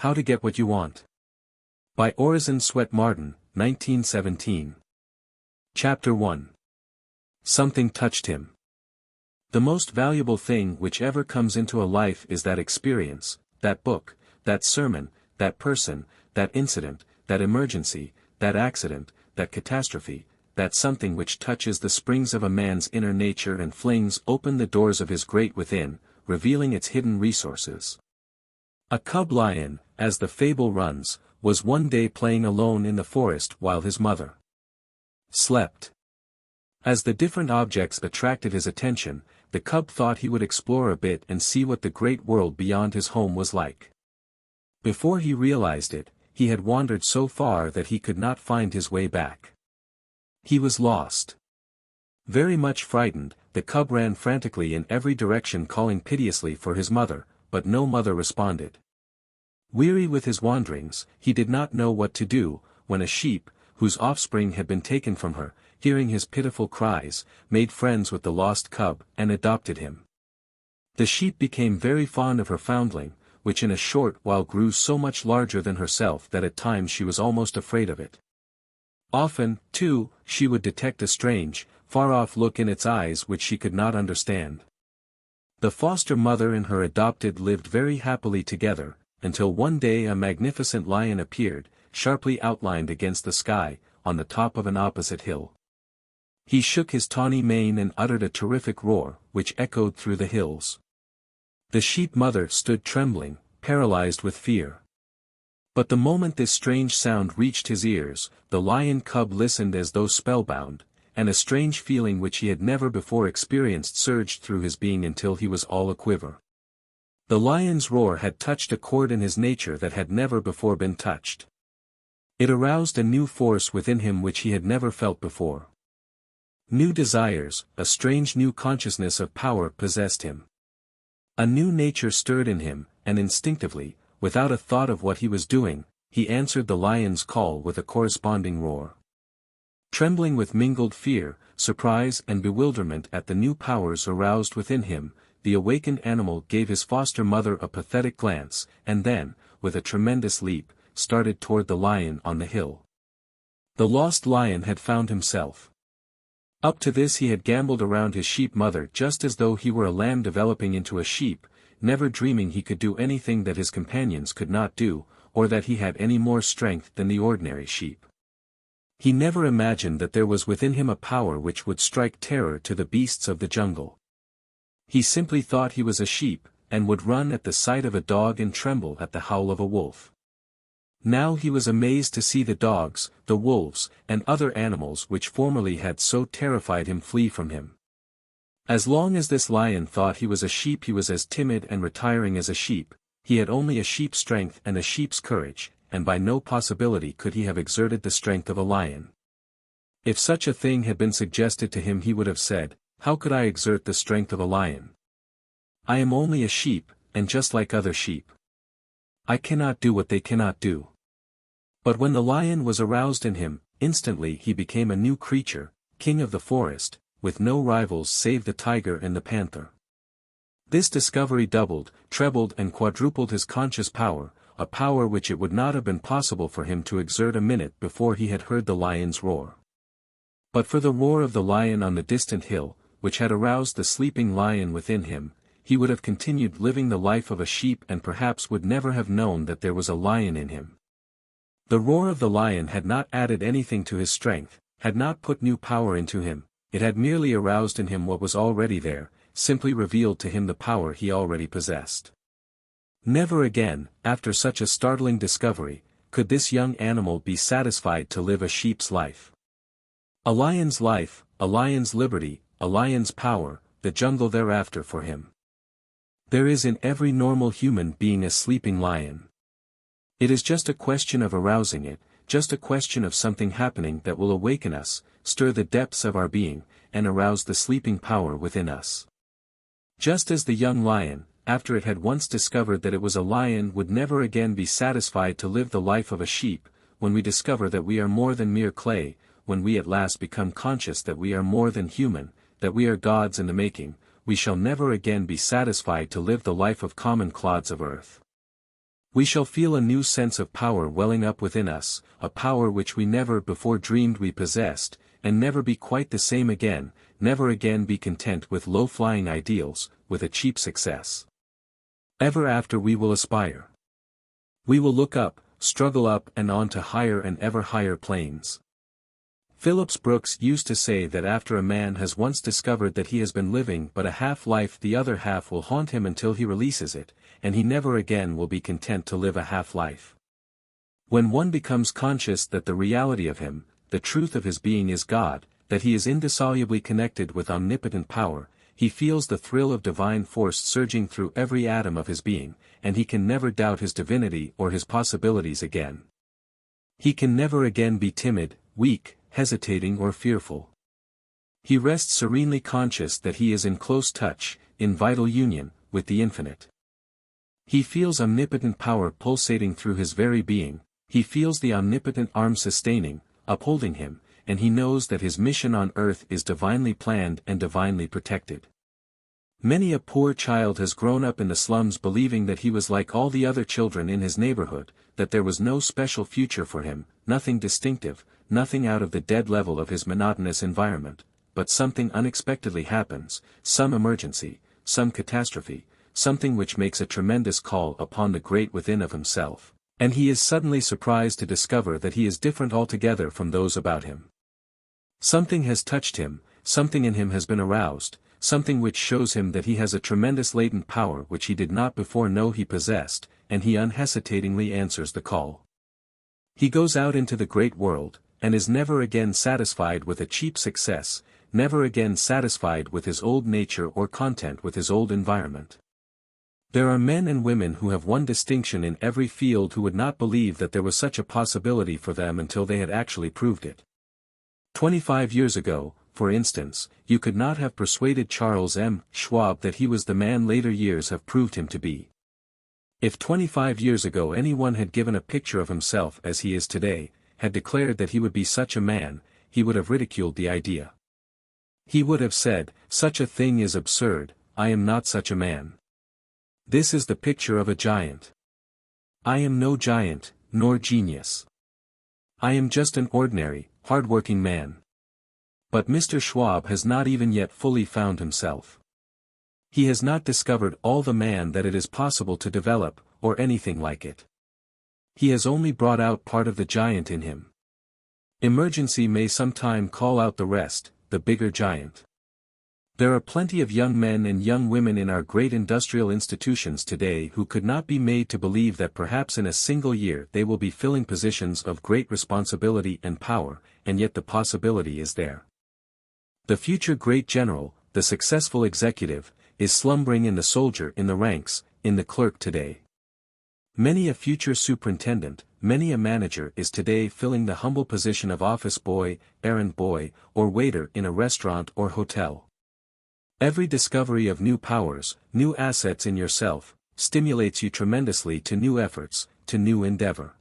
How to Get What You Want. By Orison Swett Marden, 1917. Chapter 1. Something touched him. The most valuable thing which ever comes into a life is that experience, that book, that sermon, that person, that incident, that emergency, that accident, that catastrophe, that something which touches the springs of a man's inner nature and flings open the doors of his great within, revealing its hidden resources. A cub lion, as the fable runs, was one day playing alone in the forest while his mother slept. As the different objects attracted his attention, the cub thought he would explore a bit and see what the great world beyond his home was like. Before he realized it, he had wandered so far that he could not find his way back. He was lost. Very much frightened, the cub ran frantically in every direction, calling piteously for his mother, but no mother responded. Weary with his wanderings, he did not know what to do, when a sheep, whose offspring had been taken from her, hearing his pitiful cries, made friends with the lost cub, and adopted him. The sheep became very fond of her foundling, which in a short while grew so much larger than herself that at times she was almost afraid of it. Often, too, she would detect a strange, far-off look in its eyes which she could not understand. The foster mother and her adopted lived very happily together, until one day a magnificent lion appeared, sharply outlined against the sky, on the top of an opposite hill. He shook his tawny mane and uttered a terrific roar, which echoed through the hills. The sheep mother stood trembling, paralyzed with fear. But the moment this strange sound reached his ears, the lion cub listened as though spellbound, and a strange feeling which he had never before experienced surged through his being until he was all aquiver. The lion's roar had touched a chord in his nature that had never before been touched. It aroused a new force within him which he had never felt before. New desires, a strange new consciousness of power possessed him. A new nature stirred in him, and instinctively, without a thought of what he was doing, he answered the lion's call with a corresponding roar. Trembling with mingled fear, surprise and bewilderment at the new powers aroused within him, the awakened animal gave his foster mother a pathetic glance, and then, with a tremendous leap, started toward the lion on the hill. The lost lion had found himself. Up to this he had gambled around his sheep mother just as though he were a lamb developing into a sheep, never dreaming he could do anything that his companions could not do, or that he had any more strength than the ordinary sheep. He never imagined that there was within him a power which would strike terror to the beasts of the jungle. He simply thought he was a sheep, and would run at the sight of a dog and tremble at the howl of a wolf. Now he was amazed to see the dogs, the wolves, and other animals which formerly had so terrified him flee from him. As long as this lion thought he was a sheep, he was as timid and retiring as a sheep. He had only a sheep's strength and a sheep's courage, and by no possibility could he have exerted the strength of a lion. If such a thing had been suggested to him, he would have said, "How could I exert the strength of a lion? I am only a sheep, and just like other sheep. I cannot do what they cannot do." But when the lion was aroused in him, instantly he became a new creature, king of the forest, with no rivals save the tiger and the panther. This discovery doubled, trebled and quadrupled his conscious power, a power which it would not have been possible for him to exert a minute before he had heard the lion's roar. But for the roar of the lion on the distant hill, which had aroused the sleeping lion within him, he would have continued living the life of a sheep and perhaps would never have known that there was a lion in him. The roar of the lion had not added anything to his strength, had not put new power into him, it had merely aroused in him what was already there, simply revealed to him the power he already possessed. Never again, after such a startling discovery, could this young animal be satisfied to live a sheep's life. A lion's life, a lion's liberty, a lion's power, the jungle thereafter for him. There is in every normal human being a sleeping lion. It is just a question of arousing it, just a question of something happening that will awaken us, stir the depths of our being, and arouse the sleeping power within us. Just as the young lion, after it had once discovered that it was a lion, would never again be satisfied to live the life of a sheep, when we discover that we are more than mere clay, when we at last become conscious that we are more than human, that we are gods in the making, we shall never again be satisfied to live the life of common clods of earth. We shall feel a new sense of power welling up within us, a power which we never before dreamed we possessed, and never be quite the same again, never again be content with low-flying ideals, with a cheap success. Ever after we will aspire. We will look up, struggle up and on to higher and ever higher planes. Phillips Brooks used to say that after a man has once discovered that he has been living but a half-life, the other half will haunt him until he releases it, and he never again will be content to live a half-life. When one becomes conscious that the reality of him, the truth of his being is God, that he is indissolubly connected with omnipotent power, he feels the thrill of divine force surging through every atom of his being, and he can never doubt his divinity or his possibilities again. He can never again be timid, weak, hesitating or fearful. He rests serenely conscious that he is in close touch, in vital union, with the infinite. He feels omnipotent power pulsating through his very being, he feels the omnipotent arm sustaining, upholding him, and he knows that his mission on earth is divinely planned and divinely protected. Many a poor child has grown up in the slums believing that he was like all the other children in his neighborhood, that there was no special future for him, nothing distinctive, nothing out of the dead level of his monotonous environment, but something unexpectedly happens, some emergency, some catastrophe, something which makes a tremendous call upon the great within of himself, and he is suddenly surprised to discover that he is different altogether from those about him. Something has touched him, something in him has been aroused, something which shows him that he has a tremendous latent power which he did not before know he possessed, and he unhesitatingly answers the call. He goes out into the great world, and is never again satisfied with a cheap success, never again satisfied with his old nature or content with his old environment. There are men and women who have won distinction in every field who would not believe that there was such a possibility for them until they had actually proved it. 25 years ago, for instance, you could not have persuaded Charles M. Schwab that he was the man later years have proved him to be. If 25 years ago anyone had given a picture of himself as he is today, had declared that he would be such a man, he would have ridiculed the idea. He would have said, "Such a thing is absurd, I am not such a man. This is the picture of a giant. I am no giant, nor genius. I am just an ordinary, hard-working man." But Mr. Schwab has not even yet fully found himself. He has not discovered all the man that it is possible to develop, or anything like it. He has only brought out part of the giant in him. Emergency may sometime call out the rest, the bigger giant. There are plenty of young men and young women in our great industrial institutions today who could not be made to believe that perhaps in a single year they will be filling positions of great responsibility and power, and yet the possibility is there. The future great general, the successful executive, is slumbering in the soldier in the ranks, in the clerk today. Many a future superintendent, many a manager is today filling the humble position of office boy, errand boy, or waiter in a restaurant or hotel. Every discovery of new powers, new assets in yourself, stimulates you tremendously to new efforts, to new endeavor.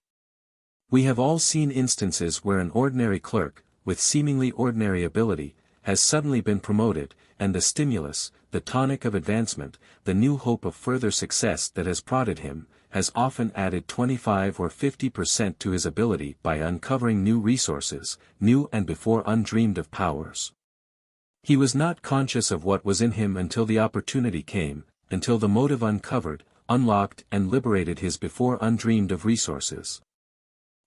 We have all seen instances where an ordinary clerk, with seemingly ordinary ability, has suddenly been promoted, and the stimulus, the tonic of advancement, the new hope of further success that has prodded him, has often added 25 or 50% to his ability by uncovering new resources, new and before undreamed of powers. He was not conscious of what was in him until the opportunity came, until the motive uncovered, unlocked and liberated his before undreamed of resources.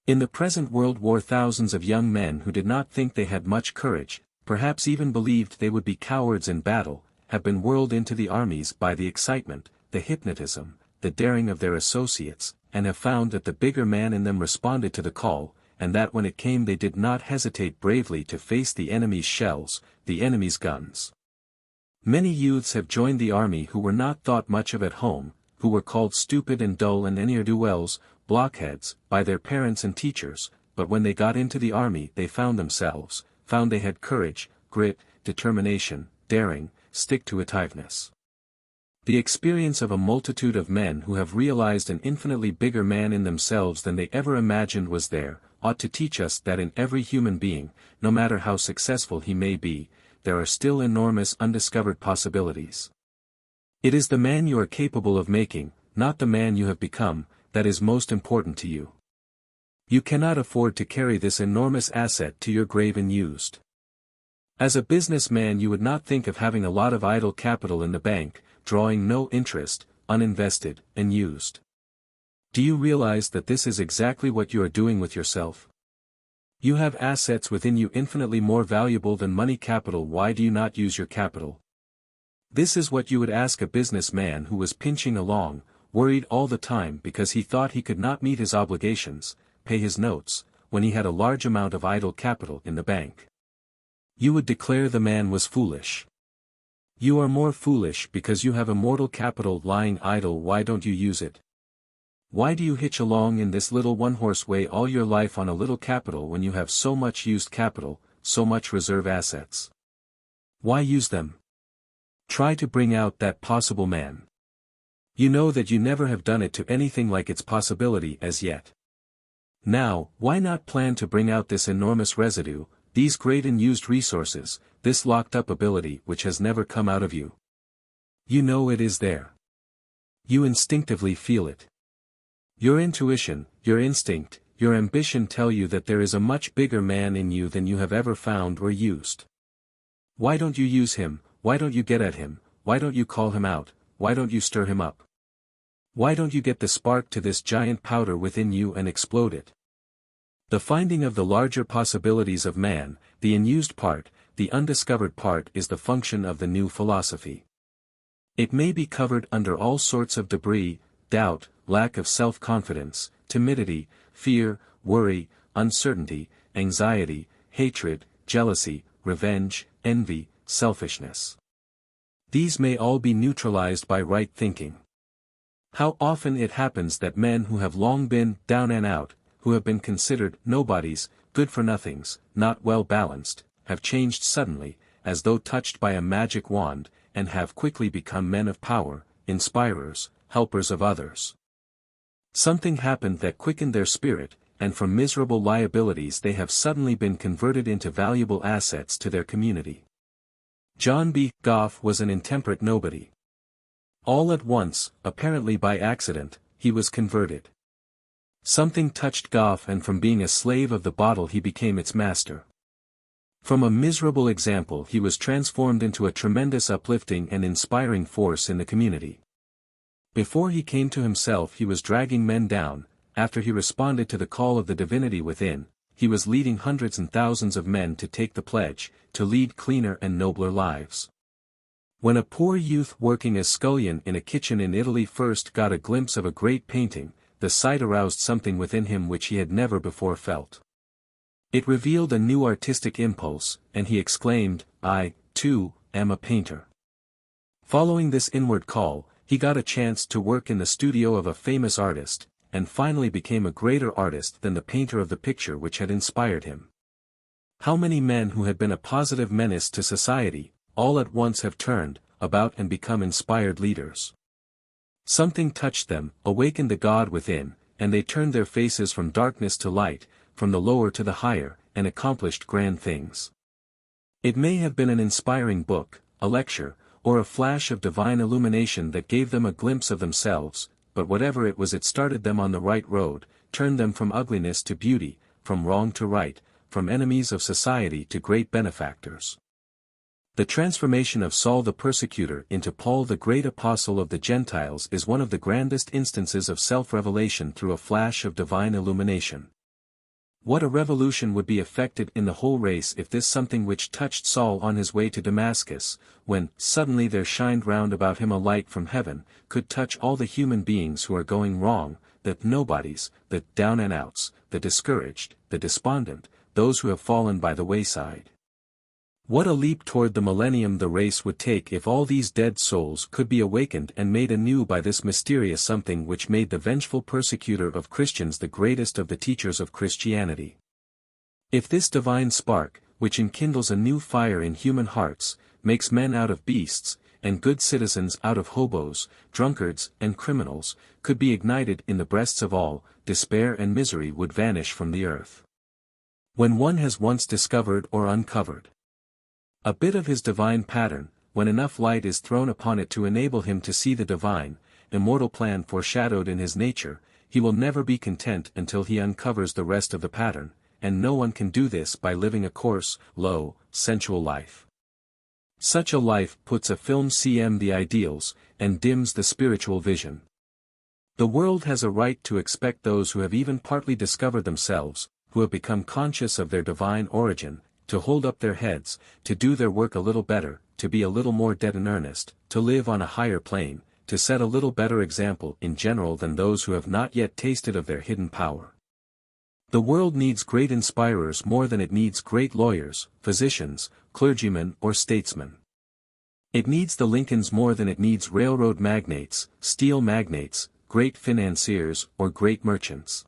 In the present World War thousands of young men who did not think they had much courage, perhaps even believed they would be cowards in battle, have been whirled into the armies by the excitement, the hypnotism, the daring of their associates, and have found that the bigger man in them responded to the call, and that when it came they did not hesitate bravely to face the enemy's shells, the enemy's guns. Many youths have joined the army who were not thought much of at home, who were called stupid and dull and ne'er-do-wells, blockheads, by their parents and teachers, but when they got into the army they found they had courage, grit, determination, daring, stick-to-itiveness. The experience of a multitude of men who have realized an infinitely bigger man in themselves than they ever imagined was there, ought to teach us that in every human being, no matter how successful he may be, there are still enormous undiscovered possibilities. It is the man you are capable of making, not the man you have become, that is most important to you. You cannot afford to carry this enormous asset to your grave unused. As a businessman, you would not think of having a lot of idle capital in the bank, drawing no interest, uninvested, and used. Do you realize that this is exactly what you are doing with yourself? You have assets within you infinitely more valuable than money capital. Why do you not use your capital? This is what you would ask a businessman who was pinching along, worried all the time because he thought he could not meet his obligations, pay his notes, when he had a large amount of idle capital in the bank. You would declare the man was foolish. You are more foolish because you have immortal capital lying idle. Why don't you use it? Why do you hitch along in this little one-horse way all your life on a little capital when you have so much used capital, so much reserve assets? Why use them? Try to bring out that possible man. You know that you never have done it to anything like its possibility as yet. Now, why not plan to bring out this enormous residue, these great unused resources, this locked-up ability which has never come out of you? You know it is there. You instinctively feel it. Your intuition, your instinct, your ambition tell you that there is a much bigger man in you than you have ever found or used. Why don't you use him? Why don't you get at him? Why don't you call him out? Why don't you stir him up? Why don't you get the spark to this giant powder within you and explode it? The finding of the larger possibilities of man, the unused part, the undiscovered part, is the function of the new philosophy. It may be covered under all sorts of debris: doubt, lack of self-confidence, timidity, fear, worry, uncertainty, anxiety, hatred, jealousy, revenge, envy, selfishness. These may all be neutralized by right thinking. How often it happens that men who have long been down and out, who have been considered nobodies, good-for-nothings, not well balanced, have changed suddenly, as though touched by a magic wand, and have quickly become men of power, inspirers, helpers of others. Something happened that quickened their spirit, and from miserable liabilities they have suddenly been converted into valuable assets to their community. John B. Goff was an intemperate nobody. All at once, apparently by accident, he was converted. Something touched Goff, and from being a slave of the bottle he became its master. From a miserable example he was transformed into a tremendous uplifting and inspiring force in the community. Before he came to himself he was dragging men down. After he responded to the call of the divinity within, he was leading hundreds and thousands of men to take the pledge, to lead cleaner and nobler lives. When a poor youth working as scullion in a kitchen in Italy first got a glimpse of a great painting, the sight aroused something within him which he had never before felt. It revealed a new artistic impulse, and he exclaimed, "I, too, am a painter." Following this inward call, he got a chance to work in the studio of a famous artist, and finally became a greater artist than the painter of the picture which had inspired him. How many men who had been a positive menace to society, all at once have turned about and become inspired leaders. Something touched them, awakened the God within, and they turned their faces from darkness to light, from the lower to the higher, and accomplished grand things. It may have been an inspiring book, a lecture, or a flash of divine illumination that gave them a glimpse of themselves, but whatever it was, it started them on the right road, turned them from ugliness to beauty, from wrong to right, from enemies of society to great benefactors. The transformation of Saul the persecutor into Paul the great apostle of the Gentiles is one of the grandest instances of self-revelation through a flash of divine illumination. What a revolution would be effected in the whole race if this something which touched Saul on his way to Damascus, when suddenly there shined round about him a light from heaven, could touch all the human beings who are going wrong, the nobodies, the down and outs, the discouraged, the despondent, those who have fallen by the wayside. What a leap toward the millennium the race would take if all these dead souls could be awakened and made anew by this mysterious something which made the vengeful persecutor of Christians the greatest of the teachers of Christianity. If this divine spark, which enkindles a new fire in human hearts, makes men out of beasts, and good citizens out of hobos, drunkards and criminals, could be ignited in the breasts of all, despair and misery would vanish from the earth. When one has once discovered or uncovered a bit of his divine pattern, when enough light is thrown upon it to enable him to see the divine, immortal plan foreshadowed in his nature, he will never be content until he uncovers the rest of the pattern, and no one can do this by living a coarse, low, sensual life. Such a life puts a film cm the ideals, and dims the spiritual vision. The world has a right to expect those who have even partly discovered themselves, who have become conscious of their divine origin, to hold up their heads, to do their work a little better, to be a little more dead in earnest, to live on a higher plane, to set a little better example in general than those who have not yet tasted of their hidden power. The world needs great inspirers more than it needs great lawyers, physicians, clergymen or statesmen. It needs the Lincolns more than it needs railroad magnates, steel magnates, great financiers or great merchants.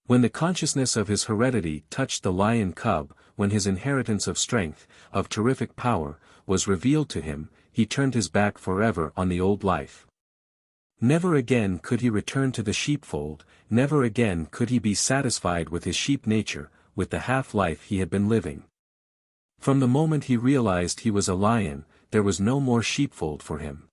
When the consciousness of his heredity touched the lion cub, when his inheritance of strength, of terrific power, was revealed to him, he turned his back forever on the old life. Never again could he return to the sheepfold, never again could he be satisfied with his sheep nature, with the half-life he had been living. From the moment he realized he was a lion, there was no more sheepfold for him.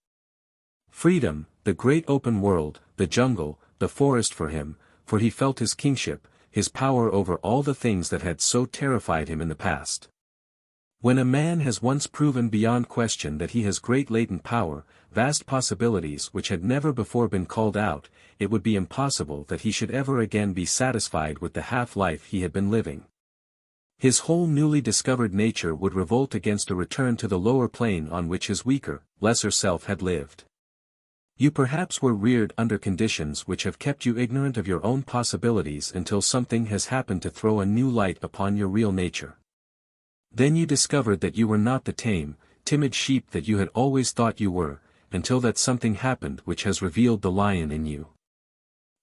Freedom, the great open world, the jungle, the forest for him, for he felt his kingship, his power over all the things that had so terrified him in the past. When a man has once proven beyond question that he has great latent power, vast possibilities which had never before been called out, it would be impossible that he should ever again be satisfied with the half-life he had been living. His whole newly discovered nature would revolt against a return to the lower plane on which his weaker, lesser self had lived. You perhaps were reared under conditions which have kept you ignorant of your own possibilities until something has happened to throw a new light upon your real nature. Then you discovered that you were not the tame, timid sheep that you had always thought you were, until that something happened which has revealed the lion in you.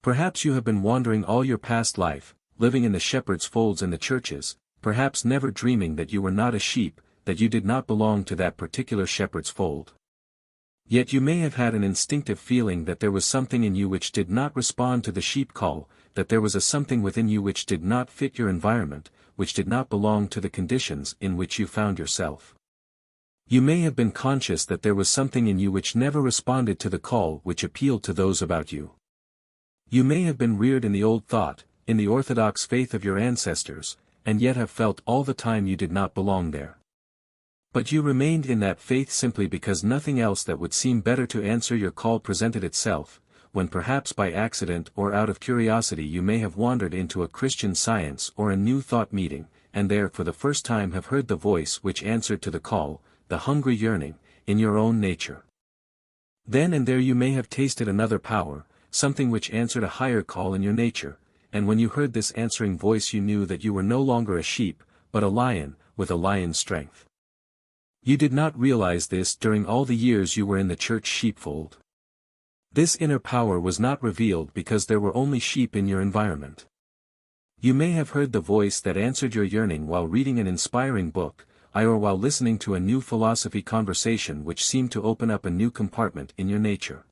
Perhaps you have been wandering all your past life, living in the shepherd's folds in the churches, perhaps never dreaming that you were not a sheep, that you did not belong to that particular shepherd's fold. Yet you may have had an instinctive feeling that there was something in you which did not respond to the sheep call, that there was a something within you which did not fit your environment, which did not belong to the conditions in which you found yourself. You may have been conscious that there was something in you which never responded to the call which appealed to those about you. You may have been reared in the old thought, in the orthodox faith of your ancestors, and yet have felt all the time you did not belong there. But you remained in that faith simply because nothing else that would seem better to answer your call presented itself, when perhaps by accident or out of curiosity you may have wandered into a Christian Science or a New Thought meeting, and there for the first time have heard the voice which answered to the call, the hungry yearning, in your own nature. Then and there you may have tasted another power, something which answered a higher call in your nature, and when you heard this answering voice you knew that you were no longer a sheep, but a lion, with a lion's strength. You did not realize this during all the years you were in the church sheepfold. This inner power was not revealed because there were only sheep in your environment. You may have heard the voice that answered your yearning while reading an inspiring book, or while listening to a new philosophy conversation which seemed to open up a new compartment in your nature.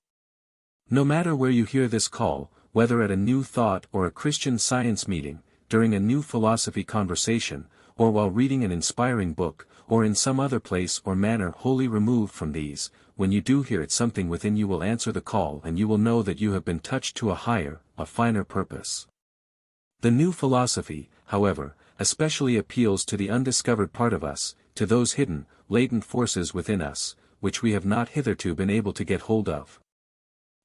No matter where you hear this call, whether at a New Thought or a Christian Science meeting, during a new philosophy conversation, or while reading an inspiring book, or in some other place or manner wholly removed from these, when you do hear it, something within you will answer the call and you will know that you have been touched to a higher, a finer purpose. The new philosophy, however, especially appeals to the undiscovered part of us, to those hidden, latent forces within us, which we have not hitherto been able to get hold of.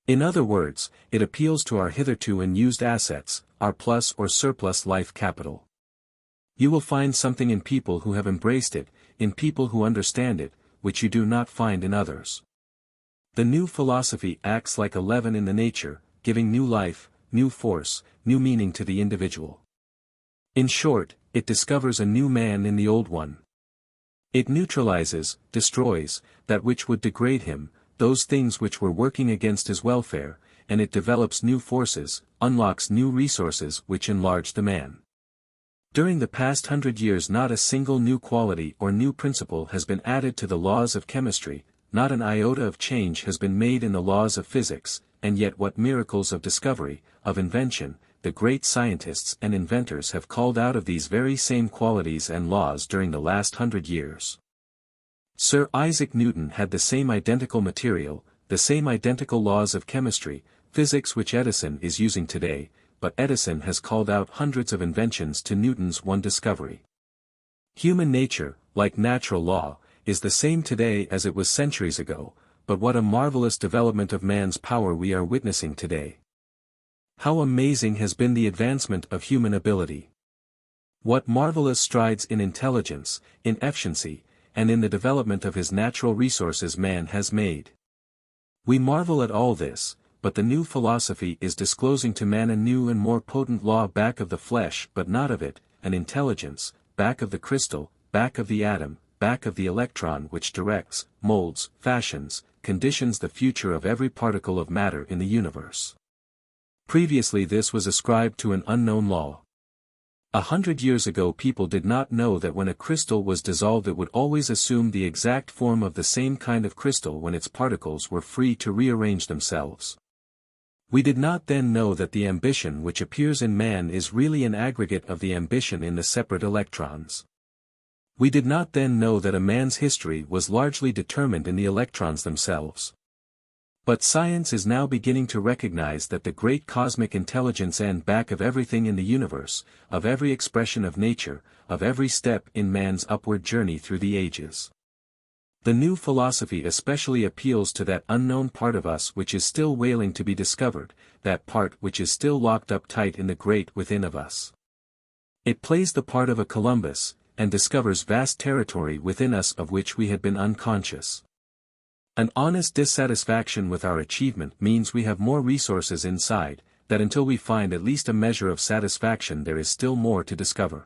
In other words, it appeals to our hitherto unused assets, our plus or surplus life capital. You will find something in people who have embraced it, in people who understand it, which you do not find in others. The new philosophy acts like a leaven in the nature, giving new life, new force, new meaning to the individual. In short, it discovers a new man in the old one. It neutralizes, destroys, that which would degrade him, those things which were working against his welfare, and it develops new forces, unlocks new resources which enlarge the man. During the past 100 years not a single new quality or new principle has been added to the laws of chemistry, not an iota of change has been made in the laws of physics, and yet what miracles of discovery, of invention, the great scientists and inventors have called out of these very same qualities and laws during the last 100 years. Sir Isaac Newton had the same identical material, the same identical laws of chemistry, physics which Edison is using today, but Edison has called out hundreds of inventions to Newton's one discovery. Human nature, like natural law, is the same today as it was centuries ago, but what a marvelous development of man's power we are witnessing today. How amazing has been the advancement of human ability. What marvelous strides in intelligence, in efficiency, and in the development of his natural resources man has made. We marvel at all this, but the new philosophy is disclosing to man a new and more potent law back of the flesh but not of it, an intelligence, back of the crystal, back of the atom, back of the electron which directs, molds, fashions, conditions the future of every particle of matter in the universe. Previously this was ascribed to an unknown law. 100 years ago people did not know that when a crystal was dissolved it would always assume the exact form of the same kind of crystal when its particles were free to rearrange themselves. We did not then know that the ambition which appears in man is really an aggregate of the ambition in the separate electrons. We did not then know that a man's history was largely determined in the electrons themselves. But science is now beginning to recognize that the great cosmic intelligence and back of everything in the universe, of every expression of nature, of every step in man's upward journey through the ages. The new philosophy especially appeals to that unknown part of us which is still wailing to be discovered, that part which is still locked up tight in the great within of us. It plays the part of a Columbus, and discovers vast territory within us of which we had been unconscious. An honest dissatisfaction with our achievement means we have more resources inside, that until we find at least a measure of satisfaction there is still more to discover.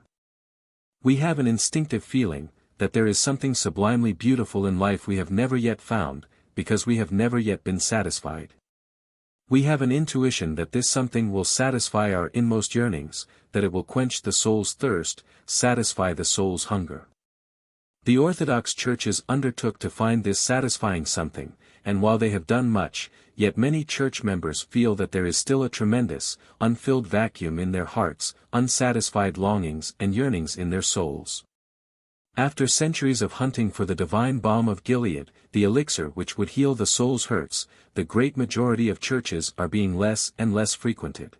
We have an instinctive feeling, that there is something sublimely beautiful in life we have never yet found, because we have never yet been satisfied. We have an intuition that this something will satisfy our inmost yearnings, that it will quench the soul's thirst, satisfy the soul's hunger. The Orthodox churches undertook to find this satisfying something, and while they have done much, yet many church members feel that there is still a tremendous, unfilled vacuum in their hearts, unsatisfied longings and yearnings in their souls. After centuries of hunting for the divine balm of Gilead, the elixir which would heal the soul's hurts, the great majority of churches are being less and less frequented.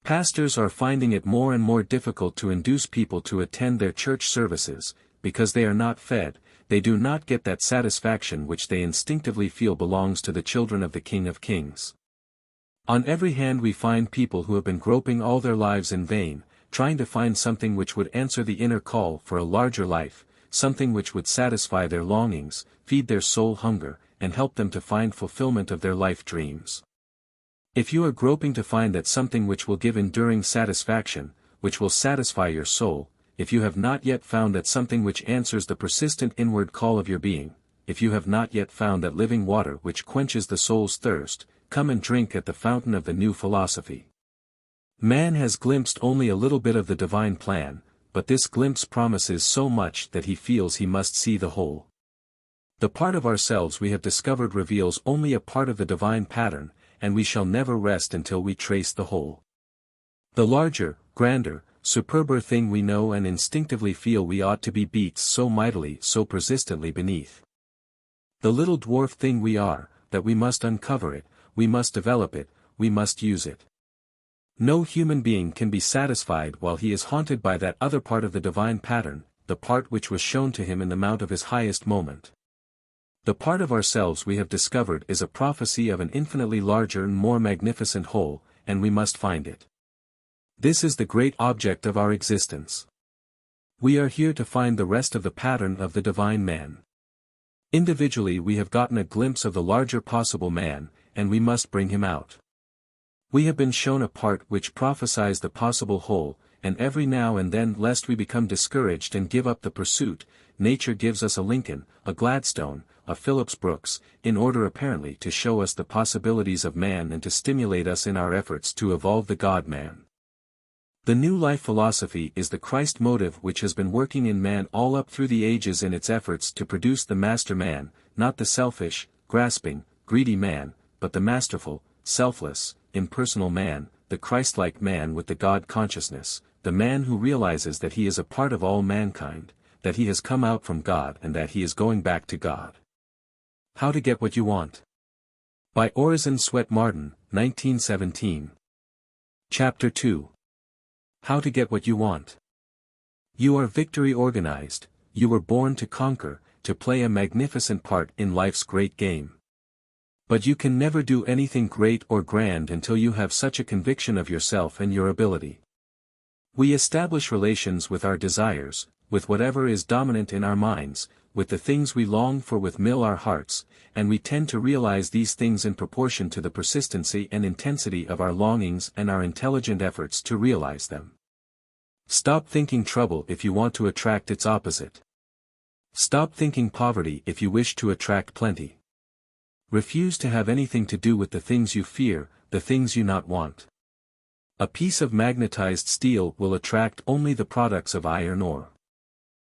Pastors are finding it more and more difficult to induce people to attend their church services, because they are not fed, they do not get that satisfaction which they instinctively feel belongs to the children of the King of Kings. On every hand we find people who have been groping all their lives in vain, trying to find something which would answer the inner call for a larger life, something which would satisfy their longings, feed their soul hunger, and help them to find fulfillment of their life dreams. If you are groping to find that something which will give enduring satisfaction, which will satisfy your soul, if you have not yet found that something which answers the persistent inward call of your being, if you have not yet found that living water which quenches the soul's thirst, come and drink at the fountain of the new philosophy. Man has glimpsed only a little bit of the divine plan, but this glimpse promises so much that he feels he must see the whole. The part of ourselves we have discovered reveals only a part of the divine pattern, and we shall never rest until we trace the whole. The larger, grander, superber thing we know and instinctively feel we ought to be beats so mightily, so persistently beneath. The little dwarf thing we are, that we must uncover it, we must develop it, we must use it. No human being can be satisfied while he is haunted by that other part of the divine pattern, the part which was shown to him in the mount of his highest moment. The part of ourselves we have discovered is a prophecy of an infinitely larger and more magnificent whole, and we must find it. This is the great object of our existence. We are here to find the rest of the pattern of the divine man. Individually we have gotten a glimpse of the larger possible man, and we must bring him out. We have been shown a part which prophesies the possible whole, and every now and then lest we become discouraged and give up the pursuit, nature gives us a Lincoln, a Gladstone, a Phillips Brooks, in order apparently to show us the possibilities of man and to stimulate us in our efforts to evolve the God-man. The new life philosophy is the Christ motive which has been working in man all up through the ages in its efforts to produce the master man, not the selfish, grasping, greedy man, but the masterful, selfless, impersonal man, the Christ-like man with the God consciousness, the man who realizes that he is a part of all mankind, that he has come out from God and that he is going back to God. How to get what you want? By Orison Swett Marden, 1917. Chapter 2. How to Get What You Want. You are victory organized, you were born to conquer, to play a magnificent part in life's great game. But you can never do anything great or grand until you have such a conviction of yourself and your ability. We establish relations with our desires, with whatever is dominant in our minds, with the things we long for mill our hearts, and we tend to realize these things in proportion to the persistency and intensity of our longings and our intelligent efforts to realize them. Stop thinking trouble if you want to attract its opposite. Stop thinking poverty if you wish to attract plenty. Refuse to have anything to do with the things you fear, the things you not want. A piece of magnetized steel will attract only the products of iron ore.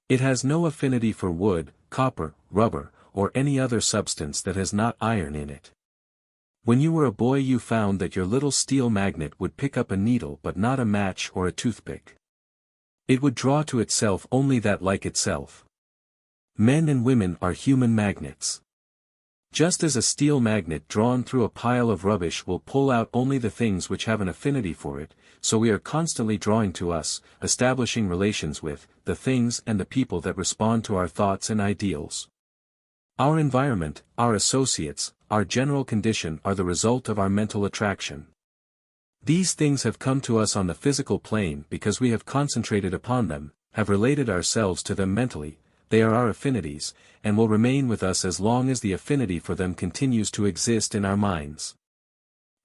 It has no affinity for wood, copper, rubber, or any other substance that has not iron in it. When you were a boy you found that your little steel magnet would pick up a needle but not a match or a toothpick. It would draw to itself only that like itself. Men and women are human magnets. Just as a steel magnet drawn through a pile of rubbish will pull out only the things which have an affinity for it, so we are constantly drawing to us, establishing relations with, the things and the people that respond to our thoughts and ideals. Our environment, our associates, our general condition are the result of our mental attraction. These things have come to us on the physical plane because we have concentrated upon them, have related ourselves to them mentally. They are our affinities, and will remain with us as long as the affinity for them continues to exist in our minds.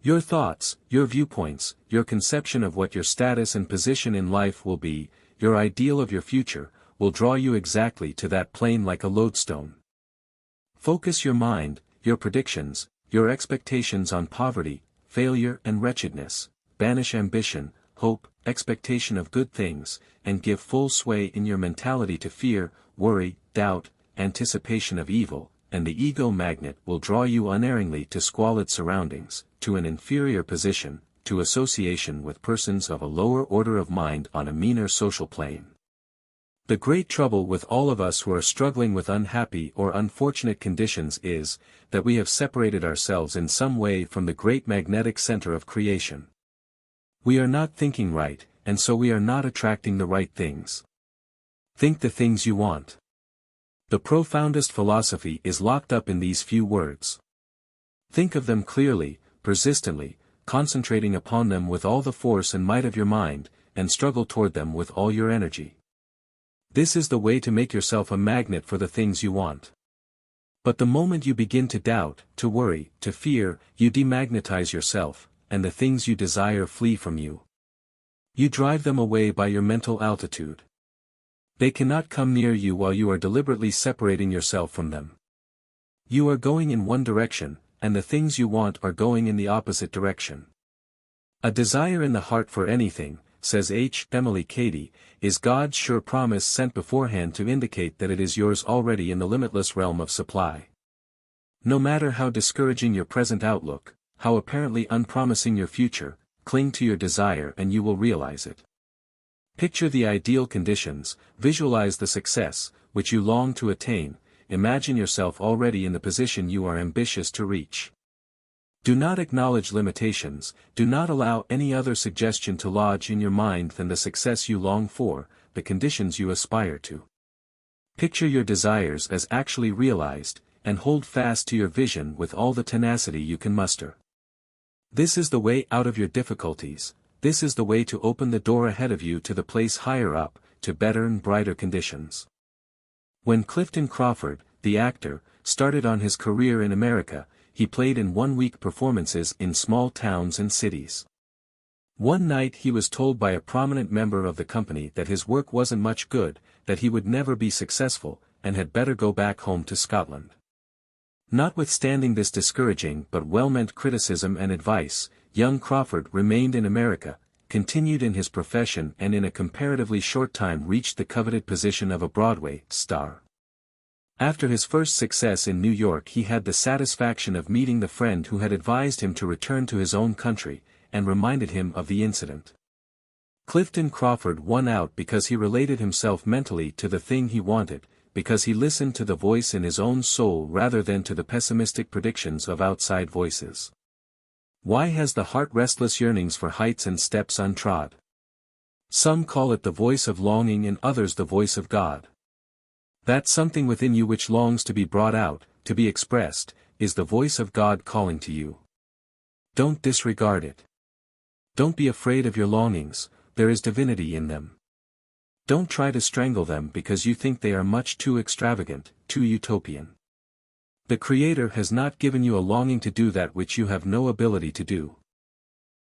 Your thoughts, your viewpoints, your conception of what your status and position in life will be, your ideal of your future, will draw you exactly to that plane like a lodestone. Focus your mind, your predictions, your expectations on poverty, failure and wretchedness, banish ambition, hope, expectation of good things, and give full sway in your mentality to fear, worry, doubt, anticipation of evil, and the ego magnet will draw you unerringly to squalid surroundings, to an inferior position, to association with persons of a lower order of mind on a meaner social plane. The great trouble with all of us who are struggling with unhappy or unfortunate conditions is, that we have separated ourselves in some way from the great magnetic center of creation. We are not thinking right, and so we are not attracting the right things. Think the things you want. The profoundest philosophy is locked up in these few words. Think of them clearly, persistently, concentrating upon them with all the force and might of your mind, and struggle toward them with all your energy. This is the way to make yourself a magnet for the things you want. But the moment you begin to doubt, to worry, to fear, you demagnetize yourself, and the things you desire flee from you. You drive them away by your mental altitude. They cannot come near you while you are deliberately separating yourself from them. You are going in one direction, and the things you want are going in the opposite direction. A desire in the heart for anything, says H. Emily Cady, is God's sure promise sent beforehand to indicate that it is yours already in the limitless realm of supply. No matter how discouraging your present outlook, how apparently unpromising your future, cling to your desire and you will realize it. Picture the ideal conditions, visualize the success, which you long to attain, imagine yourself already in the position you are ambitious to reach. Do not acknowledge limitations, do not allow any other suggestion to lodge in your mind than the success you long for, the conditions you aspire to. Picture your desires as actually realized, and hold fast to your vision with all the tenacity you can muster. This is the way out of your difficulties. This is the way to open the door ahead of you to the place higher up, to better and brighter conditions. When Clifton Crawford, the actor, started on his career in America, he played in one-week performances in small towns and cities. One night he was told by a prominent member of the company that his work wasn't much good, that he would never be successful, and had better go back home to Scotland. Notwithstanding this discouraging but well-meant criticism and advice, young Crawford remained in America, continued in his profession and in a comparatively short time reached the coveted position of a Broadway star. After his first success in New York he had the satisfaction of meeting the friend who had advised him to return to his own country, and reminded him of the incident. Clifton Crawford won out because he related himself mentally to the thing he wanted, because he listened to the voice in his own soul rather than to the pessimistic predictions of outside voices. Why has the heart restless yearnings for heights and steps untrod? Some call it the voice of longing and others the voice of God. That something within you which longs to be brought out, to be expressed, is the voice of God calling to you. Don't disregard it. Don't be afraid of your longings, there is divinity in them. Don't try to strangle them because you think they are much too extravagant, too utopian. The Creator has not given you a longing to do that which you have no ability to do.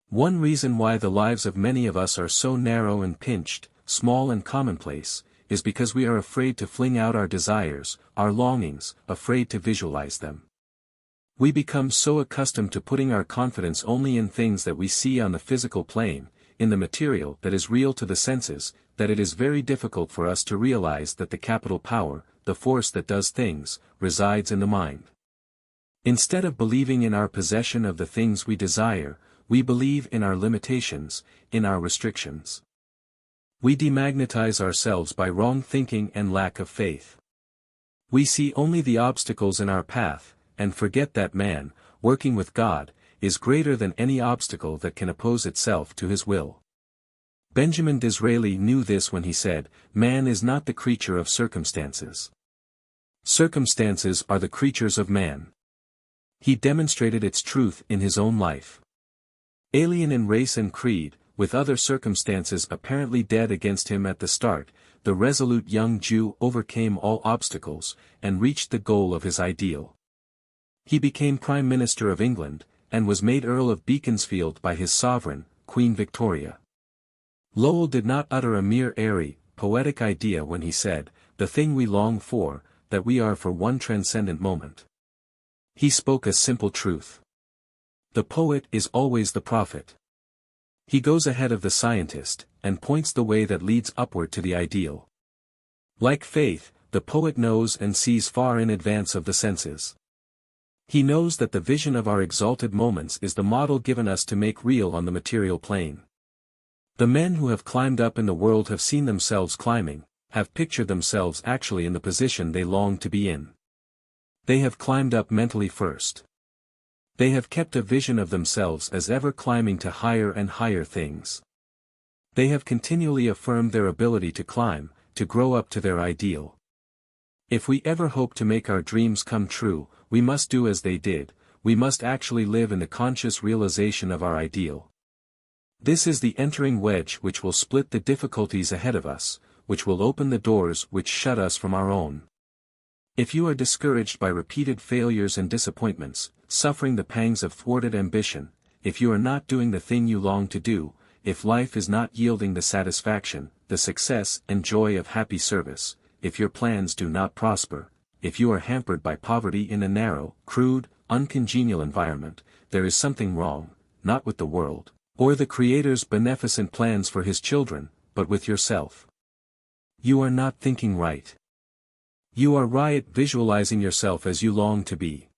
One reason why the lives of many of us are so narrow and pinched, small and commonplace, is because we are afraid to fling out our desires, our longings, afraid to visualize them. We become so accustomed to putting our confidence only in things that we see on the physical plane, in the material that is real to the senses, that it is very difficult for us to realize that the capital power, the force that does things, resides in the mind. Instead of believing in our possession of the things we desire, we believe in our limitations, in our restrictions. We demagnetize ourselves by wrong thinking and lack of faith. We see only the obstacles in our path, and forget that man, working with God, is greater than any obstacle that can oppose itself to his will. Benjamin Disraeli knew this when he said, "Man is not the creature of circumstances. Circumstances are the creatures of man." He demonstrated its truth in his own life. Alien in race and creed, with other circumstances apparently dead against him at the start, the resolute young Jew overcame all obstacles, and reached the goal of his ideal. He became Prime Minister of England, and was made Earl of Beaconsfield by his sovereign, Queen Victoria. Lowell did not utter a mere airy, poetic idea when he said, "The thing we long for, that we are for one transcendent moment." He spoke a simple truth. The poet is always the prophet. He goes ahead of the scientist, and points the way that leads upward to the ideal. Like faith, the poet knows and sees far in advance of the senses. He knows that the vision of our exalted moments is the model given us to make real on the material plane. The men who have climbed up in the world have seen themselves climbing, have pictured themselves actually in the position they long to be in. They have climbed up mentally first. They have kept a vision of themselves as ever climbing to higher and higher things. They have continually affirmed their ability to climb, to grow up to their ideal. If we ever hope to make our dreams come true, we must do as they did, we must actually live in the conscious realization of our ideal. This is the entering wedge which will split the difficulties ahead of us, which will open the doors which shut us from our own. If you are discouraged by repeated failures and disappointments, suffering the pangs of thwarted ambition, if you are not doing the thing you long to do, if life is not yielding the satisfaction, the success and joy of happy service, if your plans do not prosper, if you are hampered by poverty in a narrow, crude, uncongenial environment, there is something wrong, not with the world, or the Creator's beneficent plans for His children, but with yourself. You are not thinking right. You are right visualizing yourself as you long to be.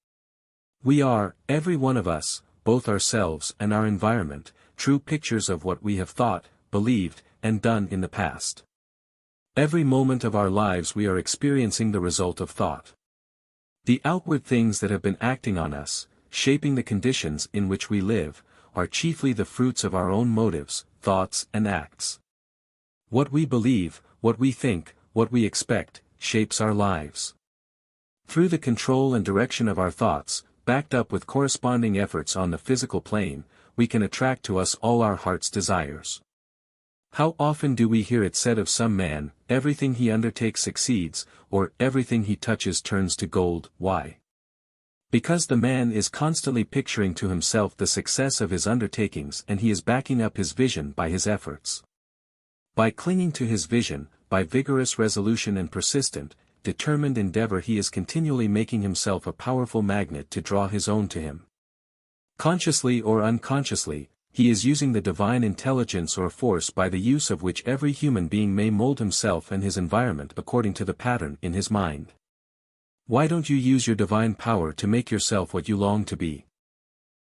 We are, every one of us, both ourselves and our environment, true pictures of what we have thought, believed, and done in the past. Every moment of our lives we are experiencing the result of thought. The outward things that have been acting on us, shaping the conditions in which we live, are chiefly the fruits of our own motives, thoughts and acts. What we believe, what we think, what we expect, shapes our lives. Through the control and direction of our thoughts, backed up with corresponding efforts on the physical plane, we can attract to us all our heart's desires. How often do we hear it said of some man, everything he undertakes succeeds, or everything he touches turns to gold? Why? Because the man is constantly picturing to himself the success of his undertakings and he is backing up his vision by his efforts. By clinging to his vision, by vigorous resolution and persistent, determined endeavor he is continually making himself a powerful magnet to draw his own to him. Consciously or unconsciously, he is using the divine intelligence or force by the use of which every human being may mold himself and his environment according to the pattern in his mind. Why don't you use your divine power to make yourself what you long to be?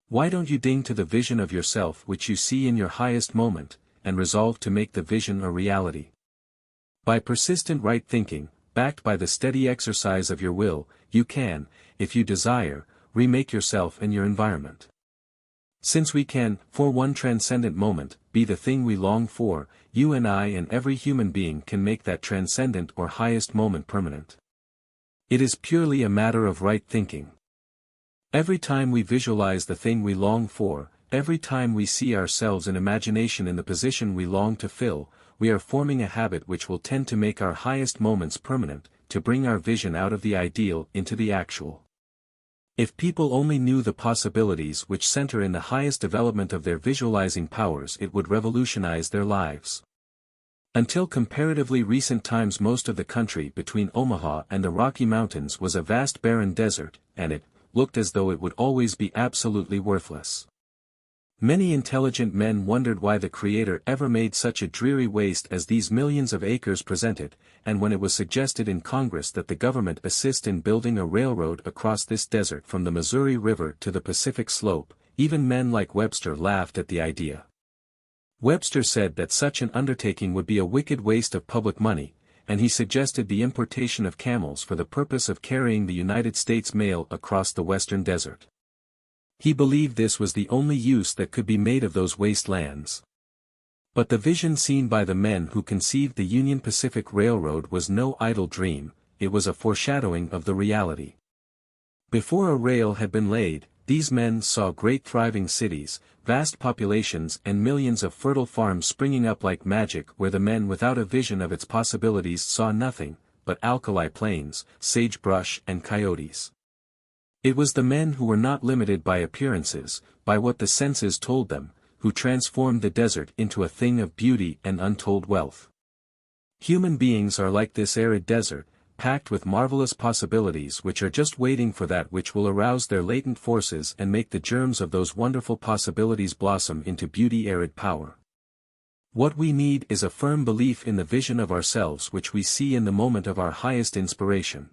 Why don't you ding to the vision of yourself which you see in your highest moment, and resolve to make the vision a reality? By persistent right thinking, backed by the steady exercise of your will, you can, if you desire, remake yourself and your environment. Since we can, for one transcendent moment, be the thing we long for, you and I and every human being can make that transcendent or highest moment permanent. It is purely a matter of right thinking. Every time we visualize the thing we long for, every time we see ourselves in imagination in the position we long to fill, we are forming a habit which will tend to make our highest moments permanent, to bring our vision out of the ideal into the actual. If people only knew the possibilities which center in the highest development of their visualizing powers, it would revolutionize their lives. Until comparatively recent times, most of the country between Omaha and the Rocky Mountains was a vast barren desert, and it looked as though it would always be absolutely worthless. Many intelligent men wondered why the Creator ever made such a dreary waste as these millions of acres presented, and when it was suggested in Congress that the government assist in building a railroad across this desert from the Missouri River to the Pacific Slope, even men like Webster laughed at the idea. Webster said that such an undertaking would be a wicked waste of public money, and he suggested the importation of camels for the purpose of carrying the United States mail across the western desert. He believed this was the only use that could be made of those waste lands. But the vision seen by the men who conceived the Union Pacific Railroad was no idle dream, it was a foreshadowing of the reality. Before a rail had been laid, these men saw great thriving cities, vast populations and millions of fertile farms springing up like magic, where the men without a vision of its possibilities saw nothing but alkali plains, sagebrush and coyotes. It was the men who were not limited by appearances, by what the senses told them, who transformed the desert into a thing of beauty and untold wealth. Human beings are like this arid desert, packed with marvelous possibilities which are just waiting for that which will arouse their latent forces and make the germs of those wonderful possibilities blossom into beauty-arid power. What we need is a firm belief in the vision of ourselves which we see in the moment of our highest inspiration.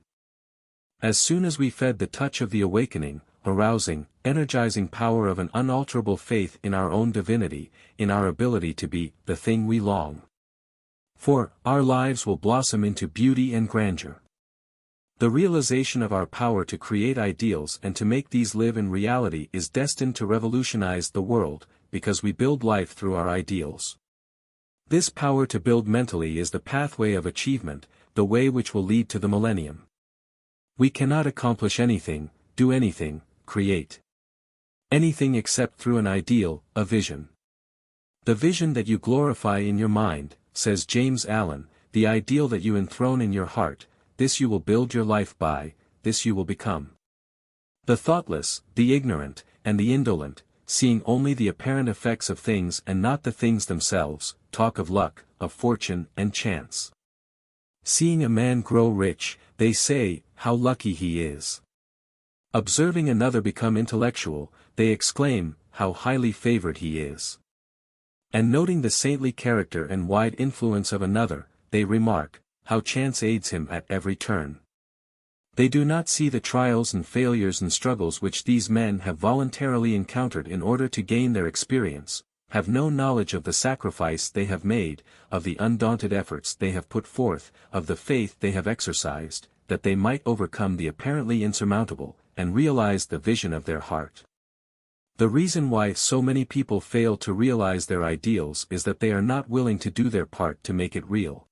As soon as we fed the touch of the awakening, arousing, energizing power of an unalterable faith in our own divinity, in our ability to be the thing we long for, our lives will blossom into beauty and grandeur. The realization of our power to create ideals and to make these live in reality is destined to revolutionize the world, because we build life through our ideals. This power to build mentally is the pathway of achievement, the way which will lead to the millennium. We cannot accomplish anything, do anything, create anything except through an ideal, a vision. The vision that you glorify in your mind, says James Allen, the ideal that you enthrone in your heart, this you will build your life by, this you will become. The thoughtless, the ignorant, and the indolent, seeing only the apparent effects of things and not the things themselves, talk of luck, of fortune and chance. Seeing a man grow rich, they say, how lucky he is. Observing another become intellectual, they exclaim, how highly favored he is. And noting the saintly character and wide influence of another, they remark, how chance aids him at every turn. They do not see the trials and failures and struggles which these men have voluntarily encountered in order to gain their experience, have no knowledge of the sacrifice they have made, of the undaunted efforts they have put forth, of the faith they have exercised, that they might overcome the apparently insurmountable, and realize the vision of their heart. The reason why so many people fail to realize their ideals is that they are not willing to do their part to make it real.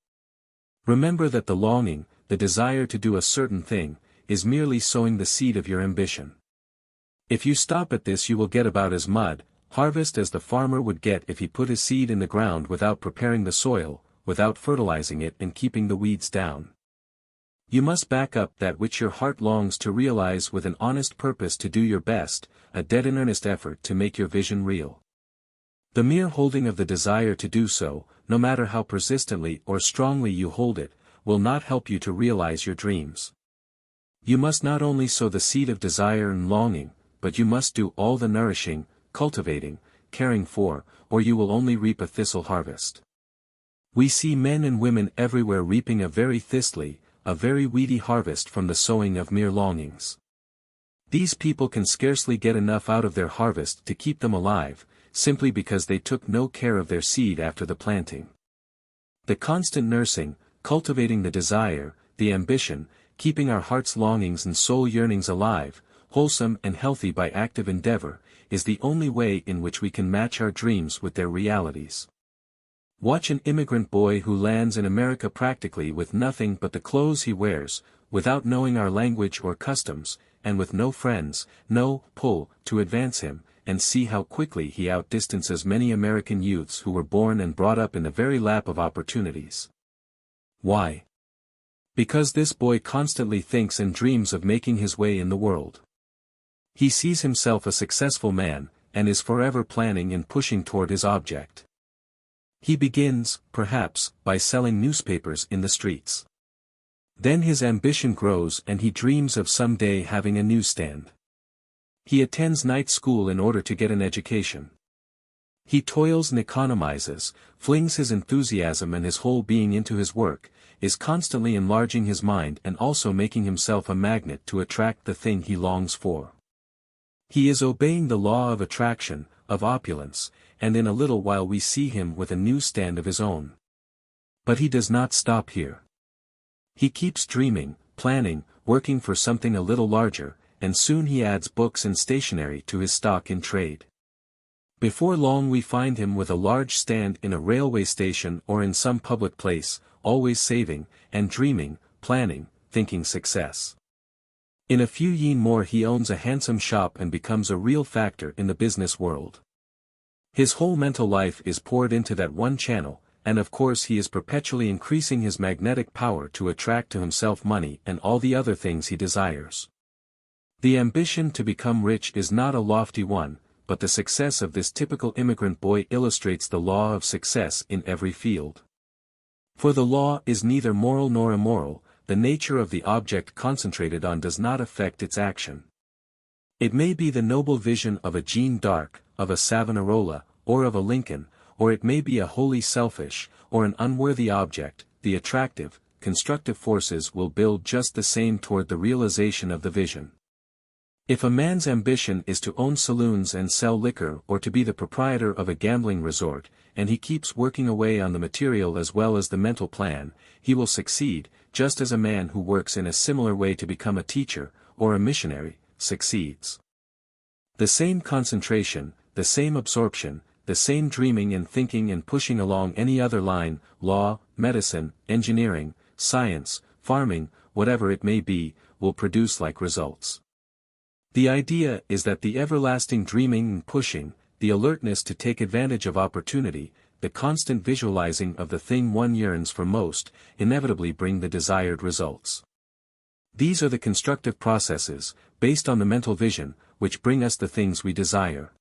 Remember that the longing, the desire to do a certain thing, is merely sowing the seed of your ambition. If you stop at this, you will get about as much harvest as the farmer would get if he put his seed in the ground without preparing the soil, without fertilizing it and keeping the weeds down. You must back up that which your heart longs to realize with an honest purpose to do your best, a dead and earnest effort to make your vision real. The mere holding of the desire to do so, no matter how persistently or strongly you hold it, will not help you to realize your dreams. You must not only sow the seed of desire and longing, but you must do all the nourishing, cultivating, caring for, or you will only reap a thistle harvest. We see men and women everywhere reaping a very thistly, a very weedy harvest from the sowing of mere longings. These people can scarcely get enough out of their harvest to keep them alive, simply because they took no care of their seed after the planting. The constant nursing, cultivating the desire, the ambition, keeping our heart's longings and soul yearnings alive, wholesome and healthy by active endeavor, is the only way in which we can match our dreams with their realities. Watch an immigrant boy who lands in America practically with nothing but the clothes he wears, without knowing our language or customs, and with no friends, no pull to advance him, and see how quickly he outdistances many American youths who were born and brought up in the very lap of opportunities. Why? Because this boy constantly thinks and dreams of making his way in the world. He sees himself a successful man, and is forever planning and pushing toward his object. He begins, perhaps, by selling newspapers in the streets. Then his ambition grows and he dreams of someday having a newsstand. He attends night school in order to get an education. He toils and economizes, flings his enthusiasm and his whole being into his work, is constantly enlarging his mind and also making himself a magnet to attract the thing he longs for. He is obeying the law of attraction, of opulence, and in a little while we see him with a newsstand of his own. But he does not stop here. He keeps dreaming, planning, working for something a little larger, and soon he adds books and stationery to his stock in trade. Before long we find him with a large stand in a railway station or in some public place, always saving, and dreaming, planning, thinking success. In a few years more he owns a handsome shop and becomes a real factor in the business world. His whole mental life is poured into that one channel, and of course he is perpetually increasing his magnetic power to attract to himself money and all the other things he desires. The ambition to become rich is not a lofty one, but the success of this typical immigrant boy illustrates the law of success in every field. For the law is neither moral nor immoral, the nature of the object concentrated on does not affect its action. It may be the noble vision of a Jeanne d'Arc, of a Savonarola, or of a Lincoln, or it may be a wholly selfish, or an unworthy object, the attractive, constructive forces will build just the same toward the realization of the vision. If a man's ambition is to own saloons and sell liquor or to be the proprietor of a gambling resort, and he keeps working away on the material as well as the mental plan, he will succeed, just as a man who works in a similar way to become a teacher, or a missionary, succeeds. The same concentration, the same absorption, the same dreaming and thinking and pushing along any other line, law, medicine, engineering, science, farming, whatever it may be, will produce like results. The idea is that the everlasting dreaming and pushing, the alertness to take advantage of opportunity, the constant visualizing of the thing one yearns for most, inevitably bring the desired results. These are the constructive processes, based on the mental vision, which bring us the things we desire.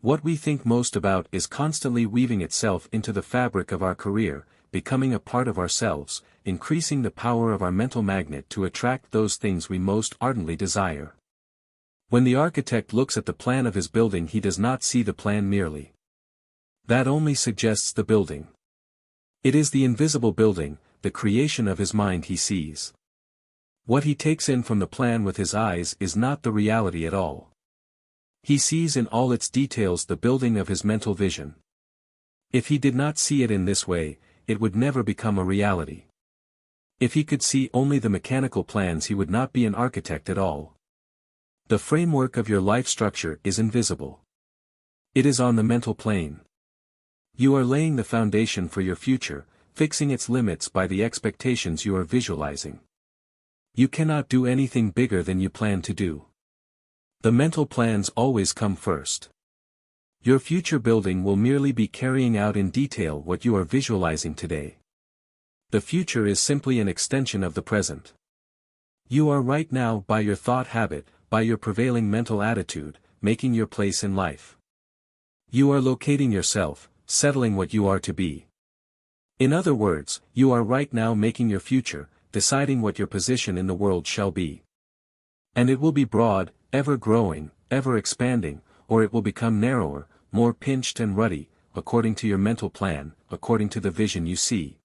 What we think most about is constantly weaving itself into the fabric of our career, becoming a part of ourselves, increasing the power of our mental magnet to attract those things we most ardently desire. When the architect looks at the plan of his building he does not see the plan merely. That only suggests the building. It is the invisible building, the creation of his mind he sees. What he takes in from the plan with his eyes is not the reality at all. He sees in all its details the building of his mental vision. If he did not see it in this way, it would never become a reality. If he could see only the mechanical plans he would not be an architect at all. The framework of your life structure is invisible. It is on the mental plane. You are laying the foundation for your future, fixing its limits by the expectations you are visualizing. You cannot do anything bigger than you plan to do. The mental plans always come first. Your future building will merely be carrying out in detail what you are visualizing today. The future is simply an extension of the present. You are right now by your thought habit, by your prevailing mental attitude, making your place in life. You are locating yourself, settling what you are to be. In other words, you are right now making your future, deciding what your position in the world shall be. And it will be broad, ever growing, ever expanding, or it will become narrower, more pinched and ruddy, according to your mental plan, according to the vision you see.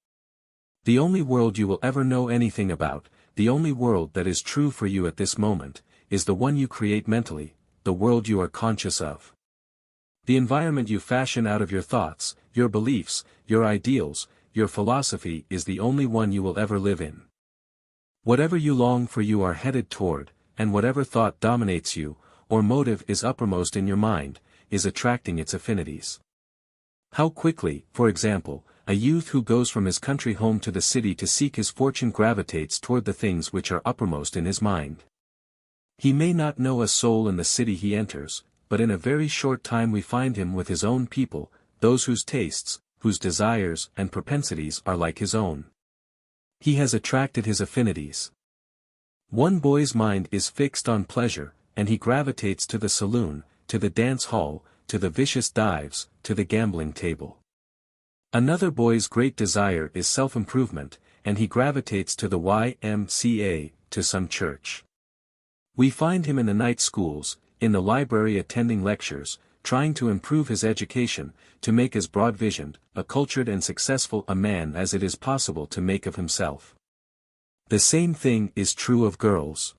The only world you will ever know anything about, the only world that is true for you at this moment, is the one you create mentally, the world you are conscious of. The environment you fashion out of your thoughts, your beliefs, your ideals, your philosophy is the only one you will ever live in. Whatever you long for you are headed toward, and whatever thought dominates you, or motive is uppermost in your mind, is attracting its affinities. How quickly, for example, a youth who goes from his country home to the city to seek his fortune gravitates toward the things which are uppermost in his mind. He may not know a soul in the city he enters, but in a very short time we find him with his own people, those whose tastes, whose desires and propensities are like his own. He has attracted his affinities. One boy's mind is fixed on pleasure, and he gravitates to the saloon, to the dance hall, to the vicious dives, to the gambling table. Another boy's great desire is self-improvement, and he gravitates to the YMCA, to some church. We find him in the night schools, in the library attending lectures, trying to improve his education, to make as broad-visioned, a cultured and successful a man as it is possible to make of himself. The same thing is true of girls.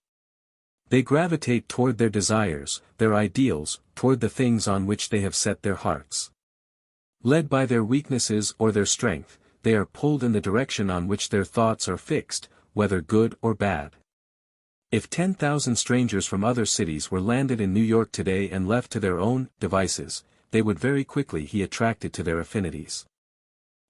They gravitate toward their desires, their ideals, toward the things on which they have set their hearts. Led by their weaknesses or their strength, they are pulled in the direction on which their thoughts are fixed, whether good or bad. If 10,000 strangers from other cities were landed in New York today and left to their own devices, they would very quickly be attracted to their affinities.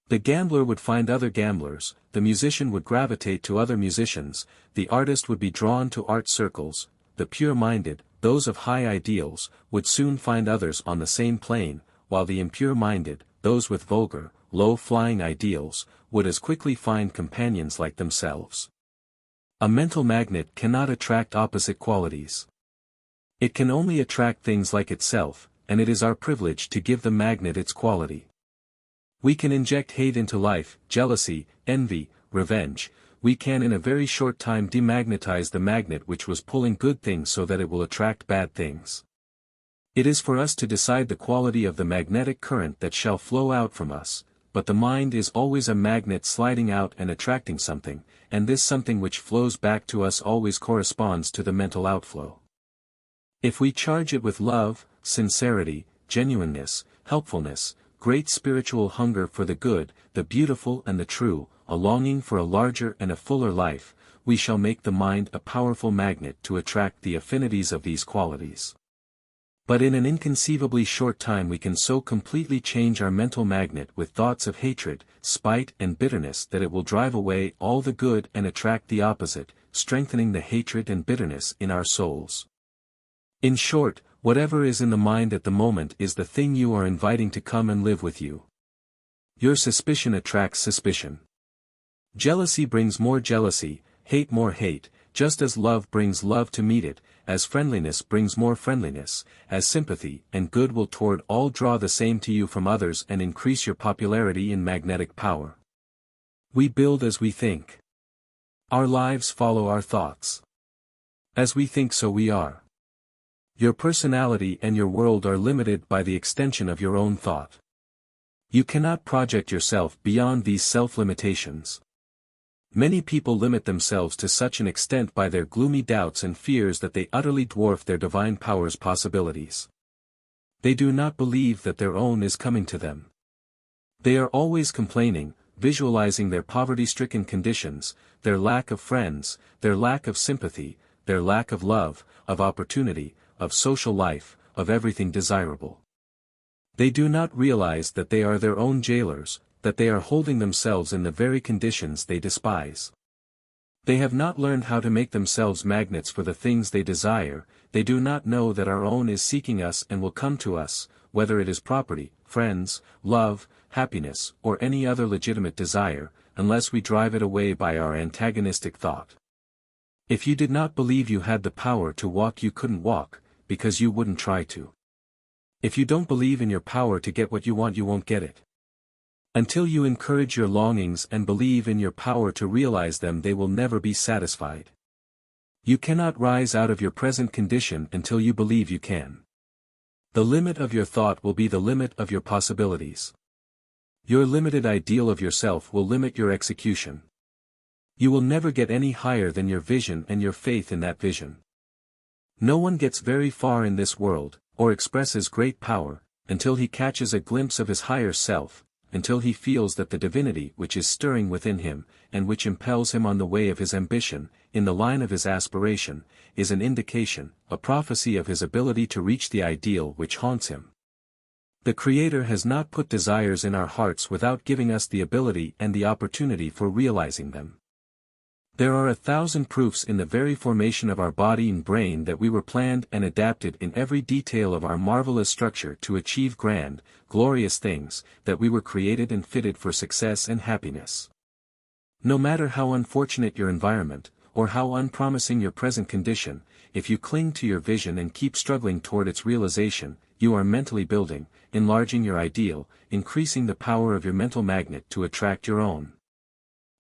The gambler would find other gamblers, the musician would gravitate to other musicians, the artist would be drawn to art circles, the pure-minded, those of high ideals, would soon find others on the same plane, while the impure-minded, those with vulgar, low-flying ideals, would as quickly find companions like themselves. A mental magnet cannot attract opposite qualities. It can only attract things like itself, and it is our privilege to give the magnet its quality. We can inject hate into life, jealousy, envy, revenge. We can in a very short time demagnetize the magnet which was pulling good things so that it will attract bad things. It is for us to decide the quality of the magnetic current that shall flow out from us, but the mind is always a magnet sliding out and attracting something, and this something which flows back to us always corresponds to the mental outflow. If we charge it with love, sincerity, genuineness, helpfulness, great spiritual hunger for the good, the beautiful and the true, a longing for a larger and a fuller life, we shall make the mind a powerful magnet to attract the affinities of these qualities. But in an inconceivably short time we can so completely change our mental magnet with thoughts of hatred, spite and bitterness that it will drive away all the good and attract the opposite, strengthening the hatred and bitterness in our souls. In short, whatever is in the mind at the moment is the thing you are inviting to come and live with you. Your suspicion attracts suspicion. Jealousy brings more jealousy, hate more hate, just as love brings love to meet it, as friendliness brings more friendliness, as sympathy and goodwill toward all draw the same to you from others and increase your popularity in magnetic power. We build as we think. Our lives follow our thoughts. As we think so we are. Your personality and your world are limited by the extension of your own thought. You cannot project yourself beyond these self-limitations. Many people limit themselves to such an extent by their gloomy doubts and fears that they utterly dwarf their divine power's possibilities. They do not believe that their own is coming to them. They are always complaining, visualizing their poverty-stricken conditions, their lack of friends, their lack of sympathy, their lack of love, of opportunity, of social life, of everything desirable. They do not realize that they are their own jailers, that they are holding themselves in the very conditions they despise. They have not learned how to make themselves magnets for the things they desire. They do not know that our own is seeking us and will come to us, whether it is property, friends, love, happiness, or any other legitimate desire, unless we drive it away by our antagonistic thought. If you did not believe you had the power to walk, you couldn't walk, because you wouldn't try to. If you don't believe in your power to get what you want, you won't get it. Until you encourage your longings and believe in your power to realize them, they will never be satisfied. You cannot rise out of your present condition until you believe you can. The limit of your thought will be the limit of your possibilities. Your limited ideal of yourself will limit your execution. You will never get any higher than your vision and your faith in that vision. No one gets very far in this world, or expresses great power, until he catches a glimpse of his higher self, until he feels that the divinity which is stirring within him, and which impels him on the way of his ambition, in the line of his aspiration, is an indication, a prophecy of his ability to reach the ideal which haunts him. The Creator has not put desires in our hearts without giving us the ability and the opportunity for realizing them. There are 1,000 proofs in the very formation of our body and brain that we were planned and adapted in every detail of our marvelous structure to achieve grand, glorious things, that we were created and fitted for success and happiness. No matter how unfortunate your environment, or how unpromising your present condition, if you cling to your vision and keep struggling toward its realization, you are mentally building, enlarging your ideal, increasing the power of your mental magnet to attract your own.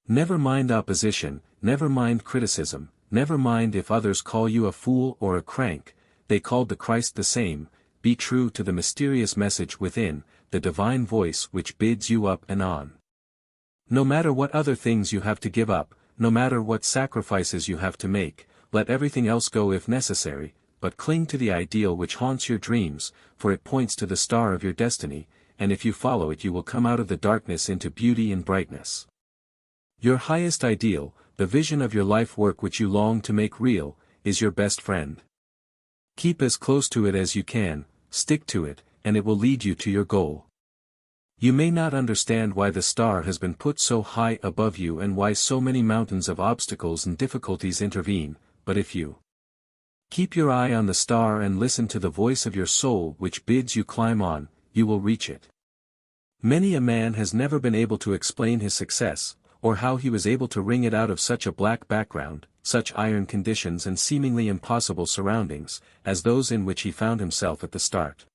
Never mind opposition, never mind criticism, never mind if others call you a fool or a crank, they called the Christ the same. Be true to the mysterious message within, the divine voice which bids you up and on. No matter what other things you have to give up, no matter what sacrifices you have to make, let everything else go if necessary, but cling to the ideal which haunts your dreams, for it points to the star of your destiny, and if you follow it you will come out of the darkness into beauty and brightness. Your highest ideal, the vision of your life work which you long to make real, is your best friend. Keep as close to it as you can, stick to it, and it will lead you to your goal. You may not understand why the star has been put so high above you and why so many mountains of obstacles and difficulties intervene, but if you keep your eye on the star and listen to the voice of your soul which bids you climb on, you will reach it. Many a man has never been able to explain his success, or how he was able to wring it out of such a black background, such iron conditions and seemingly impossible surroundings, as those in which he found himself at the start.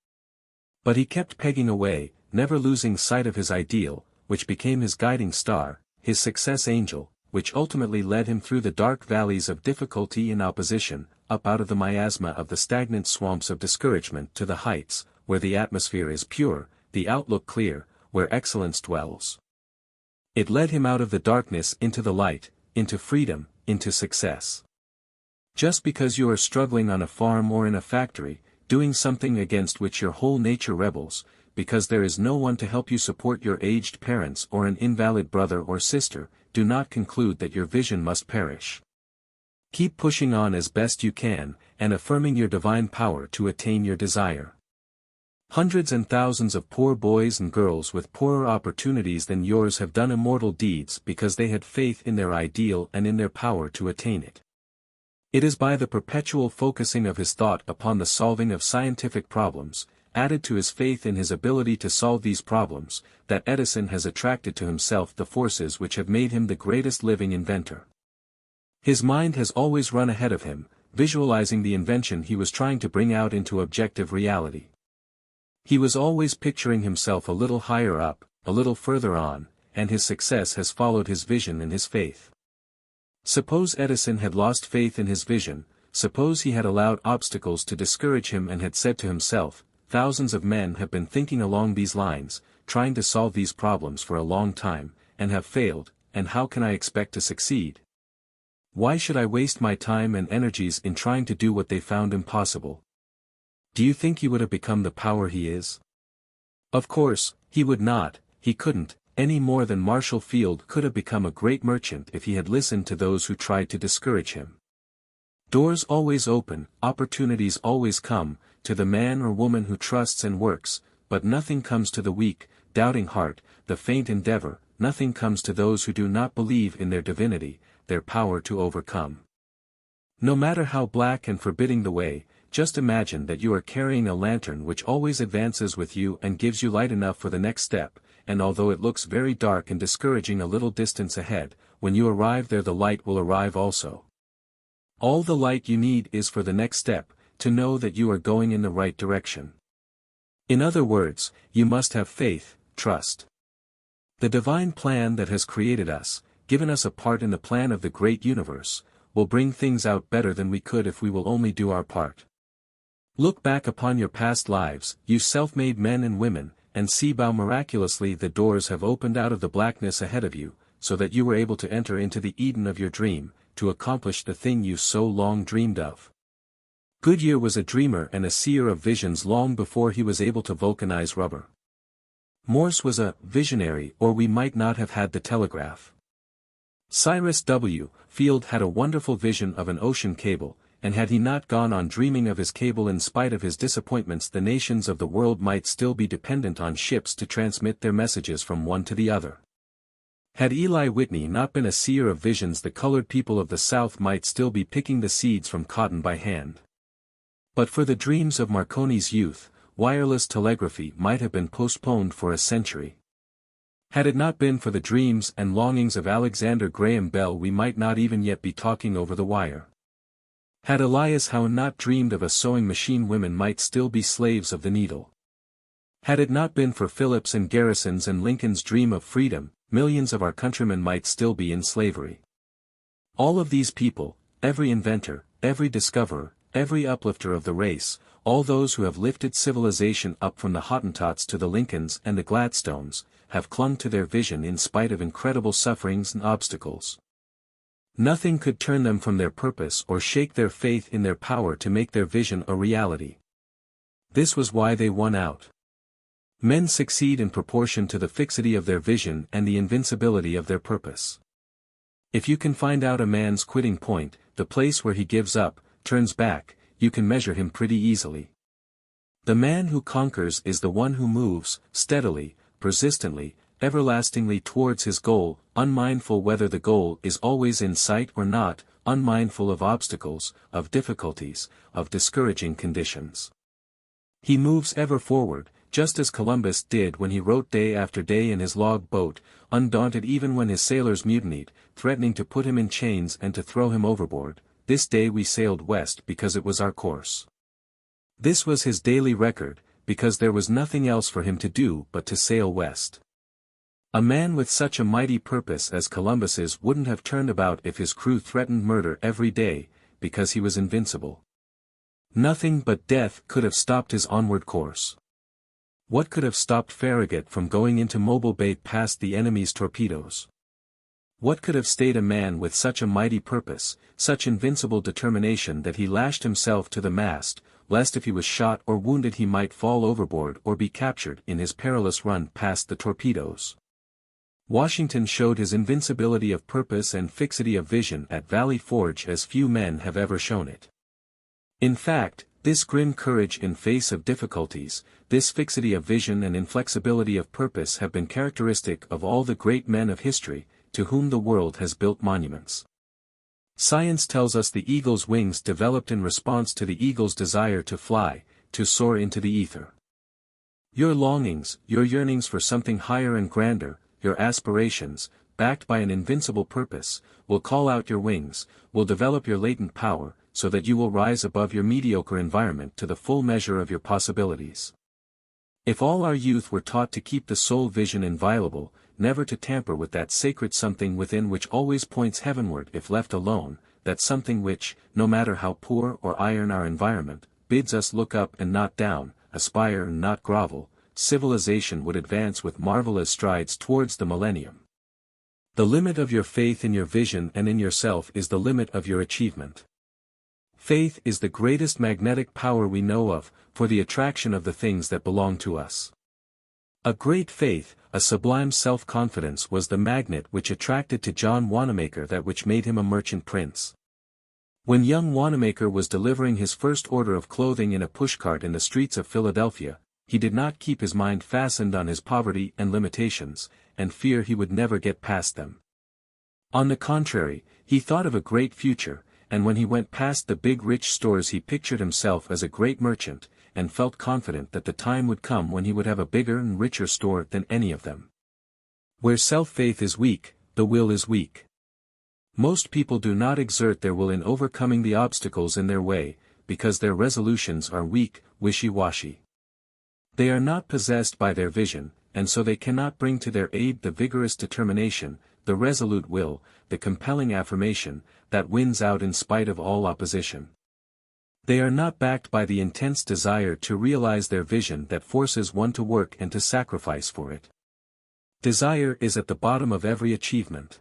But he kept pegging away, never losing sight of his ideal, which became his guiding star, his success angel, which ultimately led him through the dark valleys of difficulty and opposition, up out of the miasma of the stagnant swamps of discouragement to the heights, where the atmosphere is pure, the outlook clear, where excellence dwells. It led him out of the darkness into the light, into freedom, into success. Just because you are struggling on a farm or in a factory, doing something against which your whole nature rebels, because there is no one to help you support your aged parents or an invalid brother or sister, do not conclude that your vision must perish. Keep pushing on as best you can, and affirming your divine power to attain your desire. Hundreds and thousands of poor boys and girls with poorer opportunities than yours have done immortal deeds because they had faith in their ideal and in their power to attain it. It is by the perpetual focusing of his thought upon the solving of scientific problems, added to his faith in his ability to solve these problems, that Edison has attracted to himself the forces which have made him the greatest living inventor. His mind has always run ahead of him, visualizing the invention he was trying to bring out into objective reality. He was always picturing himself a little higher up, a little further on, and his success has followed his vision and his faith. Suppose Edison had lost faith in his vision, suppose he had allowed obstacles to discourage him and had said to himself, thousands of men have been thinking along these lines, trying to solve these problems for a long time, and have failed, and how can I expect to succeed? Why should I waste my time and energies in trying to do what they found impossible? Do you think he would have become the power he is? Of course, he would not, he couldn't, any more than Marshall Field could have become a great merchant if he had listened to those who tried to discourage him. Doors always open, opportunities always come, to the man or woman who trusts and works, but nothing comes to the weak, doubting heart, the faint endeavor, nothing comes to those who do not believe in their divinity, their power to overcome. No matter how black and forbidding the way, just imagine that you are carrying a lantern which always advances with you and gives you light enough for the next step, and although it looks very dark and discouraging a little distance ahead, when you arrive there the light will arrive also. All the light you need is for the next step, to know that you are going in the right direction. In other words, you must have faith, trust. The divine plan that has created us, given us a part in the plan of the great universe, will bring things out better than we could if we will only do our part. Look back upon your past lives, you self-made men and women, and see how miraculously the doors have opened out of the blackness ahead of you, so that you were able to enter into the Eden of your dream, to accomplish the thing you so long dreamed of. Goodyear was a dreamer and a seer of visions long before he was able to vulcanize rubber. Morse was a visionary, or we might not have had the telegraph. Cyrus W. Field had a wonderful vision of an ocean cable, and had he not gone on dreaming of his cable in spite of his disappointments, the nations of the world might still be dependent on ships to transmit their messages from one to the other. Had Eli Whitney not been a seer of visions, the colored people of the South might still be picking the seeds from cotton by hand. But for the dreams of Marconi's youth, wireless telegraphy might have been postponed for a century. Had it not been for the dreams and longings of Alexander Graham Bell, we might not even yet be talking over the wire. Had Elias Howe not dreamed of a sewing machine, women might still be slaves of the needle. Had it not been for Phillips and Garrison's and Lincoln's dream of freedom, millions of our countrymen might still be in slavery. All of these people, every inventor, every discoverer, every uplifter of the race, all those who have lifted civilization up from the Hottentots to the Lincolns and the Gladstones, have clung to their vision in spite of incredible sufferings and obstacles. Nothing could turn them from their purpose or shake their faith in their power to make their vision a reality. This was why they won out. Men succeed in proportion to the fixity of their vision and the invincibility of their purpose. If you can find out a man's quitting point, the place where he gives up, turns back, you can measure him pretty easily. The man who conquers is the one who moves, steadily, persistently, everlastingly towards his goal, unmindful whether the goal is always in sight or not, unmindful of obstacles, of difficulties, of discouraging conditions. He moves ever forward, just as Columbus did when he wrote day after day in his log boat, undaunted even when his sailors mutinied, threatening to put him in chains and to throw him overboard. This day we sailed west because it was our course. This was his daily record, because there was nothing else for him to do but to sail west. A man with such a mighty purpose as Columbus's wouldn't have turned about if his crew threatened murder every day, because he was invincible. Nothing but death could have stopped his onward course. What could have stopped Farragut from going into Mobile Bay past the enemy's torpedoes? What could have stayed a man with such a mighty purpose, such invincible determination that he lashed himself to the mast, lest if he was shot or wounded he might fall overboard or be captured in his perilous run past the torpedoes? Washington showed his invincibility of purpose and fixity of vision at Valley Forge as few men have ever shown it. In fact, this grim courage in face of difficulties, this fixity of vision and inflexibility of purpose have been characteristic of all the great men of history, to whom the world has built monuments. Science tells us the eagle's wings developed in response to the eagle's desire to fly, to soar into the ether. Your longings, your yearnings for something higher and grander, your aspirations, backed by an invincible purpose, will call out your wings, will develop your latent power, so that you will rise above your mediocre environment to the full measure of your possibilities. If all our youth were taught to keep the soul vision inviolable, never to tamper with that sacred something within which always points heavenward if left alone, that something which, no matter how poor or iron our environment, bids us look up and not down, aspire and not grovel, civilization would advance with marvelous strides towards the millennium. The limit of your faith in your vision and in yourself is the limit of your achievement. Faith is the greatest magnetic power we know of, for the attraction of the things that belong to us. A great faith, a sublime self-confidence was the magnet which attracted to John Wanamaker that which made him a merchant prince. When young Wanamaker was delivering his first order of clothing in a pushcart in the streets of Philadelphia, he did not keep his mind fastened on his poverty and limitations, and fear he would never get past them. On the contrary, he thought of a great future, and when he went past the big rich stores he pictured himself as a great merchant, and felt confident that the time would come when he would have a bigger and richer store than any of them. Where self-faith is weak, the will is weak. Most people do not exert their will in overcoming the obstacles in their way, because their resolutions are weak, wishy-washy. They are not possessed by their vision, and so they cannot bring to their aid the vigorous determination, the resolute will, the compelling affirmation, that wins out in spite of all opposition. They are not backed by the intense desire to realize their vision that forces one to work and to sacrifice for it. Desire is at the bottom of every achievement.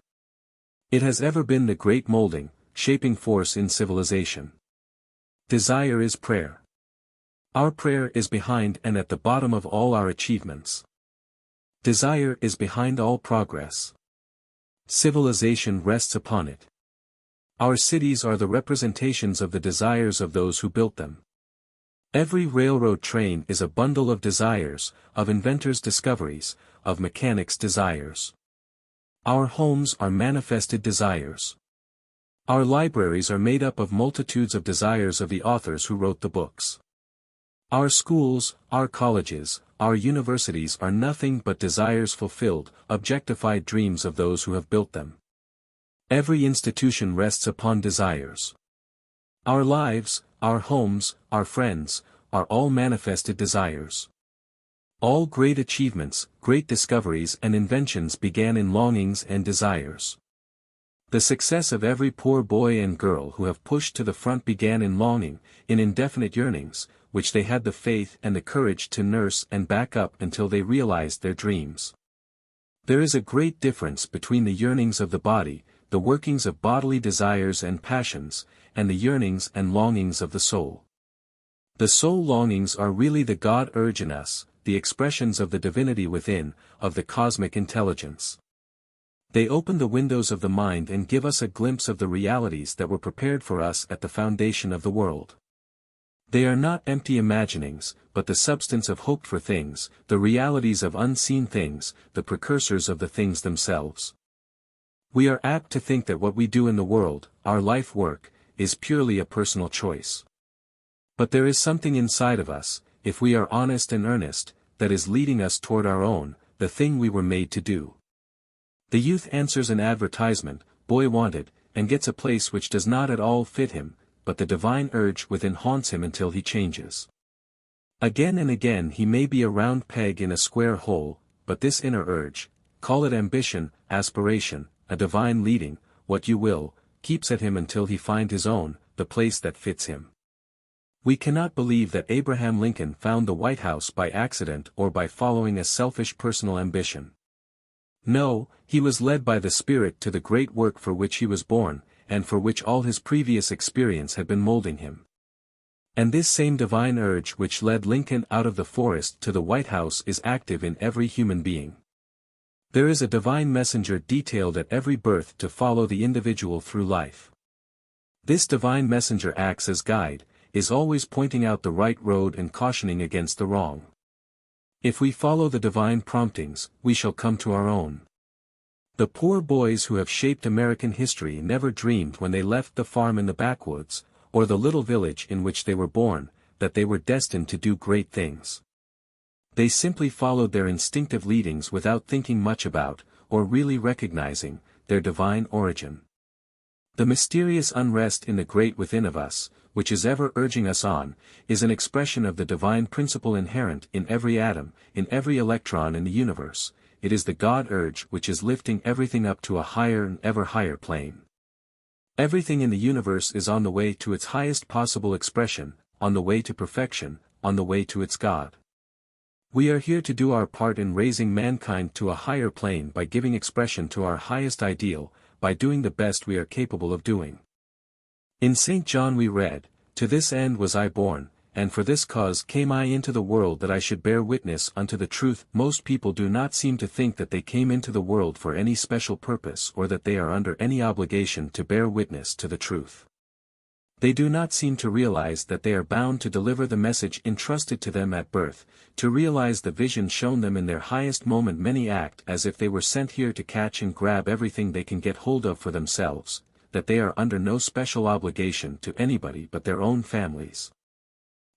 It has ever been the great molding, shaping force in civilization. Desire is prayer. Our prayer is behind and at the bottom of all our achievements. Desire is behind all progress. Civilization rests upon it. Our cities are the representations of the desires of those who built them. Every railroad train is a bundle of desires, of inventors' discoveries, of mechanics' desires. Our homes are manifested desires. Our libraries are made up of multitudes of desires of the authors who wrote the books. Our schools, our colleges, our universities are nothing but desires fulfilled, objectified dreams of those who have built them. Every institution rests upon desires. Our lives, our homes, our friends, are all manifested desires. All great achievements, great discoveries and inventions began in longings and desires. The success of every poor boy and girl who have pushed to the front began in longing, in indefinite yearnings, which they had the faith and the courage to nurse and back up until they realized their dreams. There is a great difference between the yearnings of the body, the workings of bodily desires and passions, and the yearnings and longings of the soul. The soul longings are really the God urge in us, the expressions of the divinity within, of the cosmic intelligence. They open the windows of the mind and give us a glimpse of the realities that were prepared for us at the foundation of the world. They are not empty imaginings, but the substance of hoped-for things, the realities of unseen things, the precursors of the things themselves. We are apt to think that what we do in the world, our life work, is purely a personal choice. But there is something inside of us, if we are honest and earnest, that is leading us toward our own, the thing we were made to do. The youth answers an advertisement, boy wanted, and gets a place which does not at all fit him, but the divine urge within haunts him until he changes. Again and again he may be a round peg in a square hole, but this inner urge, call it ambition, aspiration, a divine leading, what you will, keeps at him until he find his own, the place that fits him. We cannot believe that Abraham Lincoln found the White House by accident or by following a selfish personal ambition. No, he was led by the Spirit to the great work for which he was born, and for which all his previous experience had been molding him. And this same divine urge which led Lincoln out of the forest to the White House is active in every human being. There is a divine messenger detailed at every birth to follow the individual through life. This divine messenger acts as guide, is always pointing out the right road and cautioning against the wrong. If we follow the divine promptings, we shall come to our own. The poor boys who have shaped American history never dreamed when they left the farm in the backwoods, or the little village in which they were born, that they were destined to do great things. They simply followed their instinctive leadings without thinking much about, or really recognizing, their divine origin. The mysterious unrest in the great within of us, which is ever urging us on, is an expression of the divine principle inherent in every atom, in every electron in the universe. It is the God urge which is lifting everything up to a higher and ever higher plane. Everything in the universe is on the way to its highest possible expression, on the way to perfection, on the way to its God. We are here to do our part in raising mankind to a higher plane by giving expression to our highest ideal, by doing the best we are capable of doing. In St. John we read, "To this end was I born, and for this cause came I into the world that I should bear witness unto the truth." Most people do not seem to think that they came into the world for any special purpose or that they are under any obligation to bear witness to the truth. They do not seem to realize that they are bound to deliver the message entrusted to them at birth, to realize the vision shown them in their highest moment. Many act as if they were sent here to catch and grab everything they can get hold of for themselves, that they are under no special obligation to anybody but their own families.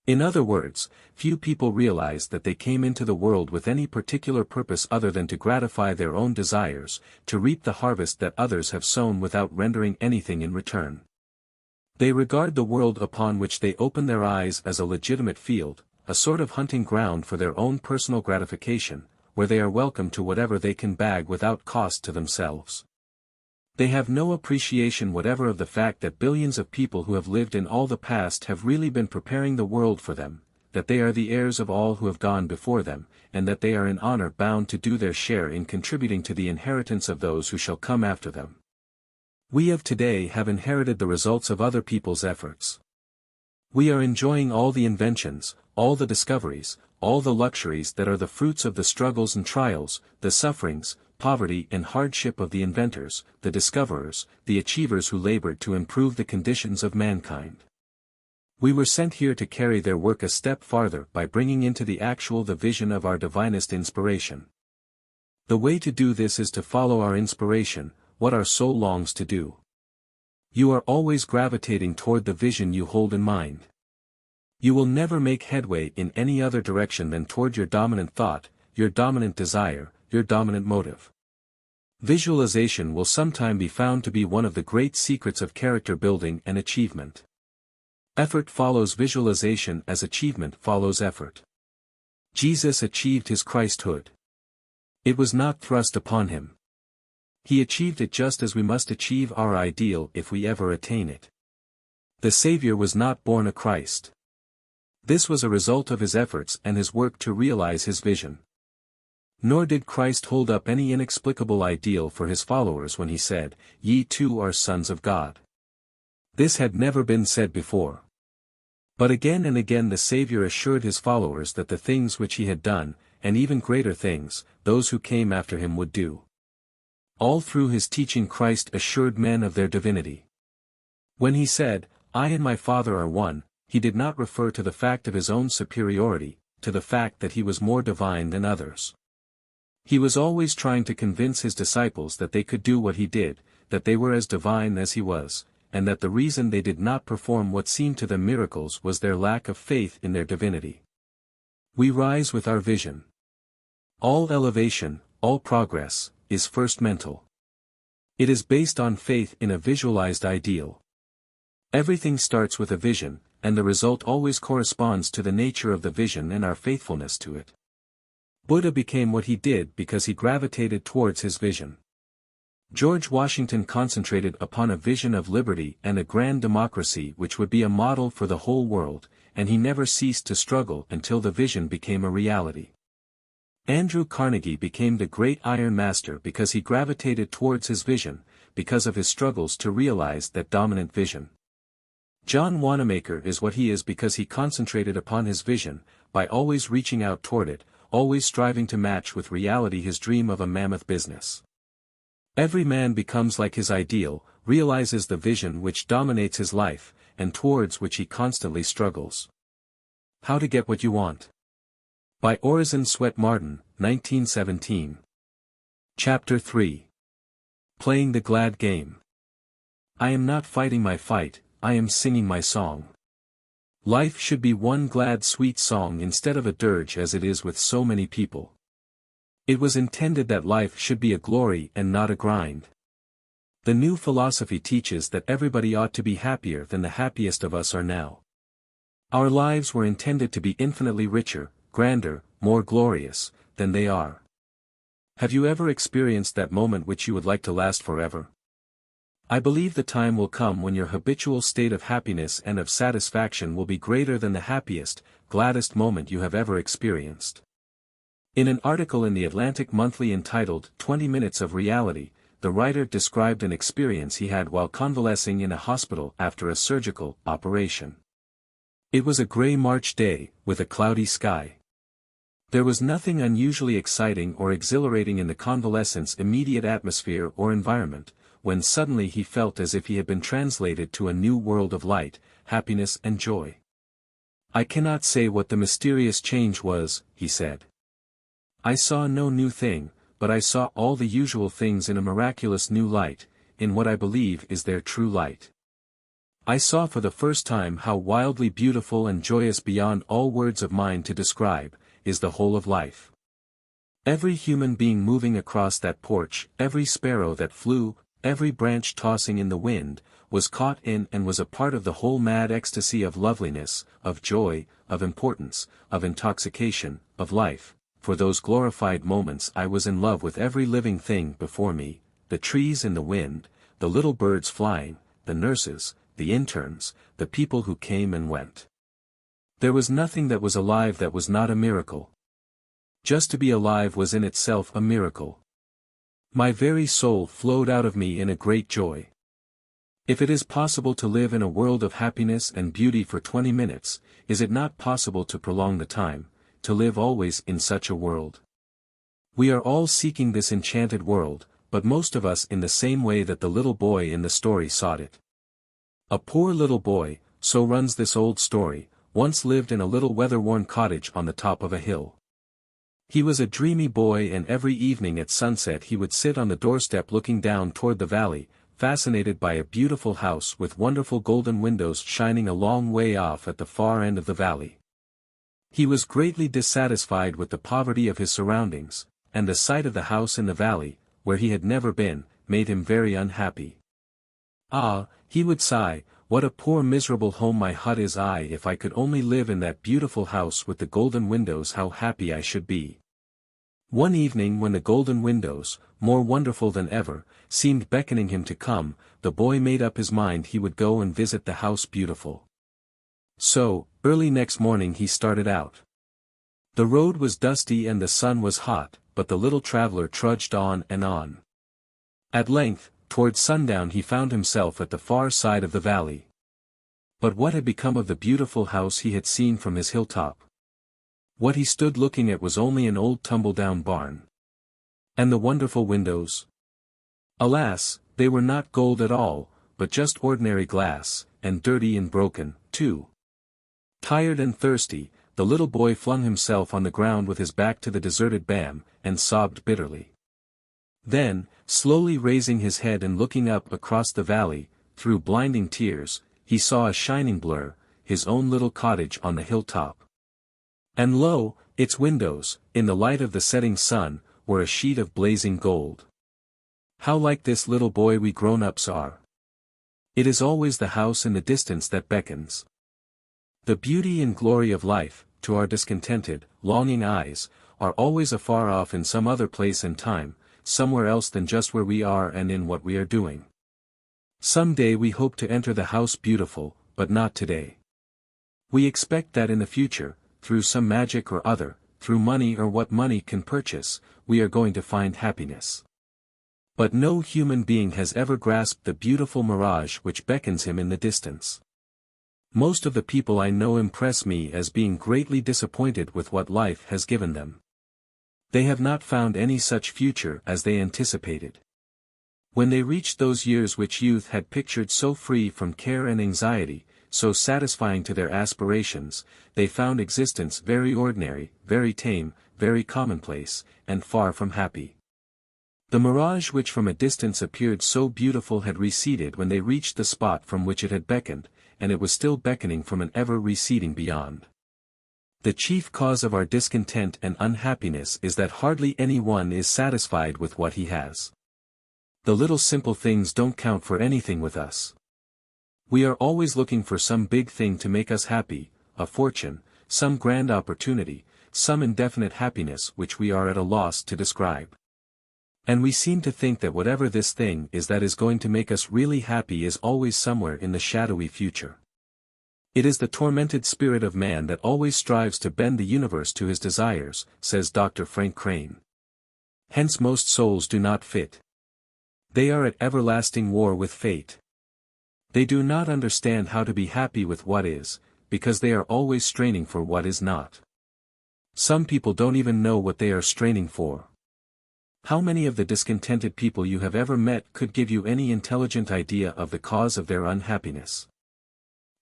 In other words, few people realize that they came into the world with any particular purpose other than to gratify their own desires, to reap the harvest that others have sown without rendering anything in return. They regard the world upon which they open their eyes as a legitimate field, a sort of hunting ground for their own personal gratification, where they are welcome to whatever they can bag without cost to themselves. They have no appreciation whatever of the fact that billions of people who have lived in all the past have really been preparing the world for them, that they are the heirs of all who have gone before them, and that they are in honor bound to do their share in contributing to the inheritance of those who shall come after them. We of today have inherited the results of other people's efforts. We are enjoying all the inventions, all the discoveries, all the luxuries that are the fruits of the struggles and trials, the sufferings, poverty and hardship of the inventors, the discoverers, the achievers who labored to improve the conditions of mankind. We were sent here to carry their work a step farther by bringing into the actual the vision of our divinest inspiration. The way to do this is to follow our inspiration, what our soul longs to do. You are always gravitating toward the vision you hold in mind. You will never make headway in any other direction than toward your dominant thought, your dominant desire, your dominant motive. Visualization will sometime be found to be one of the great secrets of character building and achievement. Effort follows visualization as achievement follows effort. Jesus achieved his Christhood. It was not thrust upon him. He achieved it just as we must achieve our ideal if we ever attain it. The Savior was not born a Christ. This was a result of his efforts and his work to realize his vision. Nor did Christ hold up any inexplicable ideal for his followers when he said, "Ye too are sons of God." This had never been said before. But again and again the Savior assured his followers that the things which he had done, and even greater things, those who came after him would do. All through his teaching Christ assured men of their divinity. When he said, "I and my Father are one," he did not refer to the fact of his own superiority, to the fact that he was more divine than others. He was always trying to convince his disciples that they could do what he did, that they were as divine as he was, and that the reason they did not perform what seemed to them miracles was their lack of faith in their divinity. We rise with our vision. All elevation, all progress, is first mental. It is based on faith in a visualized ideal. Everything starts with a vision, and the result always corresponds to the nature of the vision and our faithfulness to it. Buddha became what he did because he gravitated towards his vision. George Washington concentrated upon a vision of liberty and a grand democracy which would be a model for the whole world, and he never ceased to struggle until the vision became a reality. Andrew Carnegie became the great Iron Master because he gravitated towards his vision, because of his struggles to realize that dominant vision. John Wanamaker is what he is because he concentrated upon his vision, by always reaching out toward it, always striving to match with reality his dream of a mammoth business. Every man becomes like his ideal, realizes the vision which dominates his life, and towards which he constantly struggles. How to Get What You Want. By Orison Swett Marden, 1917. Chapter 3. Playing the Glad Game. I am not fighting my fight, I am singing my song. Life should be one glad sweet song instead of a dirge as it is with so many people. It was intended that life should be a glory and not a grind. The new philosophy teaches that everybody ought to be happier than the happiest of us are now. Our lives were intended to be infinitely richer, grander, more glorious, than they are. Have you ever experienced that moment which you would like to last forever? I believe the time will come when your habitual state of happiness and of satisfaction will be greater than the happiest, gladdest moment you have ever experienced. In an article in the Atlantic Monthly entitled 20 Minutes of Reality, the writer described an experience he had while convalescing in a hospital after a surgical operation. It was a gray March day, with a cloudy sky. There was nothing unusually exciting or exhilarating in the convalescent's immediate atmosphere or environment, when suddenly he felt as if he had been translated to a new world of light, happiness and joy. I cannot say what the mysterious change was, he said. I saw no new thing, but I saw all the usual things in a miraculous new light, in what I believe is their true light. I saw for the first time how wildly beautiful and joyous beyond all words of mine to describe, is the whole of life. Every human being moving across that porch, every sparrow that flew, every branch tossing in the wind, was caught in and was a part of the whole mad ecstasy of loveliness, of joy, of importance, of intoxication, of life. For those glorified moments I was in love with every living thing before me, the trees in the wind, the little birds flying, the nurses, the interns, the people who came and went. There was nothing that was alive that was not a miracle. Just to be alive was in itself a miracle. My very soul flowed out of me in a great joy. If it is possible to live in a world of happiness and beauty for 20 minutes, is it not possible to prolong the time, to live always in such a world. We are all seeking this enchanted world, but most of us in the same way that the little boy in the story sought it. A poor little boy, so runs this old story, once lived in a little weather-worn cottage on the top of a hill. He was a dreamy boy, and every evening at sunset he would sit on the doorstep looking down toward the valley, fascinated by a beautiful house with wonderful golden windows shining a long way off at the far end of the valley. He was greatly dissatisfied with the poverty of his surroundings, and the sight of the house in the valley, where he had never been, made him very unhappy. "Ah," he would sigh, "what a poor miserable home my hut is! If I could only live in that beautiful house with the golden windows, how happy I should be." One evening when the golden windows, more wonderful than ever, seemed beckoning him to come, the boy made up his mind he would go and visit the house beautiful. So, early next morning he started out. The road was dusty and the sun was hot, but the little traveler trudged on and on. At length, toward sundown he found himself at the far side of the valley. But what had become of the beautiful house he had seen from his hilltop? What he stood looking at was only an old tumble-down barn. And the wonderful windows? Alas, they were not gold at all, but just ordinary glass, and dirty and broken, too. Tired and thirsty, the little boy flung himself on the ground with his back to the deserted bam, and sobbed bitterly. Then, slowly raising his head and looking up across the valley, through blinding tears, he saw a shining blur, his own little cottage on the hilltop. And lo, its windows, in the light of the setting sun, were a sheet of blazing gold. How like this little boy we grown-ups are! It is always the house in the distance that beckons. The beauty and glory of life, to our discontented, longing eyes, are always afar off in some other place and time, somewhere else than just where we are and in what we are doing. Some day we hope to enter the house beautiful, but not today. We expect that in the future, through some magic or other, through money or what money can purchase, we are going to find happiness. But no human being has ever grasped the beautiful mirage which beckons him in the distance. Most of the people I know impress me as being greatly disappointed with what life has given them. They have not found any such future as they anticipated. When they reached those years which youth had pictured so free from care and anxiety, so satisfying to their aspirations, they found existence very ordinary, very tame, very commonplace, and far from happy. The mirage which from a distance appeared so beautiful had receded when they reached the spot from which it had beckoned, and it was still beckoning from an ever-receding beyond. The chief cause of our discontent and unhappiness is that hardly any one is satisfied with what he has. The little simple things don't count for anything with us. We are always looking for some big thing to make us happy, a fortune, some grand opportunity, some indefinite happiness which we are at a loss to describe. And we seem to think that whatever this thing is that is going to make us really happy is always somewhere in the shadowy future. It is the tormented spirit of man that always strives to bend the universe to his desires, says Dr. Frank Crane. Hence most souls do not fit. They are at everlasting war with fate. They do not understand how to be happy with what is, because they are always straining for what is not. Some people don't even know what they are straining for. How many of the discontented people you have ever met could give you any intelligent idea of the cause of their unhappiness?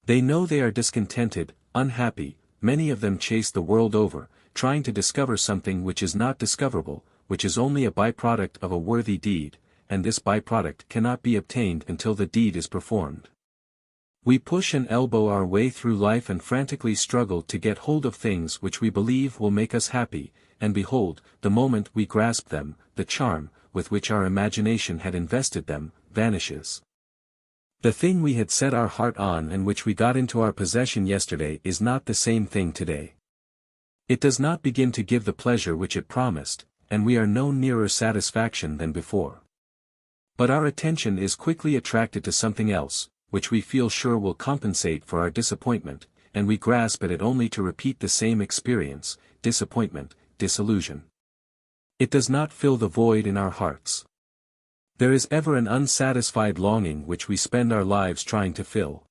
They know they are discontented, unhappy, many of them chase the world over, trying to discover something which is not discoverable, which is only a byproduct of a worthy deed, and this byproduct cannot be obtained until the deed is performed. We push and elbow our way through life and frantically struggle to get hold of things which we believe will make us happy, and behold, the moment we grasp them, the charm, with which our imagination had invested them, vanishes. The thing we had set our heart on and which we got into our possession yesterday is not the same thing today. It does not begin to give the pleasure which it promised, and we are no nearer satisfaction than before. But our attention is quickly attracted to something else, which we feel sure will compensate for our disappointment, and we grasp at it only to repeat the same experience, disappointment, disillusion. It does not fill the void in our hearts. There is ever an unsatisfied longing which we spend our lives trying to fill.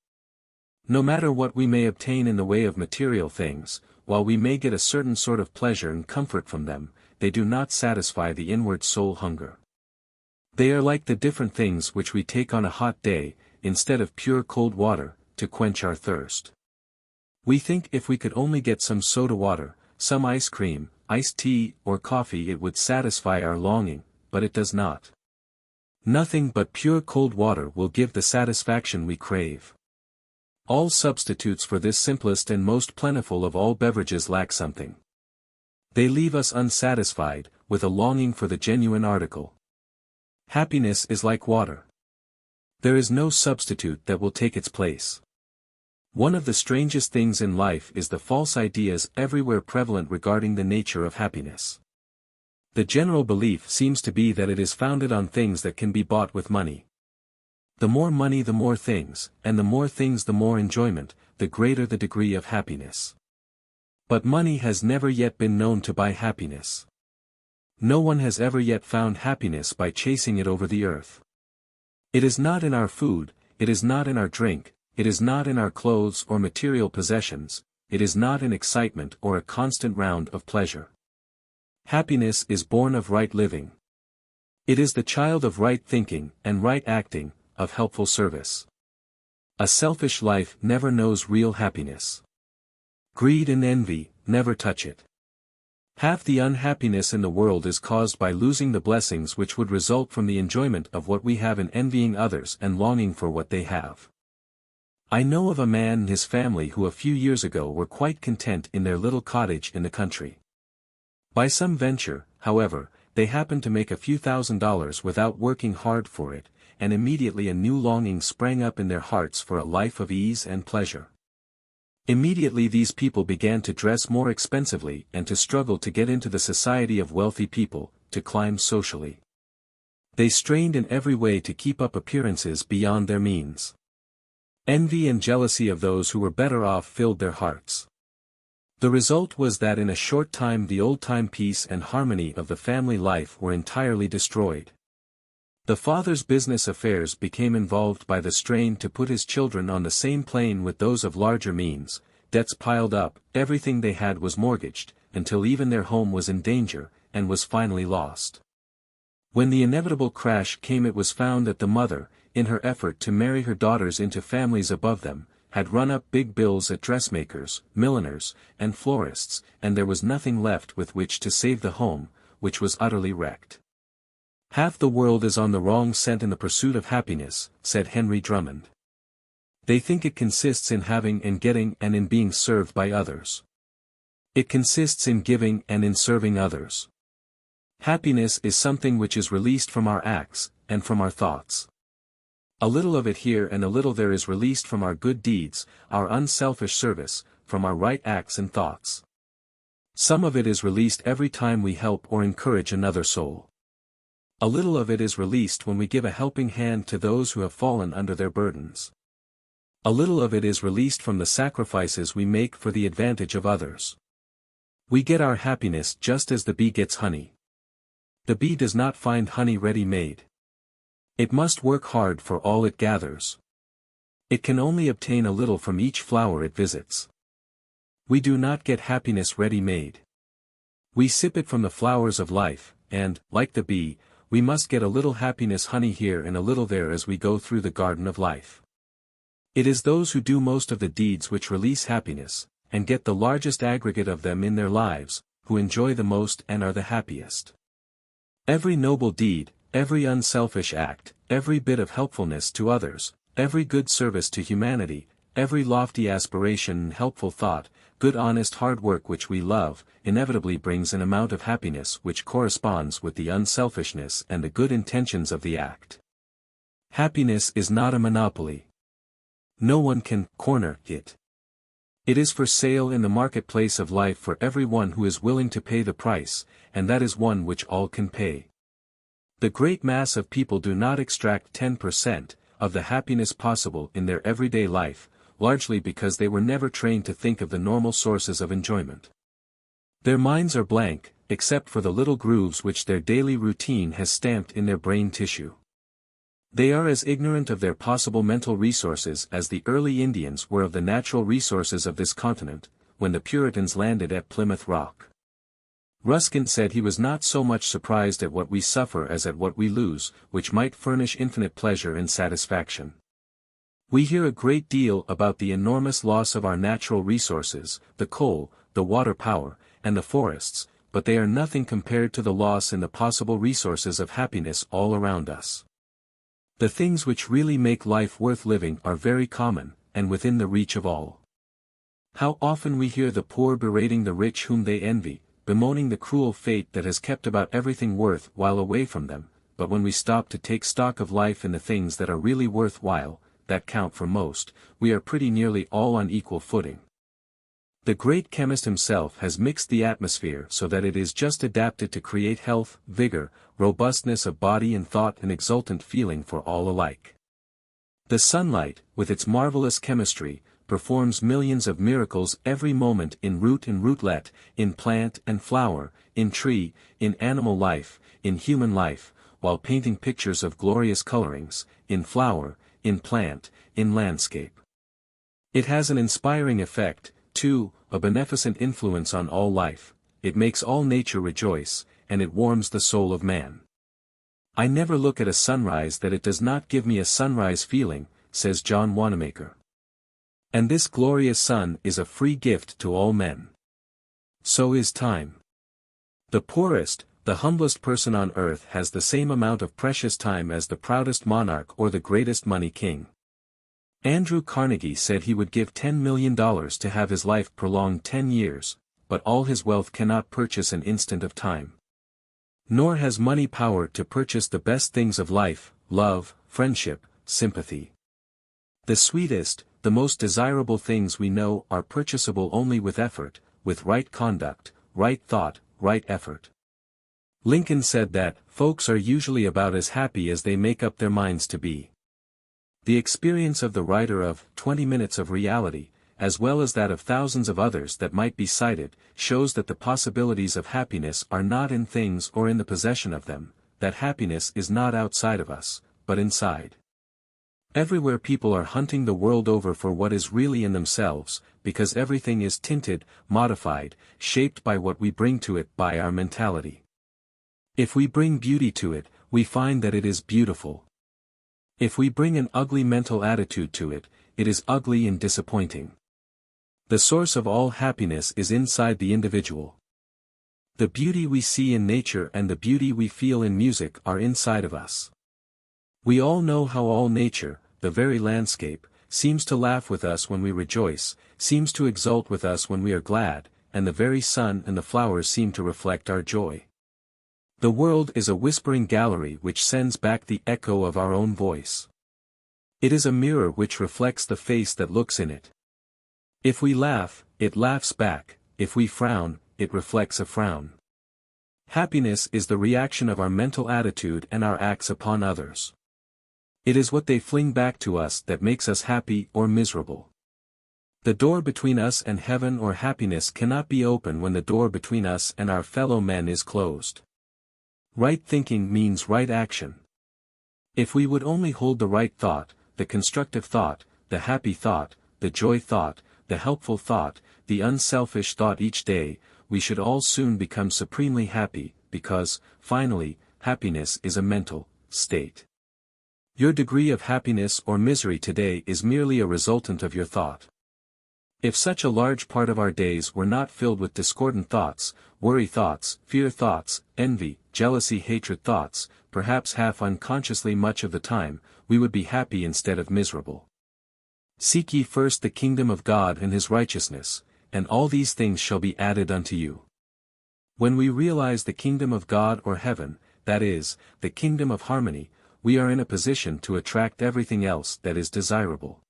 No matter what we may obtain in the way of material things, while we may get a certain sort of pleasure and comfort from them, they do not satisfy the inward soul hunger. They are like the different things which we take on a hot day, instead of pure cold water, to quench our thirst. We think if we could only get some soda water, some ice cream, iced tea, or coffee, it would satisfy our longing, but it does not. Nothing but pure cold water will give the satisfaction we crave. All substitutes for this simplest and most plentiful of all beverages lack something. They leave us unsatisfied, with a longing for the genuine article. Happiness is like water. There is no substitute that will take its place. One of the strangest things in life is the false ideas everywhere prevalent regarding the nature of happiness. The general belief seems to be that it is founded on things that can be bought with money. The more money the more things, and the more things the more enjoyment, the greater the degree of happiness. But money has never yet been known to buy happiness. No one has ever yet found happiness by chasing it over the earth. It is not in our food, it is not in our drink, it is not in our clothes or material possessions, it is not in excitement or a constant round of pleasure. Happiness is born of right living. It is the child of right thinking and right acting, of helpful service. A selfish life never knows real happiness. Greed and envy never touch it. Half the unhappiness in the world is caused by losing the blessings which would result from the enjoyment of what we have and envying others and longing for what they have. I know of a man and his family who a few years ago were quite content in their little cottage in the country. By some venture, however, they happened to make a few $1,000s without working hard for it, and immediately a new longing sprang up in their hearts for a life of ease and pleasure. Immediately these people began to dress more expensively and to struggle to get into the society of wealthy people, to climb socially. They strained in every way to keep up appearances beyond their means. Envy and jealousy of those who were better off filled their hearts. The result was that in a short time the old-time peace and harmony of the family life were entirely destroyed. The father's business affairs became involved by the strain to put his children on the same plane with those of larger means, debts piled up, everything they had was mortgaged, until even their home was in danger, and was finally lost. When the inevitable crash came, it was found that the mother, in her effort to marry her daughters into families above them, had run up big bills at dressmakers, milliners, and florists, and there was nothing left with which to save the home, which was utterly wrecked. Half the world is on the wrong scent in the pursuit of happiness, said Henry Drummond. They think it consists in having and getting and in being served by others. It consists in giving and in serving others. Happiness is something which is released from our acts, and from our thoughts. A little of it here and a little there is released from our good deeds, our unselfish service, from our right acts and thoughts. Some of it is released every time we help or encourage another soul. A little of it is released when we give a helping hand to those who have fallen under their burdens. A little of it is released from the sacrifices we make for the advantage of others. We get our happiness just as the bee gets honey. The bee does not find honey ready-made. It must work hard for all it gathers. It can only obtain a little from each flower it visits. We do not get happiness ready-made. We sip it from the flowers of life, and, like the bee, we must get a little happiness honey here and a little there as we go through the garden of life. It is those who do most of the deeds which release happiness, and get the largest aggregate of them in their lives, who enjoy the most and are the happiest. Every noble deed, every unselfish act, every bit of helpfulness to others, every good service to humanity, every lofty aspiration and helpful thought, good honest hard work which we love, inevitably brings an amount of happiness which corresponds with the unselfishness and the good intentions of the act. Happiness is not a monopoly. No one can corner it. It is for sale in the marketplace of life for everyone who is willing to pay the price, and that is one which all can pay. The great mass of people do not extract 10% of the happiness possible in their everyday life, largely because they were never trained to think of the normal sources of enjoyment. Their minds are blank, except for the little grooves which their daily routine has stamped in their brain tissue. They are as ignorant of their possible mental resources as the early Indians were of the natural resources of this continent, when the Puritans landed at Plymouth Rock. Ruskin said he was not so much surprised at what we suffer as at what we lose, which might furnish infinite pleasure and satisfaction. We hear a great deal about the enormous loss of our natural resources, the coal, the water power, and the forests, but they are nothing compared to the loss in the possible resources of happiness all around us. The things which really make life worth living are very common, and within the reach of all. How often we hear the poor berating the rich whom they envy, bemoaning the cruel fate that has kept about everything worth while away from them, but when we stop to take stock of life in the things that are really worth while, that count for most, we are pretty nearly all on equal footing. The great chemist himself has mixed the atmosphere so that it is just adapted to create health, vigor, robustness of body and thought and exultant feeling for all alike. The sunlight, with its marvelous chemistry, performs millions of miracles every moment in root and rootlet, in plant and flower, in tree, in animal life, in human life, while painting pictures of glorious colorings, in flower, in plant, in landscape. It has an inspiring effect, too, a beneficent influence on all life, it makes all nature rejoice, and it warms the soul of man. I never look at a sunrise that it does not give me a sunrise feeling, says John Wanamaker. And this glorious sun is a free gift to all men. So is time. The poorest, the humblest person on earth has the same amount of precious time as the proudest monarch or the greatest money king. Andrew Carnegie said he would give $10 million to have his life prolonged 10 years, but all his wealth cannot purchase an instant of time. Nor has money power to purchase the best things of life, love, friendship, sympathy. The sweetest, the most desirable things we know are purchasable only with effort, with right conduct, right thought, right effort. Lincoln said that, folks are usually about as happy as they make up their minds to be. The experience of the writer of 20 Minutes of Reality, as well as that of thousands of others that might be cited, shows that the possibilities of happiness are not in things or in the possession of them, that happiness is not outside of us, but inside. Everywhere people are hunting the world over for what is really in themselves, because everything is tinted, modified, shaped by what we bring to it by our mentality. If we bring beauty to it, we find that it is beautiful. If we bring an ugly mental attitude to it, it is ugly and disappointing. The source of all happiness is inside the individual. The beauty we see in nature and the beauty we feel in music are inside of us. We all know how all nature, the very landscape, seems to laugh with us when we rejoice, seems to exult with us when we are glad, and the very sun and the flowers seem to reflect our joy. The world is a whispering gallery which sends back the echo of our own voice. It is a mirror which reflects the face that looks in it. If we laugh, it laughs back, if we frown, it reflects a frown. Happiness is the reaction of our mental attitude and our acts upon others. It is what they fling back to us that makes us happy or miserable. The door between us and heaven or happiness cannot be open when the door between us and our fellow men is closed. Right thinking means right action. If we would only hold the right thought, the constructive thought, the happy thought, the joy thought, the helpful thought, the unselfish thought each day, we should all soon become supremely happy, because, finally, happiness is a mental state. Your degree of happiness or misery today is merely a resultant of your thought. If such a large part of our days were not filled with discordant thoughts, worry thoughts, fear thoughts, envy, jealousy, hatred thoughts, perhaps half unconsciously much of the time, we would be happy instead of miserable. Seek ye first the kingdom of God and his righteousness, and all these things shall be added unto you. When we realize the kingdom of God or heaven, that is, the kingdom of harmony, we are in a position to attract everything else that is desirable.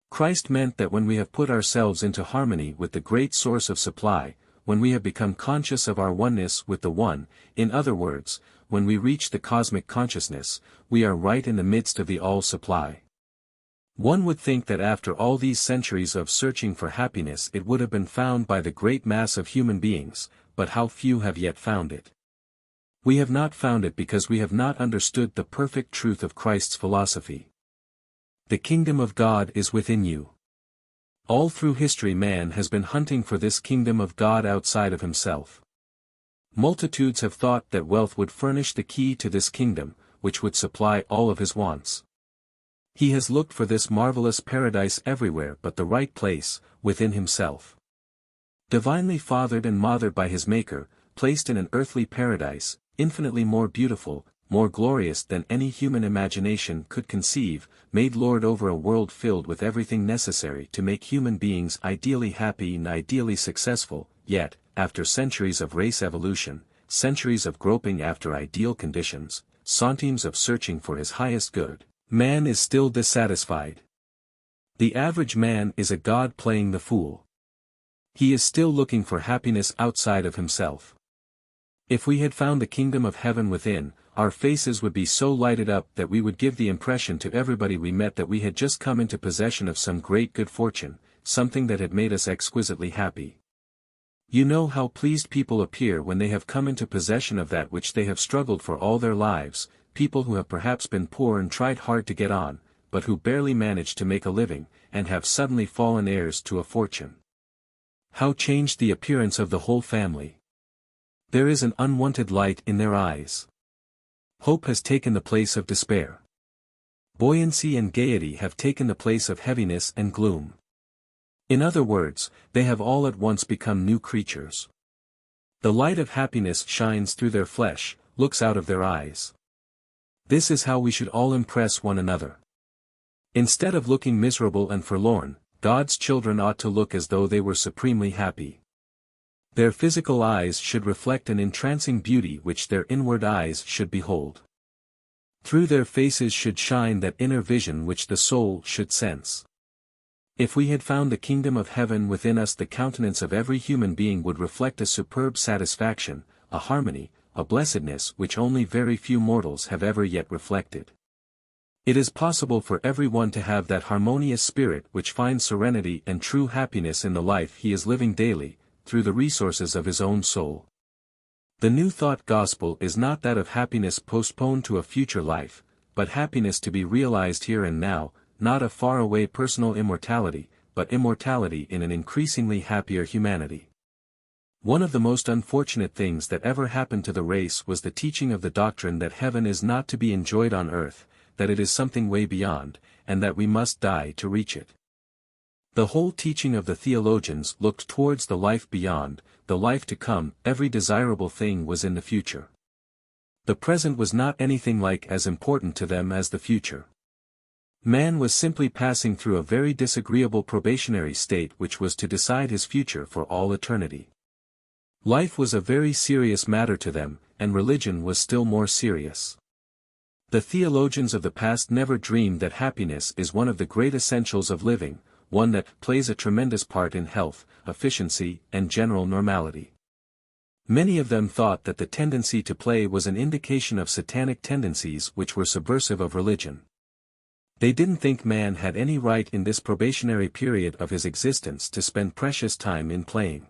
Christ meant that when we have put ourselves into harmony with the great source of supply, when we have become conscious of our oneness with the One, in other words, when we reach the cosmic consciousness, we are right in the midst of the all-supply. One would think that after all these centuries of searching for happiness it would have been found by the great mass of human beings, but how few have yet found it. We have not found it because we have not understood the perfect truth of Christ's philosophy. The kingdom of God is within you. All through history man has been hunting for this kingdom of God outside of himself. Multitudes have thought that wealth would furnish the key to this kingdom, which would supply all of his wants. He has looked for this marvelous paradise everywhere but the right place, within himself. Divinely fathered and mothered by his Maker, placed in an earthly paradise, infinitely more beautiful, more glorious than any human imagination could conceive, made Lord over a world filled with everything necessary to make human beings ideally happy and ideally successful, yet, after centuries of race evolution, centuries of groping after ideal conditions, centimes of searching for his highest good, man is still dissatisfied. The average man is a god playing the fool. He is still looking for happiness outside of himself. If we had found the kingdom of heaven within, our faces would be so lighted up that we would give the impression to everybody we met that we had just come into possession of some great good fortune, something that had made us exquisitely happy. You know how pleased people appear when they have come into possession of that which they have struggled for all their lives, people who have perhaps been poor and tried hard to get on, but who barely managed to make a living, and have suddenly fallen heirs to a fortune. How changed the appearance of the whole family. There is an unwonted light in their eyes. Hope has taken the place of despair. Buoyancy and gaiety have taken the place of heaviness and gloom. In other words, they have all at once become new creatures. The light of happiness shines through their flesh, looks out of their eyes. This is how we should all impress one another. Instead of looking miserable and forlorn, God's children ought to look as though they were supremely happy. Their physical eyes should reflect an entrancing beauty which their inward eyes should behold. Through their faces should shine that inner vision which the soul should sense. If we had found the kingdom of heaven within us, the countenance of every human being would reflect a superb satisfaction, a harmony, a blessedness which only very few mortals have ever yet reflected. It is possible for everyone to have that harmonious spirit which finds serenity and true happiness in the life he is living daily, through the resources of his own soul. The New Thought Gospel is not that of happiness postponed to a future life, but happiness to be realized here and now, not a far-away personal immortality, but immortality in an increasingly happier humanity. One of the most unfortunate things that ever happened to the race was the teaching of the doctrine that heaven is not to be enjoyed on earth, that it is something way beyond, and that we must die to reach it. The whole teaching of the theologians looked towards the life beyond, the life to come. Every desirable thing was in the future. The present was not anything like as important to them as the future. Man was simply passing through a very disagreeable probationary state which was to decide his future for all eternity. Life was a very serious matter to them, and religion was still more serious. The theologians of the past never dreamed that happiness is one of the great essentials of living, one that plays a tremendous part in health, efficiency, and general normality. Many of them thought that the tendency to play was an indication of satanic tendencies which were subversive of religion. They didn't think man had any right in this probationary period of his existence to spend precious time in playing.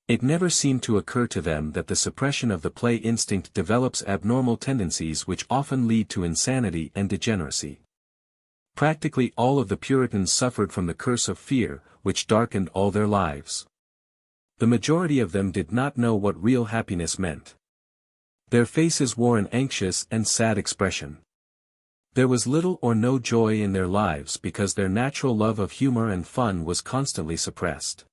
It never seemed to occur to them that the suppression of the play instinct develops abnormal tendencies which often lead to insanity and degeneracy. Practically all of the Puritans suffered from the curse of fear, which darkened all their lives. The majority of them did not know what real happiness meant. Their faces wore an anxious and sad expression. There was little or no joy in their lives because their natural love of humor and fun was constantly suppressed.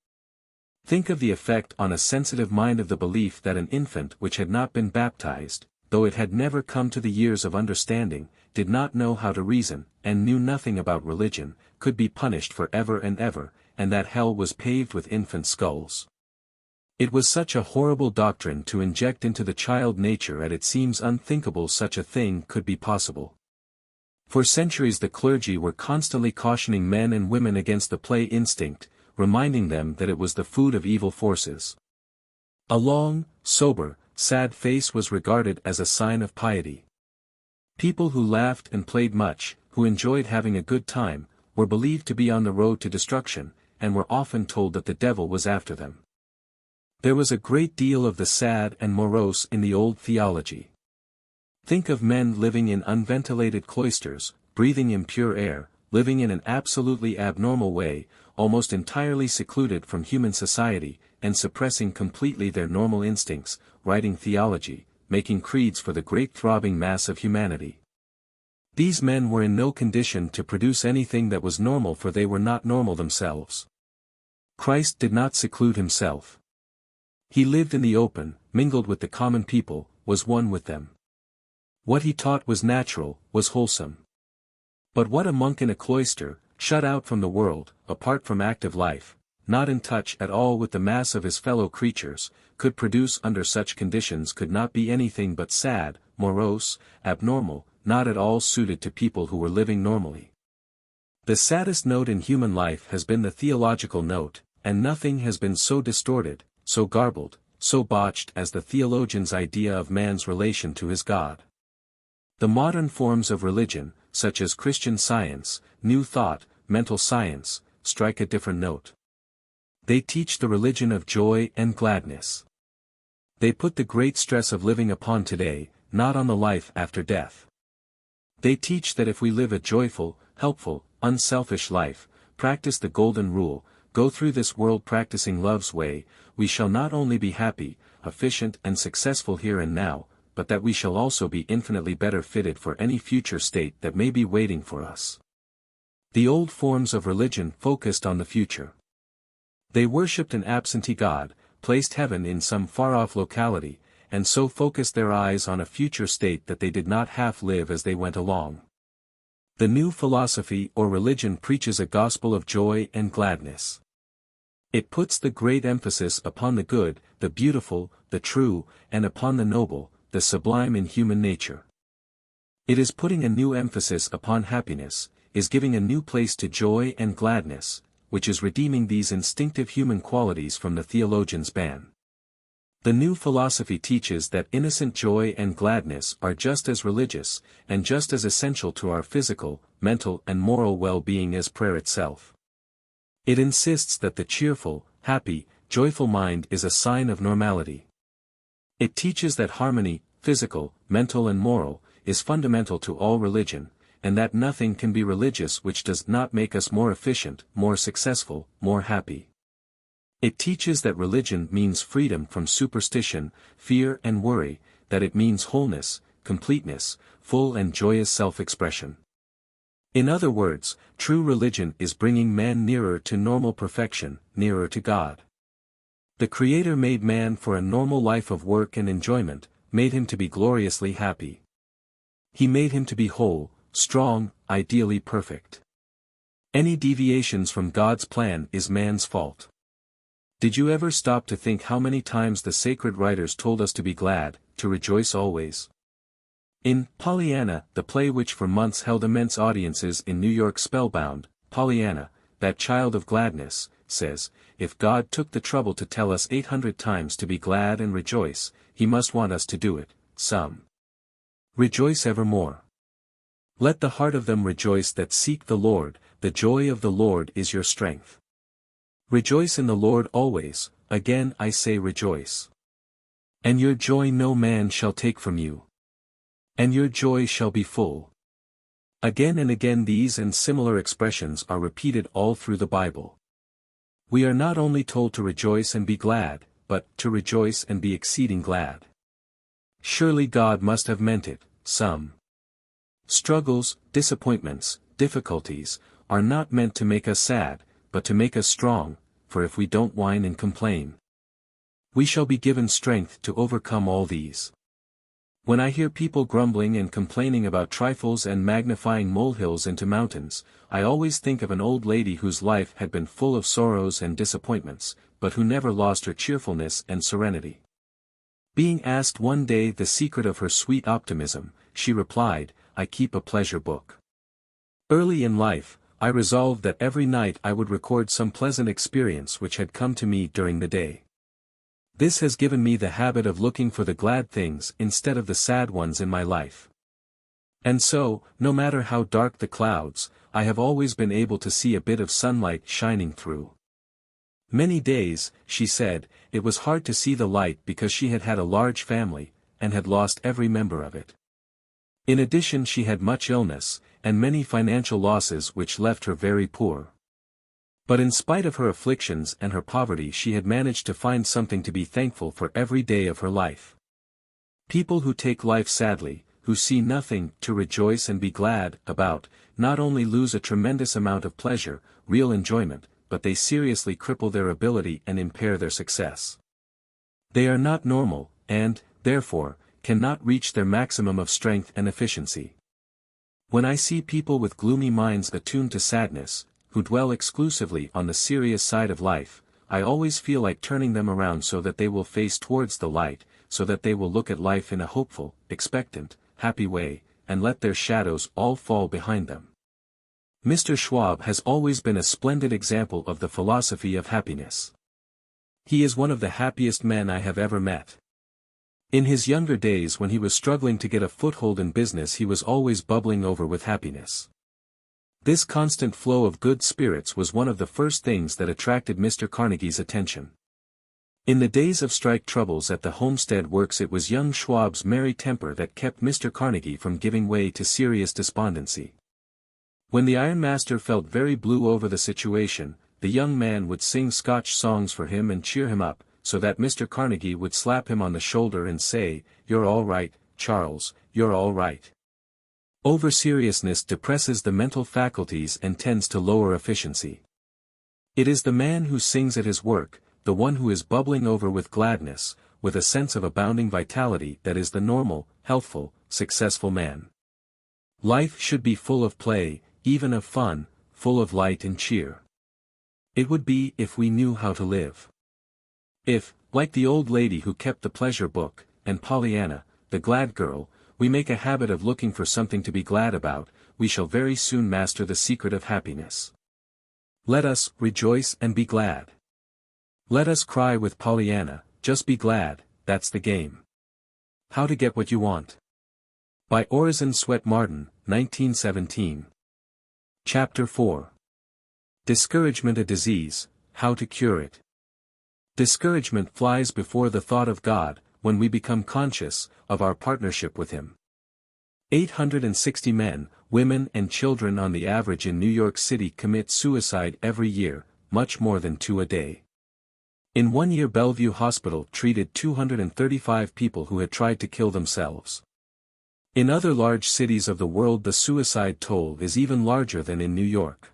Think of the effect on a sensitive mind of the belief that an infant which had not been baptized, though it had never come to the years of understanding, did not know how to reason, and knew nothing about religion, could be punished for ever, and that hell was paved with infant skulls. It was such a horrible doctrine to inject into the child nature, and it seems unthinkable such a thing could be possible. For centuries the clergy were constantly cautioning men and women against the play instinct, reminding them that it was the food of evil forces. A long, sober, sad face was regarded as a sign of piety. People who laughed and played much, who enjoyed having a good time, were believed to be on the road to destruction, and were often told that the devil was after them. There was a great deal of the sad and morose in the old theology. Think of men living in unventilated cloisters, breathing impure air, living in an absolutely abnormal way, almost entirely secluded from human society, and suppressing completely their normal instincts, writing theology, making creeds for the great throbbing mass of humanity. These men were in no condition to produce anything that was normal, for they were not normal themselves. Christ did not seclude himself. He lived in the open, mingled with the common people, was one with them. What he taught was natural, was wholesome. But what a monk in a cloister, shut out from the world, apart from active life, not in touch at all with the mass of his fellow creatures, could produce under such conditions could not be anything but sad, morose, abnormal, not at all suited to people who were living normally. The saddest note in human life has been the theological note, and nothing has been so distorted, so garbled, so botched as the theologian's idea of man's relation to his God. The modern forms of religion, such as Christian Science, New Thought, mental science, strike a different note. They teach the religion of joy and gladness. They put the great stress of living upon today, not on the life after death. They teach that if we live a joyful, helpful, unselfish life, practice the golden rule, go through this world practicing love's way, we shall not only be happy, efficient and successful here and now, but that we shall also be infinitely better fitted for any future state that may be waiting for us. The old forms of religion focused on the future. They worshipped an absentee God, placed heaven in some far-off locality, and so focused their eyes on a future state that they did not half live as they went along. The new philosophy or religion preaches a gospel of joy and gladness. It puts the great emphasis upon the good, the beautiful, the true, and upon the noble, the sublime in human nature. It is putting a new emphasis upon happiness, is giving a new place to joy and gladness, which is redeeming these instinctive human qualities from the theologian's ban. The new philosophy teaches that innocent joy and gladness are just as religious, and just as essential to our physical, mental and moral well-being as prayer itself. It insists that the cheerful, happy, joyful mind is a sign of normality. It teaches that harmony, physical, mental and moral, is fundamental to all religion, and that nothing can be religious which does not make us more efficient, more successful, more happy. It teaches that religion means freedom from superstition, fear and worry, that it means wholeness, completeness, full and joyous self-expression. In other words, true religion is bringing man nearer to normal perfection, nearer to God. The Creator made man for a normal life of work and enjoyment, made him to be gloriously happy. He made him to be whole, strong, ideally perfect. Any deviations from God's plan is man's fault. Did you ever stop to think how many times the sacred writers told us to be glad, to rejoice always? In Pollyanna, the play which for months held immense audiences in New York spellbound, Pollyanna, that child of gladness, says, if God took the trouble to tell us 800 times to be glad and rejoice, he must want us to do it, some. Rejoice evermore. Let the heart of them rejoice that seek the Lord, the joy of the Lord is your strength. Rejoice in the Lord always, again I say rejoice. And your joy no man shall take from you. And your joy shall be full. Again and again these and similar expressions are repeated all through the Bible. We are not only told to rejoice and be glad, but to rejoice and be exceeding glad. Surely God must have meant it, some. Struggles, disappointments, difficulties, are not meant to make us sad, but to make us strong, for if we don't whine and complain, we shall be given strength to overcome all these. When I hear people grumbling and complaining about trifles and magnifying molehills into mountains, I always think of an old lady whose life had been full of sorrows and disappointments, but who never lost her cheerfulness and serenity. Being asked one day the secret of her sweet optimism, she replied, I keep a pleasure book. Early in life, I resolved that every night I would record some pleasant experience which had come to me during the day. This has given me the habit of looking for the glad things instead of the sad ones in my life. And so, no matter how dark the clouds, I have always been able to see a bit of sunlight shining through. Many days, she said, it was hard to see the light because she had had a large family, and had lost every member of it. In addition she had much illness, and many financial losses which left her very poor. But in spite of her afflictions and her poverty she had managed to find something to be thankful for every day of her life. People who take life sadly, who see nothing to rejoice and be glad about, not only lose a tremendous amount of pleasure, real enjoyment, but they seriously cripple their ability and impair their success. They are not normal, and, therefore, cannot reach their maximum of strength and efficiency. When I see people with gloomy minds attuned to sadness, who dwell exclusively on the serious side of life, I always feel like turning them around so that they will face towards the light, so that they will look at life in a hopeful, expectant, happy way, and let their shadows all fall behind them. Mr. Schwab has always been a splendid example of the philosophy of happiness. He is one of the happiest men I have ever met. In his younger days when he was struggling to get a foothold in business he was always bubbling over with happiness. This constant flow of good spirits was one of the first things that attracted Mr. Carnegie's attention. In the days of strike troubles at the Homestead Works it was young Schwab's merry temper that kept Mr. Carnegie from giving way to serious despondency. When the ironmaster felt very blue over the situation, the young man would sing Scotch songs for him and cheer him up, so that Mr. Carnegie would slap him on the shoulder and say, "You're all right, Charles, you're all right." Over-seriousness depresses the mental faculties and tends to lower efficiency. It is the man who sings at his work, the one who is bubbling over with gladness, with a sense of abounding vitality that is the normal, healthful, successful man. Life should be full of play, even of fun, full of light and cheer. It would be if we knew how to live. If, like the old lady who kept the pleasure book, and Pollyanna, the glad girl, we make a habit of looking for something to be glad about, we shall very soon master the secret of happiness. Let us rejoice and be glad. Let us cry with Pollyanna, just be glad, that's the game. How to Get What You Want. By Orison Swett Marden, 1917. Chapter 4. Discouragement a Disease, How to Cure It. Discouragement flies before the thought of God, when we become conscious of our partnership with Him. 860 men, women and children on the average in New York City commit suicide every year, much more than 2 a day. In 1 year Bellevue Hospital treated 235 people who had tried to kill themselves. In other large cities of the world the suicide toll is even larger than in New York.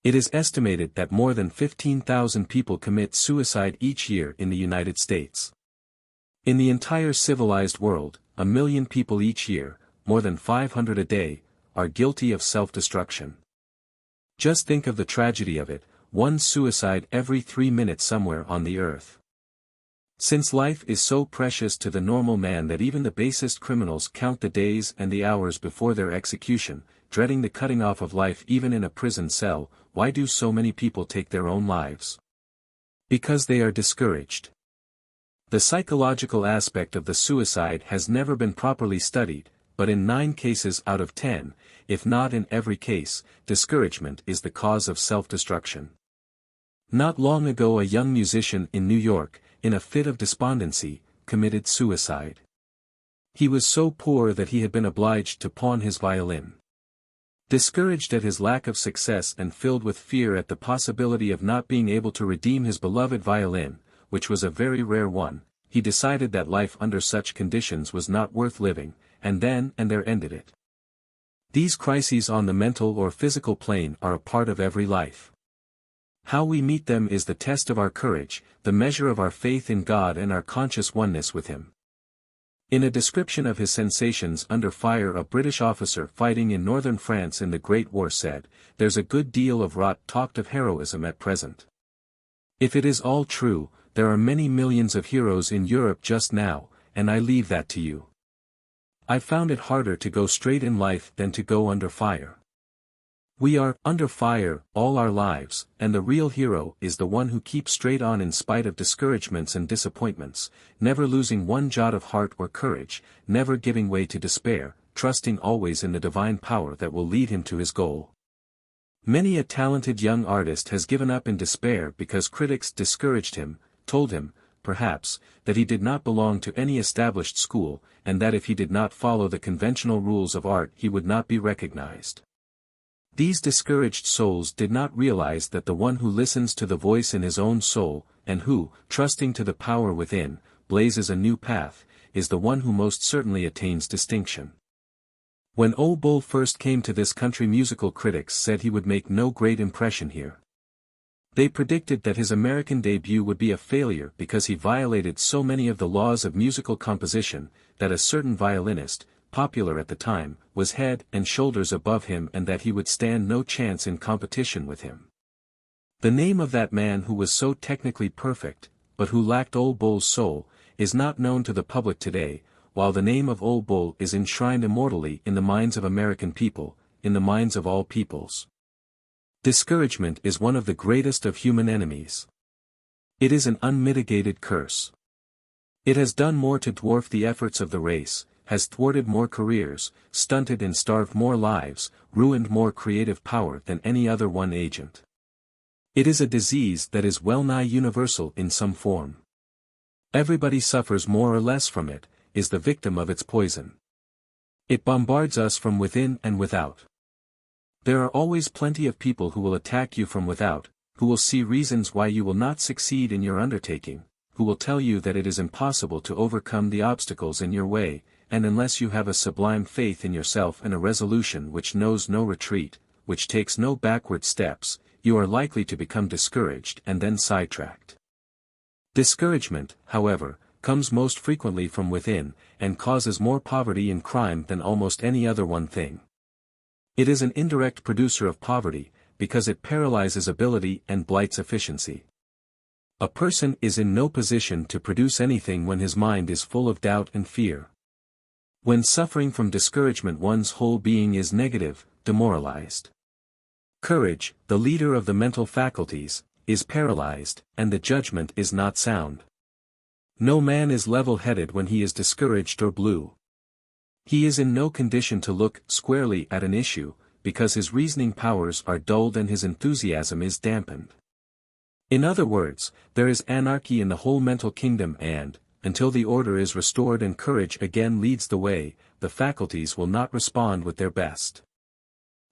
It is estimated that more than 15,000 people commit suicide each year in the United States. In the entire civilized world, 1 million people each year, more than 500 a day, are guilty of self-destruction. Just think of the tragedy of it, one suicide every 3 minutes somewhere on the earth. Since life is so precious to the normal man that even the basest criminals count the days and the hours before their execution, dreading the cutting off of life even in a prison cell, why do so many people take their own lives? Because they are discouraged. The psychological aspect of the suicide has never been properly studied, but in 9 cases out of 10, if not in every case, discouragement is the cause of self-destruction. Not long ago a young musician in New York, in a fit of despondency, committed suicide. He was so poor that he had been obliged to pawn his violin. Discouraged at his lack of success and filled with fear at the possibility of not being able to redeem his beloved violin, which was a very rare one, he decided that life under such conditions was not worth living, and then and there ended it. These crises on the mental or physical plane are a part of every life. How we meet them is the test of our courage, the measure of our faith in God and our conscious oneness with Him. In a description of his sensations under fire a British officer fighting in northern France in the Great War said, "There's a good deal of rot talked of heroism at present. If it is all true, there are many millions of heroes in Europe just now, and I leave that to you. I found it harder to go straight in life than to go under fire. We are under fire all our lives, and the real hero is the one who keeps straight on in spite of discouragements and disappointments, never losing one jot of heart or courage, never giving way to despair, trusting always in the divine power that will lead him to his goal." Many a talented young artist has given up in despair because critics discouraged him, told him, perhaps, that he did not belong to any established school, and that if he did not follow the conventional rules of art he would not be recognized. These discouraged souls did not realize that the one who listens to the voice in his own soul, and who, trusting to the power within, blazes a new path, is the one who most certainly attains distinction. When Old Bull first came to this country, musical critics said he would make no great impression here. They predicted that his American debut would be a failure because he violated so many of the laws of musical composition, that a certain violinist, popular at the time, was head and shoulders above him, and that he would stand no chance in competition with him. The name of that man who was so technically perfect, but who lacked Old Bull's soul, is not known to the public today, while the name of Old Bull is enshrined immortally in the minds of American people, in the minds of all peoples. Discouragement is one of the greatest of human enemies. It is an unmitigated curse. It has done more to dwarf the efforts of the race, has thwarted more careers, stunted and starved more lives, ruined more creative power than any other one agent. It is a disease that is well-nigh universal in some form. Everybody suffers more or less from it, is the victim of its poison. It bombards us from within and without. There are always plenty of people who will attack you from without, who will see reasons why you will not succeed in your undertaking, who will tell you that it is impossible to overcome the obstacles in your way, and unless you have a sublime faith in yourself and a resolution which knows no retreat, which takes no backward steps, you are likely to become discouraged and then sidetracked. Discouragement, however, comes most frequently from within, and causes more poverty and crime than almost any other one thing. It is an indirect producer of poverty, because it paralyzes ability and blights efficiency. A person is in no position to produce anything when his mind is full of doubt and fear. When suffering from discouragement, one's whole being is negative, demoralized. Courage, the leader of the mental faculties, is paralyzed, and the judgment is not sound. No man is level-headed when he is discouraged or blue. He is in no condition to look squarely at an issue, because his reasoning powers are dulled and his enthusiasm is dampened. In other words, there is anarchy in the whole mental kingdom, and, until the order is restored and courage again leads the way, the faculties will not respond with their best.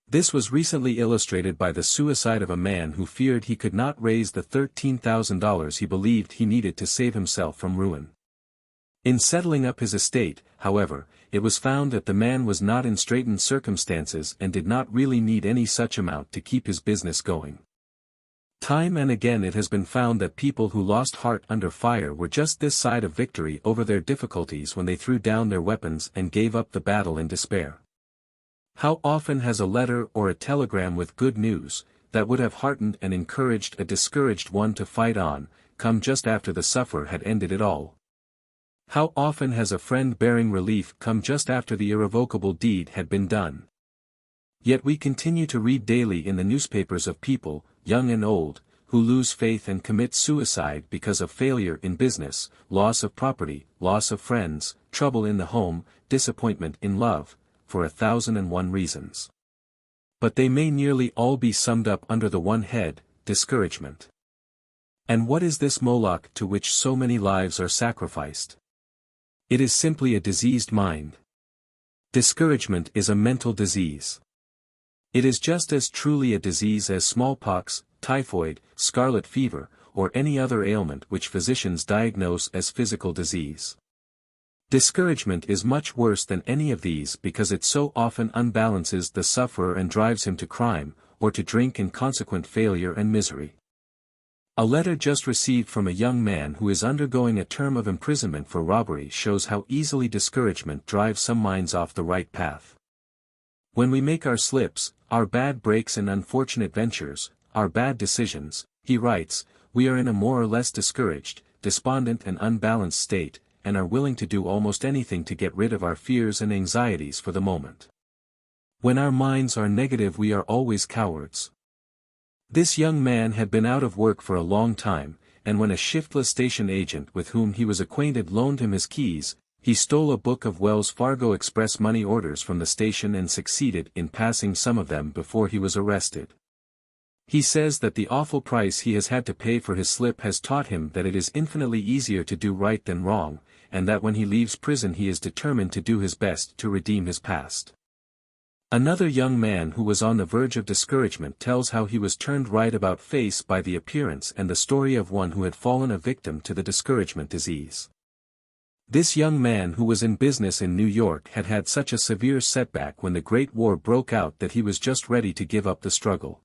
This was recently illustrated by the suicide of a man who feared he could not raise the $13,000 he believed he needed to save himself from ruin. In settling up his estate, however, it was found that the man was not in straitened circumstances and did not really need any such amount to keep his business going. Time and again it has been found that people who lost heart under fire were just this side of victory over their difficulties when they threw down their weapons and gave up the battle in despair. How often has a letter or a telegram with good news, that would have heartened and encouraged a discouraged one to fight on, come just after the sufferer had ended it all? How often has a friend bearing relief come just after the irrevocable deed had been done? Yet we continue to read daily in the newspapers of people, young and old, who lose faith and commit suicide because of failure in business, loss of property, loss of friends, trouble in the home, disappointment in love, for 1,001 reasons. But they may nearly all be summed up under the one head, discouragement. And what is this Moloch to which so many lives are sacrificed? It is simply a diseased mind. Discouragement is a mental disease. It is just as truly a disease as smallpox, typhoid, scarlet fever, or any other ailment which physicians diagnose as physical disease. Discouragement is much worse than any of these because it so often unbalances the sufferer and drives him to crime, or to drink and consequent failure and misery. A letter just received from a young man who is undergoing a term of imprisonment for robbery shows how easily discouragement drives some minds off the right path. When we make our slips, our bad breaks and unfortunate ventures, our bad decisions, he writes, we are in a more or less discouraged, despondent and unbalanced state, and are willing to do almost anything to get rid of our fears and anxieties for the moment. When our minds are negative we are always cowards. This young man had been out of work for a long time, and when a shiftless station agent with whom he was acquainted loaned him his keys, he stole a book of Wells Fargo Express money orders from the station and succeeded in passing some of them before he was arrested. He says that the awful price he has had to pay for his slip has taught him that it is infinitely easier to do right than wrong, and that when he leaves prison he is determined to do his best to redeem his past. Another young man who was on the verge of discouragement tells how he was turned right about face by the appearance and the story of one who had fallen a victim to the discouragement disease. This young man who was in business in New York had had such a severe setback when the Great War broke out that he was just ready to give up the struggle.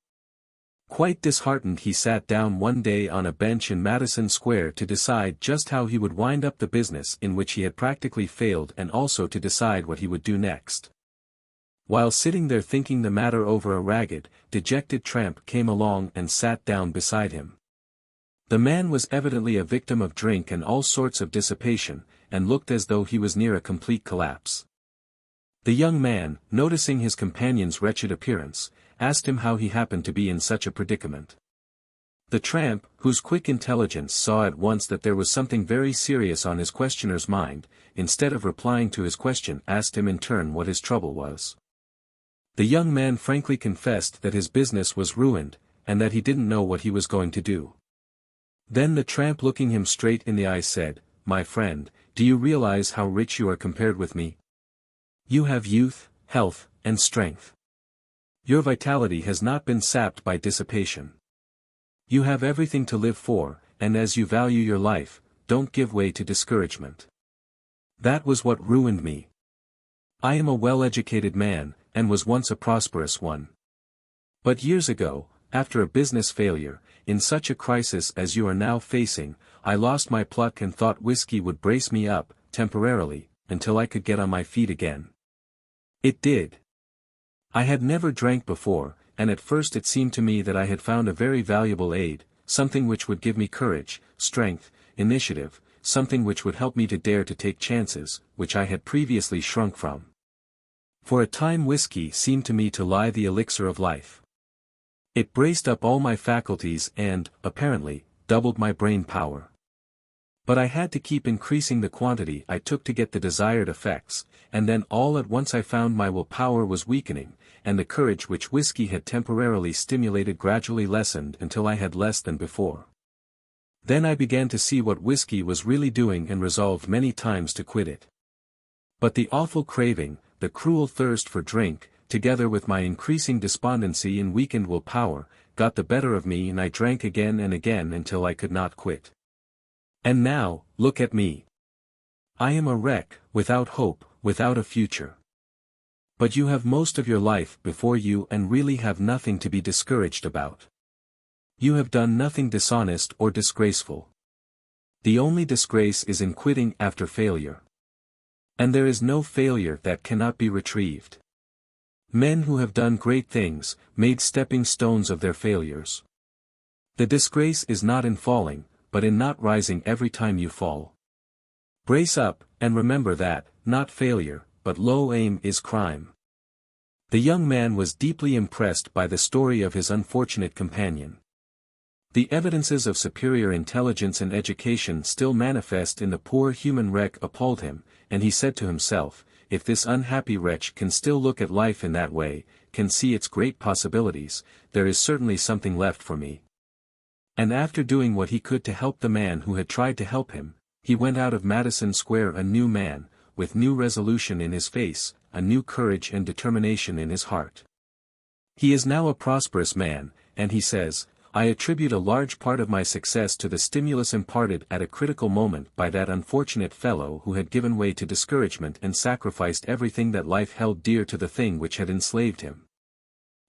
Quite disheartened, he sat down one day on a bench in Madison Square to decide just how he would wind up the business in which he had practically failed, and also to decide what he would do next. While sitting there thinking the matter over, a ragged, dejected tramp came along and sat down beside him. The man was evidently a victim of drink and all sorts of dissipation, and looked as though he was near a complete collapse. The young man, noticing his companion's wretched appearance, asked him how he happened to be in such a predicament. The tramp, whose quick intelligence saw at once that there was something very serious on his questioner's mind, instead of replying to his question, asked him in turn what his trouble was. The young man frankly confessed that his business was ruined, and that he didn't know what he was going to do. Then the tramp, looking him straight in the eye, said, "My friend, do you realize how rich you are compared with me? You have youth, health, and strength. Your vitality has not been sapped by dissipation. You have everything to live for, and as you value your life, don't give way to discouragement. That was what ruined me. I am a well-educated man, and was once a prosperous one. But years ago, after a business failure, in such a crisis as you are now facing, I lost my pluck and thought whiskey would brace me up, temporarily, until I could get on my feet again. It did. I had never drank before, and at first it seemed to me that I had found a very valuable aid, something which would give me courage, strength, initiative, something which would help me to dare to take chances, which I had previously shrunk from. For a time whiskey seemed to me to lie the elixir of life. It braced up all my faculties and, apparently, doubled my brain power. But I had to keep increasing the quantity I took to get the desired effects, and then all at once I found my willpower was weakening, and the courage which whiskey had temporarily stimulated gradually lessened until I had less than before. Then I began to see what whiskey was really doing and resolved many times to quit it. But the awful craving, the cruel thirst for drink, together with my increasing despondency and weakened willpower, got the better of me, and I drank again and again until I could not quit. And now, look at me. I am a wreck, without hope, without a future. But you have most of your life before you and really have nothing to be discouraged about. You have done nothing dishonest or disgraceful. The only disgrace is in quitting after failure. And there is no failure that cannot be retrieved. Men who have done great things, made stepping stones of their failures. The disgrace is not in falling, but in not rising every time you fall. Brace up, and remember that, not failure, but low aim is crime. The young man was deeply impressed by the story of his unfortunate companion. The evidences of superior intelligence and education still manifest in the poor human wreck appalled him, and he said to himself, if this unhappy wretch can still look at life in that way, can see its great possibilities, there is certainly something left for me. And after doing what he could to help the man who had tried to help him, he went out of Madison Square a new man, with new resolution in his face, a new courage and determination in his heart. He is now a prosperous man, and he says, I attribute a large part of my success to the stimulus imparted at a critical moment by that unfortunate fellow who had given way to discouragement and sacrificed everything that life held dear to the thing which had enslaved him.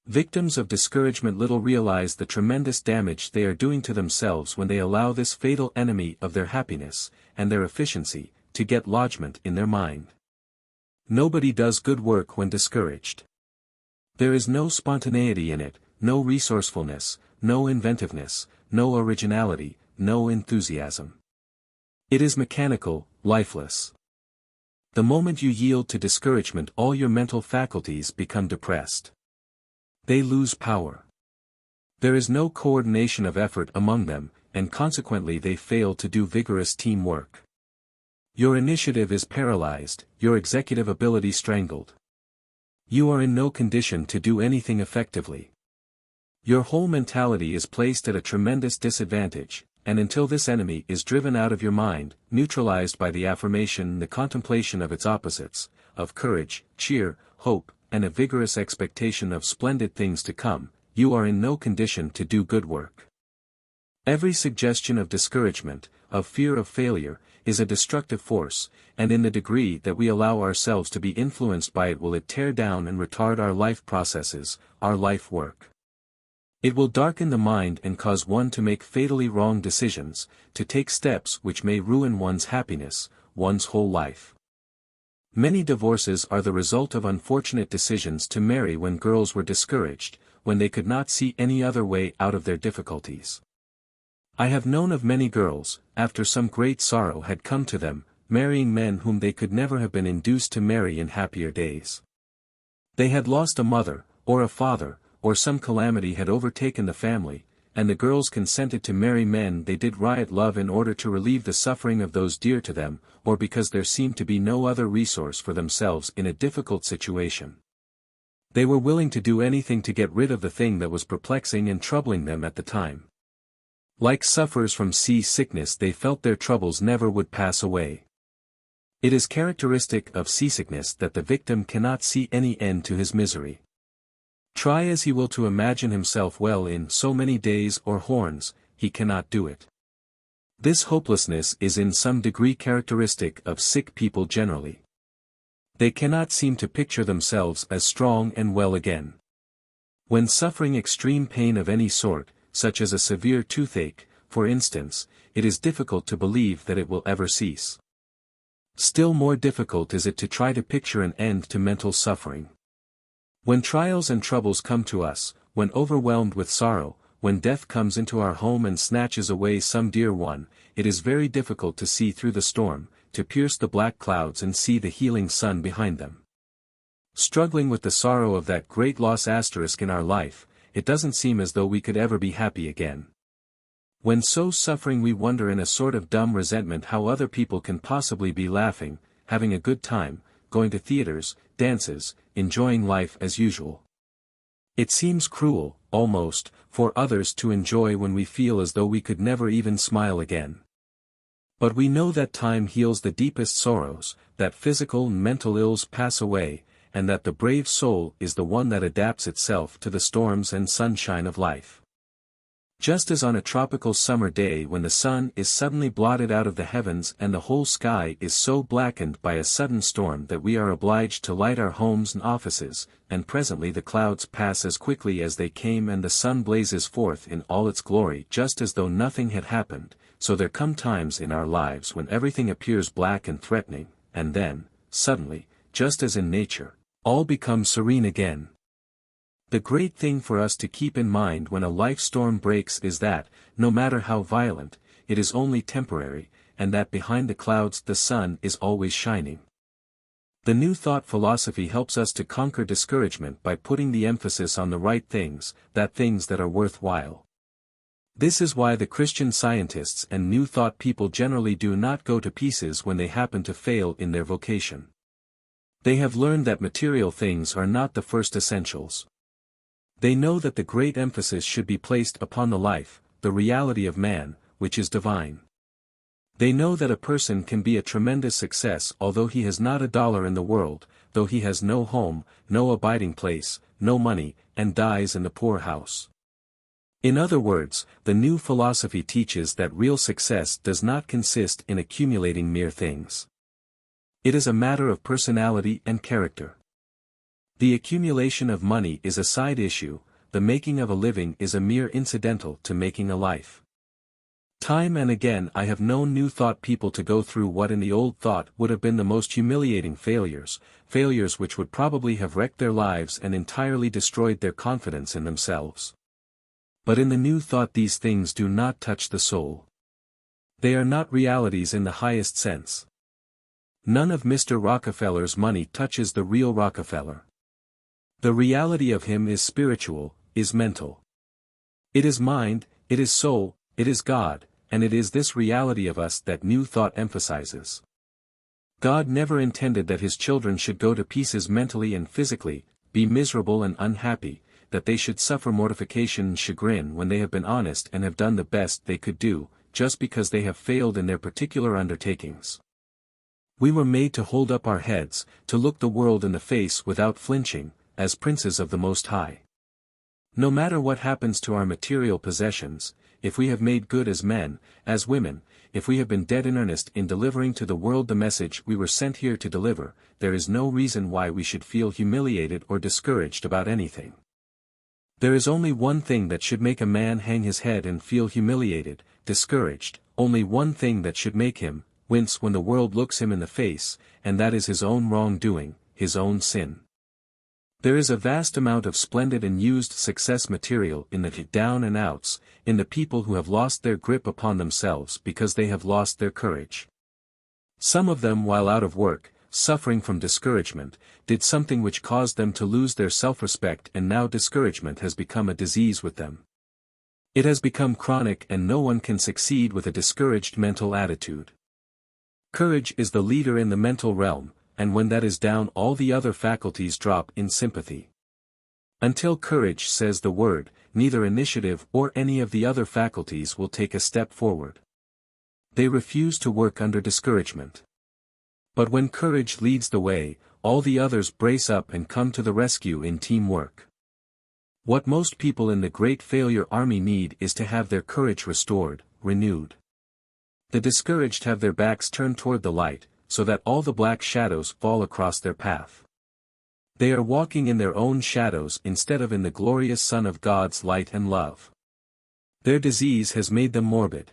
Victims of discouragement little realize the tremendous damage they are doing to themselves when they allow this fatal enemy of their happiness, and their efficiency, to get lodgment in their mind. Nobody does good work when discouraged. There is no spontaneity in it, no resourcefulness, no inventiveness, no originality, no enthusiasm. It is mechanical, lifeless. The moment you yield to discouragement, all your mental faculties become depressed. They lose power. There is no coordination of effort among them, and consequently they fail to do vigorous teamwork. Your initiative is paralyzed, your executive ability strangled. You are in no condition to do anything effectively. Your whole mentality is placed at a tremendous disadvantage, and until this enemy is driven out of your mind, neutralized by the affirmation and the contemplation of its opposites, of courage, cheer, hope, and a vigorous expectation of splendid things to come, you are in no condition to do good work. Every suggestion of discouragement, of fear of failure, is a destructive force, and in the degree that we allow ourselves to be influenced by it will it tear down and retard our life processes, our life work. It will darken the mind and cause one to make fatally wrong decisions, to take steps which may ruin one's happiness, one's whole life. Many divorces are the result of unfortunate decisions to marry when girls were discouraged, when they could not see any other way out of their difficulties. I have known of many girls, after some great sorrow had come to them, marrying men whom they could never have been induced to marry in happier days. They had lost a mother, or a father, or some calamity had overtaken the family, and the girls consented to marry men they did riot love in order to relieve the suffering of those dear to them, or because there seemed to be no other resource for themselves in a difficult situation. They were willing to do anything to get rid of the thing that was perplexing and troubling them at the time. Like sufferers from sea-sickness, they felt their troubles never would pass away. It is characteristic of seasickness that the victim cannot see any end to his misery. Try as he will to imagine himself well in so many days or horns, he cannot do it. This hopelessness is in some degree characteristic of sick people generally. They cannot seem to picture themselves as strong and well again. When suffering extreme pain of any sort, such as a severe toothache, for instance, it is difficult to believe that it will ever cease. Still more difficult is it to try to picture an end to mental suffering. When trials and troubles come to us, when overwhelmed with sorrow, when death comes into our home and snatches away some dear one, it is very difficult to see through the storm, to pierce the black clouds and see the healing sun behind them. Struggling with the sorrow of that great loss asterisk in our life, it doesn't seem as though we could ever be happy again. When so suffering we wonder in a sort of dumb resentment how other people can possibly be laughing, having a good time, going to theaters, dances, enjoying life as usual. It seems cruel, almost, for others to enjoy when we feel as though we could never even smile again. But we know that time heals the deepest sorrows, that physical and mental ills pass away, and that the brave soul is the one that adapts itself to the storms and sunshine of life. Just as on a tropical summer day when the sun is suddenly blotted out of the heavens and the whole sky is so blackened by a sudden storm that we are obliged to light our homes and offices, and presently the clouds pass as quickly as they came and the sun blazes forth in all its glory just as though nothing had happened, so there come times in our lives when everything appears black and threatening, and then, suddenly, just as in nature, all becomes serene again. The great thing for us to keep in mind when a life storm breaks is that, no matter how violent, it is only temporary, and that behind the clouds the sun is always shining. The New Thought philosophy helps us to conquer discouragement by putting the emphasis on the right things, that are worthwhile. This is why the Christian Scientists and New Thought people generally do not go to pieces when they happen to fail in their vocation. They have learned that material things are not the first essentials. They know that the great emphasis should be placed upon the life, the reality of man, which is divine. They know that a person can be a tremendous success although he has not a dollar in the world, though he has no home, no abiding place, no money, and dies in the poorhouse. In other words, the new philosophy teaches that real success does not consist in accumulating mere things. It is a matter of personality and character. The accumulation of money is a side issue, the making of a living is a mere incidental to making a life. Time and again I have known New Thought people to go through what in the Old Thought would have been the most humiliating failures which would probably have wrecked their lives and entirely destroyed their confidence in themselves. But in the New Thought these things do not touch the soul. They are not realities in the highest sense. None of Mr. Rockefeller's money touches the real Rockefeller. The reality of him is spiritual, is mental. It is mind, it is soul, it is God, and it is this reality of us that New Thought emphasizes. God never intended that his children should go to pieces mentally and physically, be miserable and unhappy, that they should suffer mortification and chagrin when they have been honest and have done the best they could do, just because they have failed in their particular undertakings. We were made to hold up our heads, to look the world in the face without flinching, as princes of the Most High. No matter what happens to our material possessions, if we have made good as men, as women, if we have been dead in earnest in delivering to the world the message we were sent here to deliver, there is no reason why we should feel humiliated or discouraged about anything. There is only one thing that should make a man hang his head and feel humiliated, discouraged, only one thing that should make him wince when the world looks him in the face, and that is his own wrongdoing, his own sin. There is a vast amount of splendid and used success material in the down and outs, in the people who have lost their grip upon themselves because they have lost their courage. Some of them, while out of work, suffering from discouragement, did something which caused them to lose their self-respect, and now discouragement has become a disease with them. It has become chronic, and no one can succeed with a discouraged mental attitude. Courage is the leader in the mental realm, and when that is down, all the other faculties drop in sympathy. Until courage says the word, neither initiative or any of the other faculties will take a step forward. They refuse to work under discouragement. But when courage leads the way, all the others brace up and come to the rescue in teamwork. What most people in the Great Failure Army need is to have their courage restored, renewed. The discouraged have their backs turned toward the light, so that all the black shadows fall across their path. They are walking in their own shadows instead of in the glorious sun of God's light and love. Their disease has made them morbid.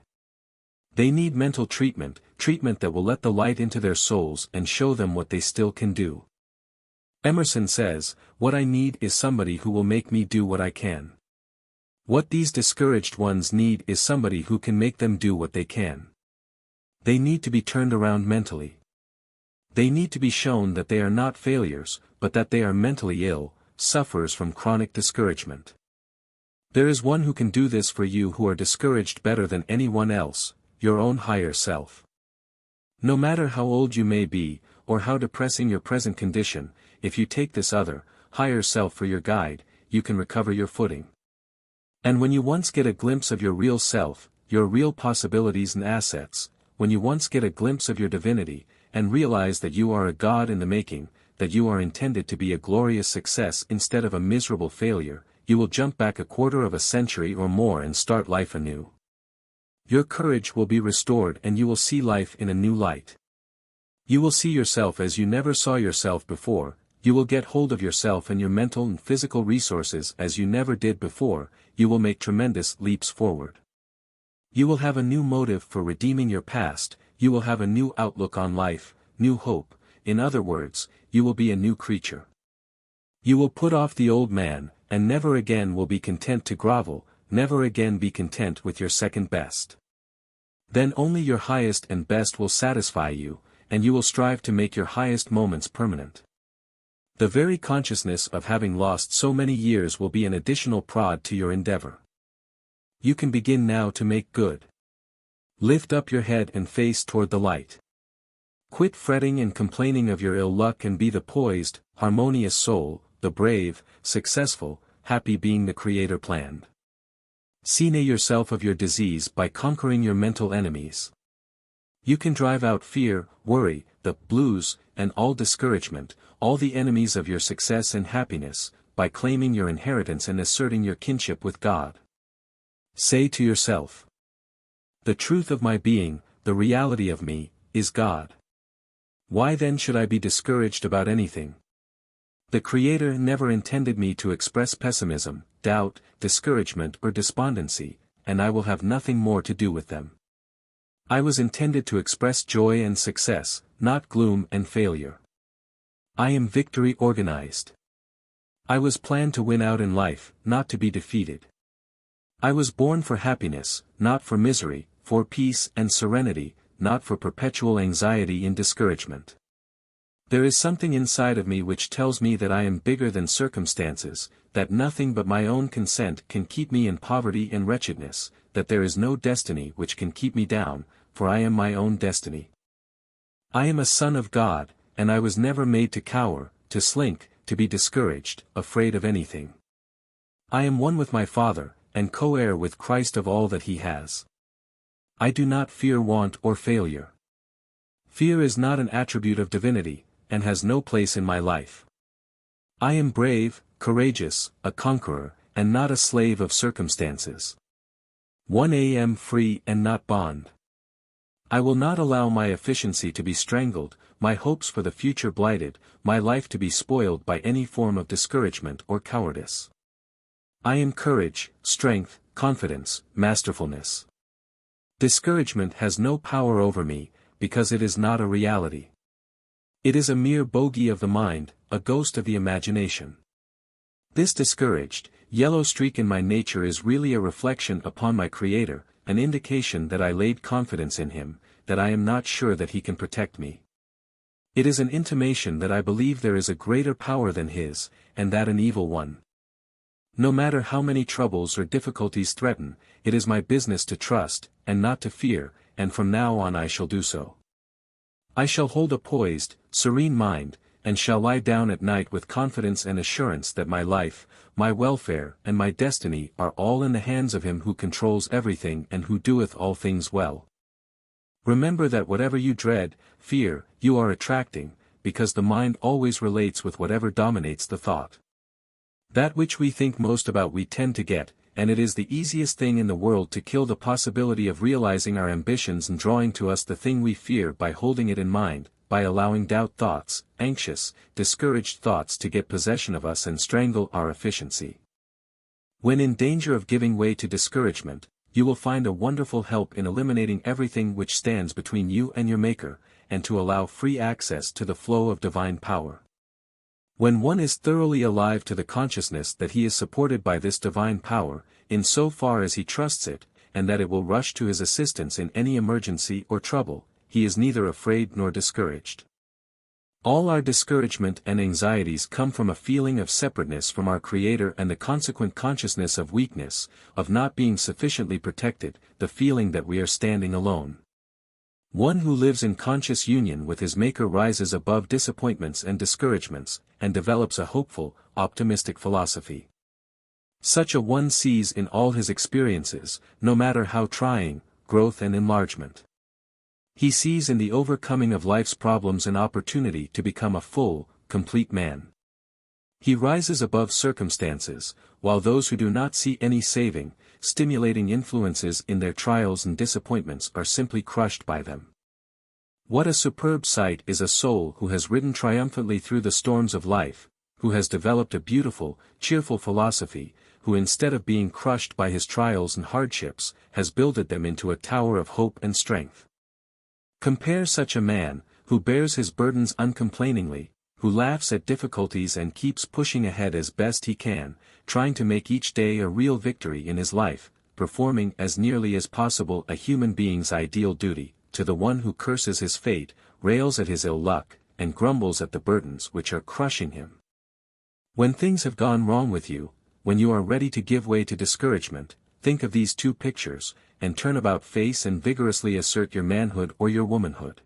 They need mental treatment, treatment that will let the light into their souls and show them what they still can do. Emerson says, "What I need is somebody who will make me do what I can." What these discouraged ones need is somebody who can make them do what they can. They need to be turned around mentally. They need to be shown that they are not failures, but that they are mentally ill, sufferers from chronic discouragement. There is one who can do this for you who are discouraged better than anyone else, your own higher self. No matter how old you may be, or how depressing your present condition, if you take this other, higher self for your guide, you can recover your footing. And when you once get a glimpse of your real self, your real possibilities and assets, when you once get a glimpse of your divinity, and realize that you are a God in the making, that you are intended to be a glorious success instead of a miserable failure, you will jump back a quarter of a century or more and start life anew. Your courage will be restored and you will see life in a new light. You will see yourself as you never saw yourself before, you will get hold of yourself and your mental and physical resources as you never did before, you will make tremendous leaps forward. You will have a new motive for redeeming your past, you will have a new outlook on life, new hope, in other words, you will be a new creature. You will put off the old man, and never again will be content to grovel, never again be content with your second best. Then only your highest and best will satisfy you, and you will strive to make your highest moments permanent. The very consciousness of having lost so many years will be an additional prod to your endeavor. You can begin now to make good. Lift up your head and face toward the light. Quit fretting and complaining of your ill luck and be the poised, harmonious soul, the brave, successful, happy being the Creator planned. See yourself of your disease by conquering your mental enemies. You can drive out fear, worry, the blues, and all discouragement, all the enemies of your success and happiness, by claiming your inheritance and asserting your kinship with God. Say to yourself, "The truth of my being, the reality of me, is God. Why then should I be discouraged about anything? The Creator never intended me to express pessimism, doubt, discouragement or despondency, and I will have nothing more to do with them. I was intended to express joy and success, not gloom and failure. I am victory organized. I was planned to win out in life, not to be defeated. I was born for happiness, not for misery, for peace and serenity, not for perpetual anxiety and discouragement. There is something inside of me which tells me that I am bigger than circumstances, that nothing but my own consent can keep me in poverty and wretchedness, that there is no destiny which can keep me down, for I am my own destiny. I am a son of God, and I was never made to cower, to slink, to be discouraged, afraid of anything. I am one with my Father, and co-heir with Christ of all that He has. I do not fear want or failure. Fear is not an attribute of divinity, and has no place in my life. I am brave, courageous, a conqueror, and not a slave of circumstances. 1 am free and not bond. I will not allow my efficiency to be strangled, my hopes for the future blighted, my life to be spoiled by any form of discouragement or cowardice. I am courage, strength, confidence, masterfulness. Discouragement has no power over me, because it is not a reality. It is a mere bogey of the mind, a ghost of the imagination. This discouraged, yellow streak in my nature is really a reflection upon my Creator, an indication that I laid confidence in Him, that I am not sure that He can protect me. It is an intimation that I believe there is a greater power than His, and that an evil one. No matter how many troubles or difficulties threaten, it is my business to trust, and not to fear, and from now on I shall do so. I shall hold a poised, serene mind, and shall lie down at night with confidence and assurance that my life, my welfare and my destiny are all in the hands of Him who controls everything and who doeth all things well. Remember that whatever you dread, fear, you are attracting, because the mind always relates with whatever dominates the thought. That which we think most about we tend to get, and it is the easiest thing in the world to kill the possibility of realizing our ambitions and drawing to us the thing we fear by holding it in mind, by allowing doubt thoughts, anxious, discouraged thoughts to get possession of us and strangle our efficiency. When in danger of giving way to discouragement, you will find a wonderful help in eliminating everything which stands between you and your Maker, and to allow free access to the flow of divine power. When one is thoroughly alive to the consciousness that he is supported by this divine power, in so far as he trusts it, and that it will rush to his assistance in any emergency or trouble, he is neither afraid nor discouraged. All our discouragement and anxieties come from a feeling of separateness from our Creator and the consequent consciousness of weakness, of not being sufficiently protected, the feeling that we are standing alone. One who lives in conscious union with his Maker rises above disappointments and discouragements, and develops a hopeful, optimistic philosophy. Such a one sees in all his experiences, no matter how trying, growth and enlargement. He sees in the overcoming of life's problems an opportunity to become a full, complete man. He rises above circumstances, while those who do not see any saving, stimulating influences in their trials and disappointments are simply crushed by them. What a superb sight is a soul who has ridden triumphantly through the storms of life, who has developed a beautiful, cheerful philosophy, who instead of being crushed by his trials and hardships, has builded them into a tower of hope and strength. Compare such a man, who bears his burdens uncomplainingly, who laughs at difficulties and keeps pushing ahead as best he can, trying to make each day a real victory in his life, performing as nearly as possible a human being's ideal duty, to the one who curses his fate, rails at his ill luck, and grumbles at the burdens which are crushing him. When things have gone wrong with you, when you are ready to give way to discouragement, think of these two pictures, and turn about face and vigorously assert your manhood or your womanhood.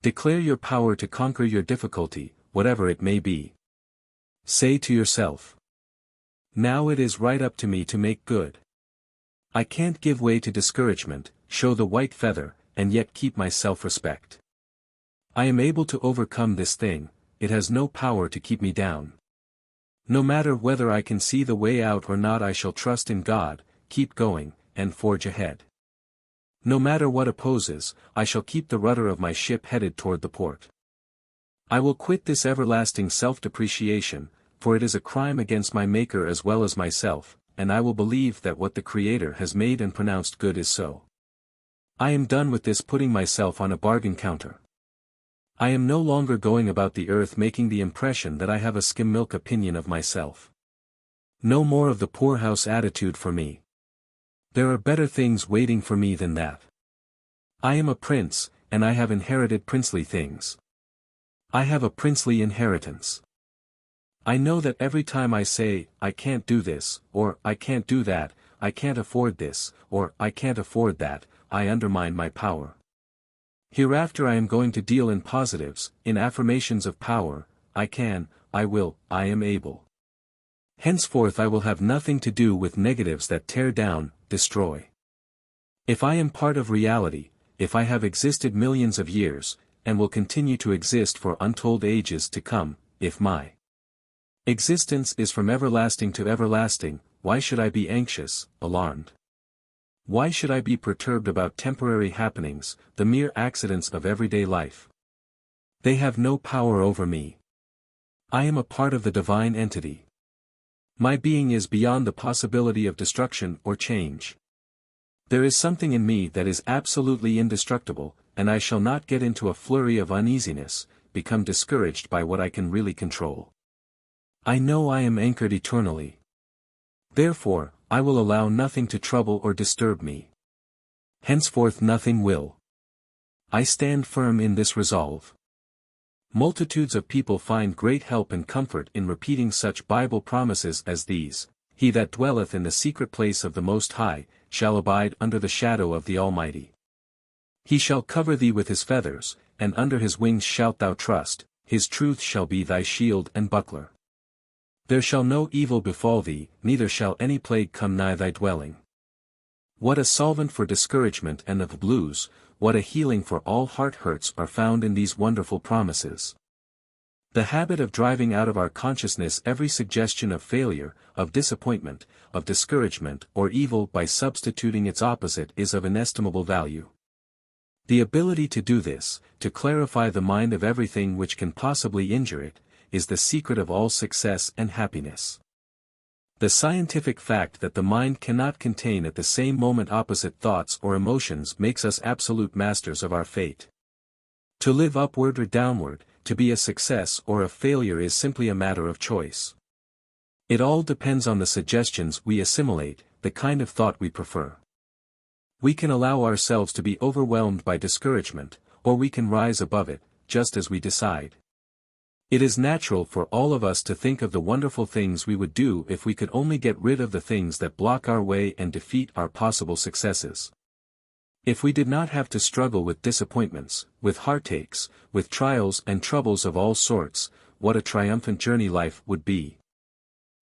Declare your power to conquer your difficulty, whatever it may be. Say to yourself, "Now it is right up to me to make good. I can't give way to discouragement, show the white feather, and yet keep my self-respect. I am able to overcome this thing, it has no power to keep me down. No matter whether I can see the way out or not, I shall trust in God, keep going, and forge ahead. No matter what opposes, I shall keep the rudder of my ship headed toward the port. I will quit this everlasting self-depreciation, for it is a crime against my Maker as well as myself, and I will believe that what the Creator has made and pronounced good is so. I am done with this putting myself on a bargain counter. I am no longer going about the earth making the impression that I have a skim-milk opinion of myself. No more of the poorhouse attitude for me. There are better things waiting for me than that. I am a prince, and I have inherited princely things. I have a princely inheritance. I know that every time I say, I can't do this, or I can't do that, I can't afford this, or I can't afford that, I undermine my power. Hereafter I am going to deal in positives, in affirmations of power, I can, I will, I am able. Henceforth I will have nothing to do with negatives that tear down, destroy. If I am part of reality, if I have existed millions of years, and will continue to exist for untold ages to come, if my Existence is from everlasting to everlasting, why should I be anxious, alarmed? Why should I be perturbed about temporary happenings, the mere accidents of everyday life? They have no power over me. I am a part of the divine entity. My being is beyond the possibility of destruction or change. There is something in me that is absolutely indestructible, and I shall not get into a flurry of uneasiness, become discouraged by what I can really control. I know I am anchored eternally. Therefore, I will allow nothing to trouble or disturb me. Henceforth nothing will. I stand firm in this resolve. Multitudes of people find great help and comfort in repeating such Bible promises as these: "He that dwelleth in the secret place of the Most High, shall abide under the shadow of the Almighty. He shall cover thee with his feathers, and under his wings shalt thou trust, his truth shall be thy shield and buckler. There shall no evil befall thee, neither shall any plague come nigh thy dwelling." What a solvent for discouragement and of blues, what a healing for all heart hurts are found in these wonderful promises. The habit of driving out of our consciousness every suggestion of failure, of disappointment, of discouragement or evil by substituting its opposite is of inestimable value. The ability to do this, to clarify the mind of everything which can possibly injure it, is the secret of all success and happiness. The scientific fact that the mind cannot contain at the same moment opposite thoughts or emotions makes us absolute masters of our fate. To live upward or downward, to be a success or a failure is simply a matter of choice. It all depends on the suggestions we assimilate, the kind of thought we prefer. We can allow ourselves to be overwhelmed by discouragement, or we can rise above it, just as we decide. It is natural for all of us to think of the wonderful things we would do if we could only get rid of the things that block our way and defeat our possible successes. If we did not have to struggle with disappointments, with heartaches, with trials and troubles of all sorts, what a triumphant journey life would be.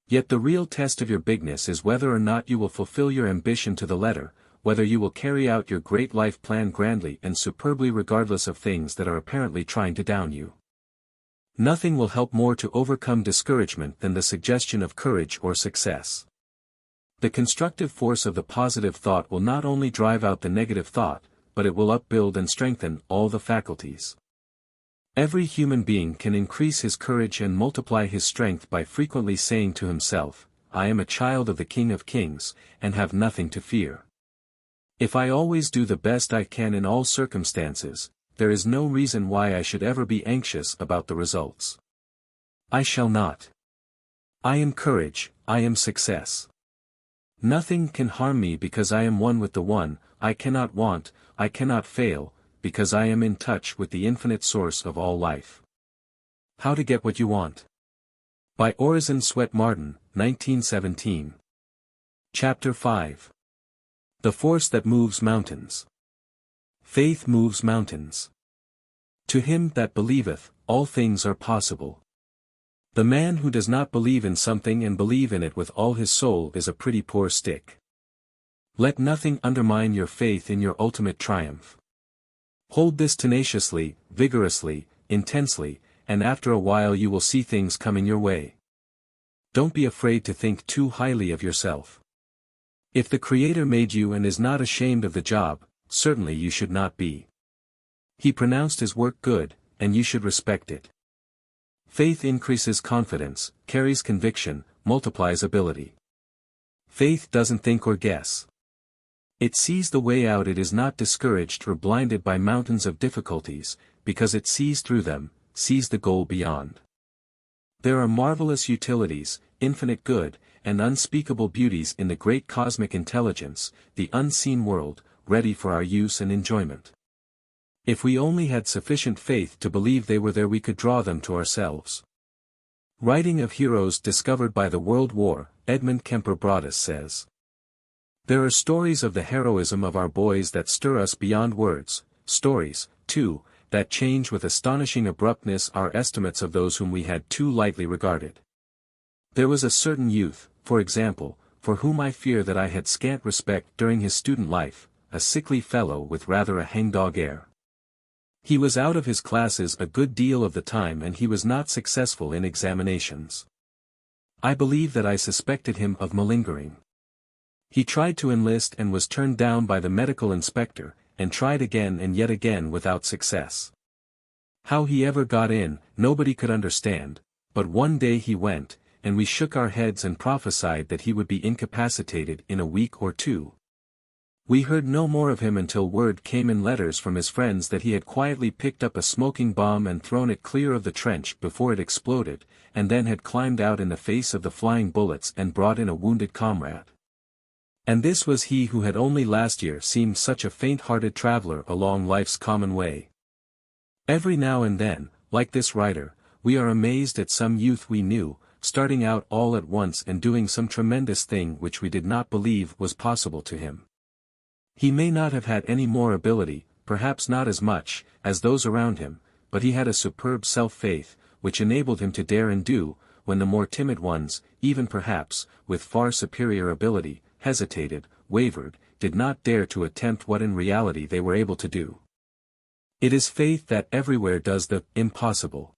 Yet the real test of your bigness is whether or not you will fulfill your ambition to the letter, whether you will carry out your great life plan grandly and superbly regardless of things that are apparently trying to down you. Nothing will help more to overcome discouragement than the suggestion of courage or success. The constructive force of the positive thought will not only drive out the negative thought, but it will upbuild and strengthen all the faculties. Every human being can increase his courage and multiply his strength by frequently saying to himself, "I am a child of the King of Kings, and have nothing to fear. If I always do the best I can in all circumstances, there is no reason why I should ever be anxious about the results. I shall not. I am courage, I am success. Nothing can harm me because I am one with the One, I cannot want, I cannot fail, because I am in touch with the infinite source of all life." How to Get What You Want. By Orison Swett Marden, 1917. Chapter 5. The Force That Moves Mountains. Faith moves mountains. To him that believeth, all things are possible. The man who does not believe in something and believe in it with all his soul is a pretty poor stick. Let nothing undermine your faith in your ultimate triumph. Hold this tenaciously, vigorously, intensely, and after a while you will see things coming your way. Don't be afraid to think too highly of yourself. If the Creator made you and is not ashamed of the job, certainly you should not be. He pronounced his work good, and you should respect it. Faith increases confidence, carries conviction, multiplies ability. Faith doesn't think or guess. It sees the way out. It is not discouraged or blinded by mountains of difficulties, because it sees through them, sees the goal beyond. There are marvelous utilities, infinite good, and unspeakable beauties in the great cosmic intelligence, the unseen world, ready for our use and enjoyment. If we only had sufficient faith to believe they were there, we could draw them to ourselves. Writing of heroes discovered by the World War, Edmund Kemper Broadus says, "There are stories of the heroism of our boys that stir us beyond words, stories, too, that change with astonishing abruptness our estimates of those whom we had too lightly regarded. There was a certain youth, for example, for whom I fear that I had scant respect during his student life, a sickly fellow with rather a hangdog air. He was out of his classes a good deal of the time and he was not successful in examinations. I believe that I suspected him of malingering. He tried to enlist and was turned down by the medical inspector, and tried again and yet again without success. How he ever got in, nobody could understand, but one day he went, and we shook our heads and prophesied that he would be incapacitated in a week or two. We heard no more of him until word came in letters from his friends that he had quietly picked up a smoking bomb and thrown it clear of the trench before it exploded, and then had climbed out in the face of the flying bullets and brought in a wounded comrade. And this was he who had only last year seemed such a faint-hearted traveler along life's common way. Every now and then, like this writer, we are amazed at some youth we knew, starting out all at once and doing some tremendous thing which we did not believe was possible to him. He may not have had any more ability, perhaps not as much, as those around him, but he had a superb self-faith, which enabled him to dare and do, when the more timid ones, even perhaps, with far superior ability, hesitated, wavered, did not dare to attempt what in reality they were able to do. It is faith that everywhere does the impossible.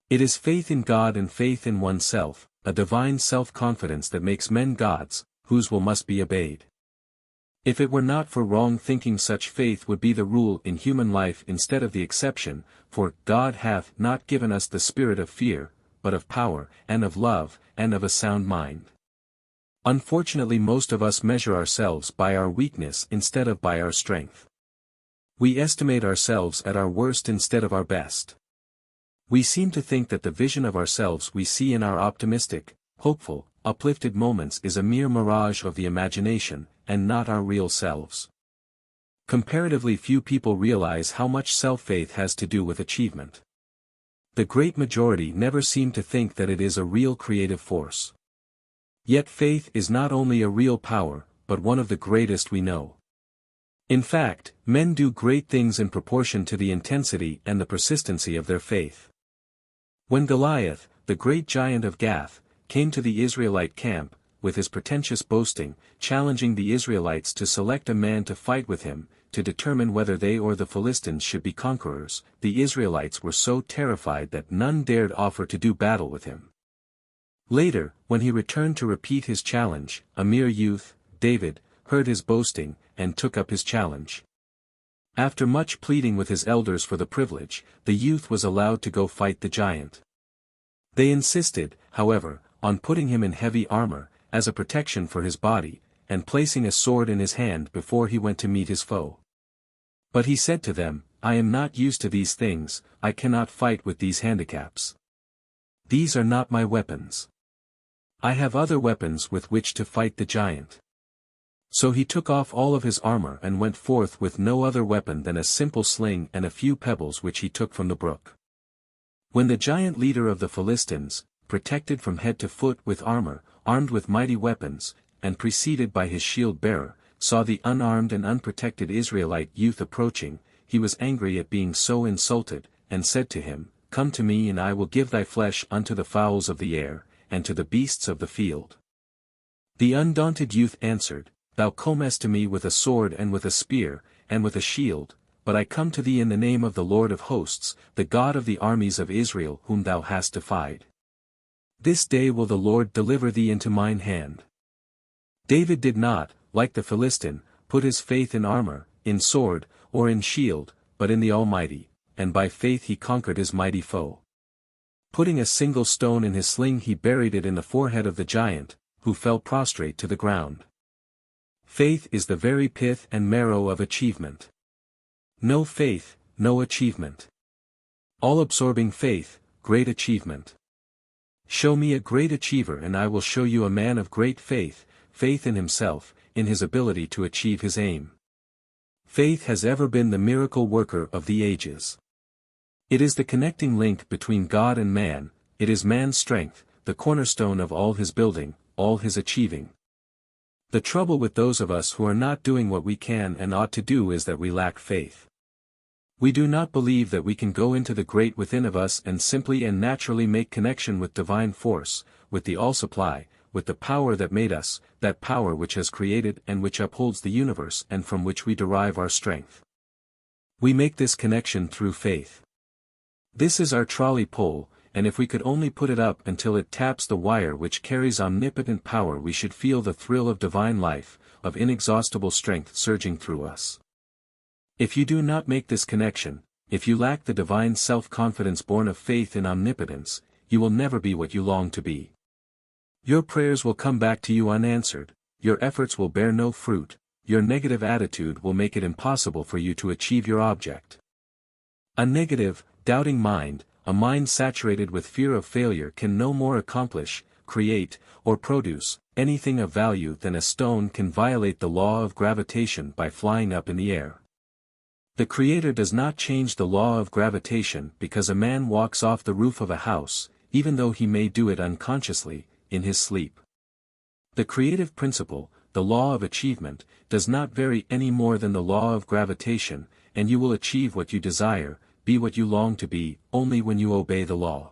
It is faith in God and faith in oneself, a divine self-confidence that makes men gods, whose will must be obeyed. If it were not for wrong thinking, such faith would be the rule in human life instead of the exception, for God hath not given us the spirit of fear, but of power, and of love, and of a sound mind. Unfortunately, most of us measure ourselves by our weakness instead of by our strength. We estimate ourselves at our worst instead of our best. We seem to think that the vision of ourselves we see in our optimistic, hopeful, uplifted moments is a mere mirage of the imagination, and not our real selves. Comparatively few people realize how much self-faith has to do with achievement. The great majority never seem to think that it is a real creative force. Yet faith is not only a real power, but one of the greatest we know. In fact, men do great things in proportion to the intensity and the persistency of their faith. When Goliath, the great giant of Gath, came to the Israelite camp, with his pretentious boasting, challenging the Israelites to select a man to fight with him, to determine whether they or the Philistines should be conquerors, the Israelites were so terrified that none dared offer to do battle with him. Later, when he returned to repeat his challenge, a mere youth, David, heard his boasting, and took up his challenge. After much pleading with his elders for the privilege, the youth was allowed to go fight the giant. They insisted, however, on putting him in heavy armor, as a protection for his body, and placing a sword in his hand before he went to meet his foe. But he said to them, "I am not used to these things, I cannot fight with these handicaps. These are not my weapons. I have other weapons with which to fight the giant." So he took off all of his armor and went forth with no other weapon than a simple sling and a few pebbles which he took from the brook. When the giant leader of the Philistines, protected from head to foot with armor, armed with mighty weapons, and preceded by his shield-bearer, saw the unarmed and unprotected Israelite youth approaching, he was angry at being so insulted, and said to him, "Come to me and I will give thy flesh unto the fowls of the air, and to the beasts of the field." The undaunted youth answered, "Thou comest to me with a sword and with a spear, and with a shield, but I come to thee in the name of the Lord of hosts, the God of the armies of Israel whom thou hast defied. This day will the Lord deliver thee into mine hand." David did not, like the Philistine, put his faith in armor, in sword, or in shield, but in the Almighty, and by faith he conquered his mighty foe. Putting a single stone in his sling, he buried it in the forehead of the giant, who fell prostrate to the ground. Faith is the very pith and marrow of achievement. No faith, no achievement. All-absorbing faith, great achievement. Show me a great achiever and I will show you a man of great faith, faith in himself, in his ability to achieve his aim. Faith has ever been the miracle worker of the ages. It is the connecting link between God and man, it is man's strength, the cornerstone of all his building, all his achieving. The trouble with those of us who are not doing what we can and ought to do is that we lack faith. We do not believe that we can go into the great within of us and simply and naturally make connection with divine force, with the all-supply, with the power that made us, that power which has created and which upholds the universe and from which we derive our strength. We make this connection through faith. This is our trolley pole, and if we could only put it up until it taps the wire which carries omnipotent power, we should feel the thrill of divine life, of inexhaustible strength surging through us. If you do not make this connection, if you lack the divine self-confidence born of faith in omnipotence, you will never be what you long to be. Your prayers will come back to you unanswered, your efforts will bear no fruit, your negative attitude will make it impossible for you to achieve your object. A negative, doubting mind, a mind saturated with fear of failure, can no more accomplish, create, or produce anything of value than a stone can violate the law of gravitation by flying up in the air. The Creator does not change the law of gravitation because a man walks off the roof of a house, even though he may do it unconsciously, in his sleep. The creative principle, the law of achievement, does not vary any more than the law of gravitation, and you will achieve what you desire, be what you long to be, only when you obey the law.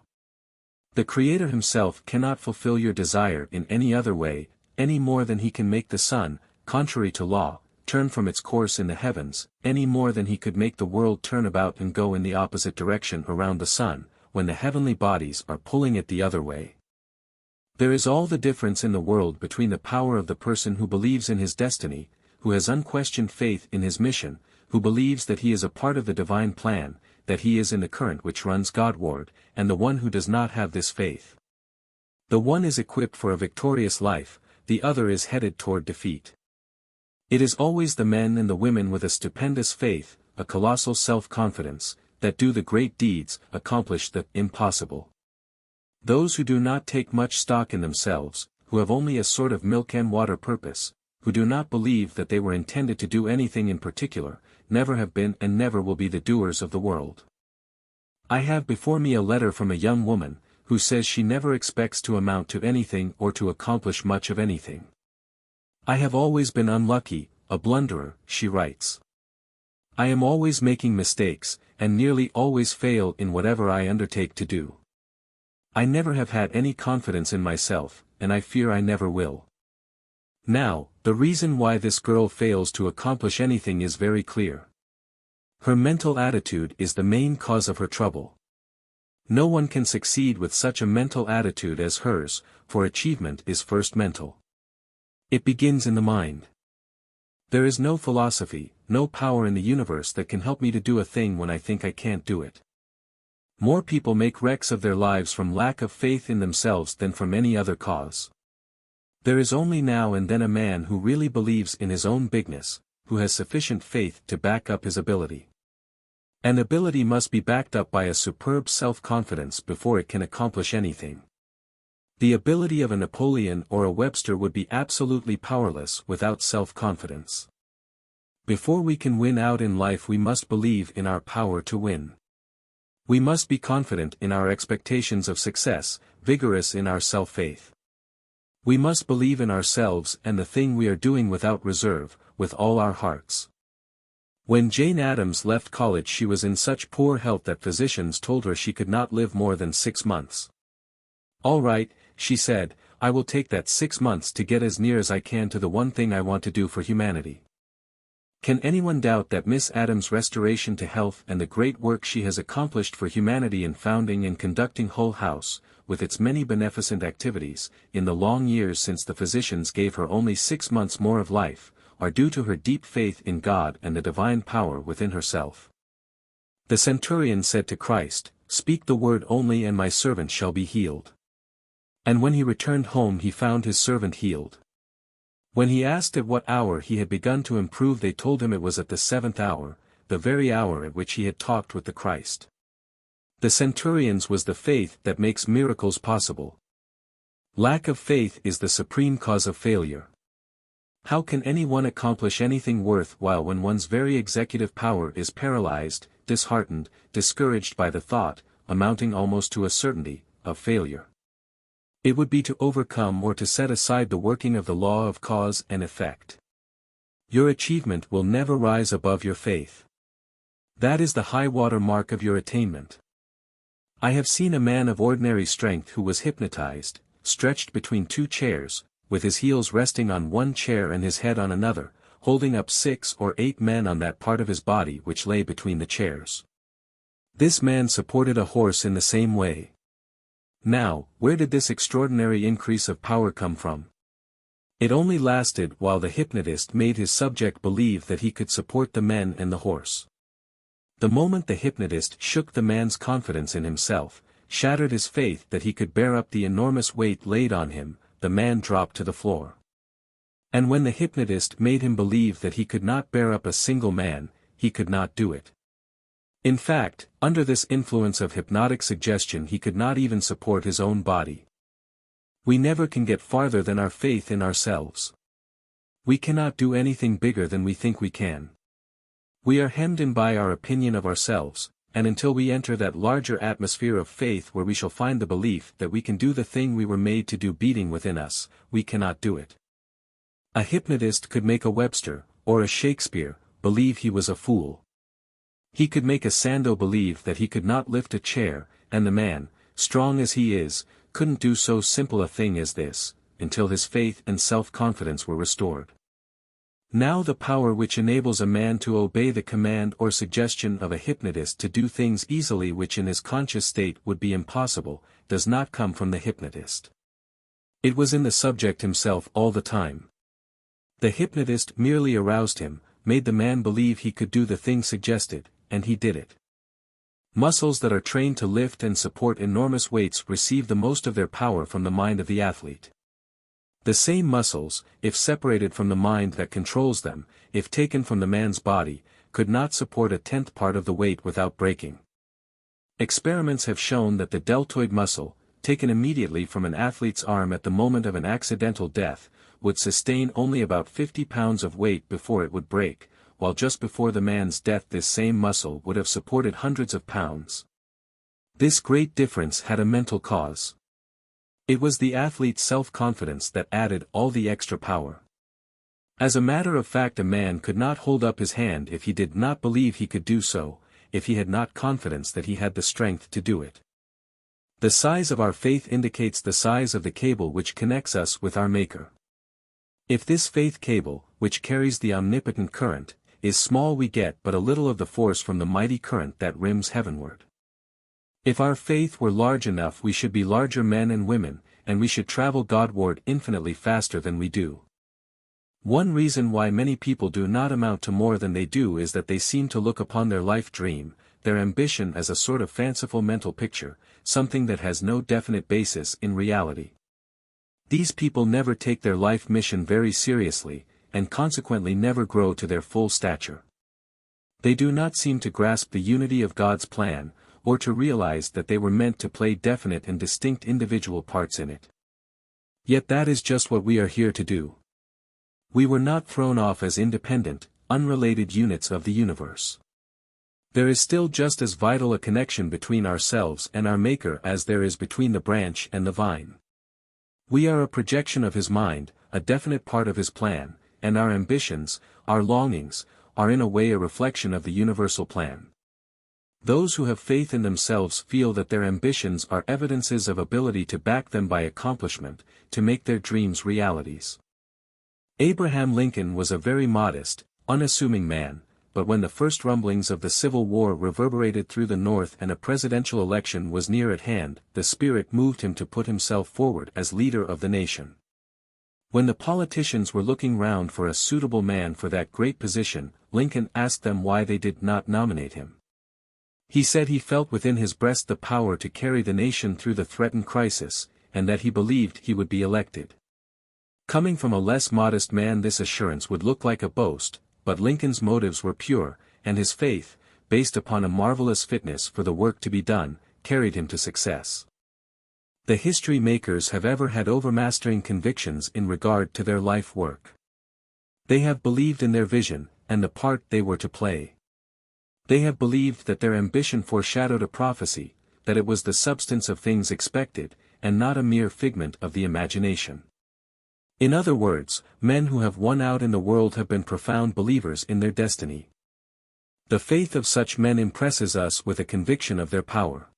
The Creator himself cannot fulfill your desire in any other way, any more than he can make the sun, contrary to law, turn from its course in the heavens, any more than he could make the world turn about and go in the opposite direction around the sun, when the heavenly bodies are pulling it the other way. There is all the difference in the world between the power of the person who believes in his destiny, who has unquestioned faith in his mission, who believes that he is a part of the divine plan, that he is in the current which runs Godward, and the one who does not have this faith. The one is equipped for a victorious life, the other is headed toward defeat. It is always the men and the women with a stupendous faith, a colossal self-confidence, that do the great deeds, accomplish the impossible. Those who do not take much stock in themselves, who have only a sort of milk and water purpose, who do not believe that they were intended to do anything in particular, never have been and never will be the doers of the world. I have before me a letter from a young woman, who says she never expects to amount to anything or to accomplish much of anything. I have always been unlucky, a blunderer, she writes. I am always making mistakes, and nearly always fail in whatever I undertake to do. I never have had any confidence in myself, and I fear I never will. Now, the reason why this girl fails to accomplish anything is very clear. Her mental attitude is the main cause of her trouble. No one can succeed with such a mental attitude as hers, for achievement is first mental. It begins in the mind. There is no philosophy, no power in the universe that can help me to do a thing when I think I can't do it. More people make wrecks of their lives from lack of faith in themselves than from any other cause. There is only now and then a man who really believes in his own bigness, who has sufficient faith to back up his ability. An ability must be backed up by a superb self-confidence before it can accomplish anything. The ability of a Napoleon or a Webster would be absolutely powerless without self-confidence. Before we can win out in life, we must believe in our power to win. We must be confident in our expectations of success, vigorous in our self-faith. We must believe in ourselves and the thing we are doing without reserve, with all our hearts. When Jane Addams left college, she was in such poor health that physicians told her she could not live more than 6 months. All right, she said, I will take that 6 months to get as near as I can to the one thing I want to do for humanity. Can anyone doubt that Miss Addams' restoration to health and the great work she has accomplished for humanity in founding and conducting Hull House, with its many beneficent activities, in the long years since the physicians gave her only 6 months more of life, are due to her deep faith in God and the divine power within herself? The centurion said to Christ, "Speak the word only and my servant shall be healed." And when he returned home he found his servant healed. When he asked at what hour he had begun to improve, they told him it was at the 7th hour, the very hour at which he had talked with the Christ. The centurion's was the faith that makes miracles possible. Lack of faith is the supreme cause of failure. How can anyone accomplish anything worthwhile when one's very executive power is paralyzed, disheartened, discouraged by the thought, amounting almost to a certainty, of failure? It would be to overcome or to set aside the working of the law of cause and effect. Your achievement will never rise above your faith. That is the high water mark of your attainment. I have seen a man of ordinary strength who was hypnotized, stretched between 2 chairs, with his heels resting on one chair and his head on another, holding up 6 or 8 men on that part of his body which lay between the chairs. This man supported a horse in the same way. Now, where did this extraordinary increase of power come from? It only lasted while the hypnotist made his subject believe that he could support the men and the horse. The moment the hypnotist shook the man's confidence in himself, shattered his faith that he could bear up the enormous weight laid on him, the man dropped to the floor. And when the hypnotist made him believe that he could not bear up a single man, he could not do it. In fact, under this influence of hypnotic suggestion he could not even support his own body. We never can get farther than our faith in ourselves. We cannot do anything bigger than we think we can. We are hemmed in by our opinion of ourselves, and until we enter that larger atmosphere of faith where we shall find the belief that we can do the thing we were made to do beating within us, we cannot do it. A hypnotist could make a Webster, or a Shakespeare, believe he was a fool. He could make a Sandow believe that he could not lift a chair, and the man, strong as he is, couldn't do so simple a thing as this, until his faith and self-confidence were restored. Now the power which enables a man to obey the command or suggestion of a hypnotist to do things easily which in his conscious state would be impossible, does not come from the hypnotist. It was in the subject himself all the time. The hypnotist merely aroused him, made the man believe he could do the thing suggested, and he did it. Muscles that are trained to lift and support enormous weights receive the most of their power from the mind of the athlete. The same muscles, if separated from the mind that controls them, if taken from the man's body, could not support a tenth part of the weight without breaking. Experiments have shown that the deltoid muscle, taken immediately from an athlete's arm at the moment of an accidental death, would sustain only about 50 pounds of weight before it would break, while just before the man's death this same muscle would have supported hundreds of pounds. This great difference had a mental cause. It was the athlete's self-confidence that added all the extra power. As a matter of fact, a man could not hold up his hand if he did not believe he could do so, if he had not confidence that he had the strength to do it. The size of our faith indicates the size of the cable which connects us with our Maker. If this faith cable, which carries the omnipotent current, is small, we get but a little of the force from the mighty current that rims heavenward. If our faith were large enough, we should be larger men and women, and we should travel Godward infinitely faster than we do. One reason why many people do not amount to more than they do is that they seem to look upon their life dream, their ambition, as a sort of fanciful mental picture, something that has no definite basis in reality. These people never take their life mission very seriously, and consequently never grow to their full stature. They do not seem to grasp the unity of God's plan, or to realize that they were meant to play definite and distinct individual parts in it. Yet that is just what we are here to do. We were not thrown off as independent, unrelated units of the universe. There is still just as vital a connection between ourselves and our Maker as there is between the branch and the vine. We are a projection of His mind, a definite part of His plan, and our ambitions, our longings, are in a way a reflection of the universal plan. Those who have faith in themselves feel that their ambitions are evidences of ability to back them by accomplishment, to make their dreams realities. Abraham Lincoln was a very modest, unassuming man, but when the first rumblings of the Civil War reverberated through the North and a presidential election was near at hand, the Spirit moved him to put himself forward as leader of the nation. When the politicians were looking round for a suitable man for that great position, Lincoln asked them why they did not nominate him. He said he felt within his breast the power to carry the nation through the threatened crisis, and that he believed he would be elected. Coming from a less modest man, this assurance would look like a boast, but Lincoln's motives were pure, and his faith, based upon a marvelous fitness for the work to be done, carried him to success. The history makers have ever had overmastering convictions in regard to their life work. They have believed in their vision, and the part they were to play. They have believed that their ambition foreshadowed a prophecy, that it was the substance of things expected, and not a mere figment of the imagination. In other words, men who have won out in the world have been profound believers in their destiny. The faith of such men impresses us with a conviction of their power.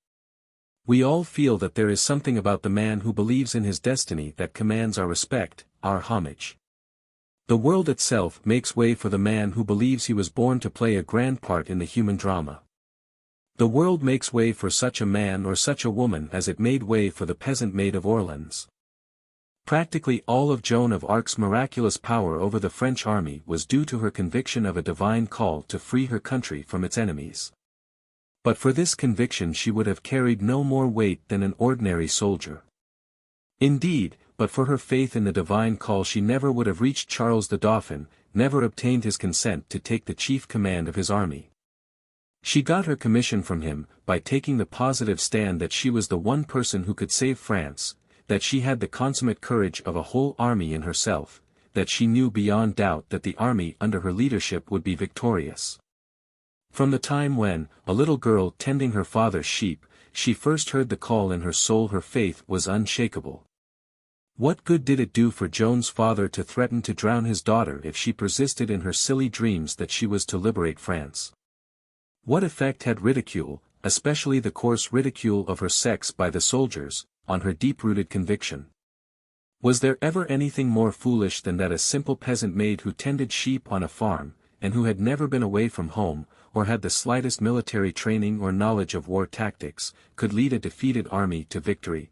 We all feel that there is something about the man who believes in his destiny that commands our respect, our homage. The world itself makes way for the man who believes he was born to play a grand part in the human drama. The world makes way for such a man or such a woman as it made way for the peasant maid of Orleans. Practically all of Joan of Arc's miraculous power over the French army was due to her conviction of a divine call to free her country from its enemies. But for this conviction she would have carried no more weight than an ordinary soldier. Indeed, but for her faith in the divine call she never would have reached Charles the Dauphin, never obtained his consent to take the chief command of his army. She got her commission from him, by taking the positive stand that she was the one person who could save France, that she had the consummate courage of a whole army in herself, that she knew beyond doubt that the army under her leadership would be victorious. From the time when, a little girl tending her father's sheep, she first heard the call in her soul, her faith was unshakable. What good did it do for Joan's father to threaten to drown his daughter if she persisted in her silly dreams that she was to liberate France? What effect had ridicule, especially the coarse ridicule of her sex by the soldiers, on her deep-rooted conviction? Was there ever anything more foolish than that a simple peasant maid who tended sheep on a farm, and who had never been away from home, or had the slightest military training or knowledge of war tactics, could lead a defeated army to victory?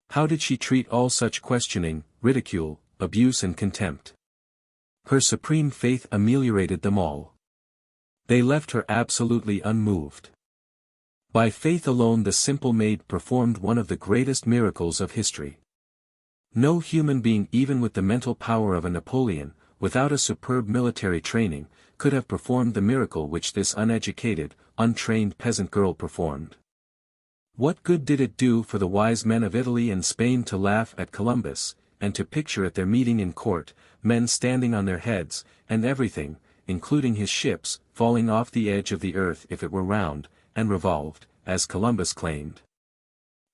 How did she treat all such questioning, ridicule, abuse and contempt? Her supreme faith ameliorated them all. They left her absolutely unmoved. By faith alone the simple maid performed one of the greatest miracles of history. No human being, even with the mental power of a Napoleon, without a superb military training, could have performed the miracle which this uneducated, untrained peasant girl performed. What good did it do for the wise men of Italy and Spain to laugh at Columbus, and to picture at their meeting in court, men standing on their heads, and everything, including his ships, falling off the edge of the earth if it were round, and revolved, as Columbus claimed?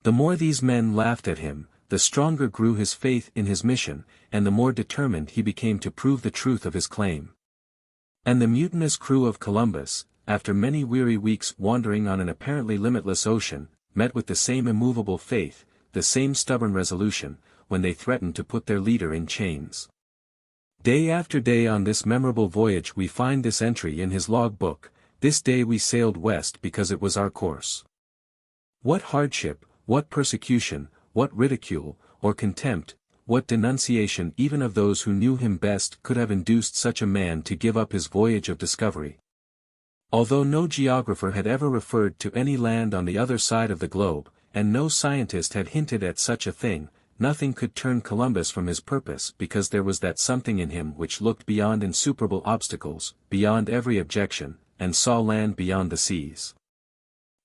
The more these men laughed at him, the stronger grew his faith in his mission, and the more determined he became to prove the truth of his claim. And the mutinous crew of Columbus, after many weary weeks wandering on an apparently limitless ocean, met with the same immovable faith, the same stubborn resolution, when they threatened to put their leader in chains. Day after day on this memorable voyage we find this entry in his log book: "This day we sailed west because it was our course." What hardship, what persecution, what ridicule, or contempt, what denunciation even of those who knew him best could have induced such a man to give up his voyage of discovery? Although no geographer had ever referred to any land on the other side of the globe, and no scientist had hinted at such a thing, nothing could turn Columbus from his purpose, because there was that something in him which looked beyond insuperable obstacles, beyond every objection, and saw land beyond the seas.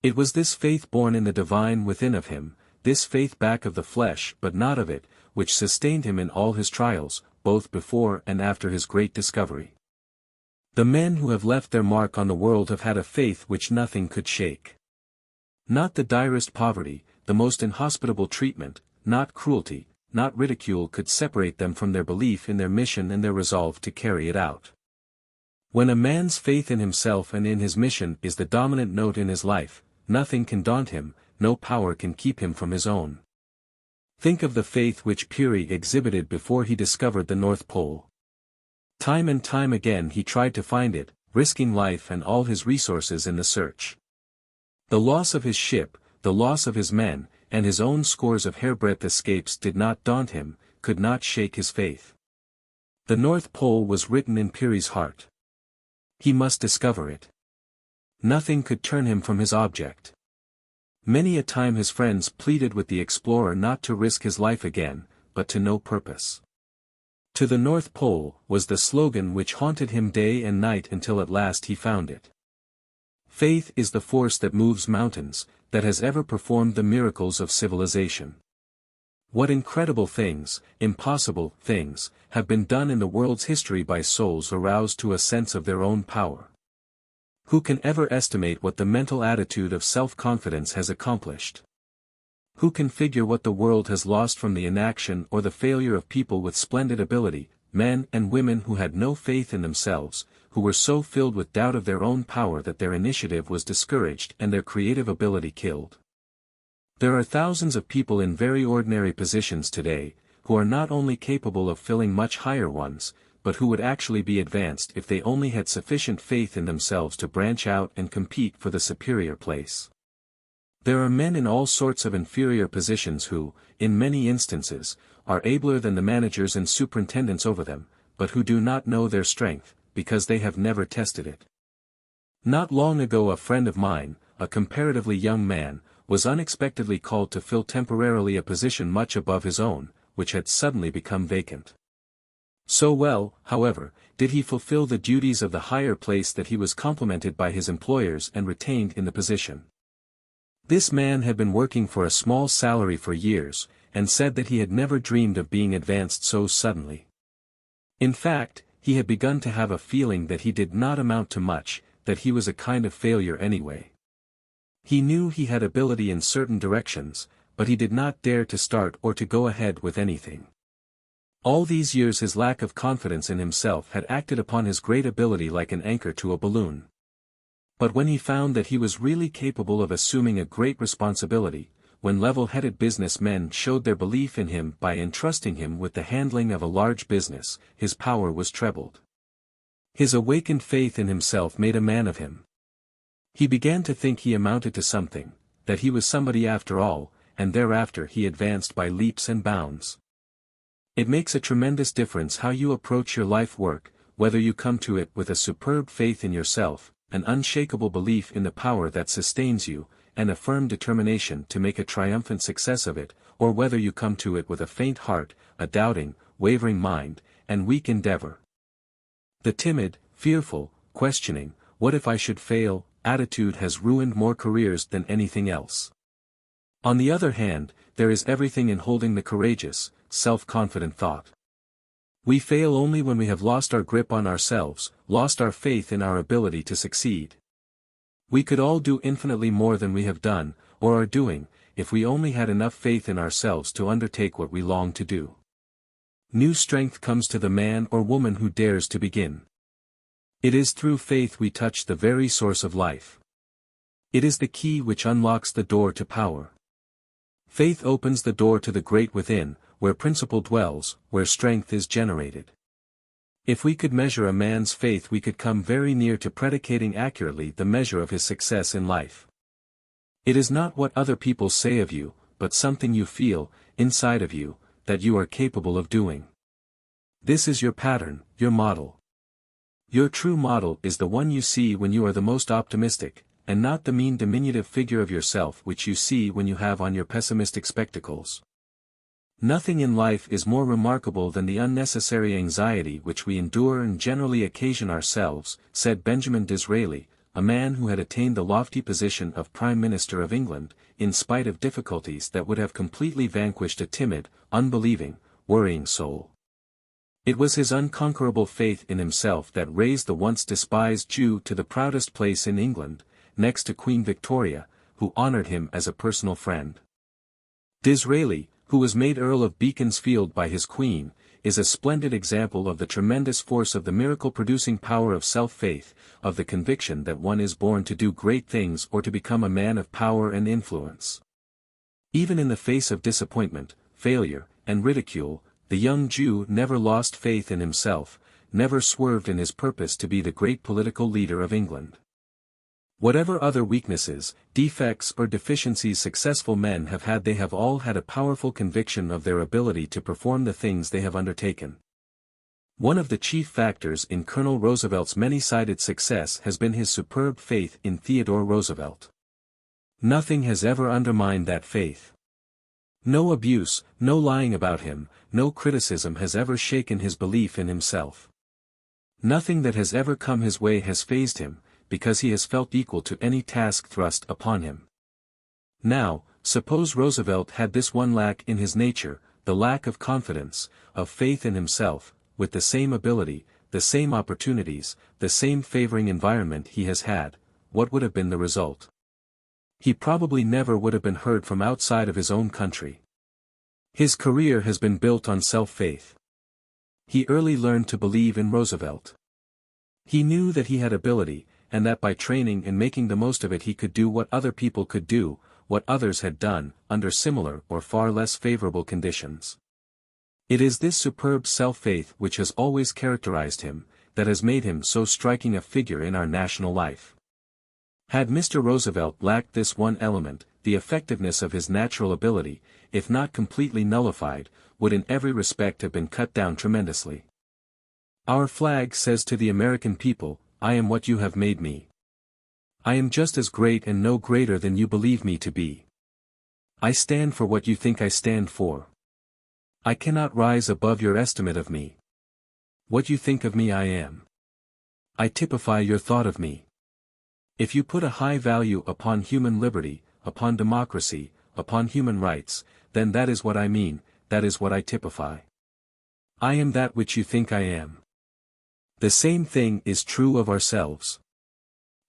It was this faith born in the divine within of him, this faith back of the flesh but not of it, which sustained him in all his trials, both before and after his great discovery. The men who have left their mark on the world have had a faith which nothing could shake. Not the direst poverty, the most inhospitable treatment, not cruelty, not ridicule could separate them from their belief in their mission and their resolve to carry it out. When a man's faith in himself and in his mission is the dominant note in his life, nothing can daunt him, no power can keep him from his own. Think of the faith which Peary exhibited before he discovered the North Pole. Time and time again he tried to find it, risking life and all his resources in the search. The loss of his ship, the loss of his men, and his own scores of hairbreadth escapes did not daunt him, could not shake his faith. The North Pole was written in Peary's heart. He must discover it. Nothing could turn him from his object. Many a time his friends pleaded with the explorer not to risk his life again, but to no purpose. "To the North Pole" was the slogan which haunted him day and night until at last he found it. Faith is the force that moves mountains, that has ever performed the miracles of civilization. What incredible things, impossible things, have been done in the world's history by souls aroused to a sense of their own power. Who can ever estimate what the mental attitude of self-confidence has accomplished? Who can figure what the world has lost from the inaction or the failure of people with splendid ability, men and women who had no faith in themselves, who were so filled with doubt of their own power that their initiative was discouraged and their creative ability killed? There are thousands of people in very ordinary positions today, who are not only capable of filling much higher ones, but who would actually be advanced if they only had sufficient faith in themselves to branch out and compete for the superior place. There are men in all sorts of inferior positions who, in many instances, are abler than the managers and superintendents over them, but who do not know their strength, because they have never tested it. Not long ago a friend of mine, a comparatively young man, was unexpectedly called to fill temporarily a position much above his own, which had suddenly become vacant. So well, however, did he fulfill the duties of the higher place that he was complimented by his employers and retained in the position. This man had been working for a small salary for years, and said that he had never dreamed of being advanced so suddenly. In fact, he had begun to have a feeling that he did not amount to much, that he was a kind of failure anyway. He knew he had ability in certain directions, but he did not dare to start or to go ahead with anything. All these years his lack of confidence in himself had acted upon his great ability like an anchor to a balloon. But when he found that he was really capable of assuming a great responsibility, when level-headed business men showed their belief in him by entrusting him with the handling of a large business, his power was trebled. His awakened faith in himself made a man of him. He began to think he amounted to something, that he was somebody after all, and thereafter he advanced by leaps and bounds. It makes a tremendous difference how you approach your life work, whether you come to it with a superb faith in yourself, an unshakable belief in the power that sustains you, and a firm determination to make a triumphant success of it, or whether you come to it with a faint heart, a doubting, wavering mind, and weak endeavor. The timid, fearful, questioning, "What if I should fail?" attitude has ruined more careers than anything else. On the other hand, there is everything in holding the courageous, self-confident thought. We fail only when we have lost our grip on ourselves, lost our faith in our ability to succeed. We could all do infinitely more than we have done, or are doing, if we only had enough faith in ourselves to undertake what we long to do. New strength comes to the man or woman who dares to begin. It is through faith we touch the very source of life. It is the key which unlocks the door to power. Faith opens the door to the great within, where principle dwells, where strength is generated. If we could measure a man's faith we could come very near to predicating accurately the measure of his success in life. It is not what other people say of you, but something you feel, inside of you, that you are capable of doing. This is your pattern, your model. Your true model is the one you see when you are the most optimistic, and not the mean diminutive figure of yourself which you see when you have on your pessimistic spectacles. Nothing in life is more remarkable than the unnecessary anxiety which we endure and generally occasion ourselves, said Benjamin Disraeli, a man who had attained the lofty position of Prime Minister of England, in spite of difficulties that would have completely vanquished a timid, unbelieving, worrying soul. It was his unconquerable faith in himself that raised the once despised Jew to the proudest place in England, next to Queen Victoria, who honored him as a personal friend. Disraeli, who was made Earl of Beaconsfield by his queen, is a splendid example of the tremendous force of the miracle-producing power of self-faith, of the conviction that one is born to do great things or to become a man of power and influence. Even in the face of disappointment, failure, and ridicule, the young Jew never lost faith in himself, never swerved in his purpose to be the great political leader of England. Whatever other weaknesses, defects or deficiencies successful men have had, they have all had a powerful conviction of their ability to perform the things they have undertaken. One of the chief factors in Colonel Roosevelt's many-sided success has been his superb faith in Theodore Roosevelt. Nothing has ever undermined that faith. No abuse, no lying about him, no criticism has ever shaken his belief in himself. Nothing that has ever come his way has fazed him, because he has felt equal to any task thrust upon him. Now, suppose Roosevelt had this one lack in his nature, the lack of confidence, of faith in himself, with the same ability, the same opportunities, the same favoring environment he has had, what would have been the result? He probably never would have been heard from outside of his own country. His career has been built on self-faith. He early learned to believe in Roosevelt. He knew that he had ability, and that by training and making the most of it he could do what other people could do, what others had done, under similar or far less favorable conditions. It is this superb self-faith which has always characterized him, that has made him so striking a figure in our national life. Had Mr. Roosevelt lacked this one element, the effectiveness of his natural ability, if not completely nullified, would in every respect have been cut down tremendously. Our flag says to the American people, I am what you have made me. I am just as great and no greater than you believe me to be. I stand for what you think I stand for. I cannot rise above your estimate of me. What you think of me I am. I typify your thought of me. If you put a high value upon human liberty, upon democracy, upon human rights, then that is what I mean, that is what I typify. I am that which you think I am. The same thing is true of ourselves.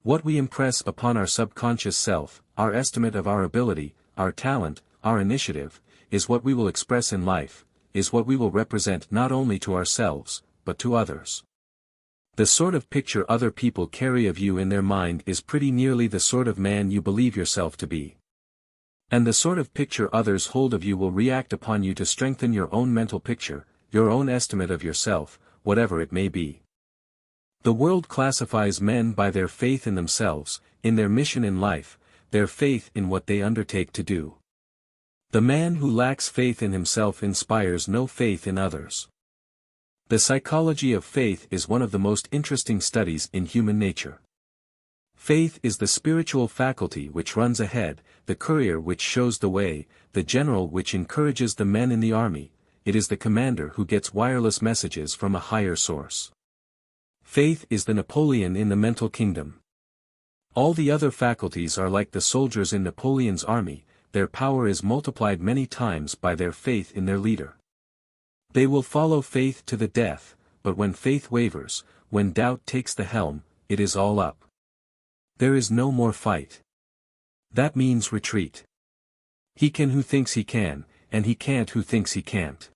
What we impress upon our subconscious self, our estimate of our ability, our talent, our initiative, is what we will express in life, is what we will represent not only to ourselves, but to others. The sort of picture other people carry of you in their mind is pretty nearly the sort of man you believe yourself to be. And the sort of picture others hold of you will react upon you to strengthen your own mental picture, your own estimate of yourself, whatever it may be. The world classifies men by their faith in themselves, in their mission in life, their faith in what they undertake to do. The man who lacks faith in himself inspires no faith in others. The psychology of faith is one of the most interesting studies in human nature. Faith is the spiritual faculty which runs ahead, the courier which shows the way, the general which encourages the men in the army, it is the commander who gets wireless messages from a higher source. Faith is the Napoleon in the mental kingdom. All the other faculties are like the soldiers in Napoleon's army, their power is multiplied many times by their faith in their leader. They will follow faith to the death, but when faith wavers, when doubt takes the helm, it is all up. There is no more fight. That means retreat. He can who thinks he can, and he can't who thinks he can't.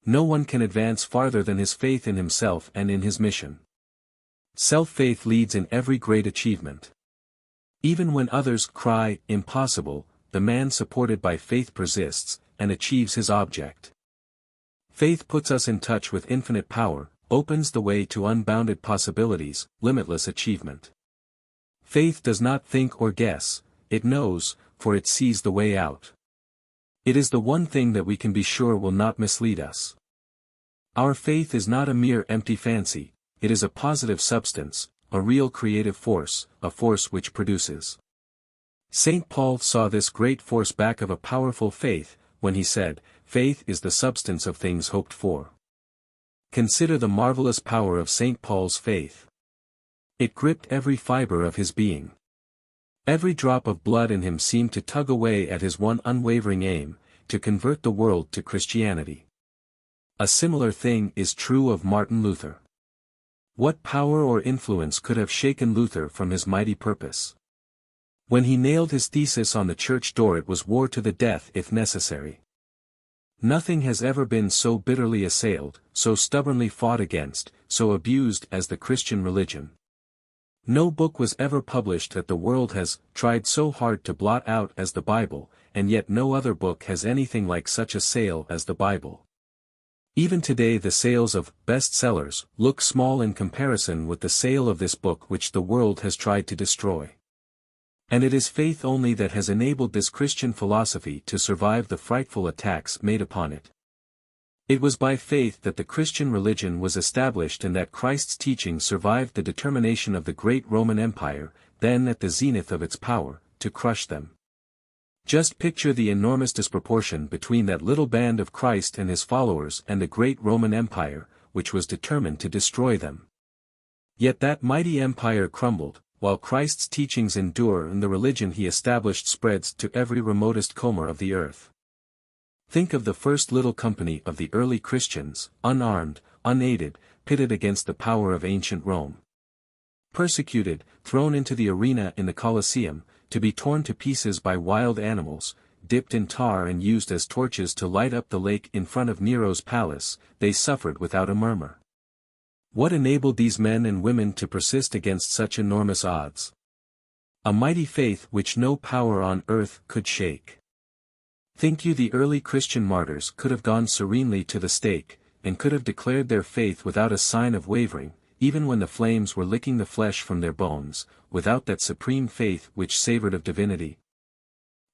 No one can advance farther than his faith in himself and in his mission. Self-faith leads in every great achievement. Even when others cry, impossible, the man supported by faith persists, and achieves his object. Faith puts us in touch with infinite power, opens the way to unbounded possibilities, limitless achievement. Faith does not think or guess, it knows, for it sees the way out. It is the one thing that we can be sure will not mislead us. Our faith is not a mere empty fancy, it is a positive substance, a real creative force, a force which produces. St. Paul saw this great force back of a powerful faith, when he said, "Faith is the substance of things hoped for." Consider the marvelous power of St. Paul's faith. It gripped every fiber of his being. Every drop of blood in him seemed to tug away at his one unwavering aim, to convert the world to Christianity. A similar thing is true of Martin Luther. What power or influence could have shaken Luther from his mighty purpose? When he nailed his thesis on the church door, it was war to the death if necessary. Nothing has ever been so bitterly assailed, so stubbornly fought against, so abused as the Christian religion. No book was ever published that the world has tried so hard to blot out as the Bible, and yet no other book has anything like such a sale as the Bible. Even today the sales of bestsellers look small in comparison with the sale of this book which the world has tried to destroy. And it is faith only that has enabled this Christian philosophy to survive the frightful attacks made upon it. It was by faith that the Christian religion was established and that Christ's teaching survived the determination of the great Roman Empire, then at the zenith of its power, to crush them. Just picture the enormous disproportion between that little band of Christ and his followers and the great Roman Empire, which was determined to destroy them. Yet that mighty empire crumbled, while Christ's teachings endure and the religion he established spreads to every remotest corner of the earth. Think of the first little company of the early Christians, unarmed, unaided, pitted against the power of ancient Rome. Persecuted, thrown into the arena in the Colosseum, to be torn to pieces by wild animals, dipped in tar and used as torches to light up the lake in front of Nero's palace, they suffered without a murmur. What enabled these men and women to persist against such enormous odds? A mighty faith which no power on earth could shake. Think you the early Christian martyrs could have gone serenely to the stake, and could have declared their faith without a sign of wavering, even when the flames were licking the flesh from their bones, without that supreme faith which savored of divinity?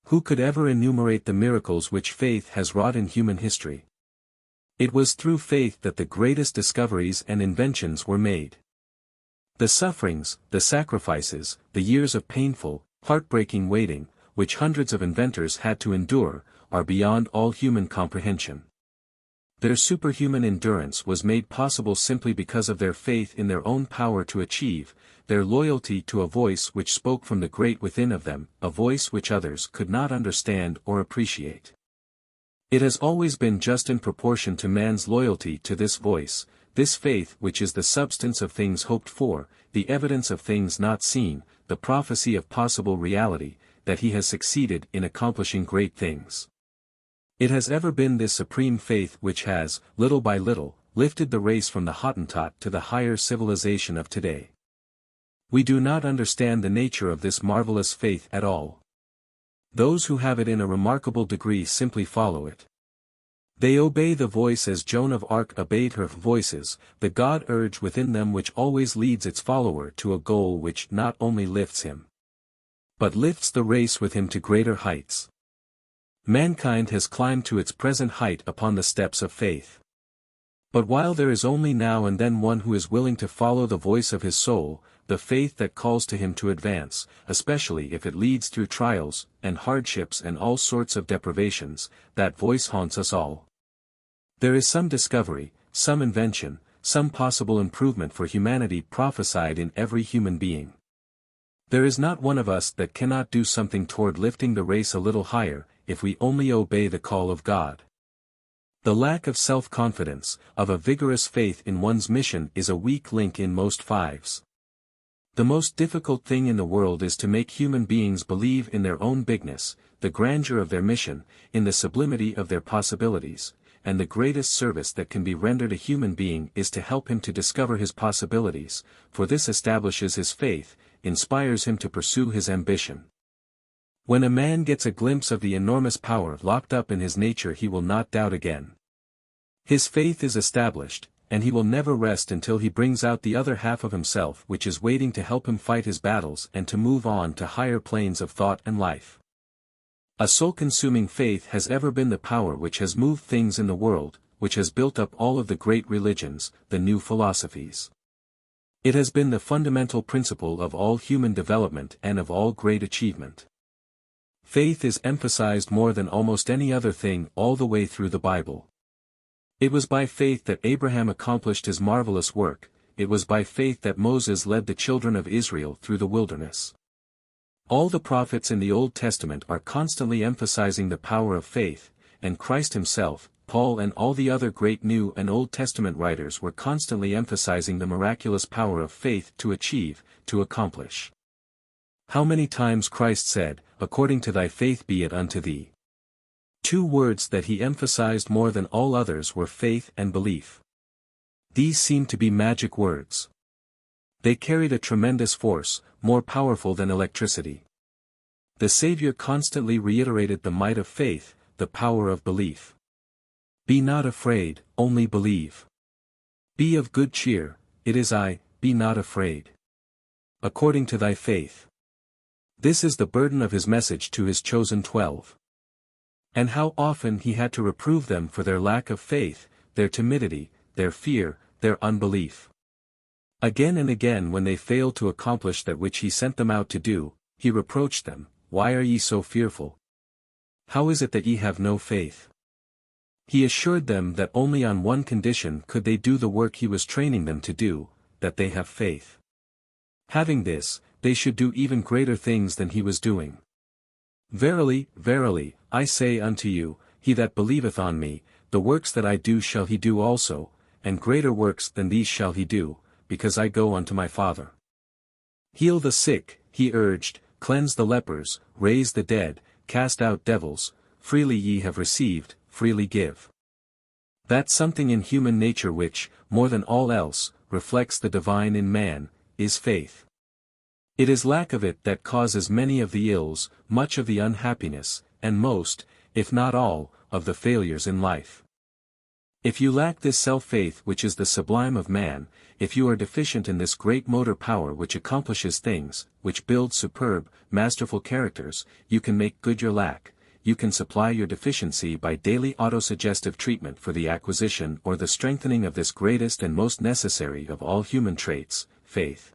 Who could ever enumerate the miracles which faith has wrought in human history? It was through faith that the greatest discoveries and inventions were made. The sufferings, the sacrifices, the years of painful, heartbreaking waiting, which hundreds of inventors had to endure, are beyond all human comprehension. Their superhuman endurance was made possible simply because of their faith in their own power to achieve, their loyalty to a voice which spoke from the great within of them, a voice which others could not understand or appreciate. It has always been just in proportion to man's loyalty to this voice, this faith which is the substance of things hoped for, the evidence of things not seen, the prophecy of possible reality, that he has succeeded in accomplishing great things. It has ever been this supreme faith which has, little by little, lifted the race from the Hottentot to the higher civilization of today. We do not understand the nature of this marvelous faith at all. Those who have it in a remarkable degree simply follow it. They obey the voice as Joan of Arc obeyed her voices, the God urge within them which always leads its follower to a goal which not only lifts him, but lifts the race with him to greater heights. Mankind has climbed to its present height upon the steps of faith. But while there is only now and then one who is willing to follow the voice of his soul, the faith that calls to him to advance, especially if it leads through trials, and hardships and all sorts of deprivations, that voice haunts us all. There is some discovery, some invention, some possible improvement for humanity prophesied in every human being. There is not one of us that cannot do something toward lifting the race a little higher, if we only obey the call of God. The lack of self-confidence, of a vigorous faith in one's mission is a weak link in most fives. The most difficult thing in the world is to make human beings believe in their own bigness, the grandeur of their mission, in the sublimity of their possibilities, and the greatest service that can be rendered a human being is to help him to discover his possibilities, for this establishes his faith, inspires him to pursue his ambition. When a man gets a glimpse of the enormous power locked up in his nature, he will not doubt again. His faith is established, and he will never rest until he brings out the other half of himself which is waiting to help him fight his battles and to move on to higher planes of thought and life. A soul-consuming faith has ever been the power which has moved things in the world, which has built up all of the great religions, the new philosophies. It has been the fundamental principle of all human development and of all great achievement. Faith is emphasized more than almost any other thing all the way through the Bible. It was by faith that Abraham accomplished his marvelous work, it was by faith that Moses led the children of Israel through the wilderness. All the prophets in the Old Testament are constantly emphasizing the power of faith, and Christ himself, Paul and all the other great New and Old Testament writers were constantly emphasizing the miraculous power of faith to achieve, to accomplish. How many times Christ said, "According to thy faith be it unto thee." Two words that he emphasized more than all others were faith and belief. These seemed to be magic words. They carried a tremendous force, more powerful than electricity. The Savior constantly reiterated the might of faith, the power of belief. Be not afraid, only believe. Be of good cheer, it is I, be not afraid. According to thy faith. This is the burden of his message to his chosen 12. And how often he had to reprove them for their lack of faith, their timidity, their fear, their unbelief. Again and again when they failed to accomplish that which he sent them out to do, he reproached them, "Why are ye so fearful? How is it that ye have no faith?" He assured them that only on one condition could they do the work he was training them to do, that they have faith. Having this, they should do even greater things than he was doing. "Verily, verily, I say unto you, he that believeth on me, the works that I do shall he do also, and greater works than these shall he do, because I go unto my Father. Heal the sick," he urged, "cleanse the lepers, raise the dead, cast out devils, freely ye have received, freely give." That something in human nature which, more than all else, reflects the divine in man, is faith. It is lack of it that causes many of the ills, much of the unhappiness, and most, if not all, of the failures in life. If you lack this self-faith which is the sublime of man, if you are deficient in this great motor power which accomplishes things, which builds superb, masterful characters, you can make good your lack, you can supply your deficiency by daily autosuggestive treatment for the acquisition or the strengthening of this greatest and most necessary of all human traits, faith.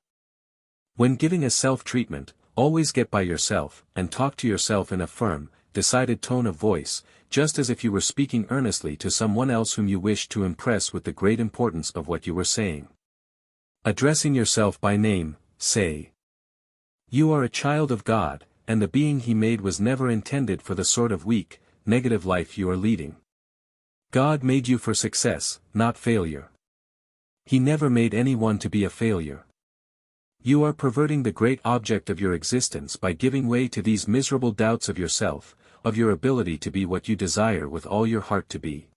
When giving a self-treatment, always get by yourself, and talk to yourself in a firm, decided tone of voice, just as if you were speaking earnestly to someone else whom you wished to impress with the great importance of what you were saying. Addressing yourself by name, say, "You are a child of God, and the being He made was never intended for the sort of weak, negative life you are leading. God made you for success, not failure. He never made anyone to be a failure. You are perverting the great object of your existence by giving way to these miserable doubts of yourself, of your ability to be what you desire with all your heart to be.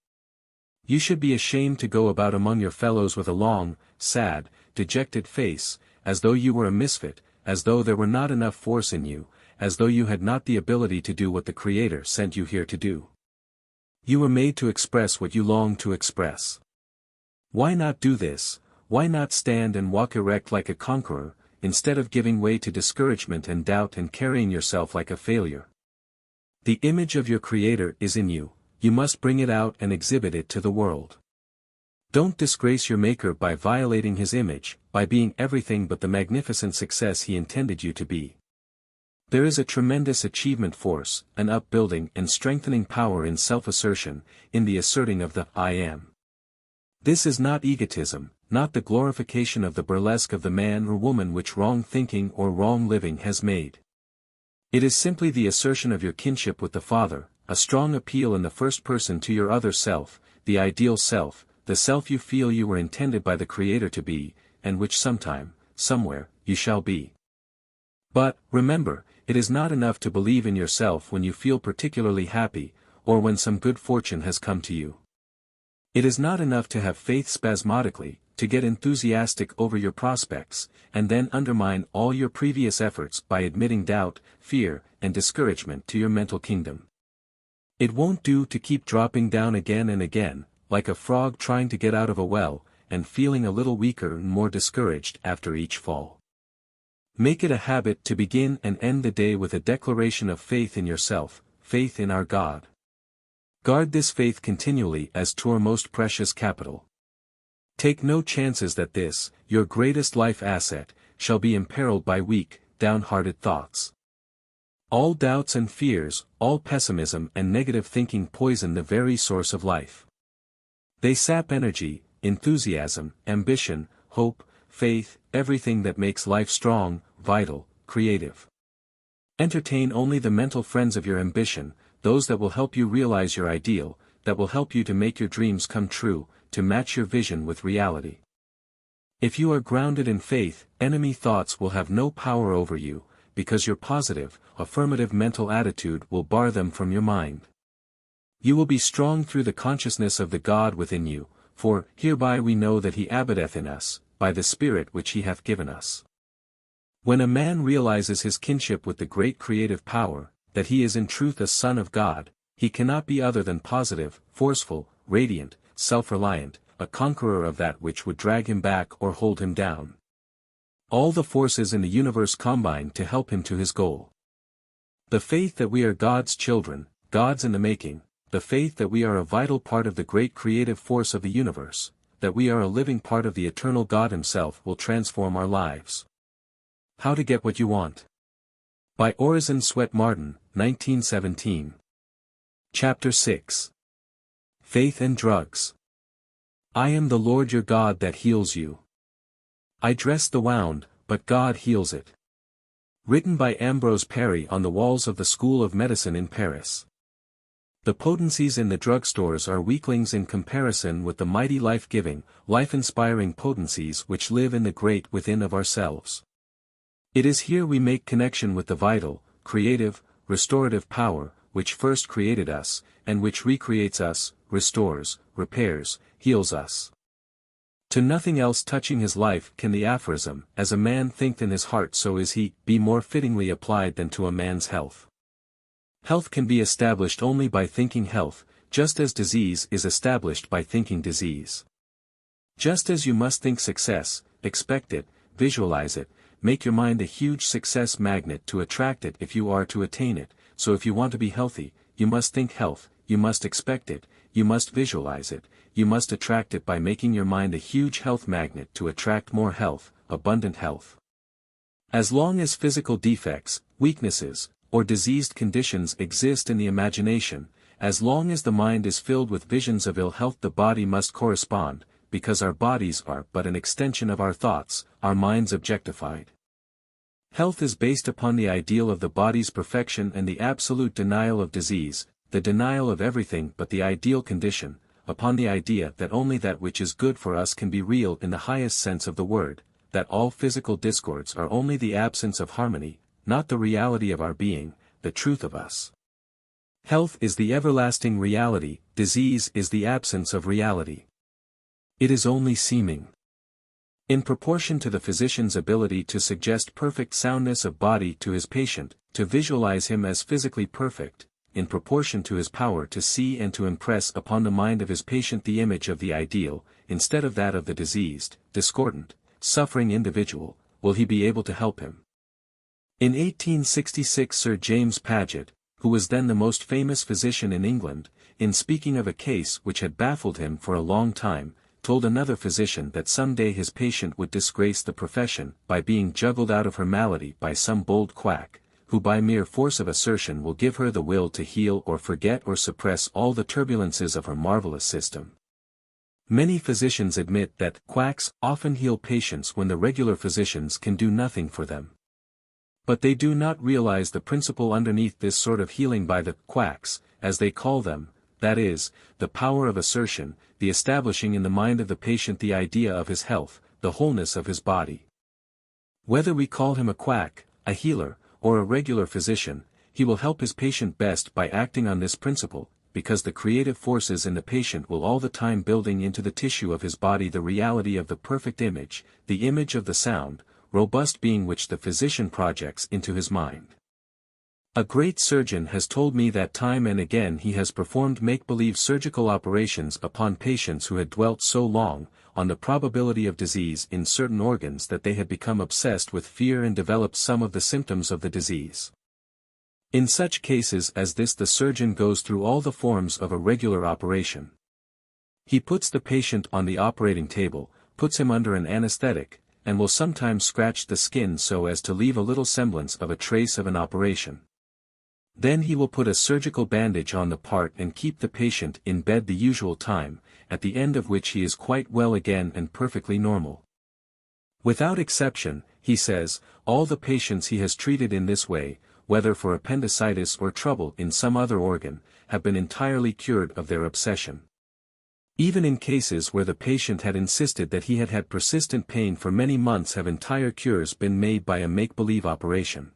You should be ashamed to go about among your fellows with a long, sad, dejected face, as though you were a misfit, as though there were not enough force in you, as though you had not the ability to do what the Creator sent you here to do. You were made to express what you long to express. Why not do this? Why not stand and walk erect like a conqueror, instead of giving way to discouragement and doubt and carrying yourself like a failure? The image of your Creator is in you, you must bring it out and exhibit it to the world. Don't disgrace your Maker by violating His image, by being everything but the magnificent success He intended you to be. There is a tremendous achievement force, an upbuilding and strengthening power in self-assertion, in the asserting of the I am. This is not egotism, not the glorification of the burlesque of the man or woman which wrong thinking or wrong living has made. It is simply the assertion of your kinship with the Father, a strong appeal in the first person to your other self, the ideal self, the self you feel you were intended by the Creator to be, and which sometime, somewhere, you shall be. But, remember, it is not enough to believe in yourself when you feel particularly happy, or when some good fortune has come to you. It is not enough to have faith spasmodically, to get enthusiastic over your prospects, and then undermine all your previous efforts by admitting doubt, fear, and discouragement to your mental kingdom. It won't do to keep dropping down again and again, like a frog trying to get out of a well, and feeling a little weaker and more discouraged after each fall. Make it a habit to begin and end the day with a declaration of faith in yourself, faith in our God. Guard this faith continually as your most precious capital. Take no chances that this, your greatest life asset, shall be imperiled by weak, downhearted thoughts. All doubts and fears, all pessimism and negative thinking poison the very source of life. They sap energy, enthusiasm, ambition, hope, faith, everything that makes life strong, vital, creative. Entertain only the mental friends of your ambition, those that will help you realize your ideal, that will help you to make your dreams come true, to match your vision with reality. If you are grounded in faith, enemy thoughts will have no power over you, because your positive, affirmative mental attitude will bar them from your mind. You will be strong through the consciousness of the God within you, for, hereby we know that He abideth in us, by the Spirit which He hath given us. When a man realizes his kinship with the great creative power, that he is in truth a son of God, he cannot be other than positive, forceful, radiant, self-reliant, a conqueror of that which would drag him back or hold him down. All the forces in the universe combine to help him to his goal. The faith that we are God's children, God's in the making, the faith that we are a vital part of the great creative force of the universe, that we are a living part of the eternal God Himself will transform our lives. How to Get What You Want. By Orison Swett Marden, 1917. Chapter 6. Faith and Drugs. I am the Lord your God that heals you. I dress the wound, but God heals it. Written by Ambrose Parry on the walls of the School of Medicine in Paris. The potencies in the drugstores are weaklings in comparison with the mighty life-giving, life-inspiring potencies which live in the great within of ourselves. It is here we make connection with the vital, creative, restorative power, which first created us, and which recreates us, restores, repairs, heals us. To nothing else touching his life can the aphorism, as a man thinketh in his heart so is he, be more fittingly applied than to a man's health. Health can be established only by thinking health, just as disease is established by thinking disease. Just as you must think success, expect it, visualize it, make your mind a huge success magnet to attract it if you are to attain it, so if you want to be healthy, you must think health, you must expect it, you must visualize it, you must attract it by making your mind a huge health magnet to attract more health, abundant health. As long as physical defects, weaknesses, or diseased conditions exist in the imagination, as long as the mind is filled with visions of ill health, the body must correspond, because our bodies are but an extension of our thoughts, our minds objectified. Health is based upon the ideal of the body's perfection and the absolute denial of disease, the denial of everything but the ideal condition, upon the idea that only that which is good for us can be real in the highest sense of the word, that all physical discords are only the absence of harmony, not the reality of our being, the truth of us. Health is the everlasting reality, disease is the absence of reality. It is only seeming. In proportion to the physician's ability to suggest perfect soundness of body to his patient, to visualize him as physically perfect, in proportion to his power to see and to impress upon the mind of his patient the image of the ideal, instead of that of the diseased, discordant, suffering individual, will he be able to help him. In 1866 Sir James Paget, who was then the most famous physician in England, in speaking of a case which had baffled him for a long time, told another physician that some day his patient would disgrace the profession by being juggled out of her malady by some bold quack, who by mere force of assertion will give her the will to heal or forget or suppress all the turbulences of her marvelous system. Many physicians admit that quacks often heal patients when the regular physicians can do nothing for them. But they do not realize the principle underneath this sort of healing by the quacks, as they call them, that is, the power of assertion, the establishing in the mind of the patient the idea of his health, the wholeness of his body. Whether we call him a quack, a healer, or a regular physician, he will help his patient best by acting on this principle, because the creative forces in the patient will all the time building into the tissue of his body the reality of the perfect image, the image of the sound, robust being which the physician projects into his mind. A great surgeon has told me that time and again he has performed make-believe surgical operations upon patients who had dwelt so long on the probability of disease in certain organs that they had become obsessed with fear and developed some of the symptoms of the disease. In such cases as this the surgeon goes through all the forms of a regular operation. He puts the patient on the operating table, puts him under an anesthetic, and will sometimes scratch the skin so as to leave a little semblance of a trace of an operation. Then he will put a surgical bandage on the part and keep the patient in bed the usual time, at the end of which he is quite well again and perfectly normal. Without exception, he says, all the patients he has treated in this way, whether for appendicitis or trouble in some other organ, have been entirely cured of their obsession. Even in cases where the patient had insisted that he had had persistent pain for many months have entire cures been made by a make-believe operation.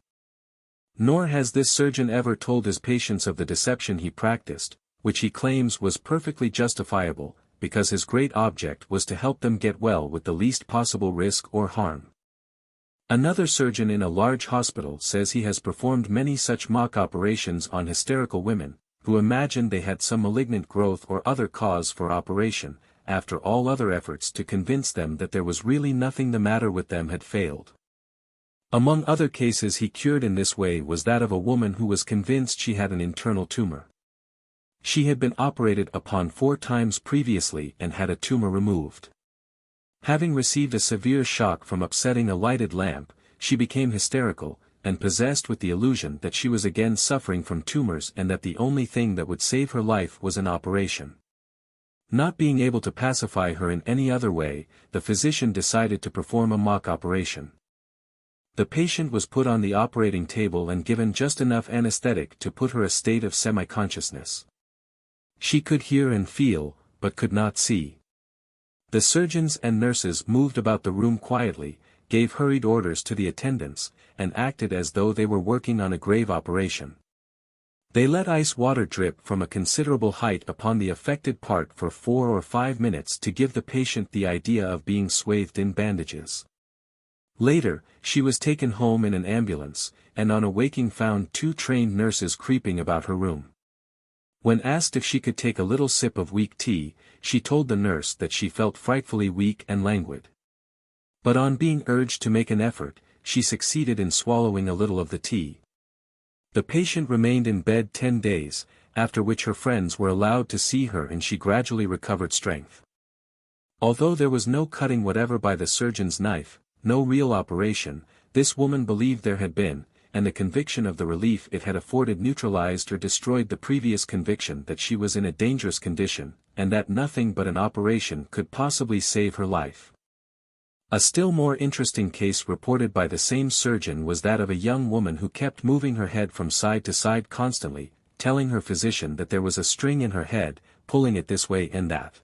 Nor has this surgeon ever told his patients of the deception he practiced, which he claims was perfectly justifiable, because his great object was to help them get well with the least possible risk or harm. Another surgeon in a large hospital says he has performed many such mock operations on hysterical women, who imagined they had some malignant growth or other cause for operation, after all other efforts to convince them that there was really nothing the matter with them had failed. Among other cases he cured in this way was that of a woman who was convinced she had an internal tumor. She had been operated upon 4 times previously and had a tumor removed. Having received a severe shock from upsetting a lighted lamp, she became hysterical, and possessed with the illusion that she was again suffering from tumors and that the only thing that would save her life was an operation. Not being able to pacify her in any other way, the physician decided to perform a mock operation. The patient was put on the operating table and given just enough anesthetic to put her a state of semi-consciousness. She could hear and feel, but could not see. The surgeons and nurses moved about the room quietly, gave hurried orders to the attendants, and acted as though they were working on a grave operation. They let ice water drip from a considerable height upon the affected part for 4 or 5 minutes to give the patient the idea of being swathed in bandages. Later, she was taken home in an ambulance, and on awaking found 2 trained nurses creeping about her room. When asked if she could take a little sip of weak tea, she told the nurse that she felt frightfully weak and languid. But on being urged to make an effort, she succeeded in swallowing a little of the tea. The patient remained in bed 10 days, after which her friends were allowed to see her and she gradually recovered strength. Although there was no cutting whatever by the surgeon's knife, no real operation, this woman believed there had been, and the conviction of the relief it had afforded neutralized or destroyed the previous conviction that she was in a dangerous condition, and that nothing but an operation could possibly save her life. A still more interesting case reported by the same surgeon was that of a young woman who kept moving her head from side to side constantly, telling her physician that there was a string in her head, pulling it this way and that.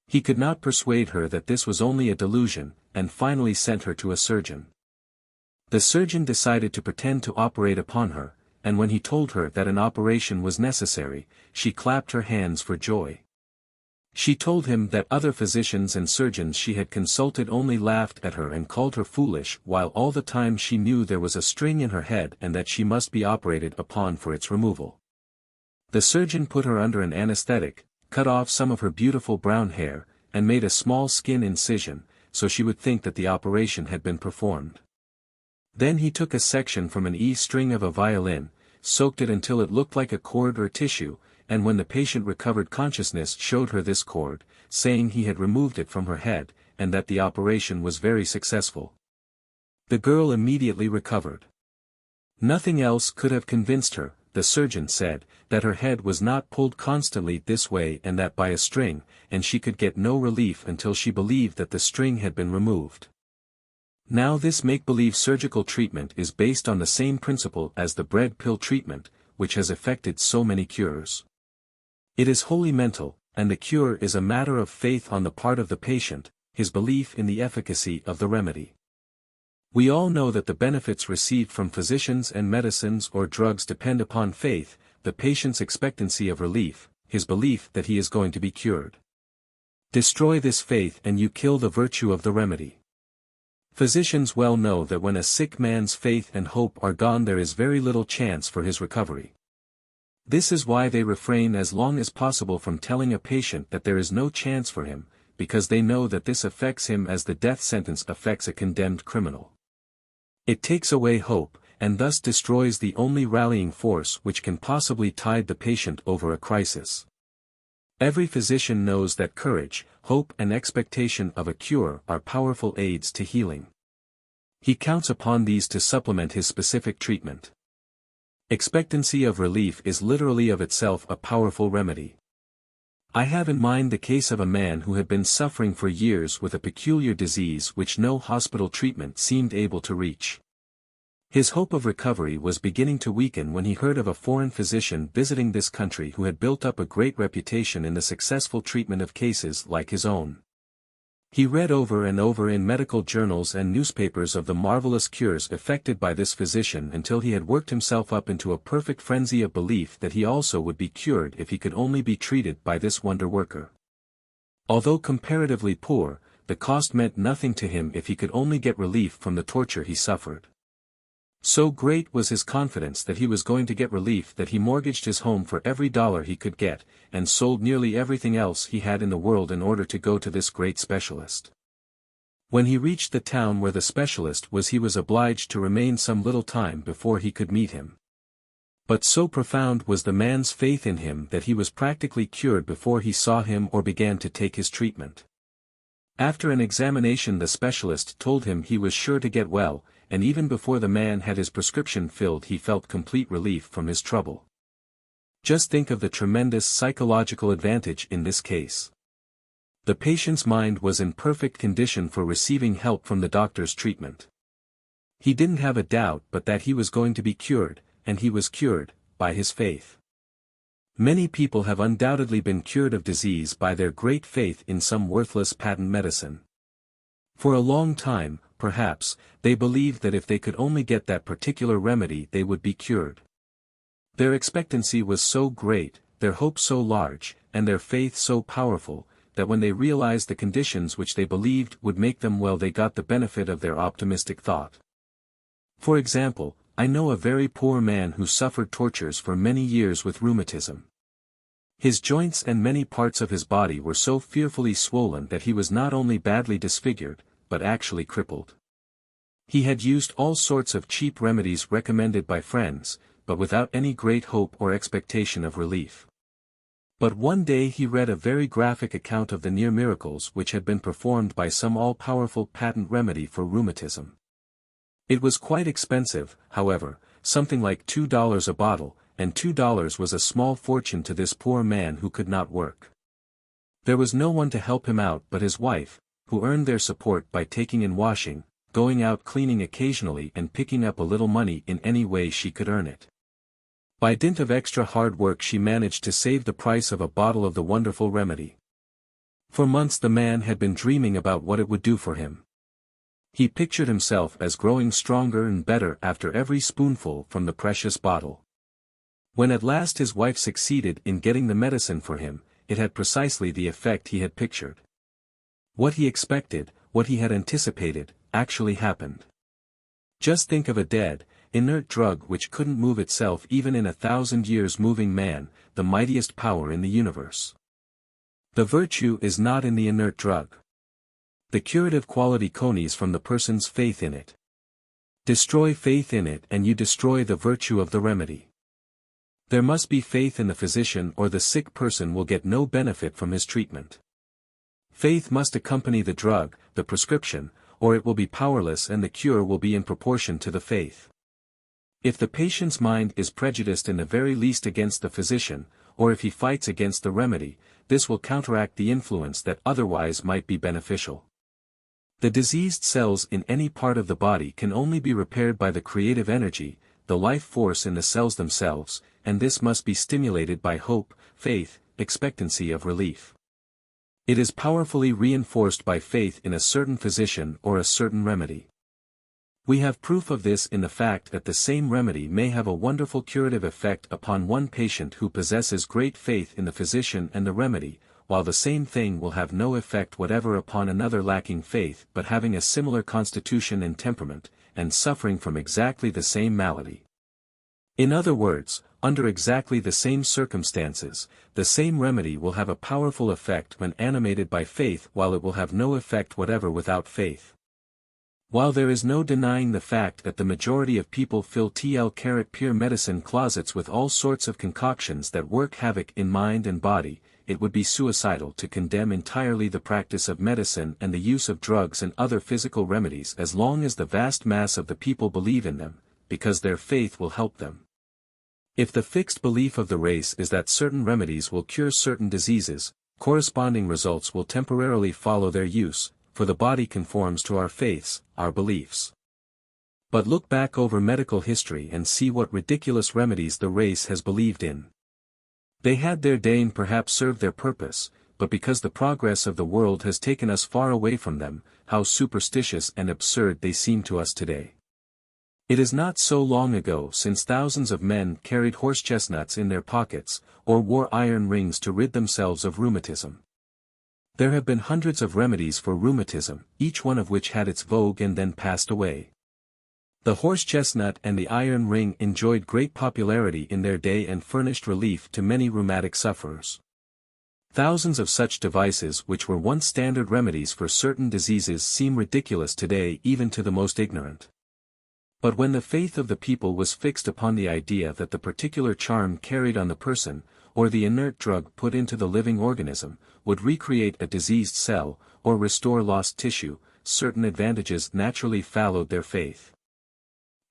He could not persuade her that this was only a delusion, and finally sent her to a surgeon. The surgeon decided to pretend to operate upon her, and when he told her that an operation was necessary, she clapped her hands for joy. She told him that other physicians and surgeons she had consulted only laughed at her and called her foolish, while all the time she knew there was a string in her head and that she must be operated upon for its removal. The surgeon put her under an anesthetic, cut off some of her beautiful brown hair, and made a small skin incision, so she would think that the operation had been performed. Then he took a section from an E string of a violin, soaked it until it looked like a cord or tissue, and when the patient recovered consciousness showed her this cord, saying he had removed it from her head, and that the operation was very successful. The girl immediately recovered. Nothing else could have convinced her, the surgeon said, that her head was not pulled constantly this way and that by a string, and she could get no relief until she believed that the string had been removed. Now this make-believe surgical treatment is based on the same principle as the bread pill treatment, which has effected so many cures. It is wholly mental, and the cure is a matter of faith on the part of the patient, his belief in the efficacy of the remedy. We all know that the benefits received from physicians and medicines or drugs depend upon faith, the patient's expectancy of relief, his belief that he is going to be cured. Destroy this faith and you kill the virtue of the remedy. Physicians well know that when a sick man's faith and hope are gone there is very little chance for his recovery. This is why they refrain as long as possible from telling a patient that there is no chance for him, because they know that this affects him as the death sentence affects a condemned criminal. It takes away hope, and thus destroys the only rallying force which can possibly tide the patient over a crisis. Every physician knows that courage, hope and expectation of a cure are powerful aids to healing. He counts upon these to supplement his specific treatment. Expectancy of relief is literally of itself a powerful remedy. I have in mind the case of a man who had been suffering for years with a peculiar disease which no hospital treatment seemed able to reach. His hope of recovery was beginning to weaken when he heard of a foreign physician visiting this country who had built up a great reputation in the successful treatment of cases like his own. He read over and over in medical journals and newspapers of the marvelous cures effected by this physician until he had worked himself up into a perfect frenzy of belief that he also would be cured if he could only be treated by this wonder worker. Although comparatively poor, the cost meant nothing to him if he could only get relief from the torture he suffered. So great was his confidence that he was going to get relief that he mortgaged his home for every dollar he could get, and sold nearly everything else he had in the world in order to go to this great specialist. When he reached the town where the specialist was he was obliged to remain some little time before he could meet him. But so profound was the man's faith in him that he was practically cured before he saw him or began to take his treatment. After an examination the specialist told him he was sure to get well, and even before the man had his prescription filled he felt complete relief from his trouble. Just think of the tremendous psychological advantage in this case. The patient's mind was in perfect condition for receiving help from the doctor's treatment. He didn't have a doubt but that he was going to be cured, and he was cured, by his faith. Many people have undoubtedly been cured of disease by their great faith in some worthless patent medicine. For a long time, perhaps, they believed that if they could only get that particular remedy they would be cured. Their expectancy was so great, their hope so large, and their faith so powerful, that when they realized the conditions which they believed would make them well, they got the benefit of their optimistic thought. For example, I know a very poor man who suffered tortures for many years with rheumatism. His joints and many parts of his body were so fearfully swollen that he was not only badly disfigured, but actually crippled. He had used all sorts of cheap remedies recommended by friends, but without any great hope or expectation of relief. But one day he read a very graphic account of the near miracles which had been performed by some all-powerful patent remedy for rheumatism. It was quite expensive, however, something like $2 a bottle, and $2 was a small fortune to this poor man who could not work. There was no one to help him out but his wife, who earned their support by taking in washing, going out cleaning occasionally and picking up a little money in any way she could earn it. By dint of extra hard work she managed to save the price of a bottle of the wonderful remedy. For months the man had been dreaming about what it would do for him. He pictured himself as growing stronger and better after every spoonful from the precious bottle. When at last his wife succeeded in getting the medicine for him, it had precisely the effect he had pictured. What he expected, what he had anticipated, actually happened. Just think of a dead, inert drug which couldn't move itself even in 1,000 years, moving man, the mightiest power in the universe. The virtue is not in the inert drug. The curative quality comes from the person's faith in it. Destroy faith in it and you destroy the virtue of the remedy. There must be faith in the physician or the sick person will get no benefit from his treatment. Faith must accompany the drug, the prescription, or it will be powerless and the cure will be in proportion to the faith. If the patient's mind is prejudiced in the very least against the physician, or if he fights against the remedy, this will counteract the influence that otherwise might be beneficial. The diseased cells in any part of the body can only be repaired by the creative energy, the life force in the cells themselves, and this must be stimulated by hope, faith, expectancy of relief. It is powerfully reinforced by faith in a certain physician or a certain remedy. We have proof of this in the fact that the same remedy may have a wonderful curative effect upon one patient who possesses great faith in the physician and the remedy, while the same thing will have no effect whatever upon another lacking faith but having a similar constitution and temperament, and suffering from exactly the same malady. In other words, under exactly the same circumstances, the same remedy will have a powerful effect when animated by faith while it will have no effect whatever without faith. While there is no denying the fact that the majority of people fill pure medicine closets with all sorts of concoctions that work havoc in mind and body, it would be suicidal to condemn entirely the practice of medicine and the use of drugs and other physical remedies as long as the vast mass of the people believe in them, because their faith will help them. If the fixed belief of the race is that certain remedies will cure certain diseases, corresponding results will temporarily follow their use, for the body conforms to our faiths, our beliefs. But look back over medical history and see what ridiculous remedies the race has believed in. They had their day and perhaps served their purpose, but because the progress of the world has taken us far away from them, how superstitious and absurd they seem to us today. It is not so long ago since thousands of men carried horse-chestnuts in their pockets, or wore iron rings to rid themselves of rheumatism. There have been hundreds of remedies for rheumatism, each one of which had its vogue and then passed away. The horse-chestnut and the iron ring enjoyed great popularity in their day and furnished relief to many rheumatic sufferers. Thousands of such devices which were once standard remedies for certain diseases seem ridiculous today even to the most ignorant. But when the faith of the people was fixed upon the idea that the particular charm carried on the person, or the inert drug put into the living organism, would recreate a diseased cell, or restore lost tissue, certain advantages naturally followed their faith.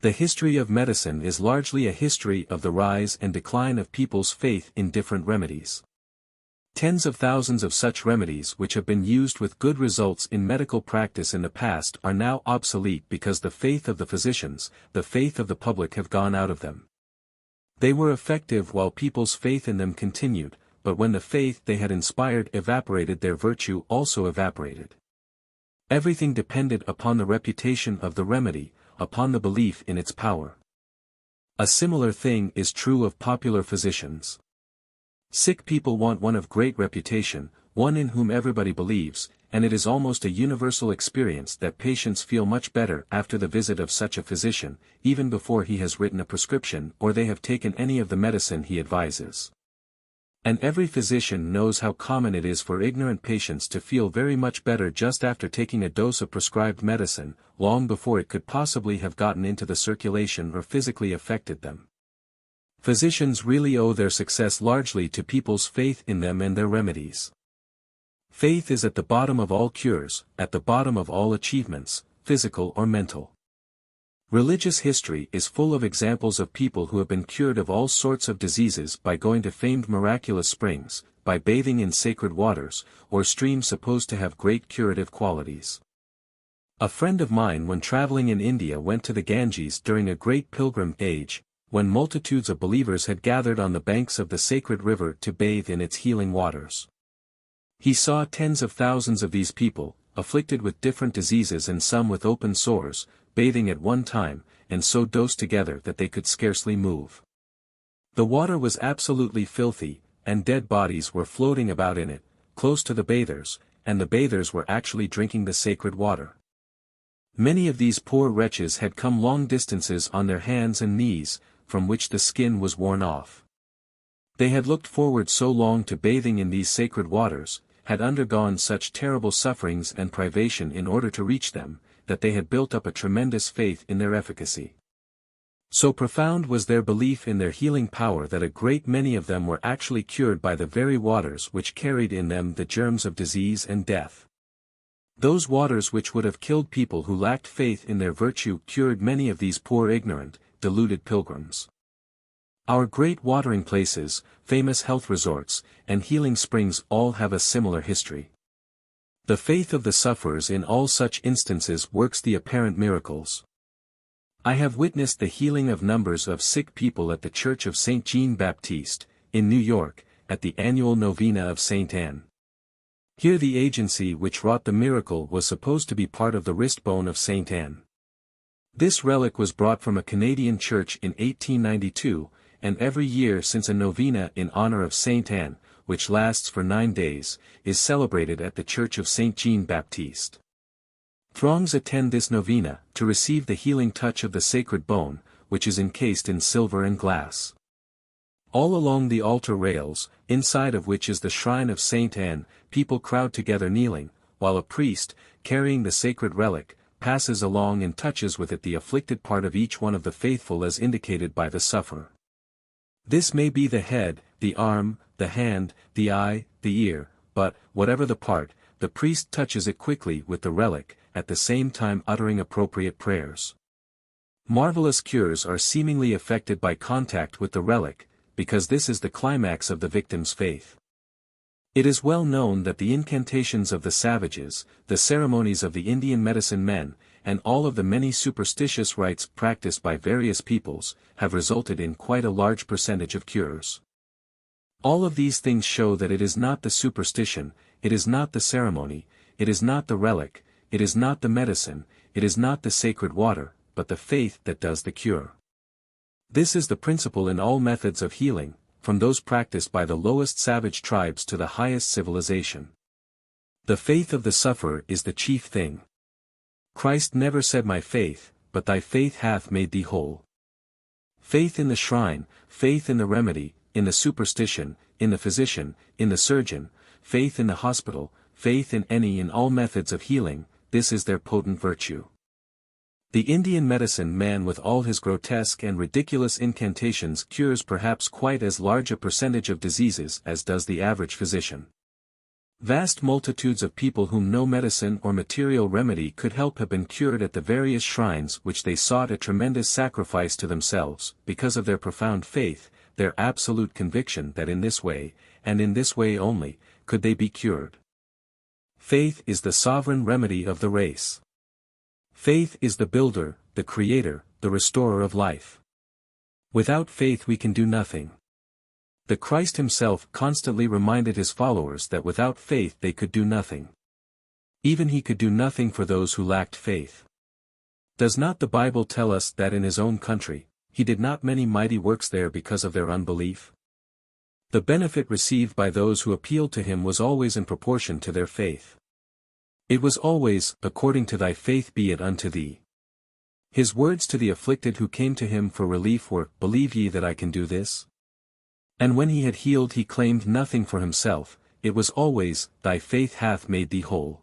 The history of medicine is largely a history of the rise and decline of people's faith in different remedies. Tens of thousands of such remedies which have been used with good results in medical practice in the past are now obsolete because the faith of the physicians, the faith of the public have gone out of them. They were effective while people's faith in them continued, but when the faith they had inspired evaporated, their virtue also evaporated. Everything depended upon the reputation of the remedy, upon the belief in its power. A similar thing is true of popular physicians. Sick people want one of great reputation, one in whom everybody believes, and it is almost a universal experience that patients feel much better after the visit of such a physician, even before he has written a prescription or they have taken any of the medicine he advises. And every physician knows how common it is for ignorant patients to feel very much better just after taking a dose of prescribed medicine, long before it could possibly have gotten into the circulation or physically affected them. Physicians really owe their success largely to people's faith in them and their remedies. Faith is at the bottom of all cures, at the bottom of all achievements, physical or mental. Religious history is full of examples of people who have been cured of all sorts of diseases by going to famed miraculous springs, by bathing in sacred waters, or streams supposed to have great curative qualities. A friend of mine when traveling in India went to the Ganges during a great pilgrim age, when multitudes of believers had gathered on the banks of the sacred river to bathe in its healing waters. He saw tens of thousands of these people, afflicted with different diseases and some with open sores, bathing at one time, and so dosed together that they could scarcely move. The water was absolutely filthy, and dead bodies were floating about in it, close to the bathers, and the bathers were actually drinking the sacred water. Many of these poor wretches had come long distances on their hands and knees, from which the skin was worn off. They had looked forward so long to bathing in these sacred waters, had undergone such terrible sufferings and privation in order to reach them, that they had built up a tremendous faith in their efficacy. So profound was their belief in their healing power that a great many of them were actually cured by the very waters which carried in them the germs of disease and death. Those waters which would have killed people who lacked faith in their virtue cured many of these poor ignorant, deluded pilgrims. Our great watering places, famous health resorts, and healing springs all have a similar history. The faith of the sufferers in all such instances works the apparent miracles. I have witnessed the healing of numbers of sick people at the Church of St. Jean Baptiste, in New York, at the annual novena of St. Anne. Here the agency which wrought the miracle was supposed to be part of the wrist bone of St. Anne. This relic was brought from a Canadian church in 1892, and every year since a novena in honor of St. Anne, which lasts for 9 days, is celebrated at the Church of St. Jean Baptiste. Throngs attend this novena, to receive the healing touch of the sacred bone, which is encased in silver and glass. All along the altar rails, inside of which is the shrine of St. Anne, people crowd together kneeling, while a priest, carrying the sacred relic, passes along and touches with it the afflicted part of each one of the faithful as indicated by the sufferer. This may be the head, the arm, the hand, the eye, the ear, but, whatever the part, the priest touches it quickly with the relic, at the same time uttering appropriate prayers. Marvelous cures are seemingly effected by contact with the relic, because this is the climax of the victim's faith. It is well known that the incantations of the savages, the ceremonies of the Indian medicine men, and all of the many superstitious rites practiced by various peoples, have resulted in quite a large percentage of cures. All of these things show that it is not the superstition, it is not the ceremony, it is not the relic, it is not the medicine, it is not the sacred water, but the faith that does the cure. This is the principle in all methods of healing, from those practiced by the lowest savage tribes to the highest civilization. The faith of the sufferer is the chief thing. Christ never said my faith, but thy faith hath made thee whole. Faith in the shrine, faith in the remedy, in the superstition, in the physician, in the surgeon, faith in the hospital, faith in any and all methods of healing, this is their potent virtue. The Indian medicine man with all his grotesque and ridiculous incantations cures perhaps quite as large a percentage of diseases as does the average physician. Vast multitudes of people whom no medicine or material remedy could help have been cured at the various shrines which they sought at tremendous sacrifice to themselves, because of their profound faith, their absolute conviction that in this way, and in this way only, could they be cured. Faith is the sovereign remedy of the race. Faith is the builder, the creator, the restorer of life. Without faith we can do nothing. The Christ himself constantly reminded his followers that without faith they could do nothing. Even he could do nothing for those who lacked faith. Does not the Bible tell us that in his own country, he did not many mighty works there because of their unbelief? The benefit received by those who appealed to him was always in proportion to their faith. It was always, according to thy faith be it unto thee. His words to the afflicted who came to him for relief were, Believe ye that I can do this? And when he had healed he claimed nothing for himself, it was always, Thy faith hath made thee whole.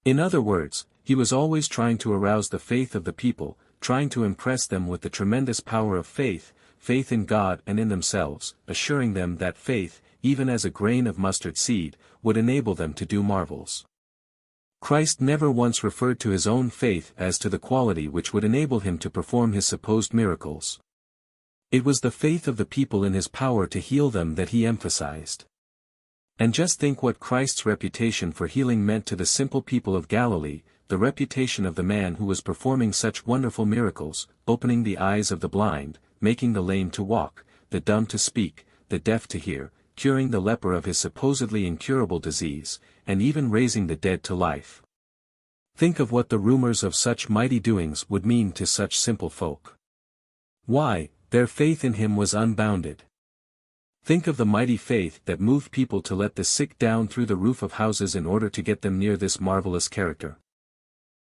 In other words, he was always trying to arouse the faith of the people, trying to impress them with the tremendous power of faith, faith in God and in themselves, assuring them that faith, even as a grain of mustard seed, would enable them to do marvels. Christ never once referred to his own faith as to the quality which would enable him to perform his supposed miracles. It was the faith of the people in his power to heal them that he emphasized. And just think what Christ's reputation for healing meant to the simple people of Galilee, the reputation of the man who was performing such wonderful miracles, opening the eyes of the blind, making the lame to walk, the dumb to speak, the deaf to hear, curing the leper of his supposedly incurable disease, and even raising the dead to life. Think of what the rumors of such mighty doings would mean to such simple folk. Why, their faith in him was unbounded. Think of the mighty faith that moved people to let the sick down through the roof of houses in order to get them near this marvelous character.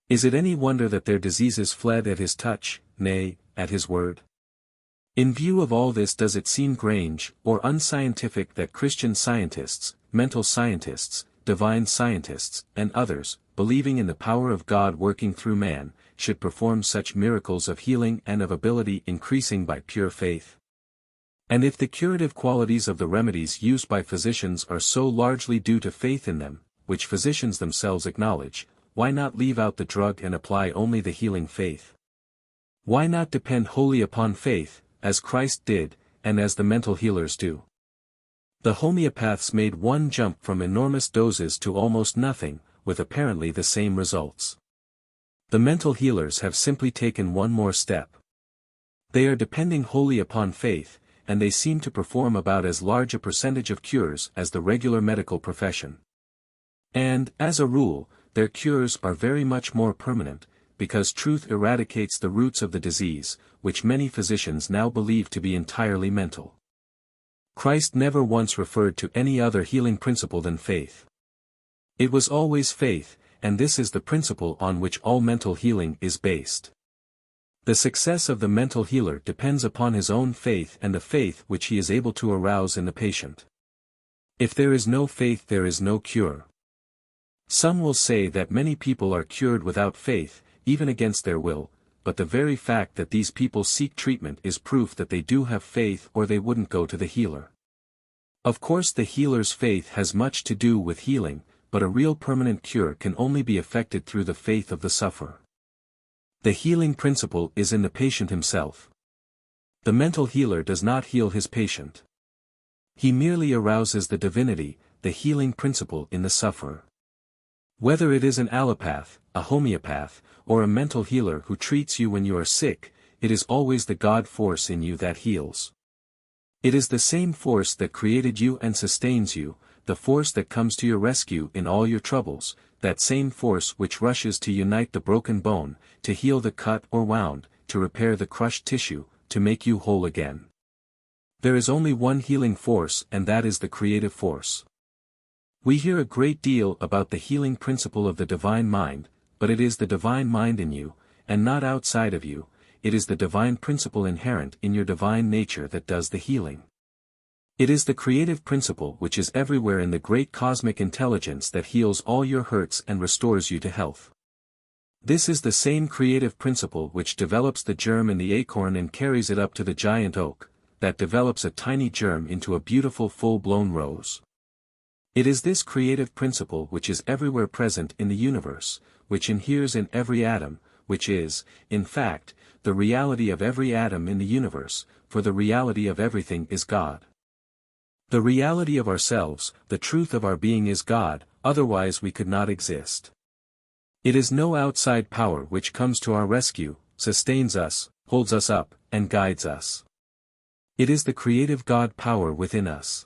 Is it any wonder that their diseases fled at his touch, nay, at his word? In view of all this, does it seem strange, or unscientific that Christian scientists, mental scientists, divine scientists, and others, believing in the power of God working through man, should perform such miracles of healing and of ability increasing by pure faith? And if the curative qualities of the remedies used by physicians are so largely due to faith in them, which physicians themselves acknowledge, why not leave out the drug and apply only the healing faith? Why not depend wholly upon faith, as Christ did, and as the mental healers do? The homeopaths made one jump from enormous doses to almost nothing, with apparently the same results. The mental healers have simply taken one more step. They are depending wholly upon faith, and they seem to perform about as large a percentage of cures as the regular medical profession. And, as a rule, their cures are very much more permanent, because truth eradicates the roots of the disease, which many physicians now believe to be entirely mental. Christ never once referred to any other healing principle than faith. It was always faith, and this is the principle on which all mental healing is based. The success of the mental healer depends upon his own faith and the faith which he is able to arouse in the patient. If there is no faith, there is no cure. Some will say that many people are cured without faith, even against their will, but the very fact that these people seek treatment is proof that they do have faith, or they wouldn't go to the healer. Of course, the healer's faith has much to do with healing, but a real permanent cure can only be effected through the faith of the sufferer. The healing principle is in the patient himself. The mental healer does not heal his patient. He merely arouses the divinity, the healing principle in the sufferer. Whether it is an allopath, a homeopath, or a mental healer who treats you when you are sick, it is always the God force in you that heals. It is the same force that created you and sustains you, the force that comes to your rescue in all your troubles, that same force which rushes to unite the broken bone, to heal the cut or wound, to repair the crushed tissue, to make you whole again. There is only one healing force, and that is the creative force. We hear a great deal about the healing principle of the divine mind, but it is the divine mind in you, and not outside of you. It is the divine principle inherent in your divine nature that does the healing. It is the creative principle which is everywhere in the great cosmic intelligence that heals all your hurts and restores you to health. This is the same creative principle which develops the germ in the acorn and carries it up to the giant oak, that develops a tiny germ into a beautiful full-blown rose. It is this creative principle which is everywhere present in the universe, which inheres in every atom, which is, in fact, the reality of every atom in the universe, for the reality of everything is God. The reality of ourselves, the truth of our being is God, otherwise we could not exist. It is no outside power which comes to our rescue, sustains us, holds us up, and guides us. It is the creative God power within us.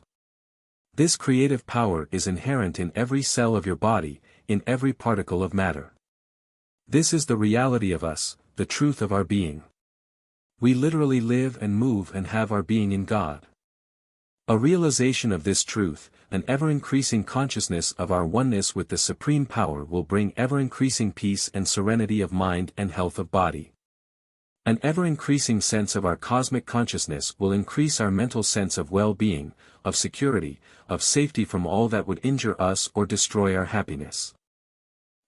This creative power is inherent in every cell of your body, in every particle of matter. This is the reality of us, the truth of our being. We literally live and move and have our being in God. A realization of this truth, an ever-increasing consciousness of our oneness with the Supreme Power will bring ever-increasing peace and serenity of mind and health of body. An ever-increasing sense of our cosmic consciousness will increase our mental sense of well-being, of security, of safety from all that would injure us or destroy our happiness.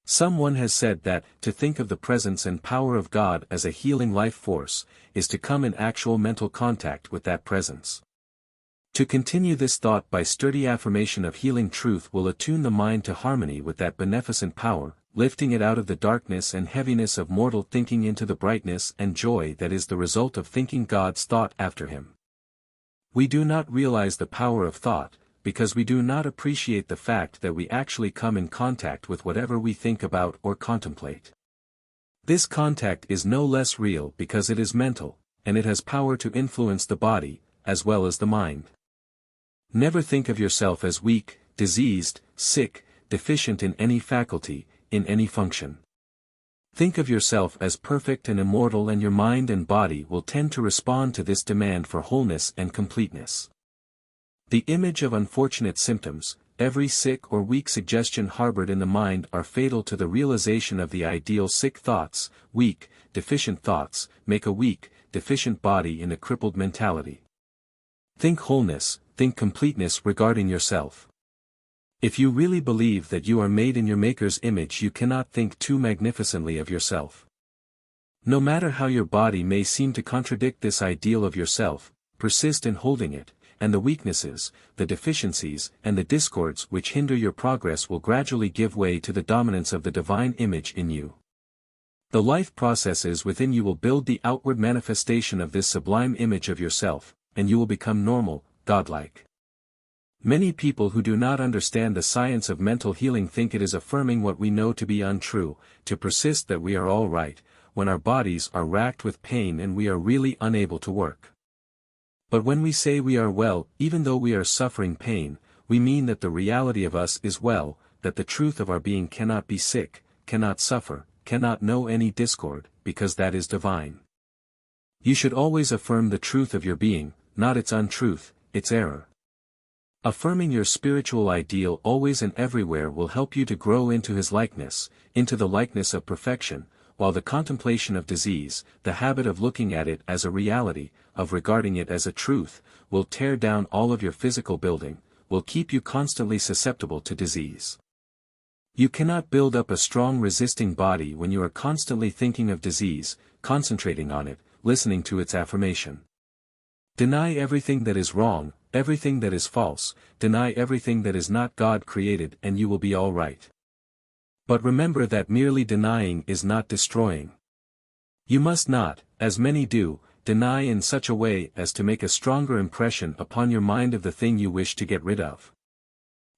Someone has said that, to think of the presence and power of God as a healing life force, is to come in actual mental contact with that presence. To continue this thought by sturdy affirmation of healing truth will attune the mind to harmony with that beneficent power, lifting it out of the darkness and heaviness of mortal thinking into the brightness and joy that is the result of thinking God's thought after Him. We do not realize the power of thought, because we do not appreciate the fact that we actually come in contact with whatever we think about or contemplate. This contact is no less real because it is mental, and it has power to influence the body, as well as the mind. Never think of yourself as weak, diseased, sick, deficient in any faculty, in any function. Think of yourself as perfect and immortal, and your mind and body will tend to respond to this demand for wholeness and completeness. The image of unfortunate symptoms, every sick or weak suggestion harbored in the mind are fatal to the realization of the ideal. Sick thoughts, weak, deficient thoughts, make a weak, deficient body in a crippled mentality. Think wholeness, think completeness regarding yourself. If you really believe that you are made in your Maker's image, you cannot think too magnificently of yourself. No matter how your body may seem to contradict this ideal of yourself, persist in holding it, and the weaknesses, the deficiencies, and the discords which hinder your progress will gradually give way to the dominance of the divine image in you. The life processes within you will build the outward manifestation of this sublime image of yourself, and you will become normal, godlike. Many people who do not understand the science of mental healing think it is affirming what we know to be untrue, to persist that we are all right, when our bodies are racked with pain and we are really unable to work. But when we say we are well, even though we are suffering pain, we mean that the reality of us is well, that the truth of our being cannot be sick, cannot suffer, cannot know any discord, because that is divine. You should always affirm the truth of your being, not its untruth, its error. Affirming your spiritual ideal always and everywhere will help you to grow into His likeness, into the likeness of perfection, while the contemplation of disease, the habit of looking at it as a reality, of regarding it as a truth, will tear down all of your physical building, will keep you constantly susceptible to disease. You cannot build up a strong resisting body when you are constantly thinking of disease, concentrating on it, listening to its affirmation. Deny everything that is wrong, everything that is false, deny everything that is not God created, and you will be all right. But remember that merely denying is not destroying. You must not, as many do, deny in such a way as to make a stronger impression upon your mind of the thing you wish to get rid of.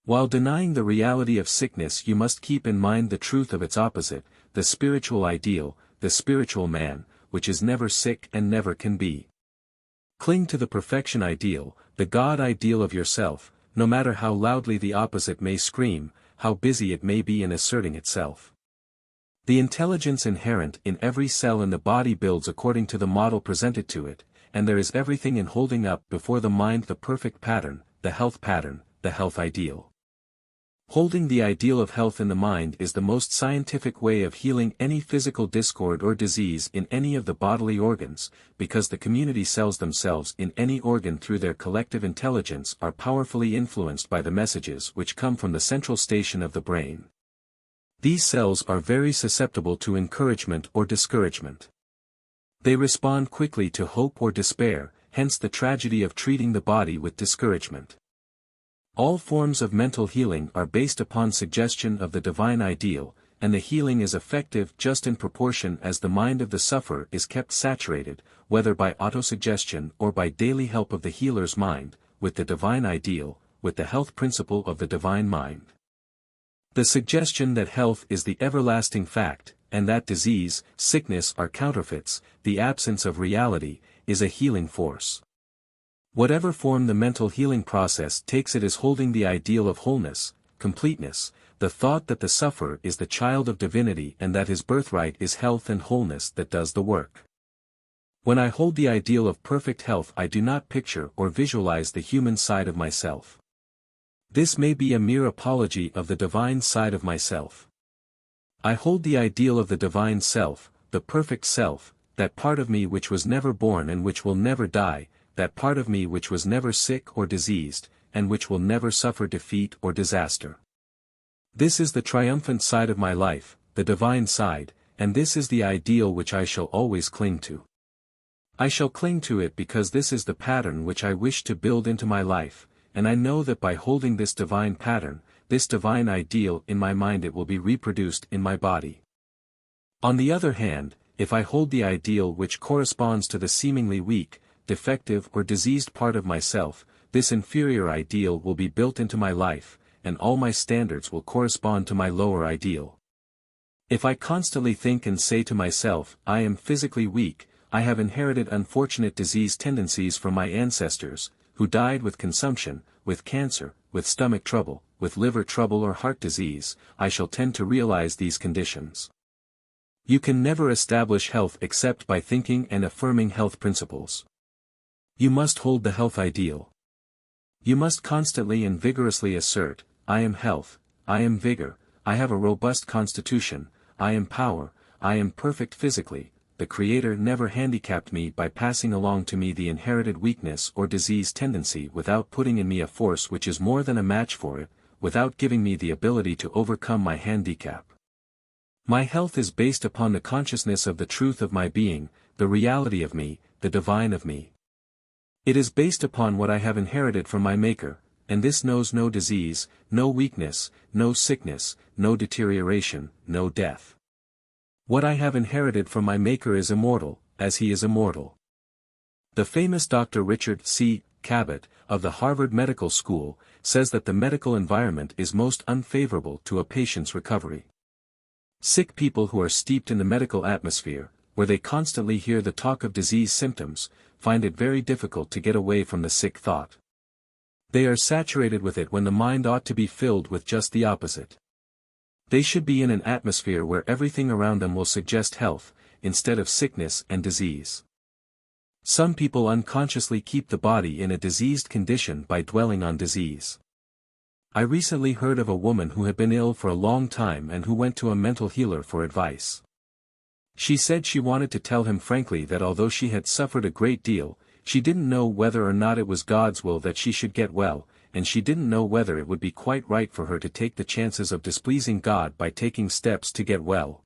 While denying the reality of sickness, you must keep in mind the truth of its opposite, the spiritual ideal, the spiritual man, which is never sick and never can be. Cling to the perfection ideal, the God ideal of yourself, no matter how loudly the opposite may scream, how busy it may be in asserting itself. The intelligence inherent in every cell in the body builds according to the model presented to it, and there is everything in holding up before the mind the perfect pattern, the health ideal. Holding the ideal of health in the mind is the most scientific way of healing any physical discord or disease in any of the bodily organs, because the community cells themselves in any organ through their collective intelligence are powerfully influenced by the messages which come from the central station of the brain. These cells are very susceptible to encouragement or discouragement. They respond quickly to hope or despair, hence the tragedy of treating the body with discouragement. All forms of mental healing are based upon suggestion of the divine ideal, and the healing is effective just in proportion as the mind of the sufferer is kept saturated, whether by autosuggestion or by daily help of the healer's mind, with the divine ideal, with the health principle of the divine mind. The suggestion that health is the everlasting fact, and that disease, sickness are counterfeits, the absence of reality, is a healing force. Whatever form the mental healing process takes, it is holding the ideal of wholeness, completeness, the thought that the sufferer is the child of divinity and that his birthright is health and wholeness that does the work. When I hold the ideal of perfect health, I do not picture or visualize the human side of myself. This may be a mere apology of the divine side of myself. I hold the ideal of the divine self, the perfect self, that part of me which was never born and which will never die, that part of me which was never sick or diseased, and which will never suffer defeat or disaster. This is the triumphant side of my life, the divine side, and this is the ideal which I shall always cling to. I shall cling to it because this is the pattern which I wish to build into my life, and I know that by holding this divine pattern, this divine ideal in my mind, it will be reproduced in my body. On the other hand, if I hold the ideal which corresponds to the seemingly weak, defective or diseased part of myself, this inferior ideal will be built into my life, and all my standards will correspond to my lower ideal. If I constantly think and say to myself, I am physically weak, I have inherited unfortunate disease tendencies from my ancestors, who died with consumption, with cancer, with stomach trouble, with liver trouble or heart disease, I shall tend to realize these conditions. You can never establish health except by thinking and affirming health principles. You must hold the health ideal. You must constantly and vigorously assert, I am health, I am vigor, I have a robust constitution, I am power, I am perfect physically. The Creator never handicapped me by passing along to me the inherited weakness or disease tendency without putting in me a force which is more than a match for it, without giving me the ability to overcome my handicap. My health is based upon the consciousness of the truth of my being, the reality of me, the divine of me. It is based upon what I have inherited from my Maker, and this knows no disease, no weakness, no sickness, no deterioration, no death. What I have inherited from my Maker is immortal, as he is immortal. The famous Dr. Richard C. Cabot, of the Harvard Medical School, says that the medical environment is most unfavorable to a patient's recovery. Sick people who are steeped in the medical atmosphere, where they constantly hear the talk of disease symptoms, find it very difficult to get away from the sick thought. They are saturated with it when the mind ought to be filled with just the opposite. They should be in an atmosphere where everything around them will suggest health, instead of sickness and disease. Some people unconsciously keep the body in a diseased condition by dwelling on disease. I recently heard of a woman who had been ill for a long time and who went to a mental healer for advice. She said she wanted to tell him frankly that although she had suffered a great deal, she didn't know whether or not it was God's will that she should get well, and she didn't know whether it would be quite right for her to take the chances of displeasing God by taking steps to get well.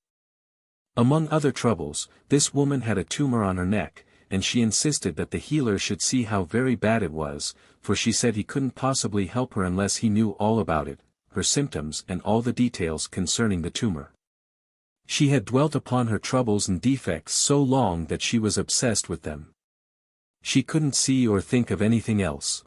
Among other troubles, this woman had a tumor on her neck, and she insisted that the healer should see how very bad it was, for she said he couldn't possibly help her unless he knew all about it, her symptoms and all the details concerning the tumor. She had dwelt upon her troubles and defects so long that she was obsessed with them. She couldn't see or think of anything else.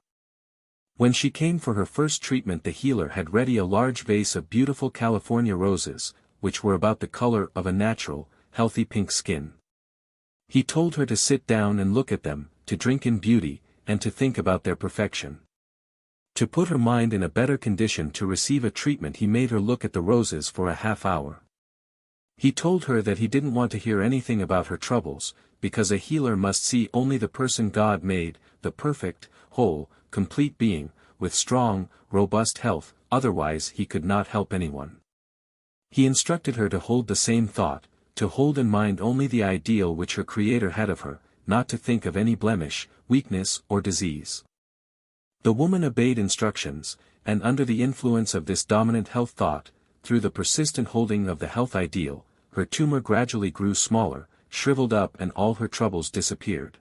When she came for her first treatment, the healer had ready a large vase of beautiful California roses, which were about the color of a natural, healthy pink skin. He told her to sit down and look at them, to drink in beauty, and to think about their perfection. To put her mind in a better condition to receive a treatment, he made her look at the roses for a half hour. He told her that he didn't want to hear anything about her troubles, because a healer must see only the person God made, the perfect, whole, complete being, with strong, robust health, otherwise he could not help anyone. He instructed her to hold the same thought, to hold in mind only the ideal which her Creator had of her, not to think of any blemish, weakness or disease. The woman obeyed instructions, and under the influence of this dominant health thought, through the persistent holding of the health ideal, her tumor gradually grew smaller, shriveled up, and all her troubles disappeared.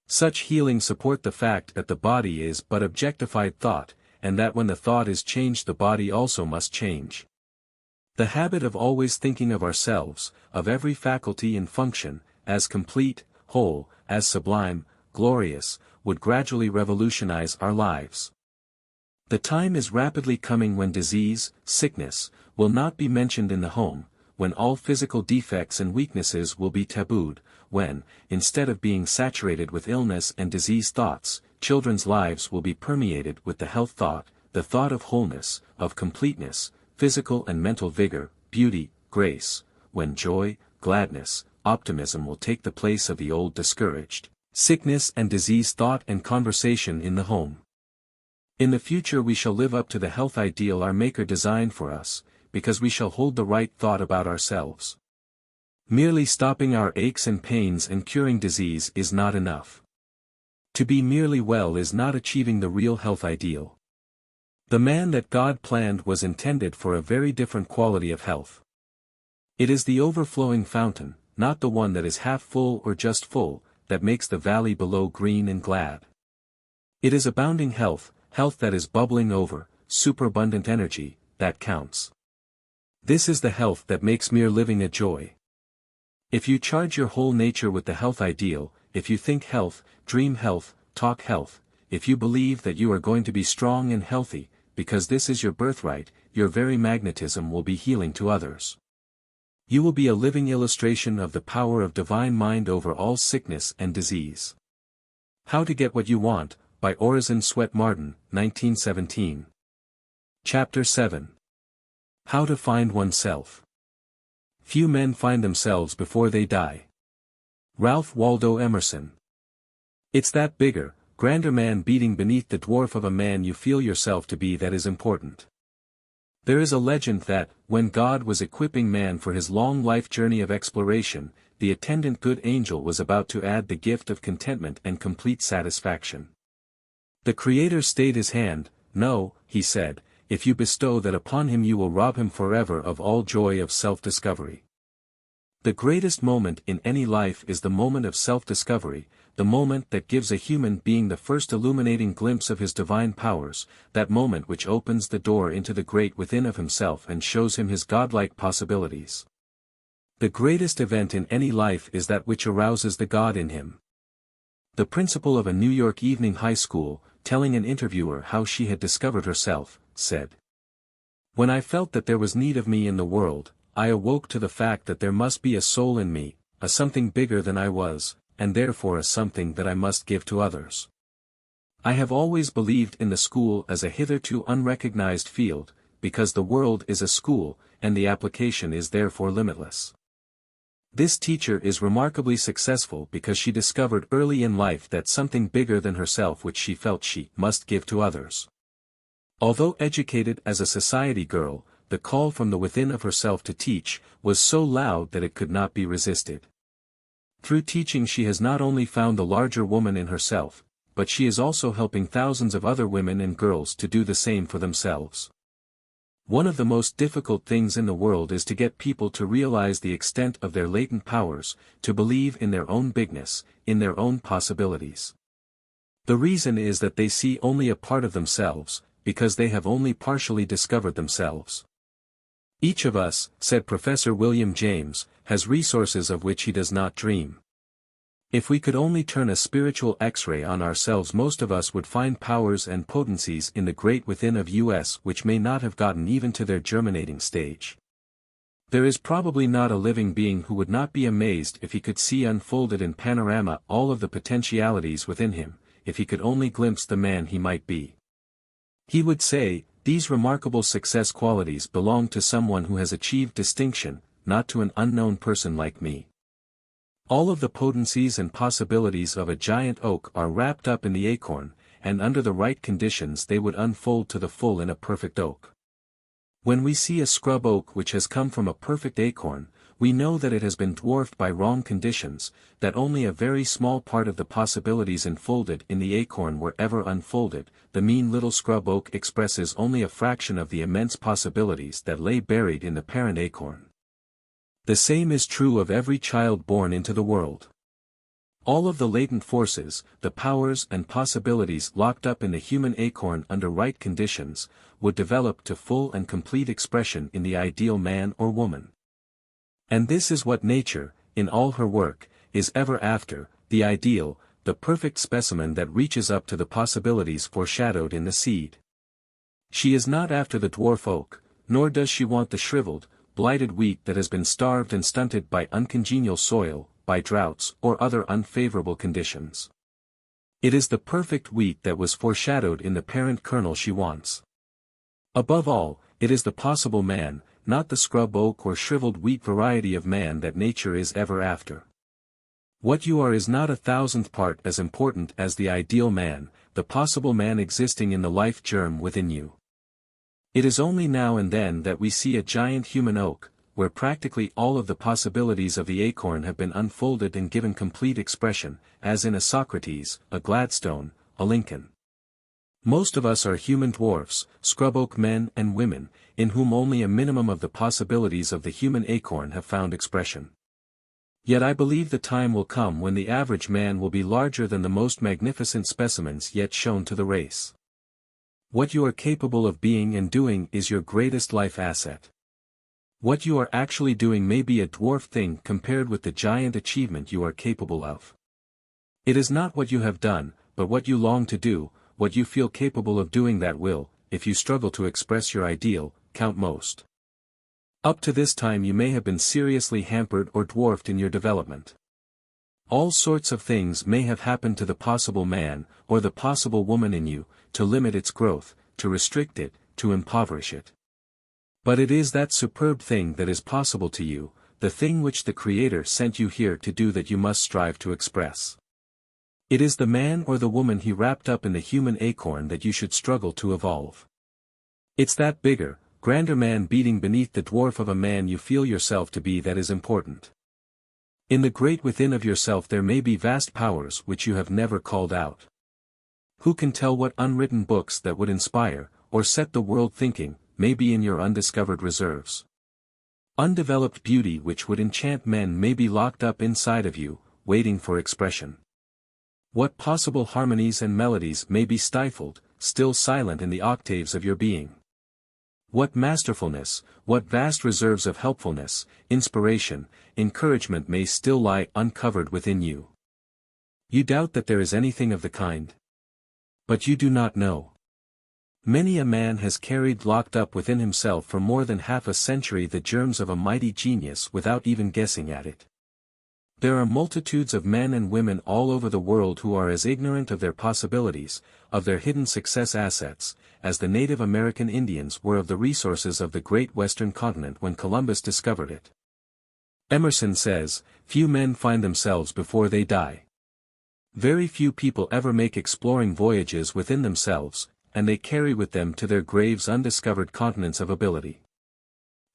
Such healing support the fact that the body is but objectified thought, and that when the thought is changed the body also must change. The habit of always thinking of ourselves, of every faculty and function, as complete, whole, as sublime, glorious, would gradually revolutionize our lives. The time is rapidly coming when disease, sickness, will not be mentioned in the home, when all physical defects and weaknesses will be tabooed, when, instead of being saturated with illness and disease thoughts, children's lives will be permeated with the health thought, the thought of wholeness, of completeness, physical and mental vigor, beauty, grace, when joy, gladness, optimism will take the place of the old discouraged, sickness and disease thought and conversation in the home. In the future we shall live up to the health ideal our Maker designed for us, because we shall hold the right thought about ourselves. Merely stopping our aches and pains and curing disease is not enough. To be merely well is not achieving the real health ideal. The man that God planned was intended for a very different quality of health. It is the overflowing fountain, not the one that is half full or just full, that makes the valley below green and glad. It is abounding health, health that is bubbling over, superabundant energy, that counts. This is the health that makes mere living a joy. If you charge your whole nature with the health ideal, if you think health, dream health, talk health, if you believe that you are going to be strong and healthy, because this is your birthright, your very magnetism will be healing to others. You will be a living illustration of the power of divine mind over all sickness and disease. How to Get What You Want, by Orison Swett Marden, 1917. Chapter 7. How to Find Oneself. Few men find themselves before they die. Ralph Waldo Emerson. It's that bigger, grander man beating beneath the dwarf of a man you feel yourself to be that is important. There is a legend that, when God was equipping man for his long life journey of exploration, the attendant good angel was about to add the gift of contentment and complete satisfaction. The Creator stayed his hand. No, he said, if you bestow that upon him you will rob him forever of all joy of self-discovery. The greatest moment in any life is the moment of self-discovery, the moment that gives a human being the first illuminating glimpse of his divine powers, that moment which opens the door into the great within of himself and shows him his godlike possibilities. The greatest event in any life is that which arouses the God in him. The principal of a New York evening high school, telling an interviewer how she had discovered herself, said, "When I felt that there was need of me in the world, I awoke to the fact that there must be a soul in me, a something bigger than I was, and therefore a something that I must give to others. I have always believed in the school as a hitherto unrecognized field, because the world is a school, and the application is therefore limitless. This teacher is remarkably successful because she discovered early in life that something bigger than herself which she felt she must give to others. Although educated as a society girl, the call from the within of herself to teach was so loud that it could not be resisted. Through teaching she has not only found the larger woman in herself, but she is also helping thousands of other women and girls to do the same for themselves. One of the most difficult things in the world is to get people to realize the extent of their latent powers, to believe in their own bigness, in their own possibilities. The reason is that they see only a part of themselves, because they have only partially discovered themselves. Each of us, said Professor William James, has resources of which he does not dream. If we could only turn a spiritual X-ray on ourselves, most of us would find powers and potencies in the great within of us which may not have gotten even to their germinating stage. There is probably not a living being who would not be amazed if he could see unfolded in panorama all of the potentialities within him, if he could only glimpse the man he might be. He would say, these remarkable success qualities belong to someone who has achieved distinction, not to an unknown person like me. All of the potencies and possibilities of a giant oak are wrapped up in the acorn, and under the right conditions they would unfold to the full in a perfect oak. When we see a scrub oak which has come from a perfect acorn, we know that it has been dwarfed by wrong conditions, that only a very small part of the possibilities enfolded in the acorn were ever unfolded. The mean little scrub oak expresses only a fraction of the immense possibilities that lay buried in the parent acorn. The same is true of every child born into the world. All of the latent forces, the powers and possibilities locked up in the human acorn under right conditions, would develop to full and complete expression in the ideal man or woman. And this is what nature, in all her work, is ever after, the ideal, the perfect specimen that reaches up to the possibilities foreshadowed in the seed. She is not after the dwarf oak, nor does she want the shriveled, blighted wheat that has been starved and stunted by uncongenial soil, by droughts or other unfavorable conditions. It is the perfect wheat that was foreshadowed in the parent kernel she wants. Above all, it is the possible man, not the scrub oak or shriveled wheat variety of man that nature is ever after. What you are is not 1,000th part as important as the ideal man, the possible man existing in the life germ within you. It is only now and then that we see a giant human oak, where practically all of the possibilities of the acorn have been unfolded and given complete expression, as in a Socrates, a Gladstone, a Lincoln. Most of us are human dwarfs, scrub oak men and women, in whom only a minimum of the possibilities of the human acorn have found expression. Yet I believe the time will come when the average man will be larger than the most magnificent specimens yet shown to the race. What you are capable of being and doing is your greatest life asset. What you are actually doing may be a dwarf thing compared with the giant achievement you are capable of. It is not what you have done, but what you long to do, what you feel capable of doing that will, if you struggle to express your ideal, count most. Up to this time you may have been seriously hampered or dwarfed in your development. All sorts of things may have happened to the possible man, or the possible woman in you, to limit its growth, to restrict it, to impoverish it. But it is that superb thing that is possible to you, the thing which the Creator sent you here to do that you must strive to express. It is the man or the woman He wrapped up in the human acorn that you should struggle to evolve. It's that bigger, grander man beating beneath the dwarf of a man you feel yourself to be that is important. In the great within of yourself there may be vast powers which you have never called out. Who can tell what unwritten books that would inspire, or set the world thinking, may be in your undiscovered reserves. Undeveloped beauty which would enchant men may be locked up inside of you, waiting for expression. What possible harmonies and melodies may be stifled, still silent in the octaves of your being. What masterfulness, what vast reserves of helpfulness, inspiration, encouragement may still lie uncovered within you. You doubt that there is anything of the kind? But you do not know. Many a man has carried locked up within himself for more than half a century the germs of a mighty genius without even guessing at it. There are multitudes of men and women all over the world who are as ignorant of their possibilities, of their hidden success assets, as the Native American Indians were of the resources of the great western continent when Columbus discovered it. Emerson says, "Few men find themselves before they die." Very few people ever make exploring voyages within themselves, and they carry with them to their graves undiscovered continents of ability.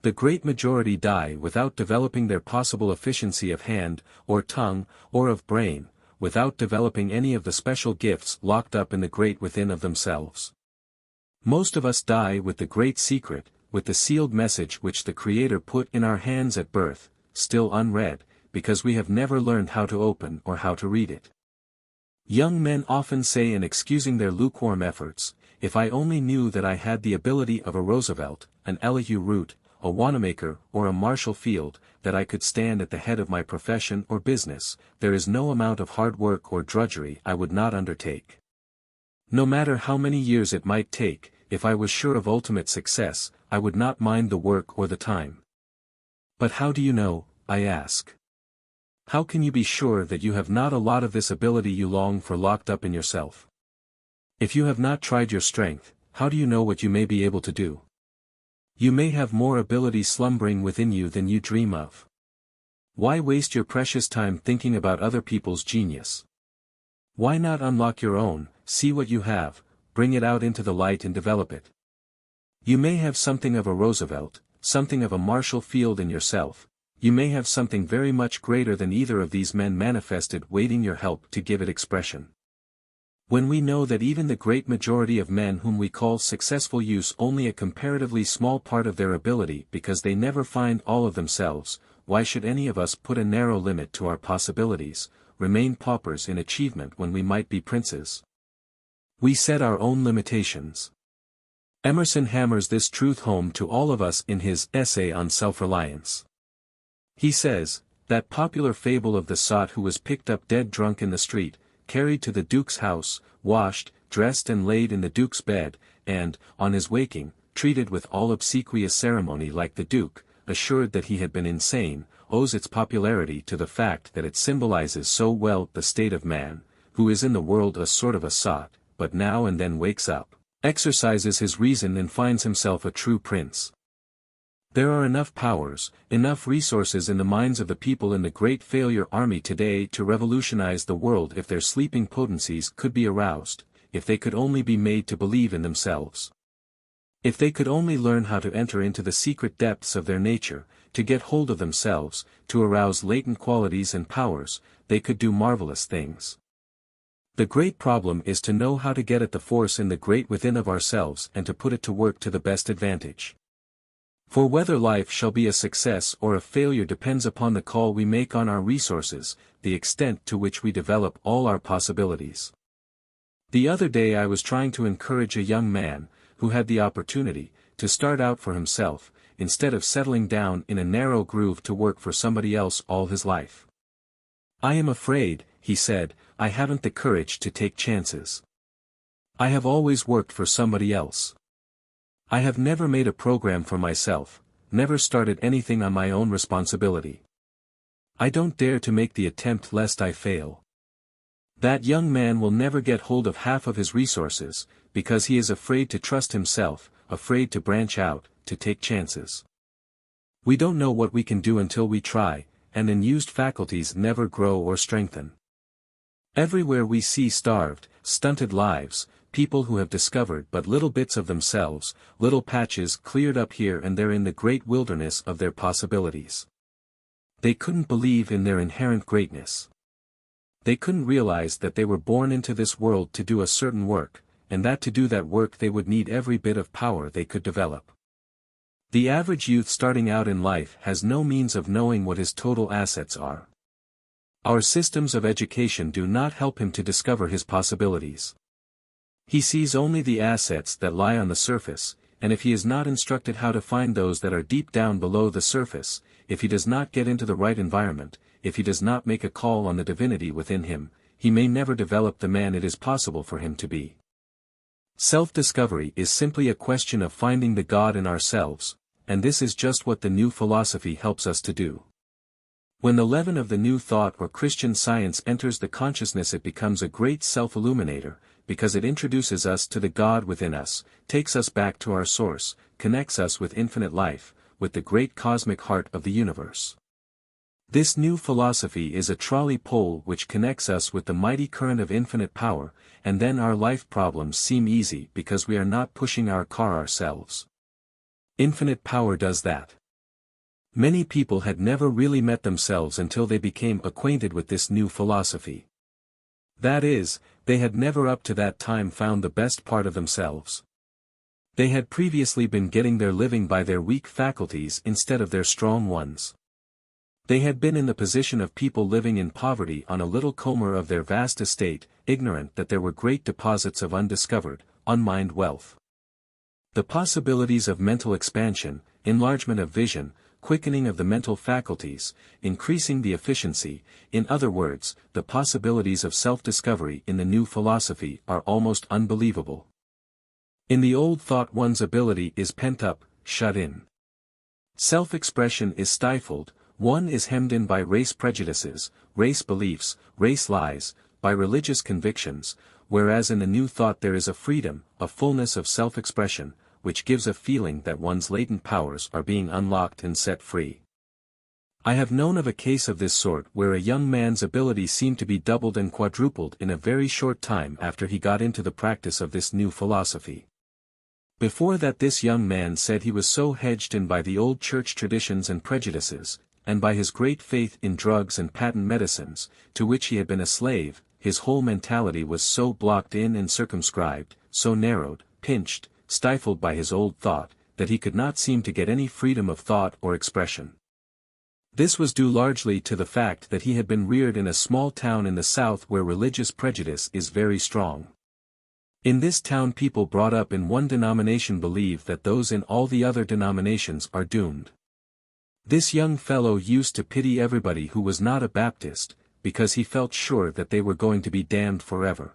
The great majority die without developing their possible efficiency of hand, or tongue, or of brain, without developing any of the special gifts locked up in the great within of themselves. Most of us die with the great secret, with the sealed message which the Creator put in our hands at birth, still unread, because we have never learned how to open or how to read it. Young men often say in excusing their lukewarm efforts, "If I only knew that I had the ability of a Roosevelt, an Elihu Root, a Wanamaker or a Marshall Field, that I could stand at the head of my profession or business, there is no amount of hard work or drudgery I would not undertake. No matter how many years it might take, if I was sure of ultimate success, I would not mind the work or the time." But how do you know, I ask? How can you be sure that you have not a lot of this ability you long for locked up in yourself? If you have not tried your strength, how do you know what you may be able to do? You may have more ability slumbering within you than you dream of. Why waste your precious time thinking about other people's genius? Why not unlock your own, see what you have, bring it out into the light and develop it? You may have something of a Roosevelt, something of a Marshall Field in yourself. You may have something very much greater than either of these men manifested waiting your help to give it expression. When we know that even the great majority of men whom we call successful use only a comparatively small part of their ability because they never find all of themselves, why should any of us put a narrow limit to our possibilities, remain paupers in achievement when we might be princes? We set our own limitations. Emerson hammers this truth home to all of us in his essay on self-reliance. He says, that popular fable of the sot who was picked up dead drunk in the street, carried to the Duke's house, washed, dressed and laid in the Duke's bed, and, on his waking, treated with all obsequious ceremony like the Duke, assured that he had been insane, owes its popularity to the fact that it symbolizes so well the state of man, who is in the world a sort of a sot, but now and then wakes up, exercises his reason and finds himself a true prince. There are enough powers, enough resources in the minds of the people in the Great Failure Army today to revolutionize the world if their sleeping potencies could be aroused, if they could only be made to believe in themselves. If they could only learn how to enter into the secret depths of their nature, to get hold of themselves, to arouse latent qualities and powers, they could do marvelous things. The great problem is to know how to get at the force in the great within of ourselves and to put it to work to the best advantage. For whether life shall be a success or a failure depends upon the call we make on our resources, the extent to which we develop all our possibilities. The other day I was trying to encourage a young man, who had the opportunity, to start out for himself, instead of settling down in a narrow groove to work for somebody else all his life. "I am afraid," he said, "I haven't the courage to take chances. I have always worked for somebody else. I have never made a program for myself, never started anything on my own responsibility. I don't dare to make the attempt lest I fail." That young man will never get hold of half of his resources, because he is afraid to trust himself, afraid to branch out, to take chances. We don't know what we can do until we try, and unused faculties never grow or strengthen. Everywhere we see starved, stunted lives, people who have discovered but little bits of themselves, little patches cleared up here and there in the great wilderness of their possibilities. They couldn't believe in their inherent greatness. They couldn't realize that they were born into this world to do a certain work, and that to do that work they would need every bit of power they could develop. The average youth starting out in life has no means of knowing what his total assets are. Our systems of education do not help him to discover his possibilities. He sees only the assets that lie on the surface, and if he is not instructed how to find those that are deep down below the surface, if he does not get into the right environment, if he does not make a call on the divinity within him, he may never develop the man it is possible for him to be. Self-discovery is simply a question of finding the God in ourselves, and this is just what the new philosophy helps us to do. When the leaven of the new thought or Christian Science enters the consciousness, it becomes a great self-illuminator, because it introduces us to the God within us, takes us back to our source, connects us with infinite life, with the great cosmic heart of the universe. This new philosophy is a trolley pole which connects us with the mighty current of infinite power, and then our life problems seem easy because we are not pushing our car ourselves. Infinite power does that. Many people had never really met themselves until they became acquainted with this new philosophy. That is, they had never up to that time found the best part of themselves. They had previously been getting their living by their weak faculties instead of their strong ones. They had been in the position of people living in poverty on a little comber of their vast estate, ignorant that there were great deposits of undiscovered, unmined wealth. The possibilities of mental expansion, enlargement of vision, quickening of the mental faculties, increasing the efficiency, in other words, the possibilities of self-discovery in the new philosophy are almost unbelievable. In the old thought one's ability is pent up, shut in. Self-expression is stifled, one is hemmed in by race prejudices, race beliefs, race lies, by religious convictions, whereas in the new thought there is a freedom, a fullness of self-expression, which gives a feeling that one's latent powers are being unlocked and set free. I have known of a case of this sort where a young man's ability seemed to be doubled and quadrupled in a very short time after he got into the practice of this new philosophy. Before that, this young man said he was so hedged in by the old church traditions and prejudices, and by his great faith in drugs and patent medicines, to which he had been a slave, his whole mentality was so blocked in and circumscribed, so narrowed, pinched, stifled by his old thought, that he could not seem to get any freedom of thought or expression. This was due largely to the fact that he had been reared in a small town in the South where religious prejudice is very strong. In this town, people brought up in one denomination believe that those in all the other denominations are doomed. This young fellow used to pity everybody who was not a Baptist, because he felt sure that they were going to be damned forever.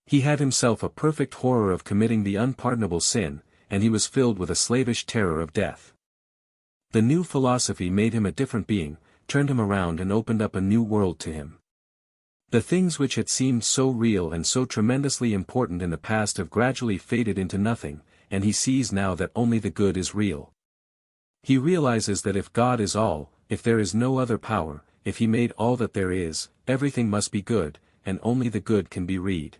He had himself a perfect horror of committing the unpardonable sin, and he was filled with a slavish terror of death. The new philosophy made him a different being, turned him around and opened up a new world to him. The things which had seemed so real and so tremendously important in the past have gradually faded into nothing, and he sees now that only the good is real. He realizes that if God is all, if there is no other power, if he made all that there is, everything must be good, and only the good can be read.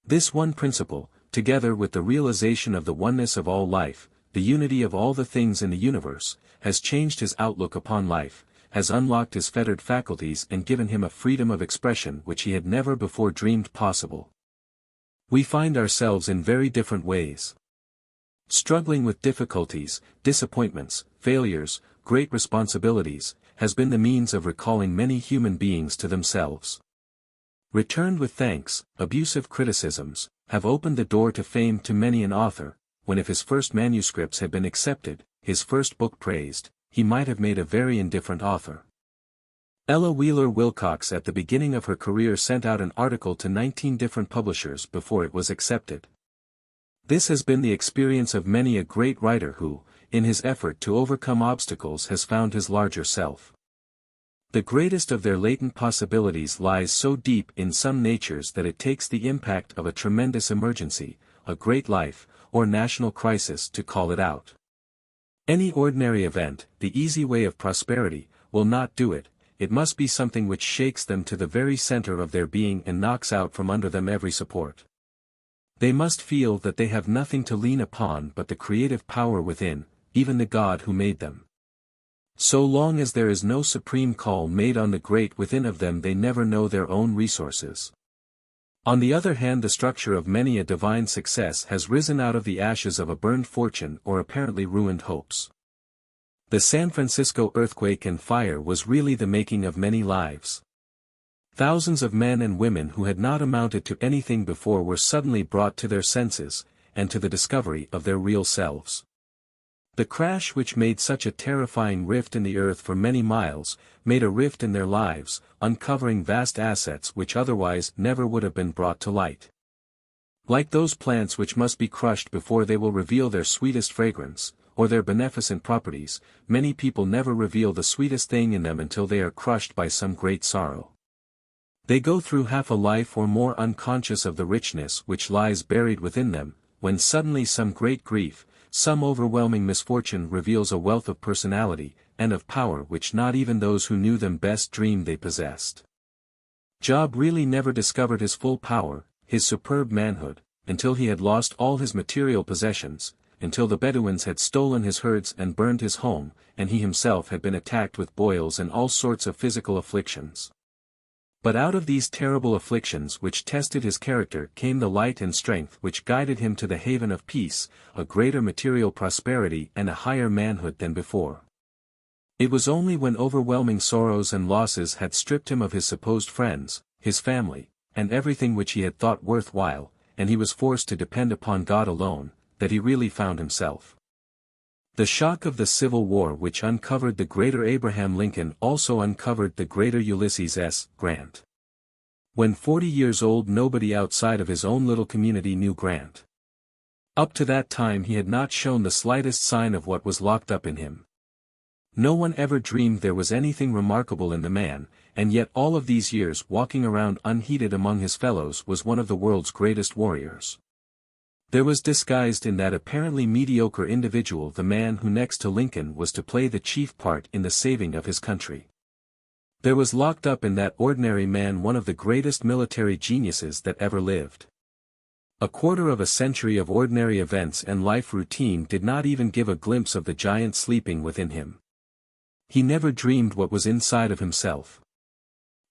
This one principle, together with the realization of the oneness of all life, the unity of all the things in the universe, has changed his outlook upon life, has unlocked his fettered faculties and given him a freedom of expression which he had never before dreamed possible. We find ourselves in very different ways. Struggling with difficulties, disappointments, failures, great responsibilities, has been the means of recalling many human beings to themselves. Returned with thanks, abusive criticisms, have opened the door to fame to many an author, when if his first manuscripts had been accepted, his first book praised, he might have made a very indifferent author. Ella Wheeler Wilcox at the beginning of her career sent out an article to 19 different publishers before it was accepted. This has been the experience of many a great writer who, in his effort to overcome obstacles, has found his larger self. The greatest of their latent possibilities lies so deep in some natures that it takes the impact of a tremendous emergency, a great life, or national crisis to call it out. Any ordinary event, the easy way of prosperity, will not do it. It must be something which shakes them to the very center of their being and knocks out from under them every support. They must feel that they have nothing to lean upon but the creative power within, even the God who made them. So long as there is no supreme call made on the great within of them, they never know their own resources. On the other hand, the structure of many a divine success has risen out of the ashes of a burned fortune or apparently ruined hopes. The San Francisco earthquake and fire was really the making of many lives. Thousands of men and women who had not amounted to anything before were suddenly brought to their senses, and to the discovery of their real selves. The crash which made such a terrifying rift in the earth for many miles, made a rift in their lives, uncovering vast assets which otherwise never would have been brought to light. Like those plants which must be crushed before they will reveal their sweetest fragrance, or their beneficent properties, many people never reveal the sweetest thing in them until they are crushed by some great sorrow. They go through half a life or more unconscious of the richness which lies buried within them, when suddenly some great grief, some overwhelming misfortune reveals a wealth of personality, and of power which not even those who knew them best dreamed they possessed. Job really never discovered his full power, his superb manhood, until he had lost all his material possessions, until the Bedouins had stolen his herds and burned his home, and he himself had been attacked with boils and all sorts of physical afflictions. But out of these terrible afflictions which tested his character came the light and strength which guided him to the haven of peace, a greater material prosperity and a higher manhood than before. It was only when overwhelming sorrows and losses had stripped him of his supposed friends, his family, and everything which he had thought worthwhile, and he was forced to depend upon God alone, that he really found himself. The shock of the Civil War which uncovered the greater Abraham Lincoln also uncovered the greater Ulysses S. Grant. When 40 years old, nobody outside of his own little community knew Grant. Up to that time he had not shown the slightest sign of what was locked up in him. No one ever dreamed there was anything remarkable in the man, and yet all of these years walking around unheeded among his fellows was one of the world's greatest warriors. There was disguised in that apparently mediocre individual the man who next to Lincoln was to play the chief part in the saving of his country. There was locked up in that ordinary man one of the greatest military geniuses that ever lived. A quarter of a century of ordinary events and life routine did not even give a glimpse of the giant sleeping within him. He never dreamed what was inside of himself.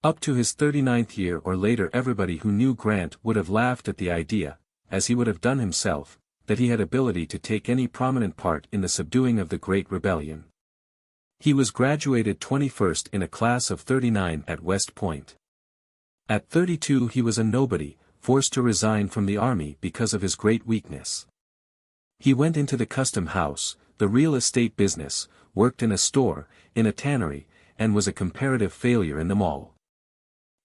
Up to his 39th year or later, everybody who knew Grant would have laughed at the idea, as he would have done himself, that he had ability to take any prominent part in the subduing of the Great Rebellion. He was graduated 21st in a class of 39 at West Point. At 32 he was a nobody, forced to resign from the army because of his great weakness. He went into the custom house, the real estate business, worked in a store, in a tannery, and was a comparative failure in them all.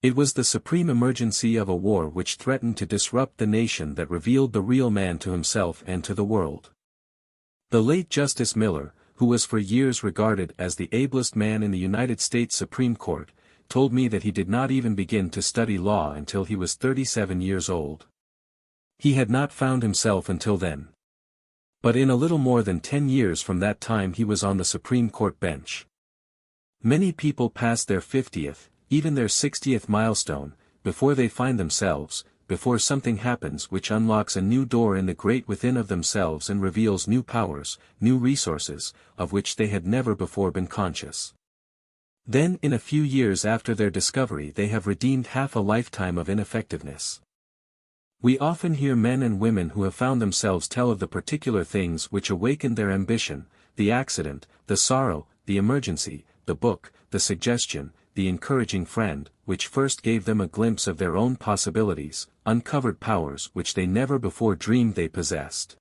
It was the supreme emergency of a war which threatened to disrupt the nation that revealed the real man to himself and to the world. The late Justice Miller, who was for years regarded as the ablest man in the United States Supreme Court, told me that he did not even begin to study law until he was 37 years old. He had not found himself until then. But in a little more than 10 years from that time he was on the Supreme Court bench. Many people pass their 50th, even their 60th milestone, before they find themselves, before something happens which unlocks a new door in the great within of themselves and reveals new powers, new resources, of which they had never before been conscious. Then in a few years after their discovery they have redeemed half a lifetime of ineffectiveness. We often hear men and women who have found themselves tell of the particular things which awakened their ambition, the accident, the sorrow, the emergency, the book, the suggestion, the encouraging friend, which first gave them a glimpse of their own possibilities, uncovered powers which they never before dreamed they possessed.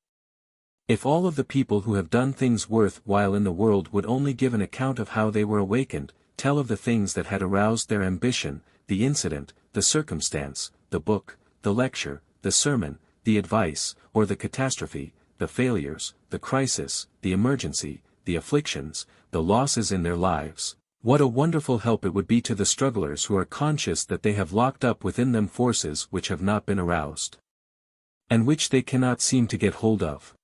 If all of the people who have done things worth while in the world would only give an account of how they were awakened, tell of the things that had aroused their ambition, the incident, the circumstance, the book, the lecture, the sermon, the advice, or the catastrophe, the failures, the crisis, the emergency, the afflictions, the losses in their lives, what a wonderful help it would be to the strugglers who are conscious that they have locked up within them forces which have not been aroused, and which they cannot seem to get hold of.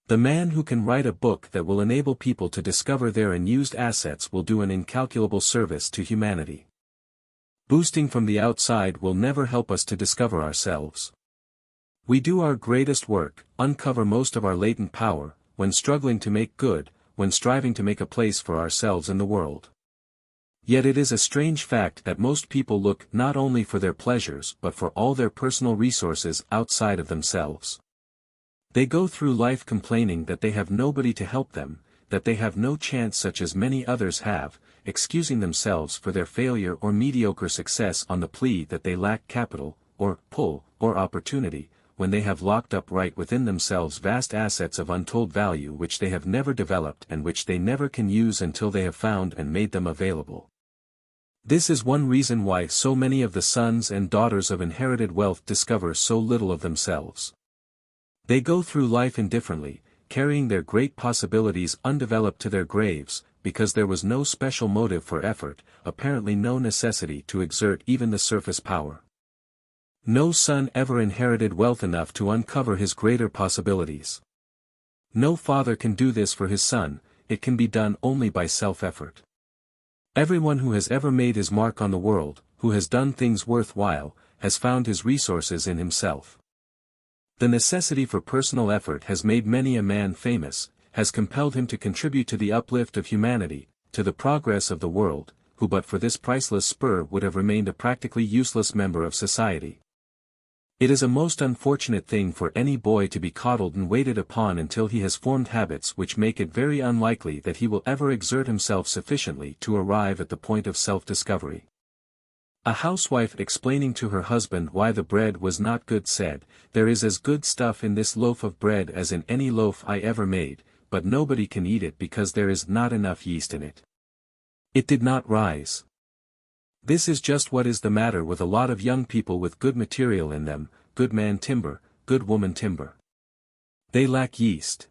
The man who can write a book that will enable people to discover their unused assets will do an incalculable service to humanity. Boosting from the outside will never help us to discover ourselves. We do our greatest work, uncover most of our latent power, when struggling to make good, when striving to make a place for ourselves in the world. Yet it is a strange fact that most people look not only for their pleasures but for all their personal resources outside of themselves. They go through life complaining that they have nobody to help them, that they have no chance such as many others have, excusing themselves for their failure or mediocre success on the plea that they lack capital, or pull, or opportunity, when they have locked up right within themselves vast assets of untold value which they have never developed and which they never can use until they have found and made them available. This is one reason why so many of the sons and daughters of inherited wealth discover so little of themselves. They go through life indifferently, carrying their great possibilities undeveloped to their graves, because there was no special motive for effort, apparently no necessity to exert even the surface power. No son ever inherited wealth enough to uncover his greater possibilities. No father can do this for his son, it can be done only by self-effort. Everyone who has ever made his mark on the world, who has done things worthwhile, has found his resources in himself. The necessity for personal effort has made many a man famous, has compelled him to contribute to the uplift of humanity, to the progress of the world, who but for this priceless spur would have remained a practically useless member of society. It is a most unfortunate thing for any boy to be coddled and waited upon until he has formed habits which make it very unlikely that he will ever exert himself sufficiently to arrive at the point of self-discovery. A housewife explaining to her husband why the bread was not good said, "There is as good stuff in this loaf of bread as in any loaf I ever made, but nobody can eat it because there is not enough yeast in it. It did not rise." This is just what is the matter with a lot of young people with good material in them, good man timber, good woman timber. They lack yeast.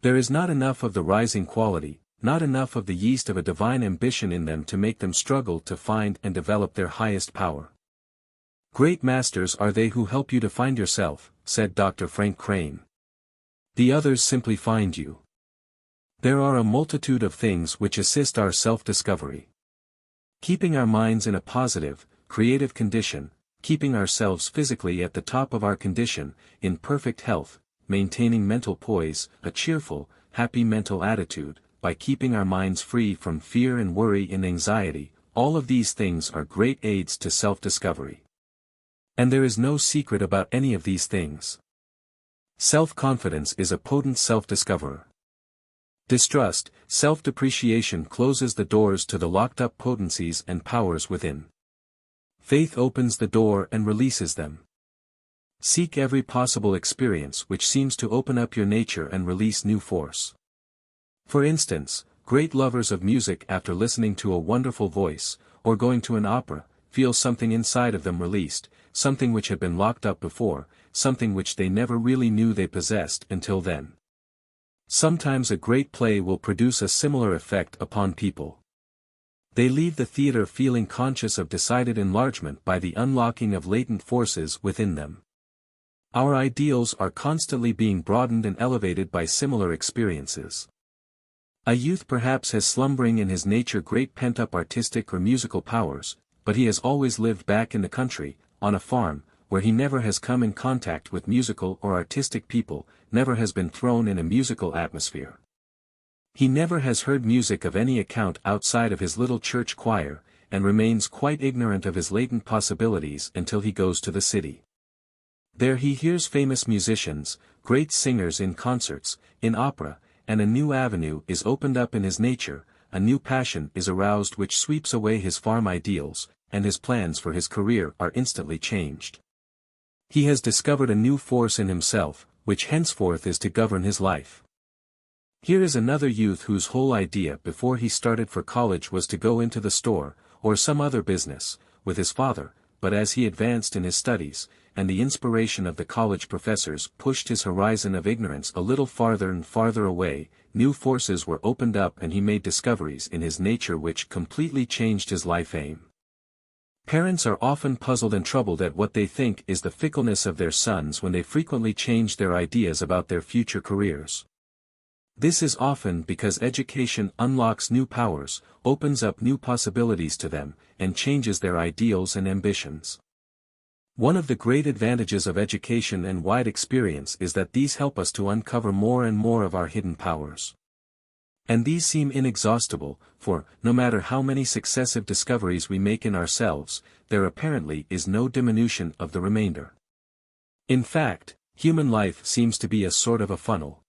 There is not enough of the rising quality, not enough of the yeast of a divine ambition in them to make them struggle to find and develop their highest power. Great masters are they who help you to find yourself, said Dr. Frank Crane. The others simply find you. There are a multitude of things which assist our self-discovery. Keeping our minds in a positive, creative condition, keeping ourselves physically at the top of our condition, in perfect health, maintaining mental poise, a cheerful, happy mental attitude, by keeping our minds free from fear and worry and anxiety, all of these things are great aids to self-discovery. And there is no secret about any of these things. Self-confidence is a potent self-discoverer. Distrust, self-depreciation closes the doors to the locked-up potencies and powers within. Faith opens the door and releases them. Seek every possible experience which seems to open up your nature and release new force. For instance, great lovers of music after listening to a wonderful voice, or going to an opera, feel something inside of them released, something which had been locked up before, something which they never really knew they possessed until then. Sometimes a great play will produce a similar effect upon people. They leave the theater feeling conscious of decided enlargement by the unlocking of latent forces within them. Our ideals are constantly being broadened and elevated by similar experiences. A youth perhaps has slumbering in his nature great pent-up artistic or musical powers, but he has always lived back in the country, on a farm, where he never has come in contact with musical or artistic people, never has been thrown in a musical atmosphere. He never has heard music of any account outside of his little church choir, and remains quite ignorant of his latent possibilities until he goes to the city. There he hears famous musicians, great singers in concerts, in opera, and a new avenue is opened up in his nature, a new passion is aroused which sweeps away his farm ideals, and his plans for his career are instantly changed. He has discovered a new force in himself, which henceforth is to govern his life. Here is another youth whose whole idea before he started for college was to go into the store, or some other business, with his father, but as he advanced in his studies, and the inspiration of the college professors pushed his horizon of ignorance a little farther and farther away, new forces were opened up and he made discoveries in his nature which completely changed his life aim. Parents are often puzzled and troubled at what they think is the fickleness of their sons when they frequently change their ideas about their future careers. This is often because education unlocks new powers, opens up new possibilities to them, and changes their ideals and ambitions. One of the great advantages of education and wide experience is that these help us to uncover more and more of our hidden powers. And these seem inexhaustible, for, no matter how many successive discoveries we make in ourselves, there apparently is no diminution of the remainder. In fact, human life seems to be a sort of a funnel.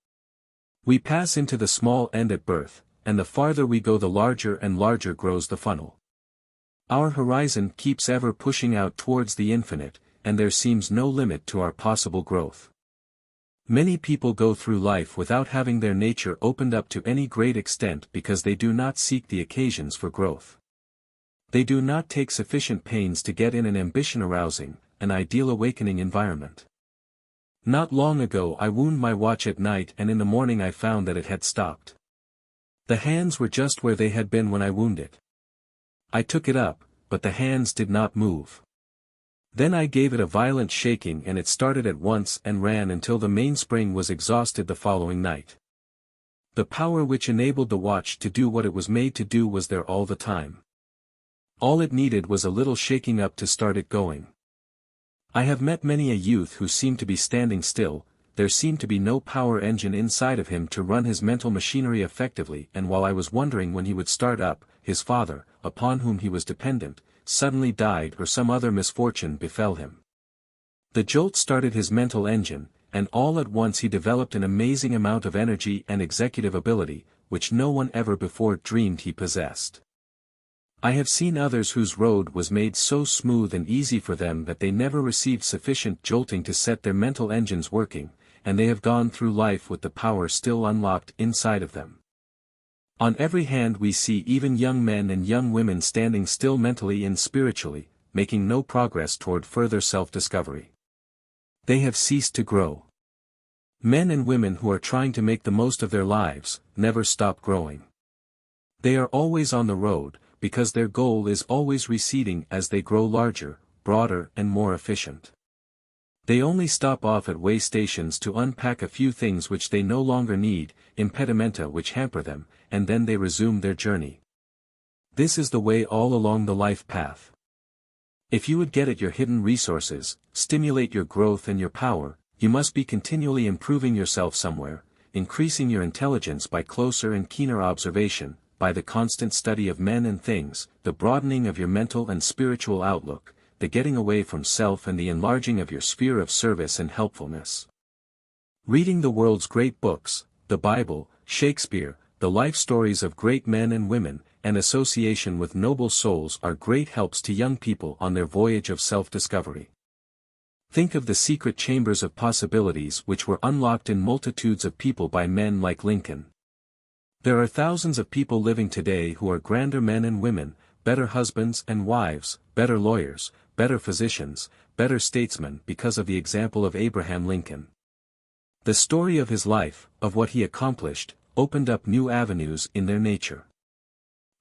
We pass into the small end at birth, and the farther we go the larger and larger grows the funnel. Our horizon keeps ever pushing out towards the infinite, and there seems no limit to our possible growth. Many people go through life without having their nature opened up to any great extent because they do not seek the occasions for growth. They do not take sufficient pains to get in an ambition-arousing, an ideal-awakening environment. Not long ago I wound my watch at night and in the morning I found that it had stopped. The hands were just where they had been when I wound it. I took it up, but the hands did not move. Then I gave it a violent shaking and it started at once and ran until the mainspring was exhausted the following night. The power which enabled the watch to do what it was made to do was there all the time. All it needed was a little shaking up to start it going. I have met many a youth who seemed to be standing still, there seemed to be no power engine inside of him to run his mental machinery effectively, and while I was wondering when he would start up, his father, upon whom he was dependent, suddenly died or some other misfortune befell him. The jolt started his mental engine, and all at once he developed an amazing amount of energy and executive ability, which no one ever before dreamed he possessed. I have seen others whose road was made so smooth and easy for them that they never received sufficient jolting to set their mental engines working, and they have gone through life with the power still unlocked inside of them. On every hand we see even young men and young women standing still mentally and spiritually, making no progress toward further self-discovery. They have ceased to grow. Men and women who are trying to make the most of their lives, never stop growing. They are always on the road, because their goal is always receding as they grow larger, broader and more efficient. They only stop off at way stations to unpack a few things which they no longer need, impedimenta which hamper them, and then they resume their journey. This is the way all along the life path. If you would get at your hidden resources, stimulate your growth and your power, you must be continually improving yourself somewhere, increasing your intelligence by closer and keener observation, by the constant study of men and things, the broadening of your mental and spiritual outlook, the getting away from self and the enlarging of your sphere of service and helpfulness. Reading the world's great books, the Bible, Shakespeare, the life stories of great men and women, and association with noble souls are great helps to young people on their voyage of self-discovery. Think of the secret chambers of possibilities which were unlocked in multitudes of people by men like Lincoln. There are thousands of people living today who are grander men and women, better husbands and wives, better lawyers, better physicians, better statesmen because of the example of Abraham Lincoln. The story of his life, of what he accomplished, opened up new avenues in their nature.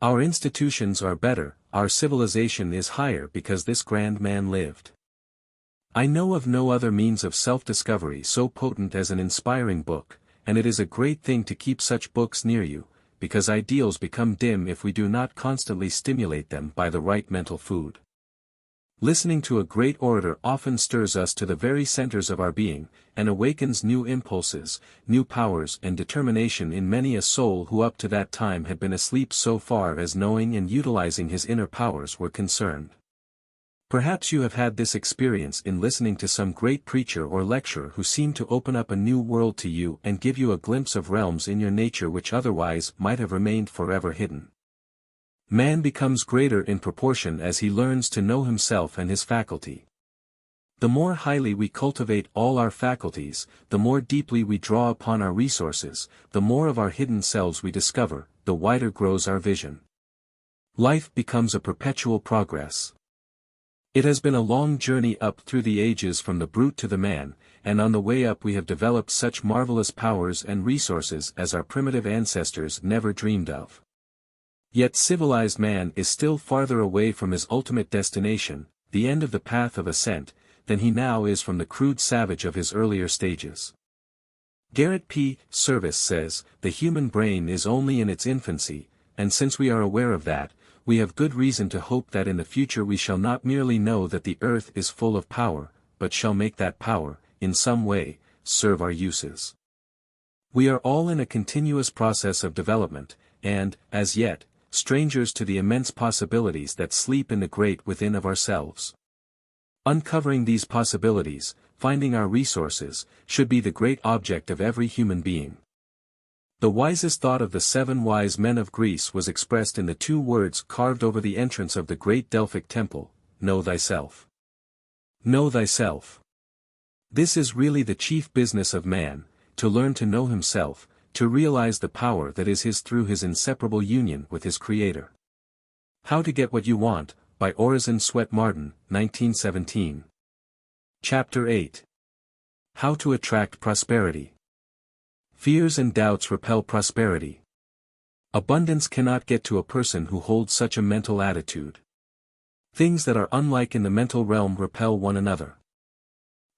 Our institutions are better, our civilization is higher because this grand man lived. I know of no other means of self-discovery so potent as an inspiring book, and it is a great thing to keep such books near you, because ideals become dim if we do not constantly stimulate them by the right mental food. Listening to a great orator often stirs us to the very centers of our being, and awakens new impulses, new powers and determination in many a soul who up to that time had been asleep so far as knowing and utilizing his inner powers were concerned. Perhaps you have had this experience in listening to some great preacher or lecturer who seemed to open up a new world to you and give you a glimpse of realms in your nature which otherwise might have remained forever hidden. Man becomes greater in proportion as he learns to know himself and his faculty. The more highly we cultivate all our faculties, the more deeply we draw upon our resources, the more of our hidden selves we discover, the wider grows our vision. Life becomes a perpetual progress. It has been a long journey up through the ages from the brute to the man, and on the way up we have developed such marvelous powers and resources as our primitive ancestors never dreamed of. Yet civilized man is still farther away from his ultimate destination, the end of the path of ascent, than he now is from the crude savage of his earlier stages. Garrett P. Service says, "The human brain is only in its infancy, and since we are aware of that, we have good reason to hope that in the future we shall not merely know that the earth is full of power, but shall make that power, in some way, serve our uses." We are all in a continuous process of development, and, as yet, strangers to the immense possibilities that sleep in the great within of ourselves. Uncovering these possibilities, finding our resources, should be the great object of every human being. The wisest thought of the 7 wise men of Greece was expressed in the 2 words carved over the entrance of the great Delphic temple, "Know thyself." Know thyself. This is really the chief business of man, to learn to know himself, to realize the power that is his through his inseparable union with his Creator. How to Get What You Want, by Orison Swett Marden, 1917. Chapter 8. How to Attract Prosperity. Fears and doubts repel prosperity. Abundance cannot get to a person who holds such a mental attitude. Things that are unlike in the mental realm repel one another.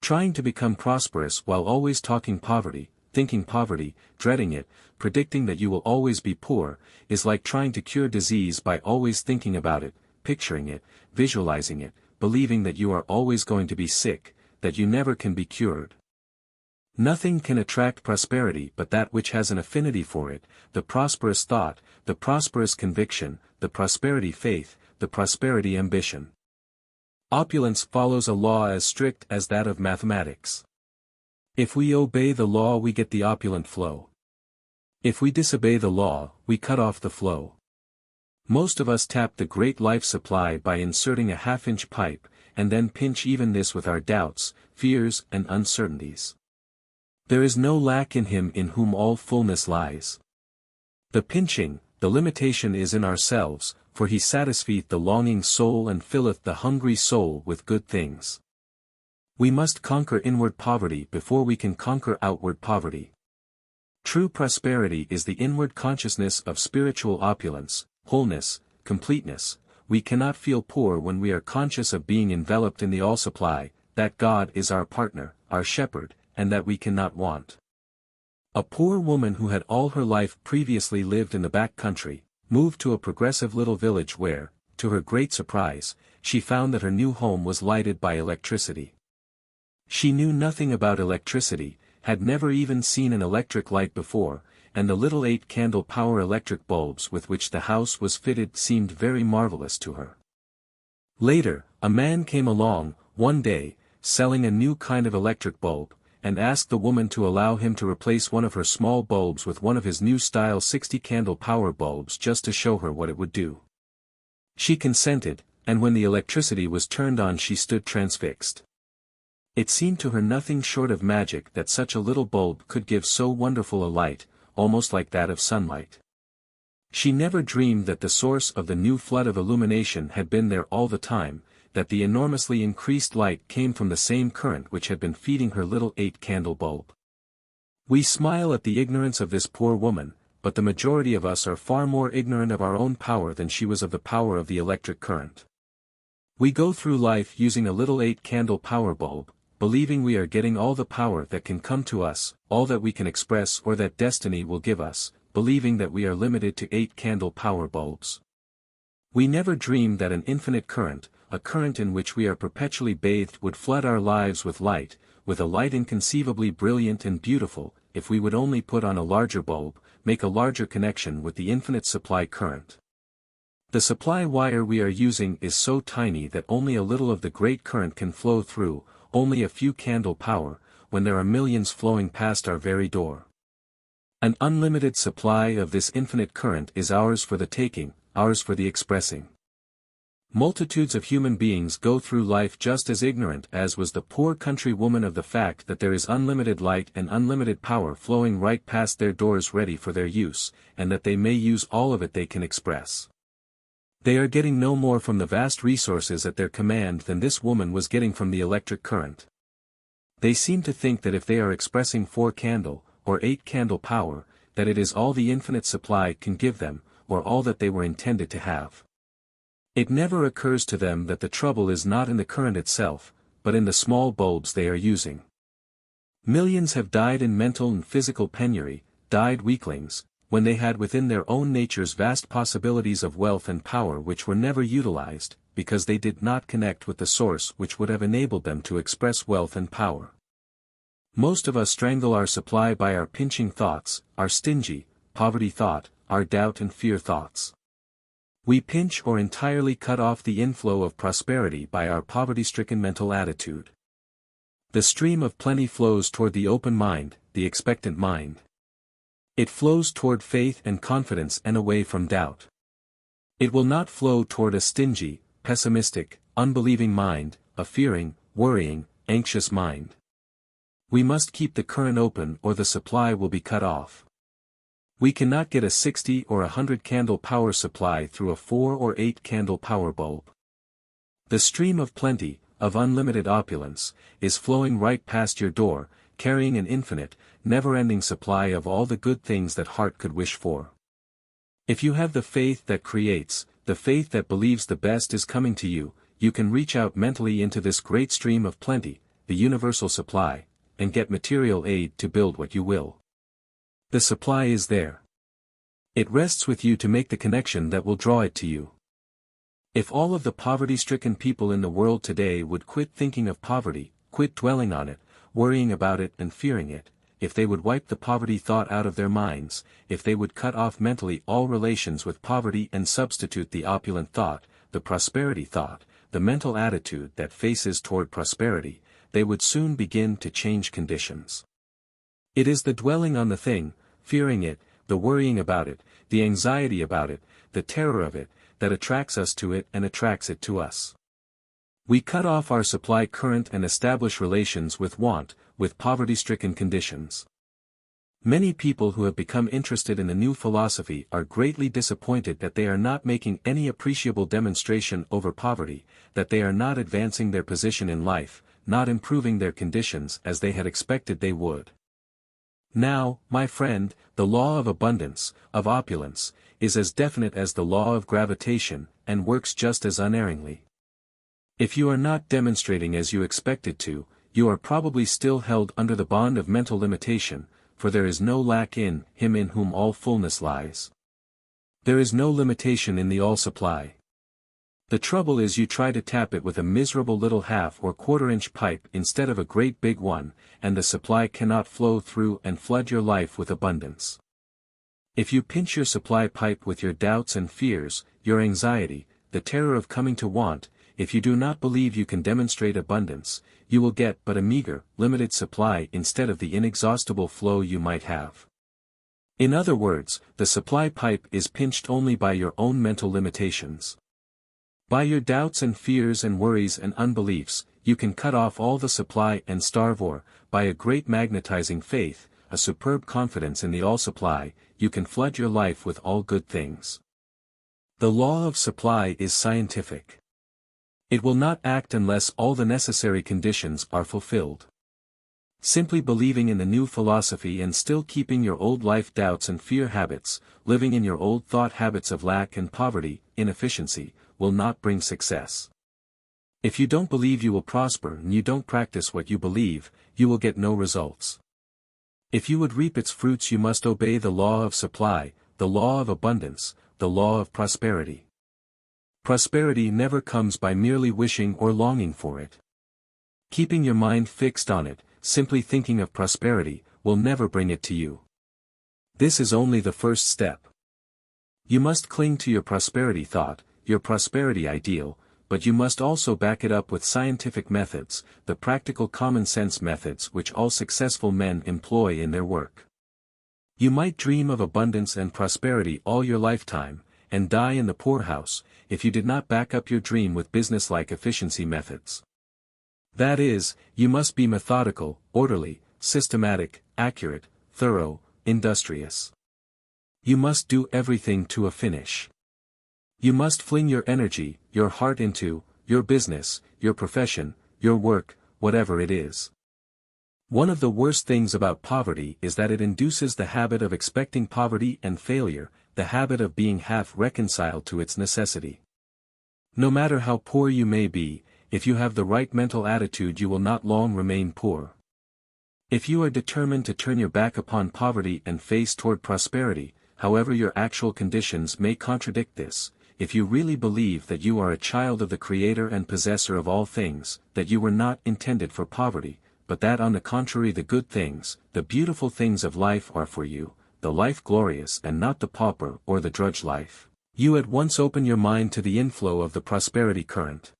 Trying to become prosperous while always talking poverty, thinking poverty, dreading it, predicting that you will always be poor, is like trying to cure disease by always thinking about it, picturing it, visualizing it, believing that you are always going to be sick, that you never can be cured. Nothing can attract prosperity but that which has an affinity for it, the prosperous thought, the prosperous conviction, the prosperity faith, the prosperity ambition. Opulence follows a law as strict as that of mathematics. If we obey the law we get the opulent flow. If we disobey the law, we cut off the flow. Most of us tap the great life supply by inserting a half-inch pipe, and then pinch even this with our doubts, fears and uncertainties. There is no lack in him in whom all fullness lies. The pinching, the limitation is in ourselves, for he satisfieth the longing soul and filleth the hungry soul with good things. We must conquer inward poverty before we can conquer outward poverty. True prosperity is the inward consciousness of spiritual opulence, wholeness, completeness. We cannot feel poor when we are conscious of being enveloped in the all-supply, that God is our partner, our shepherd, and that we cannot want. A poor woman who had all her life previously lived in the back country, moved to a progressive little village where, to her great surprise, she found that her new home was lighted by electricity. She knew nothing about electricity, had never even seen an electric light before, and the little 8-candle power electric bulbs with which the house was fitted seemed very marvelous to her. Later, a man came along, one day, selling a new kind of electric bulb, and asked the woman to allow him to replace one of her small bulbs with one of his new-style 60-candle power bulbs just to show her what it would do. She consented, and when the electricity was turned on she stood transfixed. It seemed to her nothing short of magic that such a little bulb could give so wonderful a light, almost like that of sunlight. She never dreamed that the source of the new flood of illumination had been there all the time, that the enormously increased light came from the same current which had been feeding her little 8-candle bulb. We smile at the ignorance of this poor woman, but the majority of us are far more ignorant of our own power than she was of the power of the electric current. We go through life using a little 8-candle power bulb, believing we are getting all the power that can come to us, all that we can express or that destiny will give us, believing that we are limited to 8-candle power bulbs. We never dreamed that an infinite current, a current in which we are perpetually bathed, would flood our lives with a light inconceivably brilliant and beautiful, if we would only put on a larger bulb, make a larger connection with the infinite supply current. The supply wire we are using is so tiny that only a little of the great current can flow through, only a few candle power, when there are millions flowing past our very door. An unlimited supply of this infinite current is ours for the taking, ours for the expressing. Multitudes of human beings go through life just as ignorant as was the poor country woman of the fact that there is unlimited light and unlimited power flowing right past their doors ready for their use, and that they may use all of it they can express. They are getting no more from the vast resources at their command than this woman was getting from the electric current. They seem to think that if they are expressing 4-candle, or 8-candle power, that it is all the infinite supply can give them, or all that they were intended to have. It never occurs to them that the trouble is not in the current itself, but in the small bulbs they are using. Millions have died in mental and physical penury, died weaklings, when they had within their own natures vast possibilities of wealth and power which were never utilized, because they did not connect with the source which would have enabled them to express wealth and power. Most of us strangle our supply by our pinching thoughts, our stingy, poverty thought, our doubt and fear thoughts. We pinch or entirely cut off the inflow of prosperity by our poverty-stricken mental attitude. The stream of plenty flows toward the open mind, the expectant mind. It flows toward faith and confidence and away from doubt. It will not flow toward a stingy, pessimistic, unbelieving mind, a fearing, worrying, anxious mind. We must keep the current open or the supply will be cut off. We cannot get a 60 or 100-candle power supply through a 4 or 8-candle power bulb. The stream of plenty, of unlimited opulence, is flowing right past your door, carrying an infinite, never-ending supply of all the good things that heart could wish for. If you have the faith that creates, the faith that believes the best is coming to you, you can reach out mentally into this great stream of plenty, the universal supply, and get material aid to build what you will. The supply is there. It rests with you to make the connection that will draw it to you. If all of the poverty-stricken people in the world today would quit thinking of poverty, quit dwelling on it, worrying about it and fearing it, if they would wipe the poverty thought out of their minds, if they would cut off mentally all relations with poverty and substitute the opulent thought, the prosperity thought, the mental attitude that faces toward prosperity, they would soon begin to change conditions. It is the dwelling on the thing, fearing it, the worrying about it, the anxiety about it, the terror of it, that attracts us to it and attracts it to us. We cut off our supply current and establish relations with want, with poverty-stricken conditions. Many people who have become interested in the new philosophy are greatly disappointed that they are not making any appreciable demonstration over poverty, that they are not advancing their position in life, not improving their conditions as they had expected they would. Now, my friend, the law of abundance, of opulence, is as definite as the law of gravitation, and works just as unerringly. If you are not demonstrating as you expected to, you are probably still held under the bond of mental limitation, for there is no lack in him in whom all fullness lies. There is no limitation in the all-supply. The trouble is you try to tap it with a miserable little half or quarter-inch pipe instead of a great big one, and the supply cannot flow through and flood your life with abundance. If you pinch your supply pipe with your doubts and fears, your anxiety, the terror of coming to want, if you do not believe you can demonstrate abundance, you will get but a meager, limited supply instead of the inexhaustible flow you might have. In other words, the supply pipe is pinched only by your own mental limitations. By your doubts and fears and worries and unbeliefs, you can cut off all the supply and starve, or, by a great magnetizing faith, a superb confidence in the all-supply, you can flood your life with all good things. The law of supply is scientific. It will not act unless all the necessary conditions are fulfilled. Simply believing in the new philosophy and still keeping your old life doubts and fear habits, living in your old thought habits of lack and poverty, inefficiency, will not bring success. If you don't believe you will prosper and you don't practice what you believe, you will get no results. If you would reap its fruits, you must obey the law of supply, the law of abundance, the law of prosperity. Prosperity never comes by merely wishing or longing for it. Keeping your mind fixed on it, simply thinking of prosperity, will never bring it to you. This is only the first step. You must cling to your prosperity thought, your prosperity ideal, but you must also back it up with scientific methods, the practical common sense methods which all successful men employ in their work. You might dream of abundance and prosperity all your lifetime, and die in the poorhouse, if you did not back up your dream with business-like efficiency methods. That is, you must be methodical, orderly, systematic, accurate, thorough, industrious. You must do everything to a finish. You must fling your energy, your heart into, your business, your profession, your work, whatever it is. One of the worst things about poverty is that it induces the habit of expecting poverty and failure, the habit of being half reconciled to its necessity. No matter how poor you may be, if you have the right mental attitude you will not long remain poor. If you are determined to turn your back upon poverty and face toward prosperity, however your actual conditions may contradict this, if you really believe that you are a child of the Creator and possessor of all things, that you were not intended for poverty, but that on the contrary the good things, the beautiful things of life are for you, the life glorious and not the pauper or the drudge life, you at once open your mind to the inflow of the prosperity current.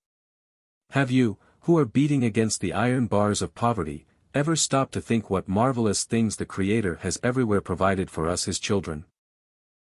Have you, who are beating against the iron bars of poverty, ever stopped to think what marvelous things the Creator has everywhere provided for us His children?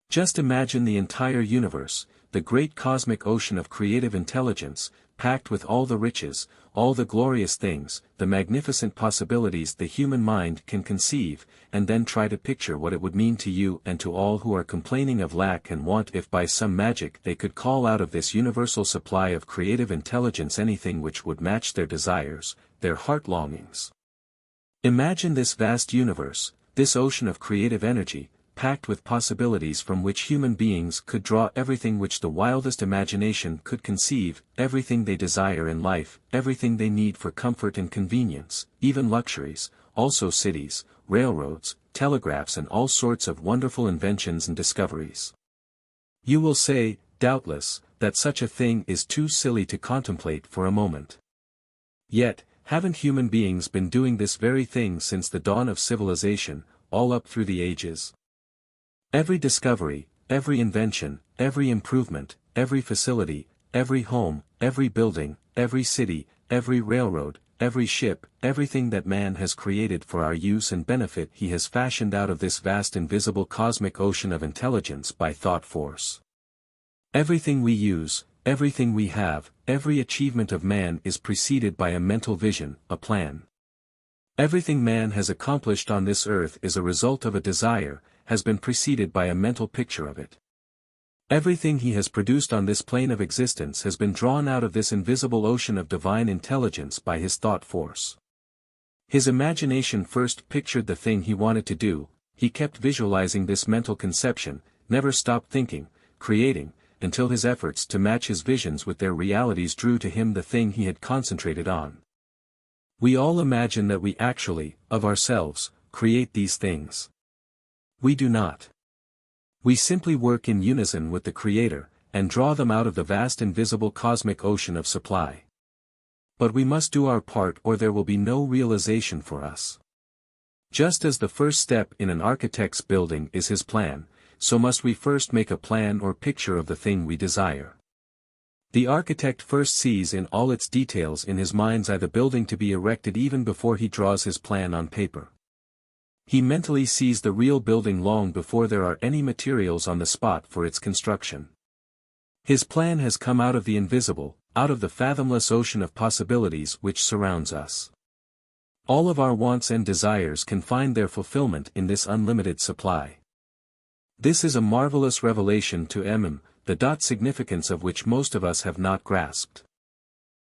Just imagine the entire universe, the great cosmic ocean of creative intelligence, packed with all the riches, all the glorious things, the magnificent possibilities the human mind can conceive, and then try to picture what it would mean to you and to all who are complaining of lack and want if by some magic they could call out of this universal supply of creative intelligence anything which would match their desires, their heart longings. Imagine this vast universe, this ocean of creative energy, packed with possibilities from which human beings could draw everything which the wildest imagination could conceive, everything they desire in life, everything they need for comfort and convenience, even luxuries, also cities, railroads, telegraphs and all sorts of wonderful inventions and discoveries. You will say, doubtless, that such a thing is too silly to contemplate for a moment. Yet, haven't human beings been doing this very thing since the dawn of civilization, all up through the ages? Every discovery, every invention, every improvement, every facility, every home, every building, every city, every railroad, every ship, everything that man has created for our use and benefit he has fashioned out of this vast invisible cosmic ocean of intelligence by thought force. Everything we use, everything we have, every achievement of man is preceded by a mental vision, a plan. Everything man has accomplished on this earth is a result of a desire, has been preceded by a mental picture of it. Everything he has produced on this plane of existence has been drawn out of this invisible ocean of divine intelligence by his thought force. His imagination first pictured the thing he wanted to do, he kept visualizing this mental conception, never stopped thinking, creating, until his efforts to match his visions with their realities drew to him the thing he had concentrated on. We all imagine that we actually, of ourselves, create these things. We do not. We simply work in unison with the Creator, and draw them out of the vast invisible cosmic ocean of supply. But we must do our part or there will be no realization for us. Just as the first step in an architect's building is his plan, so must we first make a plan or picture of the thing we desire. The architect first sees in all its details in his mind's eye the building to be erected even before he draws his plan on paper. He mentally sees the real building long before there are any materials on the spot for its construction. His plan has come out of the invisible, out of the fathomless ocean of possibilities which surrounds us. All of our wants and desires can find their fulfillment in this unlimited supply. This is a marvelous revelation to the significance of which most of us have not grasped.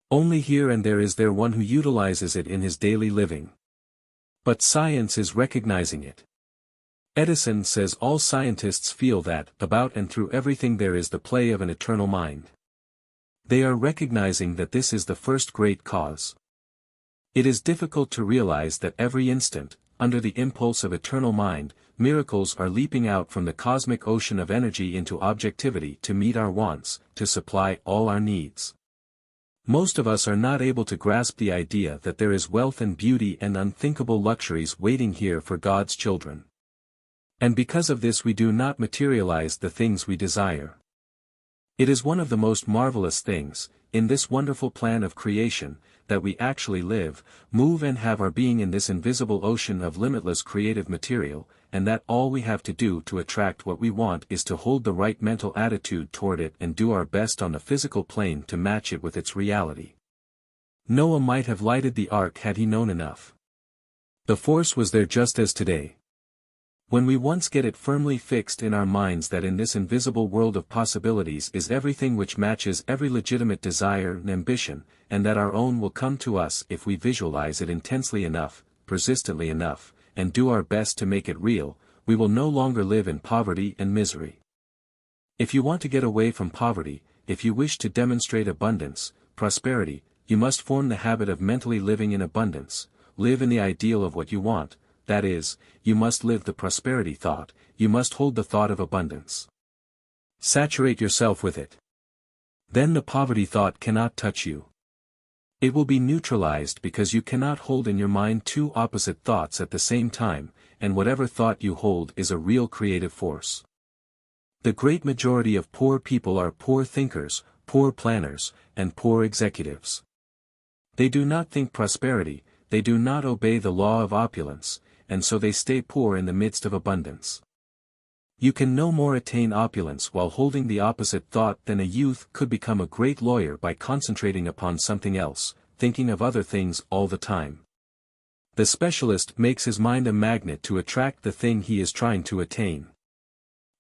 Only here and there is there one who utilizes it in his daily living. But science is recognizing it. Edison says all scientists feel that, about and through everything there is the play of an eternal mind. They are recognizing that this is the first great cause. It is difficult to realize that every instant, under the impulse of eternal mind, miracles are leaping out from the cosmic ocean of energy into objectivity to meet our wants, to supply all our needs. Most of us are not able to grasp the idea that there is wealth and beauty and unthinkable luxuries waiting here for God's children. And because of this we do not materialize the things we desire. It is one of the most marvelous things, in this wonderful plan of creation, that we actually live, move and have our being in this invisible ocean of limitless creative material, and that all we have to do to attract what we want is to hold the right mental attitude toward it and do our best on the physical plane to match it with its reality. Noah might have lighted the ark had he known enough. The force was there just as today. When we once get it firmly fixed in our minds that in this invisible world of possibilities is everything which matches every legitimate desire and ambition, and that our own will come to us if we visualize it intensely enough, persistently enough, and do our best to make it real, we will no longer live in poverty and misery. If you want to get away from poverty, if you wish to demonstrate abundance, prosperity, you must form the habit of mentally living in abundance, live in the ideal of what you want. That is, you must live the prosperity thought, you must hold the thought of abundance. Saturate yourself with it. Then the poverty thought cannot touch you. It will be neutralized because you cannot hold in your mind two opposite thoughts at the same time, and whatever thought you hold is a real creative force. The great majority of poor people are poor thinkers, poor planners, and poor executives. They do not think prosperity, they do not obey the law of opulence, and so they stay poor in the midst of abundance. You can no more attain opulence while holding the opposite thought than a youth could become a great lawyer by concentrating upon something else, thinking of other things all the time. The specialist makes his mind a magnet to attract the thing he is trying to attain.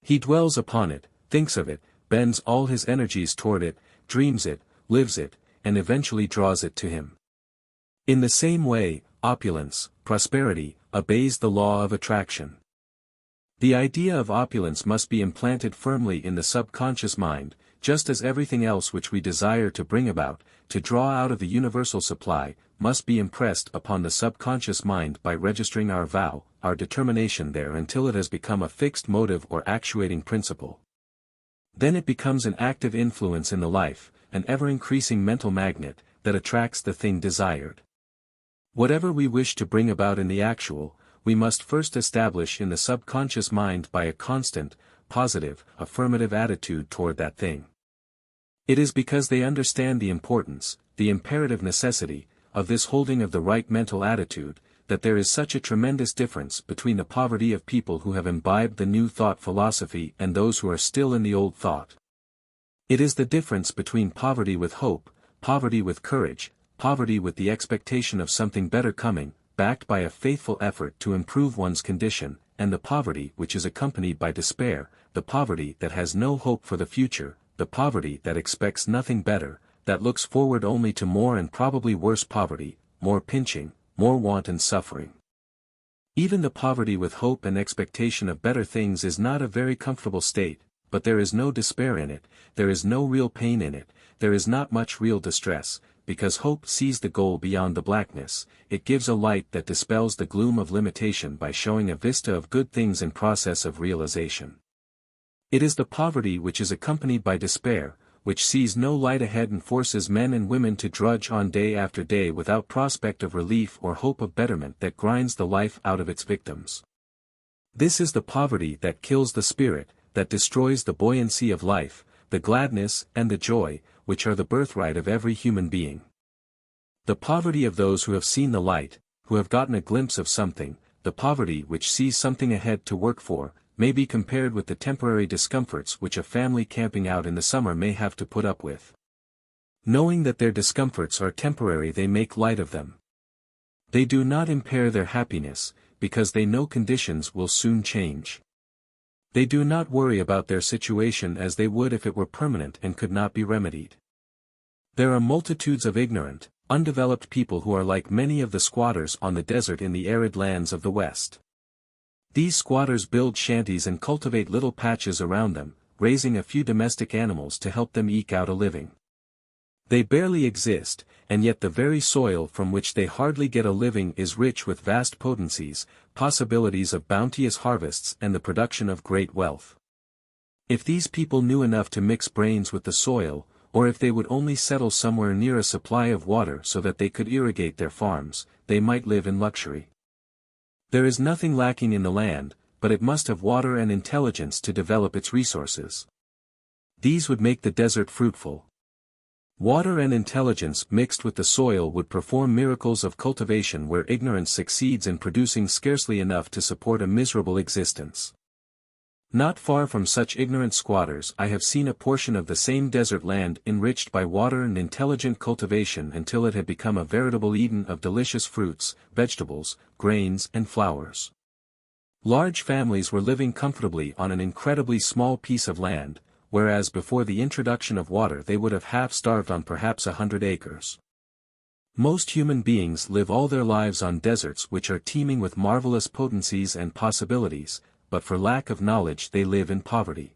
He dwells upon it, thinks of it, bends all his energies toward it, dreams it, lives it, and eventually draws it to him. In the same way, opulence, prosperity, obeys the law of attraction. The idea of opulence must be implanted firmly in the subconscious mind, just as everything else which we desire to bring about, to draw out of the universal supply, must be impressed upon the subconscious mind by registering our vow, our determination there until it has become a fixed motive or actuating principle. Then it becomes an active influence in the life, an ever-increasing mental magnet, that attracts the thing desired. Whatever we wish to bring about in the actual, we must first establish in the subconscious mind by a constant, positive, affirmative attitude toward that thing. It is because they understand the importance, the imperative necessity, of this holding of the right mental attitude, that there is such a tremendous difference between the poverty of people who have imbibed the new thought philosophy and those who are still in the old thought. It is the difference between poverty with hope, poverty with courage, poverty with the expectation of something better coming, backed by a faithful effort to improve one's condition, and the poverty which is accompanied by despair, the poverty that has no hope for the future, the poverty that expects nothing better, that looks forward only to more and probably worse poverty, more pinching, more want and suffering. Even the poverty with hope and expectation of better things is not a very comfortable state, but there is no despair in it, there is no real pain in it, there is not much real distress, because hope sees the goal beyond the blackness, it gives a light that dispels the gloom of limitation by showing a vista of good things in process of realization. It is the poverty which is accompanied by despair, which sees no light ahead and forces men and women to drudge on day after day without prospect of relief or hope of betterment that grinds the life out of its victims. This is the poverty that kills the spirit, that destroys the buoyancy of life, the gladness and the joy, which are the birthright of every human being. The poverty of those who have seen the light, who have gotten a glimpse of something, the poverty which sees something ahead to work for, may be compared with the temporary discomforts which a family camping out in the summer may have to put up with. Knowing that their discomforts are temporary, they make light of them. They do not impair their happiness, because they know conditions will soon change. They do not worry about their situation as they would if it were permanent and could not be remedied. There are multitudes of ignorant, undeveloped people who are like many of the squatters on the desert in the arid lands of the West. These squatters build shanties and cultivate little patches around them, raising a few domestic animals to help them eke out a living. They barely exist, and yet the very soil from which they hardly get a living is rich with vast potencies, possibilities of bounteous harvests and the production of great wealth. If these people knew enough to mix brains with the soil, or if they would only settle somewhere near a supply of water so that they could irrigate their farms, they might live in luxury. There is nothing lacking in the land, but it must have water and intelligence to develop its resources. These would make the desert fruitful. Water and intelligence mixed with the soil would perform miracles of cultivation where ignorance succeeds in producing scarcely enough to support a miserable existence. Not far from such ignorant squatters I have seen a portion of the same desert land enriched by water and intelligent cultivation until it had become a veritable Eden of delicious fruits, vegetables, grains and flowers. Large families were living comfortably on an incredibly small piece of land, whereas before the introduction of water they would have half-starved on perhaps 100 acres. Most human beings live all their lives on deserts which are teeming with marvelous potencies and possibilities, but for lack of knowledge they live in poverty.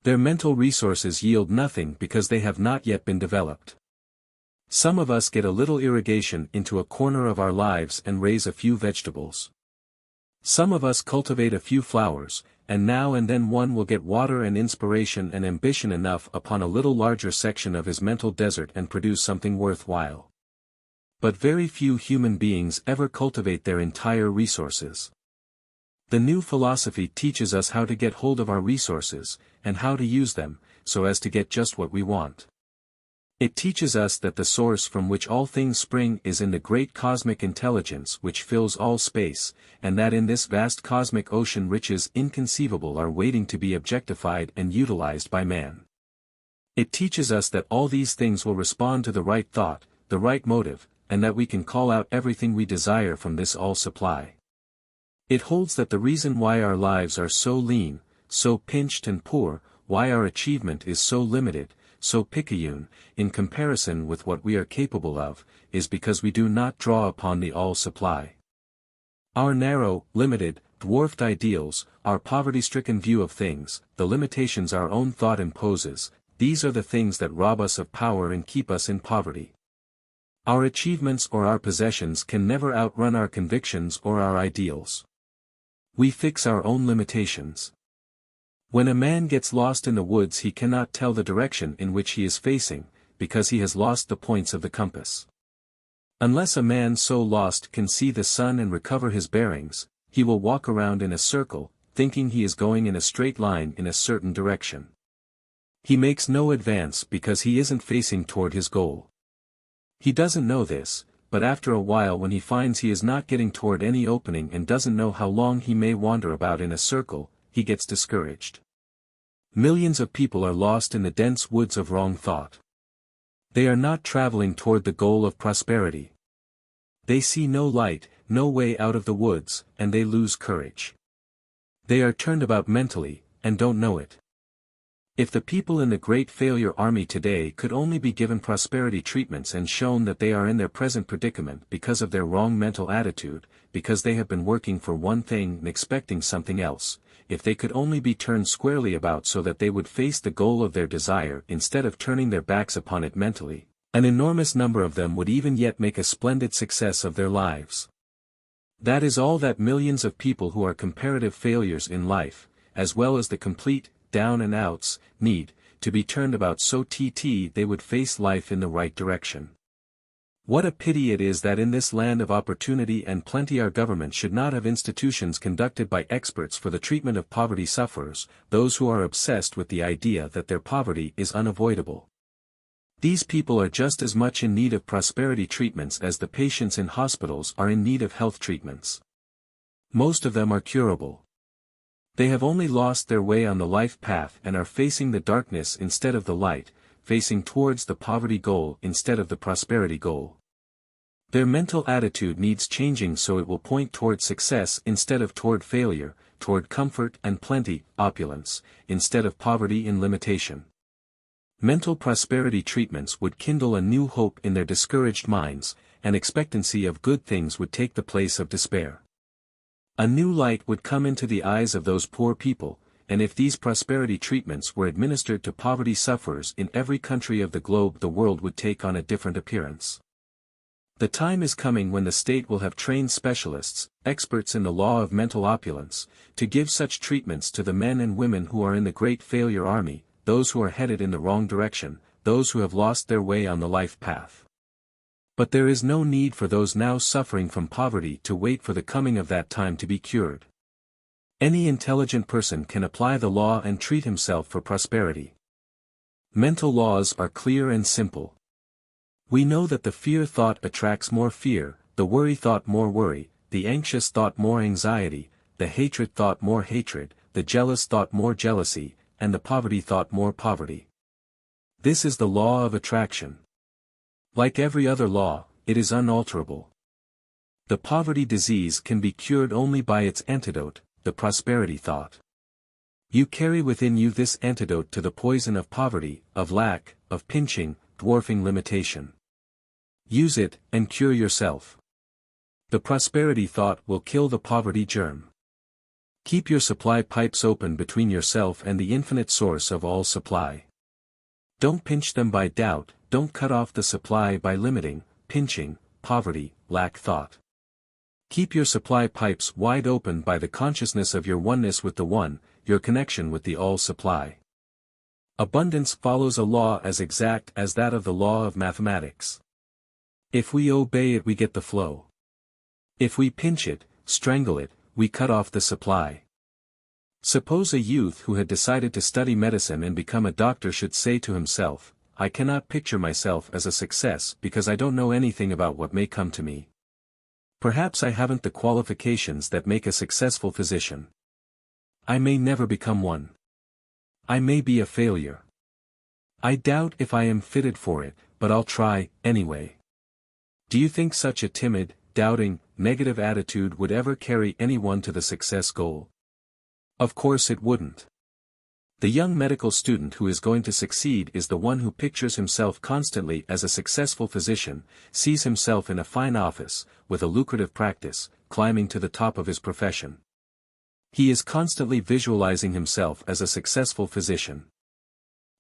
Their mental resources yield nothing because they have not yet been developed. Some of us get a little irrigation into a corner of our lives and raise a few vegetables. Some of us cultivate a few flowers, and now and then one will get water and inspiration and ambition enough upon a little larger section of his mental desert and produce something worthwhile. But very few human beings ever cultivate their entire resources. The new philosophy teaches us how to get hold of our resources, and how to use them, so as to get just what we want. It teaches us that the source from which all things spring is in the great cosmic intelligence which fills all space, and that in this vast cosmic ocean riches inconceivable are waiting to be objectified and utilized by man. It teaches us that all these things will respond to the right thought, the right motive, and that we can call out everything we desire from this all supply. It holds that the reason why our lives are so lean, so pinched and poor, why our achievement is so limited, so picayune, in comparison with what we are capable of, is because we do not draw upon the all supply. Our narrow, limited, dwarfed ideals, our poverty-stricken view of things, the limitations our own thought imposes, these are the things that rob us of power and keep us in poverty. Our achievements or our possessions can never outrun our convictions or our ideals. We fix our own limitations. When a man gets lost in the woods he cannot tell the direction in which he is facing, because he has lost the points of the compass. Unless a man so lost can see the sun and recover his bearings, he will walk around in a circle, thinking he is going in a straight line in a certain direction. He makes no advance because he isn't facing toward his goal. He doesn't know this, but after a while when he finds he is not getting toward any opening and doesn't know how long he may wander about in a circle, he gets discouraged. Millions of people are lost in the dense woods of wrong thought. They are not traveling toward the goal of prosperity. They see no light, no way out of the woods, and they lose courage. They are turned about mentally, and don't know it. If the people in the Great Failure Army today could only be given prosperity treatments and shown that they are in their present predicament because of their wrong mental attitude, because they have been working for one thing and expecting something else, if they could only be turned squarely about so that they would face the goal of their desire instead of turning their backs upon it mentally, an enormous number of them would even yet make a splendid success of their lives. That is all that millions of people who are comparative failures in life, as well as the complete down and outs, need, to be turned about so they would face life in the right direction. What a pity it is that in this land of opportunity and plenty our government should not have institutions conducted by experts for the treatment of poverty sufferers, those who are obsessed with the idea that their poverty is unavoidable. These people are just as much in need of prosperity treatments as the patients in hospitals are in need of health treatments. Most of them are curable. They have only lost their way on the life path and are facing the darkness instead of the light, facing towards the poverty goal instead of the prosperity goal. Their mental attitude needs changing so it will point toward success instead of toward failure, toward comfort and plenty, opulence, instead of poverty and limitation. Mental prosperity treatments would kindle a new hope in their discouraged minds, and expectancy of good things would take the place of despair. A new light would come into the eyes of those poor people, and if these prosperity treatments were administered to poverty sufferers in every country of the globe, the world would take on a different appearance. The time is coming when the state will have trained specialists, experts in the law of mental opulence, to give such treatments to the men and women who are in the great failure army, those who are headed in the wrong direction, those who have lost their way on the life path. But there is no need for those now suffering from poverty to wait for the coming of that time to be cured. Any intelligent person can apply the law and treat himself for prosperity. Mental laws are clear and simple. We know that the fear thought attracts more fear, the worry thought more worry, the anxious thought more anxiety, the hatred thought more hatred, the jealous thought more jealousy, and the poverty thought more poverty. This is the law of attraction. Like every other law, it is unalterable. The poverty disease can be cured only by its antidote, the prosperity thought. You carry within you this antidote to the poison of poverty, of lack, of pinching, dwarfing limitation. Use it, and cure yourself. The prosperity thought will kill the poverty germ. Keep your supply pipes open between yourself and the infinite source of all supply. Don't pinch them by doubt, don't cut off the supply by limiting, pinching, poverty, lack thought. Keep your supply pipes wide open by the consciousness of your oneness with the One, your connection with the all-supply. Abundance follows a law as exact as that of the law of mathematics. If we obey it, we get the flow. If we pinch it, strangle it, we cut off the supply. Suppose a youth who had decided to study medicine and become a doctor should say to himself, I cannot picture myself as a success because I don't know anything about what may come to me. Perhaps I haven't the qualifications that make a successful physician. I may never become one. I may be a failure. I doubt if I am fitted for it, but I'll try, anyway. Do you think such a timid, doubting, negative attitude would ever carry anyone to the success goal? Of course it wouldn't. The young medical student who is going to succeed is the one who pictures himself constantly as a successful physician, sees himself in a fine office, with a lucrative practice, climbing to the top of his profession. He is constantly visualizing himself as a successful physician.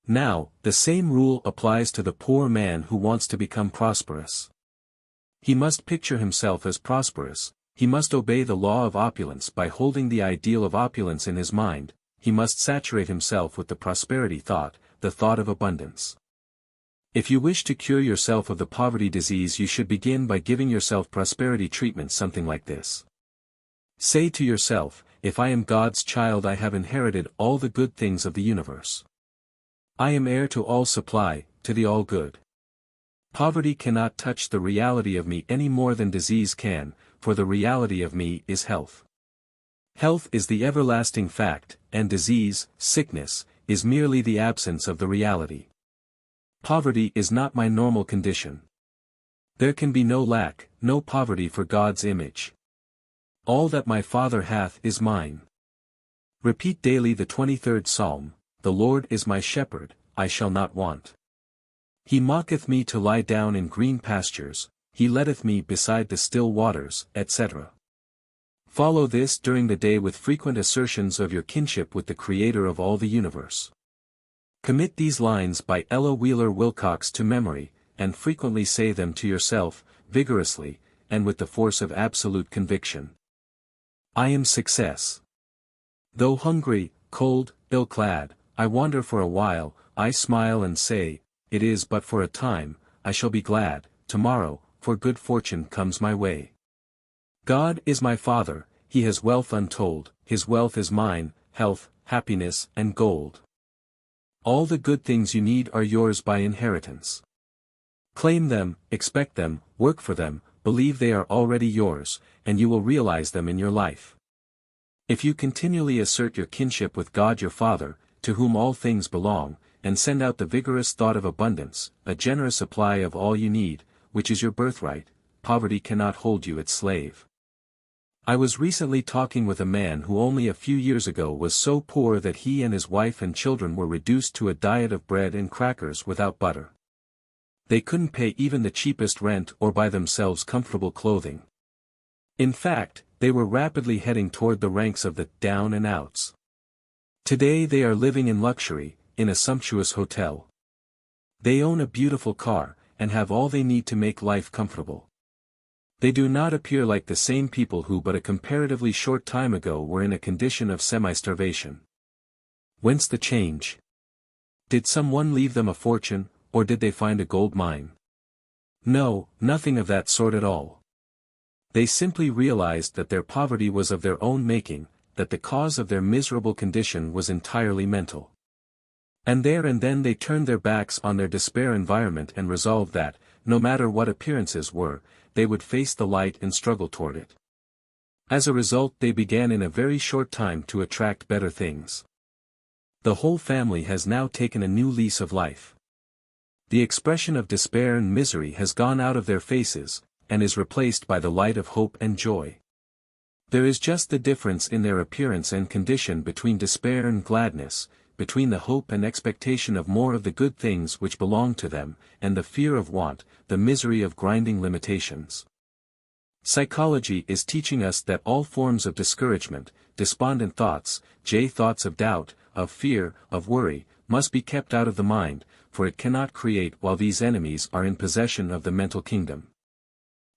Now, the same rule applies to the poor man who wants to become prosperous. He must picture himself as prosperous, he must obey the law of opulence by holding the ideal of opulence in his mind, he must saturate himself with the prosperity thought, the thought of abundance. If you wish to cure yourself of the poverty disease, you should begin by giving yourself prosperity treatment something like this. Say to yourself, if I am God's child, I have inherited all the good things of the universe. I am heir to all supply, to the all good. Poverty cannot touch the reality of me any more than disease can, for the reality of me is health. Health is the everlasting fact, and disease, sickness, is merely the absence of the reality. Poverty is not my normal condition. There can be no lack, no poverty for God's image. All that my Father hath is mine. Repeat daily the 23rd Psalm, The Lord is my shepherd, I shall not want. He maketh me to lie down in green pastures, he leadeth me beside the still waters, etc. Follow this during the day with frequent assertions of your kinship with the Creator of all the universe. Commit these lines by Ella Wheeler Wilcox to memory, and frequently say them to yourself, vigorously, and with the force of absolute conviction. I am success. Though hungry, cold, ill-clad, I wander for a while, I smile and say, it is but for a time, I shall be glad, tomorrow, for good fortune comes my way. God is my Father, He has wealth untold, His wealth is mine, health, happiness, and gold. All the good things you need are yours by inheritance. Claim them, expect them, work for them, believe they are already yours, and you will realize them in your life. If you continually assert your kinship with God your Father, to whom all things belong, and send out the vigorous thought of abundance, a generous supply of all you need, which is your birthright, poverty cannot hold you its slave. I was recently talking with a man who only a few years ago was so poor that he and his wife and children were reduced to a diet of bread and crackers without butter. They couldn't pay even the cheapest rent or buy themselves comfortable clothing. In fact, they were rapidly heading toward the ranks of the down and outs. Today they are living in luxury, in a sumptuous hotel. They own a beautiful car, and have all they need to make life comfortable. They do not appear like the same people who but a comparatively short time ago were in a condition of semi-starvation. Whence the change? Did someone leave them a fortune, or did they find a gold mine? No, nothing of that sort at all. They simply realized that their poverty was of their own making, that the cause of their miserable condition was entirely mental. And there and then they turned their backs on their despair environment and resolved that, no matter what appearances were, they would face the light and struggle toward it. As a result, they began in a very short time to attract better things. The whole family has now taken a new lease of life. The expression of despair and misery has gone out of their faces, and is replaced by the light of hope and joy. There is just the difference in their appearance and condition between despair and gladness, between the hope and expectation of more of the good things which belong to them, and the fear of want, the misery of grinding limitations. Psychology is teaching us that all forms of discouragement, despondent thoughts, thoughts of doubt, of fear, of worry, must be kept out of the mind, for it cannot create while these enemies are in possession of the mental kingdom.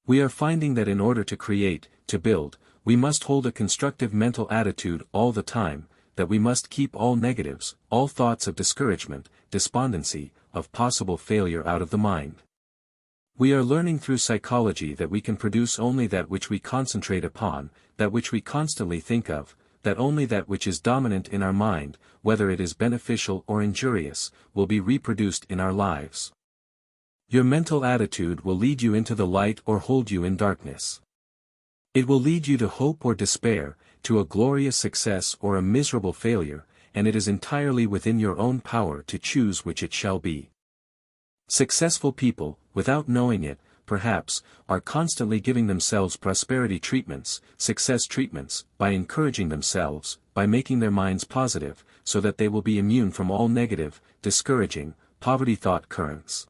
We are finding that in order to create, to build, we must hold a constructive mental attitude all the time, that we must keep all negatives, all thoughts of discouragement, despondency, of possible failure out of the mind. We are learning through psychology that we can produce only that which we concentrate upon, that which we constantly think of, that only that which is dominant in our mind, whether it is beneficial or injurious, will be reproduced in our lives. Your mental attitude will lead you into the light or hold you in darkness. It will lead you to hope or despair, to a glorious success or a miserable failure, and it is entirely within your own power to choose which it shall be. Successful people, without knowing it, perhaps, are constantly giving themselves prosperity treatments, success treatments, by encouraging themselves, by making their minds positive, so that they will be immune from all negative, discouraging, poverty thought currents.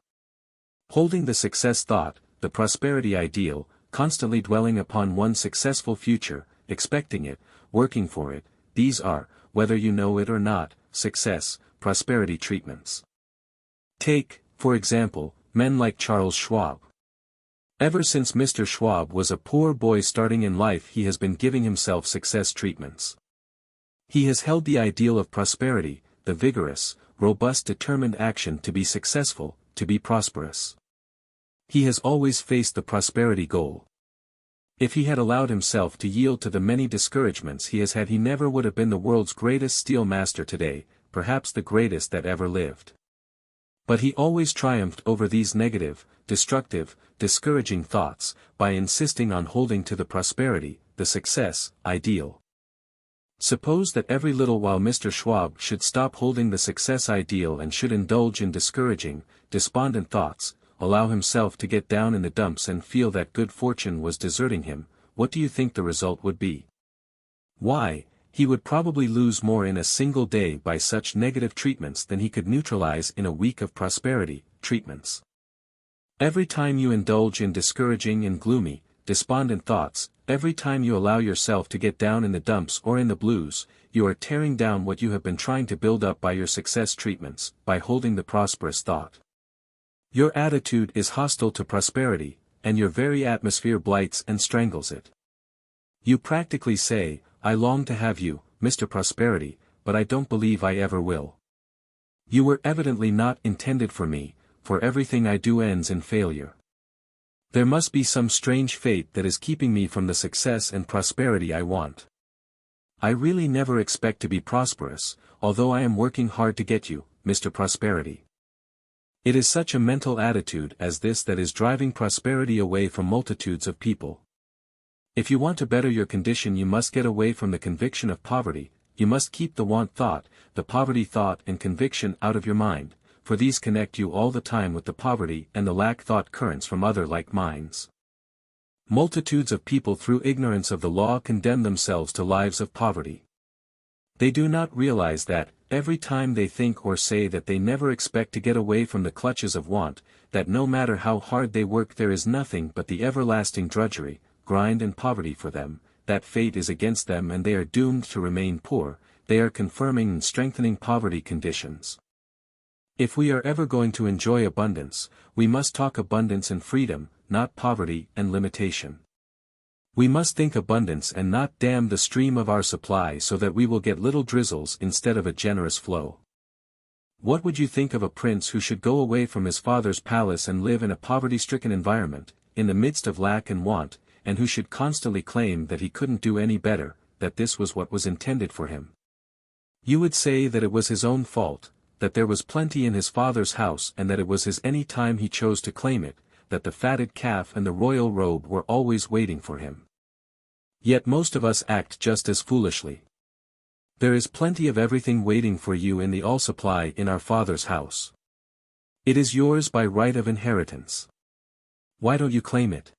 Holding the success thought, the prosperity ideal, constantly dwelling upon one successful future, expecting it, working for it, these are, whether you know it or not, success, prosperity treatments. Take, for example, men like Charles Schwab. Ever since Mr. Schwab was a poor boy starting in life, he has been giving himself success treatments. He has held the ideal of prosperity, the vigorous, robust, determined action to be successful, to be prosperous. He has always faced the prosperity goal. If he had allowed himself to yield to the many discouragements he has had, he never would have been the world's greatest steel master today, perhaps the greatest that ever lived. But he always triumphed over these negative, destructive, discouraging thoughts, by insisting on holding to the prosperity, the success, ideal. Suppose that every little while Mr. Schwab should stop holding the success ideal and should indulge in discouraging, despondent thoughts, allow himself to get down in the dumps and feel that good fortune was deserting him, what do you think the result would be? Why, he would probably lose more in a single day by such negative treatments than he could neutralize in a week of prosperity treatments. Every time you indulge in discouraging and gloomy, despondent thoughts, every time you allow yourself to get down in the dumps or in the blues, you are tearing down what you have been trying to build up by your success treatments, by holding the prosperous thought. Your attitude is hostile to prosperity, and your very atmosphere blights and strangles it. You practically say, I long to have you, Mr. Prosperity, but I don't believe I ever will. You were evidently not intended for me, for everything I do ends in failure. There must be some strange fate that is keeping me from the success and prosperity I want. I really never expect to be prosperous, although I am working hard to get you, Mr. Prosperity. It is such a mental attitude as this that is driving prosperity away from multitudes of people. If you want to better your condition, you must get away from the conviction of poverty, you must keep the want thought, the poverty thought and conviction out of your mind, for these connect you all the time with the poverty and the lack thought currents from other like minds. Multitudes of people through ignorance of the law condemn themselves to lives of poverty. They do not realize that, every time they think or say that they never expect to get away from the clutches of want, that no matter how hard they work there is nothing but the everlasting drudgery, grind and poverty for them, that fate is against them and they are doomed to remain poor, they are confirming and strengthening poverty conditions. If we are ever going to enjoy abundance, we must talk abundance and freedom, not poverty and limitation. We must think abundance and not dam the stream of our supply so that we will get little drizzles instead of a generous flow. What would you think of a prince who should go away from his father's palace and live in a poverty-stricken environment, in the midst of lack and want, and who should constantly claim that he couldn't do any better, that this was what was intended for him? You would say that it was his own fault, that there was plenty in his father's house and that it was his any time he chose to claim it, that the fatted calf and the royal robe were always waiting for him. Yet most of us act just as foolishly. There is plenty of everything waiting for you in the all-supply in our Father's house. It is yours by right of inheritance. Why don't you claim it?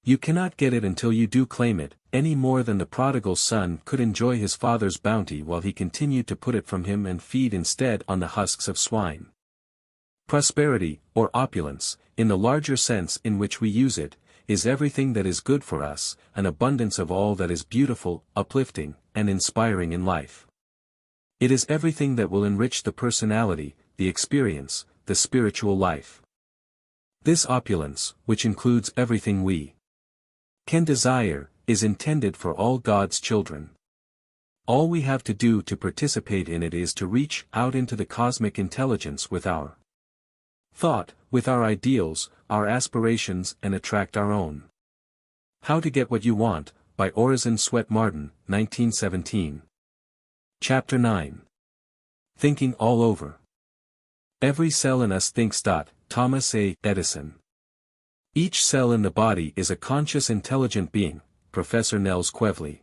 You cannot get it until you do claim it, any more than the prodigal son could enjoy his father's bounty while he continued to put it from him and feed instead on the husks of swine. Prosperity, or opulence, in the larger sense in which we use it, is everything that is good for us, an abundance of all that is beautiful, uplifting, and inspiring in life. It is everything that will enrich the personality, the experience, the spiritual life. This opulence, which includes everything we can desire, is intended for all God's children. All we have to do to participate in it is to reach out into the cosmic intelligence with our thought, with our ideals, our aspirations, and attract our own. How to Get What You Want, by Orison Swett Marden, 1917. Chapter 9. Thinking All Over. Every cell in us thinks. Thomas A. Edison. Each cell in the body is a conscious intelligent being, Professor Nels Quevely.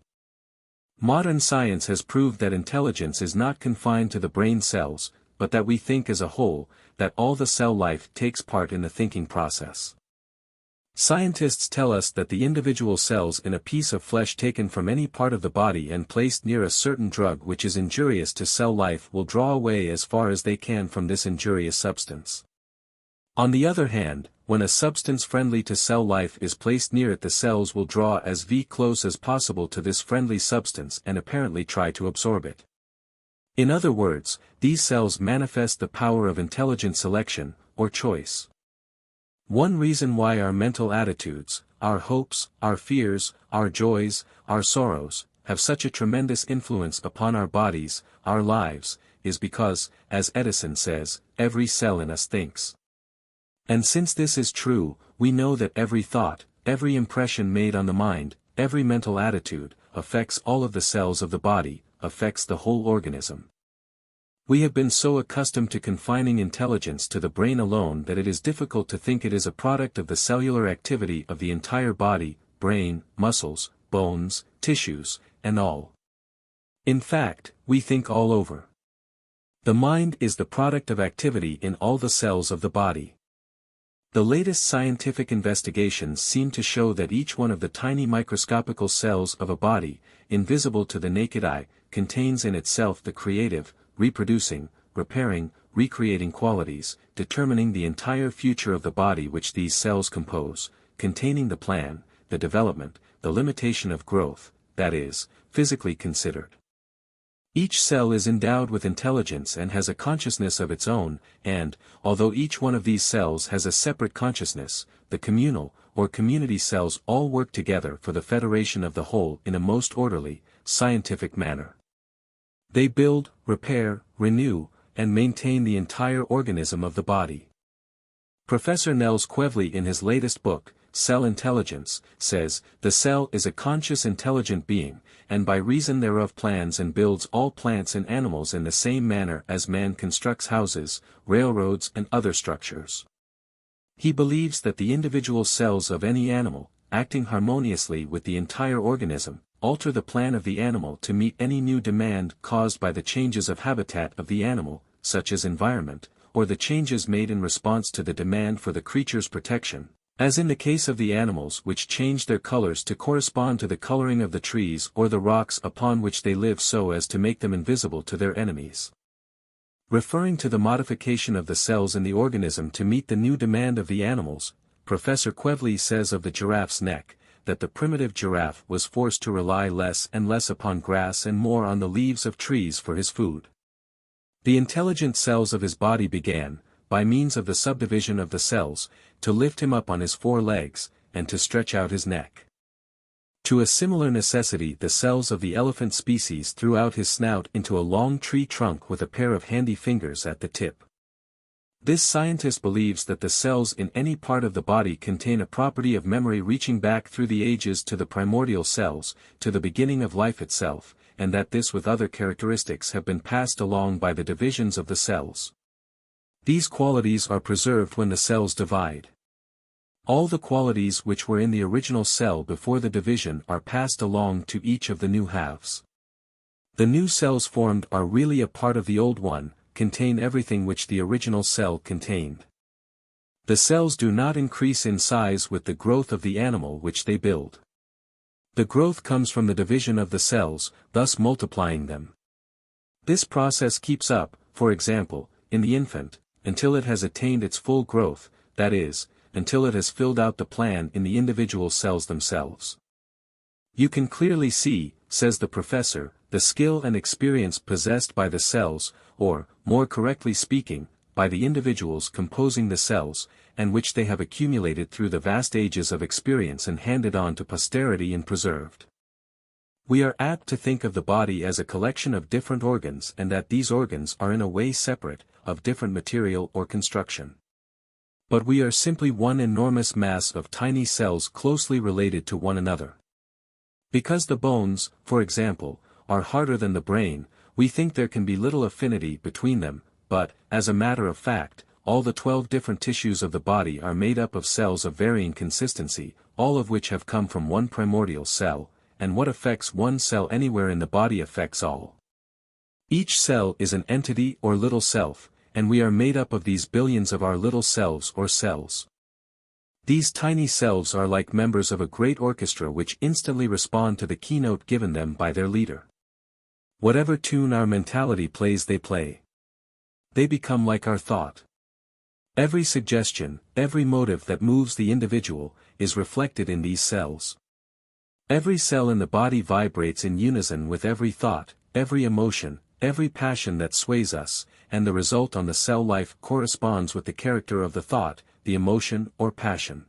Modern science has proved that intelligence is not confined to the brain cells, but that we think as a whole, that all the cell life takes part in the thinking process. Scientists tell us that the individual cells in a piece of flesh taken from any part of the body and placed near a certain drug which is injurious to cell life will draw away as far as they can from this injurious substance. On the other hand, when a substance friendly to cell life is placed near it, the cells will draw as close as possible to this friendly substance and apparently try to absorb it. In other words, these cells manifest the power of intelligent selection, or choice. One reason why our mental attitudes, our hopes, our fears, our joys, our sorrows, have such a tremendous influence upon our bodies, our lives, is because, as Edison says, every cell in us thinks. And since this is true, we know that every thought, every impression made on the mind, every mental attitude, affects all of the cells of the body, affects the whole organism. We have been so accustomed to confining intelligence to the brain alone that it is difficult to think it is a product of the cellular activity of the entire body, brain, muscles, bones, tissues, and all. In fact, we think all over. The mind is the product of activity in all the cells of the body. The latest scientific investigations seem to show that each one of the tiny microscopical cells of a body, invisible to the naked eye, contains in itself the creative, reproducing, repairing, recreating qualities, determining the entire future of the body which these cells compose, containing the plan, the development, the limitation of growth, that is, physically considered. Each cell is endowed with intelligence and has a consciousness of its own, and, although each one of these cells has a separate consciousness, the communal, or community cells all work together for the federation of the whole in a most orderly, scientific manner. They build, repair, renew, and maintain the entire organism of the body. Professor Nels Quevely in his latest book, Cell Intelligence, says, the cell is a conscious intelligent being, and by reason thereof plans and builds all plants and animals in the same manner as man constructs houses, railroads and other structures. He believes that the individual cells of any animal, acting harmoniously with the entire organism, alter the plan of the animal to meet any new demand caused by the changes of habitat of the animal, such as environment, or the changes made in response to the demand for the creature's protection, as in the case of the animals which change their colors to correspond to the coloring of the trees or the rocks upon which they live so as to make them invisible to their enemies. Referring to the modification of the cells in the organism to meet the new demand of the animals, Professor Quevely says of the giraffe's neck, that the primitive giraffe was forced to rely less and less upon grass and more on the leaves of trees for his food. The intelligent cells of his body began, by means of the subdivision of the cells, to lift him up on his 4 legs, and to stretch out his neck. To a similar necessity the cells of the elephant species threw out his snout into a long tree trunk with a pair of handy fingers at the tip. This scientist believes that the cells in any part of the body contain a property of memory reaching back through the ages to the primordial cells, to the beginning of life itself, and that this with other characteristics have been passed along by the divisions of the cells. These qualities are preserved when the cells divide. All the qualities which were in the original cell before the division are passed along to each of the new halves. The new cells formed are really a part of the old one, contain everything which the original cell contained. The cells do not increase in size with the growth of the animal which they build. The growth comes from the division of the cells, thus multiplying them. This process keeps up, for example, in the infant, until it has attained its full growth, that is, until it has filled out the plan in the individual cells themselves. You can clearly see, says the professor, the skill and experience possessed by the cells, or, more correctly speaking, by the individuals composing the cells, and which they have accumulated through the vast ages of experience and handed on to posterity and preserved. We are apt to think of the body as a collection of different organs and that these organs are in a way separate, of different material or construction. But we are simply one enormous mass of tiny cells closely related to one another. Because the bones, for example, are harder than the brain, we think there can be little affinity between them, but, as a matter of fact, all the 12 different tissues of the body are made up of cells of varying consistency, all of which have come from one primordial cell, and what affects one cell anywhere in the body affects all. Each cell is an entity or little self, and we are made up of these billions of our little selves or cells. These tiny selves are like members of a great orchestra which instantly respond to the keynote given them by their leader. Whatever tune our mentality plays they play. They become like our thought. Every suggestion, every motive that moves the individual, is reflected in these cells. Every cell in the body vibrates in unison with every thought, every emotion, every passion that sways us, and the result on the cell life corresponds with the character of the thought, the emotion or passion.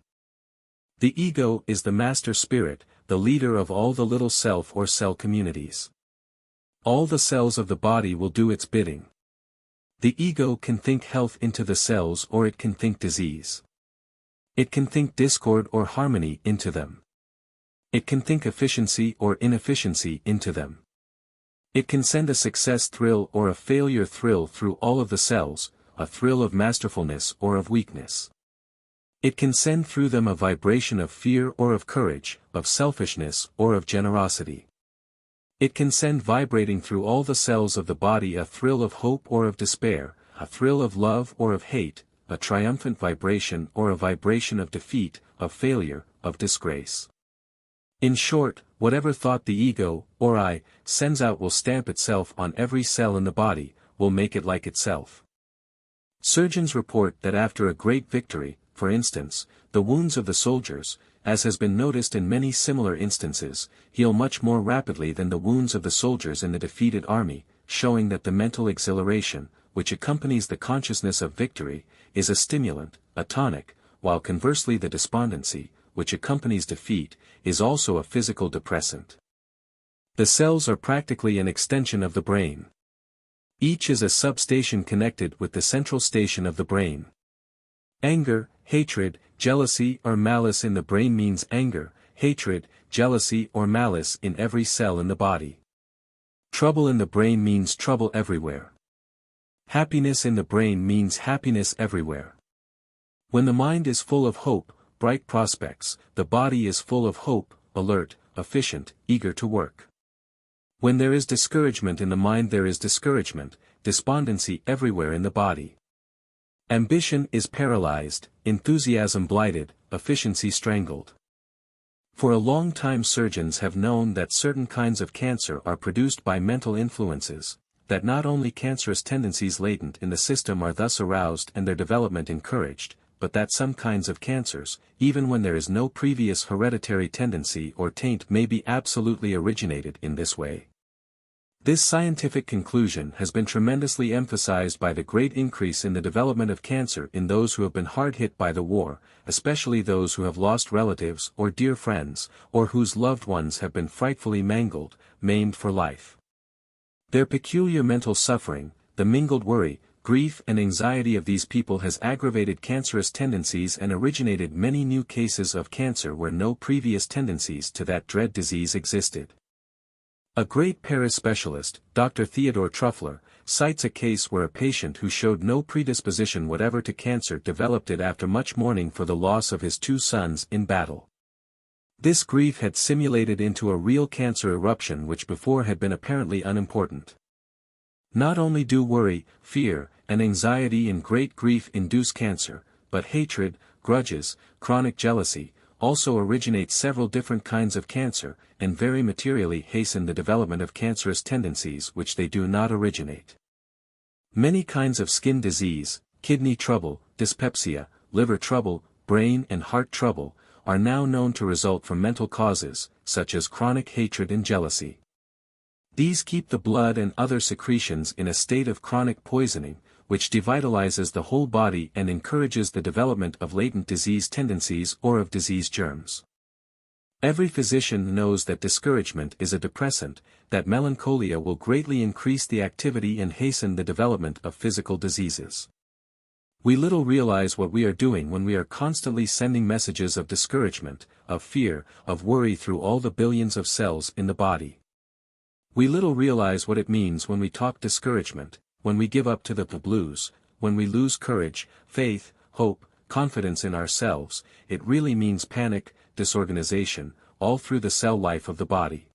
The ego is the master spirit, the leader of all the little self or cell communities. All the cells of the body will do its bidding. The ego can think health into the cells or it can think disease. It can think discord or harmony into them. It can think efficiency or inefficiency into them. It can send a success thrill or a failure thrill through all of the cells, a thrill of masterfulness or of weakness. It can send through them a vibration of fear or of courage, of selfishness or of generosity. It can send vibrating through all the cells of the body a thrill of hope or of despair, a thrill of love or of hate, a triumphant vibration or a vibration of defeat, of failure, of disgrace. In short, whatever thought the ego, or I, sends out will stamp itself on every cell in the body, will make it like itself. Surgeons report that after a great victory, for instance, the wounds of the soldiers, as has been noticed in many similar instances, heal much more rapidly than the wounds of the soldiers in the defeated army, showing that the mental exhilaration, which accompanies the consciousness of victory, is a stimulant, a tonic, while conversely the despondency, which accompanies defeat, is also a physical depressant. The cells are practically an extension of the brain. Each is a substation connected with the central station of the brain. Anger, hatred, jealousy or malice in the brain means anger, hatred, jealousy or malice in every cell in the body. Trouble in the brain means trouble everywhere. Happiness in the brain means happiness everywhere. When the mind is full of hope, bright prospects, the body is full of hope, alert, efficient, eager to work. When there is discouragement in the mind there is discouragement, despondency everywhere in the body. Ambition is paralyzed, enthusiasm blighted, efficiency strangled. For a long time surgeons have known that certain kinds of cancer are produced by mental influences, that not only cancerous tendencies latent in the system are thus aroused and their development encouraged, but that some kinds of cancers, even when there is no previous hereditary tendency or taint, may be absolutely originated in this way. This scientific conclusion has been tremendously emphasized by the great increase in the development of cancer in those who have been hard hit by the war, especially those who have lost relatives or dear friends, or whose loved ones have been frightfully mangled, maimed for life. Their peculiar mental suffering, the mingled worry, grief and anxiety of these people has aggravated cancerous tendencies and originated many new cases of cancer where no previous tendencies to that dread disease existed. A great Paris specialist, Dr. Theodore Truffler, cites a case where a patient who showed no predisposition whatever to cancer developed it after much mourning for the loss of his 2 sons in battle. This grief had simulated into a real cancer eruption which before had been apparently unimportant. Not only do worry, fear, and anxiety and great grief induce cancer, but hatred, grudges, chronic jealousy, also originate several different kinds of cancer, and very materially hasten the development of cancerous tendencies which they do not originate. Many kinds of skin disease, kidney trouble, dyspepsia, liver trouble, brain and heart trouble, are now known to result from mental causes, such as chronic hatred and jealousy. These keep the blood and other secretions in a state of chronic poisoning, which devitalizes the whole body and encourages the development of latent disease tendencies or of disease germs. Every physician knows that discouragement is a depressant, that melancholia will greatly increase the activity and hasten the development of physical diseases. We little realize what we are doing when we are constantly sending messages of discouragement, of fear, of worry through all the billions of cells in the body. We little realize what it means when we talk discouragement, when we give up to the blues, when we lose courage, faith, hope, confidence in ourselves. It really means panic, disorganization, all through the cell life of the body.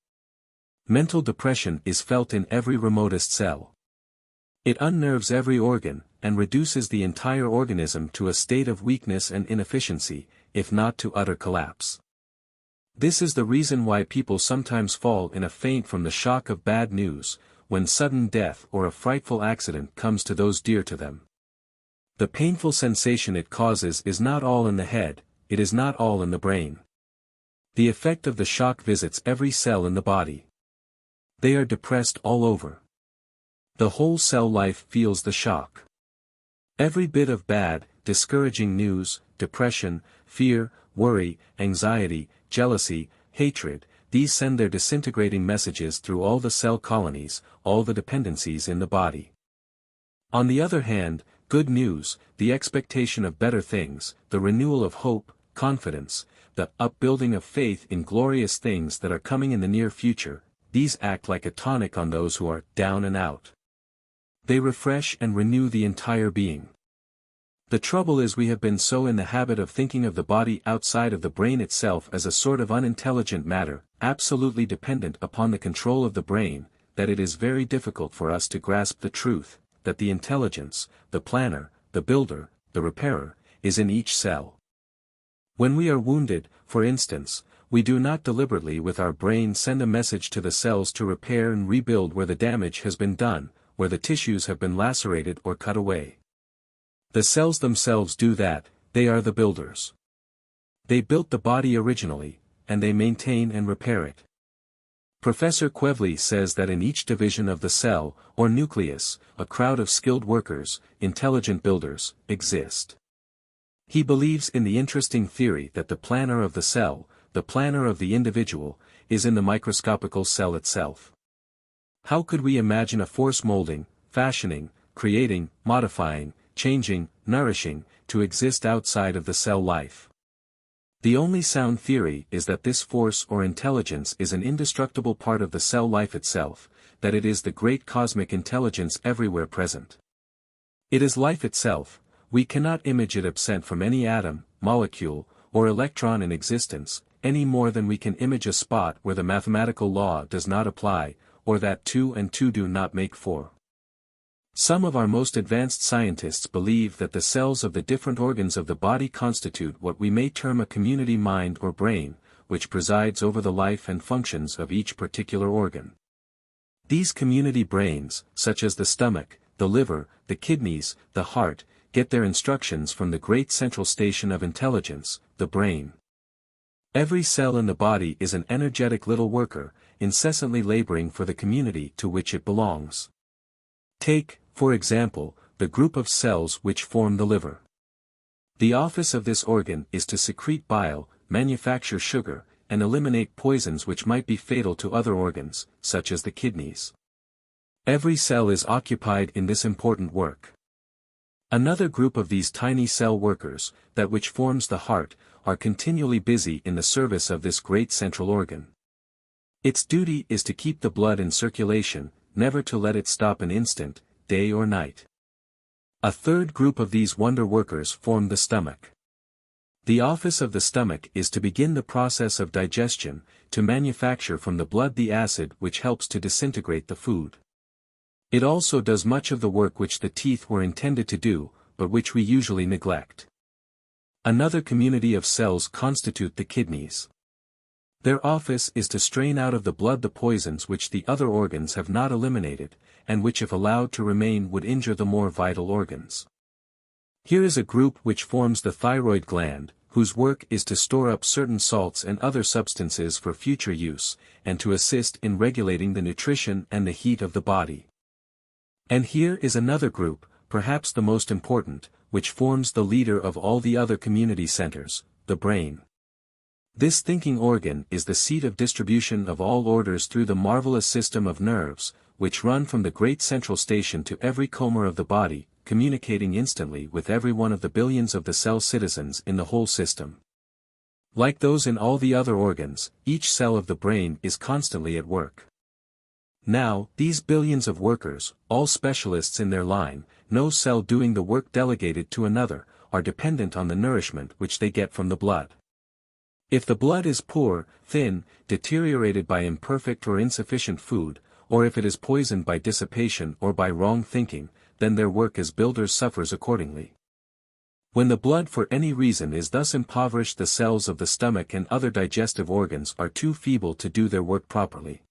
Mental depression is felt in every remotest cell. It unnerves every organ, and reduces the entire organism to a state of weakness and inefficiency, if not to utter collapse. This is the reason why people sometimes fall in a faint from the shock of bad news, when sudden death or a frightful accident comes to those dear to them. The painful sensation it causes is not all in the head, it is not all in the brain. The effect of the shock visits every cell in the body. They are depressed all over. The whole cell life feels the shock. Every bit of bad, discouraging news, depression, fear, worry, anxiety, jealousy, hatred, these send their disintegrating messages through all the cell colonies, all the dependencies in the body. On the other hand, good news, the expectation of better things, the renewal of hope, confidence, the upbuilding of faith in glorious things that are coming in the near future, these act like a tonic on those who are down and out. They refresh and renew the entire being. The trouble is we have been so in the habit of thinking of the body outside of the brain itself as a sort of unintelligent matter, absolutely dependent upon the control of the brain, that it is very difficult for us to grasp the truth, that the intelligence, the planner, the builder, the repairer, is in each cell. When we are wounded, for instance, we do not deliberately with our brain send a message to the cells to repair and rebuild where the damage has been done, where the tissues have been lacerated or cut away. The cells themselves do that, they are the builders. They built the body originally, and they maintain and repair it. Professor Quevely says that in each division of the cell, or nucleus, a crowd of skilled workers, intelligent builders, exist. He believes in the interesting theory that the planner of the cell, the planner of the individual, is in the microscopical cell itself. How could we imagine a force molding, fashioning, creating, modifying, changing, nourishing, to exist outside of the cell life? The only sound theory is that this force or intelligence is an indestructible part of the cell life itself, that it is the great cosmic intelligence everywhere present. It is life itself. We cannot image it absent from any atom, molecule, or electron in existence, any more than we can image a spot where the mathematical law does not apply, or that 2 and 2 do not make 4. Some of our most advanced scientists believe that the cells of the different organs of the body constitute what we may term a community mind or brain, which presides over the life and functions of each particular organ. These community brains, such as the stomach, the liver, the kidneys, the heart, get their instructions from the great central station of intelligence, the brain. Every cell in the body is an energetic little worker, incessantly laboring for the community to which it belongs. Take, for example, the group of cells which form the liver. The office of this organ is to secrete bile, manufacture sugar, and eliminate poisons which might be fatal to other organs, such as the kidneys. Every cell is occupied in this important work. Another group of these tiny cell workers, that which forms the heart, are continually busy in the service of this great central organ. Its duty is to keep the blood in circulation, never to let it stop an instant, day or night. A third group of these wonder workers form the stomach. The office of the stomach is to begin the process of digestion, to manufacture from the blood the acid which helps to disintegrate the food. It also does much of the work which the teeth were intended to do, but which we usually neglect. Another community of cells constitute the kidneys. Their office is to strain out of the blood the poisons which the other organs have not eliminated, and which if allowed to remain would injure the more vital organs. Here is a group which forms the thyroid gland, whose work is to store up certain salts and other substances for future use, and to assist in regulating the nutrition and the heat of the body. And here is another group, perhaps the most important, which forms the leader of all the other community centers, the brain. This thinking organ is the seat of distribution of all orders through the marvelous system of nerves, which run from the great central station to every comber of the body, communicating instantly with every one of the billions of the cell citizens in the whole system. Like those in all the other organs, each cell of the brain is constantly at work. Now, these billions of workers, all specialists in their line, no cell doing the work delegated to another, are dependent on the nourishment which they get from the blood. If the blood is poor, thin, deteriorated by imperfect or insufficient food, or if it is poisoned by dissipation or by wrong thinking, then their work as builders suffers accordingly. When the blood for any reason is thus impoverished, the cells of the stomach and other digestive organs are too feeble to do their work properly.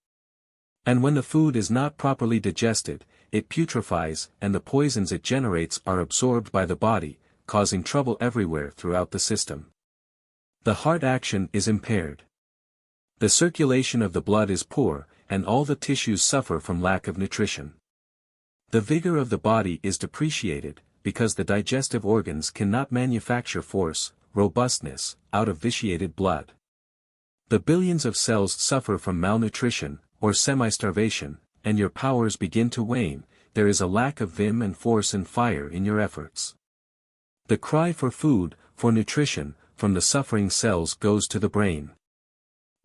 And when the food is not properly digested, it putrefies, and the poisons it generates are absorbed by the body, causing trouble everywhere throughout the system. The heart action is impaired. The circulation of the blood is poor, and all the tissues suffer from lack of nutrition. The vigor of the body is depreciated, because the digestive organs cannot manufacture force, robustness, out of vitiated blood. The billions of cells suffer from malnutrition, or semi-starvation, and your powers begin to wane. There is a lack of vim and force and fire in your efforts. The cry for food, for nutrition, from the suffering cells goes to the brain.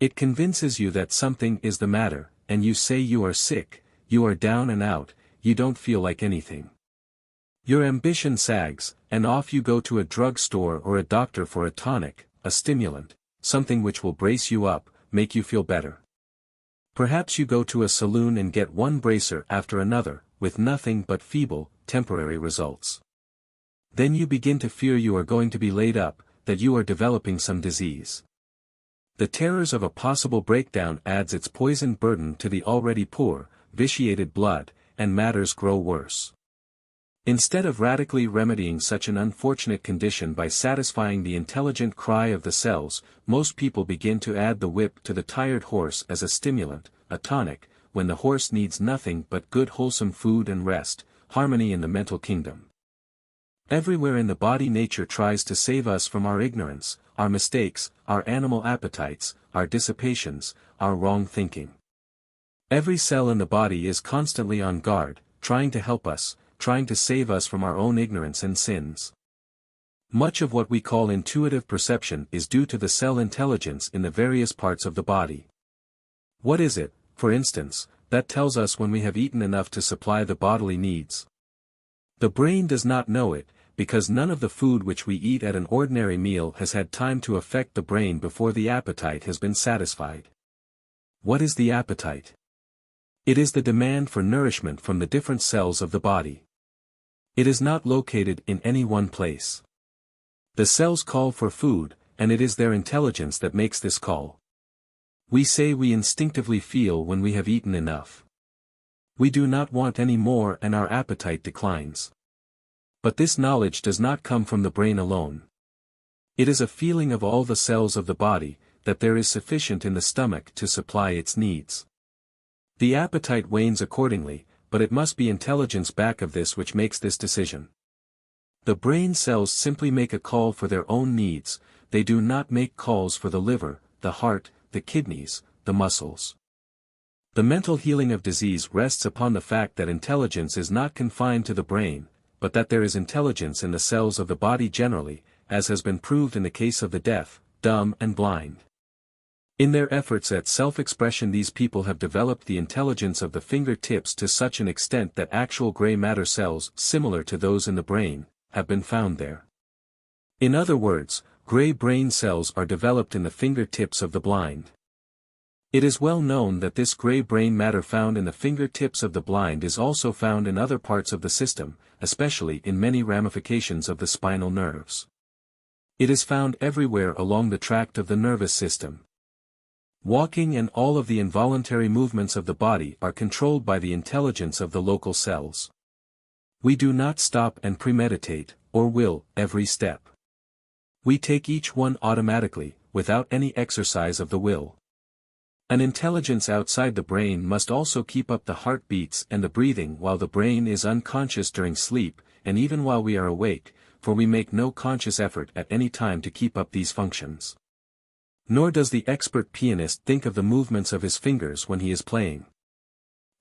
It convinces you that something is the matter, and you say you are sick, you are down and out, you don't feel like anything. Your ambition sags, and off you go to a drug store or a doctor for a tonic, a stimulant, something which will brace you up, make you feel better. Perhaps you go to a saloon and get one bracer after another, with nothing but feeble, temporary results. Then you begin to fear you are going to be laid up, that you are developing some disease. The terrors of a possible breakdown adds its poisoned burden to the already poor, vitiated blood, and matters grow worse. Instead of radically remedying such an unfortunate condition by satisfying the intelligent cry of the cells, most people begin to add the whip to the tired horse as a stimulant, a tonic, when the horse needs nothing but good wholesome food and rest, harmony in the mental kingdom. Everywhere in the body nature tries to save us from our ignorance, our mistakes, our animal appetites, our dissipations, our wrong thinking. Every cell in the body is constantly on guard, trying to help us, trying to save us from our own ignorance and sins. Much of what we call intuitive perception is due to the cell intelligence in the various parts of the body. What is it, for instance, that tells us when we have eaten enough to supply the bodily needs? The brain does not know it, because none of the food which we eat at an ordinary meal has had time to affect the brain before the appetite has been satisfied. What is the appetite? It is the demand for nourishment from the different cells of the body. It is not located in any one place. The cells call for food, and it is their intelligence that makes this call. We say we instinctively feel when we have eaten enough. We do not want any more and our appetite declines. But this knowledge does not come from the brain alone. It is a feeling of all the cells of the body, that there is sufficient in the stomach to supply its needs. The appetite wanes accordingly, but it must be intelligence back of this which makes this decision. The brain cells simply make a call for their own needs, they do not make calls for the liver, the heart, the kidneys, the muscles. The mental healing of disease rests upon the fact that intelligence is not confined to the brain, but that there is intelligence in the cells of the body generally, as has been proved in the case of the deaf, dumb and blind. In their efforts at self-expression, these people have developed the intelligence of the fingertips to such an extent that actual gray matter cells, similar to those in the brain, have been found there. In other words, gray brain cells are developed in the fingertips of the blind. It is well known that this gray brain matter found in the fingertips of the blind is also found in other parts of the system, especially in many ramifications of the spinal nerves. It is found everywhere along the tract of the nervous system. Walking and all of the involuntary movements of the body are controlled by the intelligence of the local cells. We do not stop and premeditate, or will, every step. We take each one automatically, without any exercise of the will. An intelligence outside the brain must also keep up the heartbeats and the breathing while the brain is unconscious during sleep, and even while we are awake, for we make no conscious effort at any time to keep up these functions. Nor does the expert pianist think of the movements of his fingers when he is playing.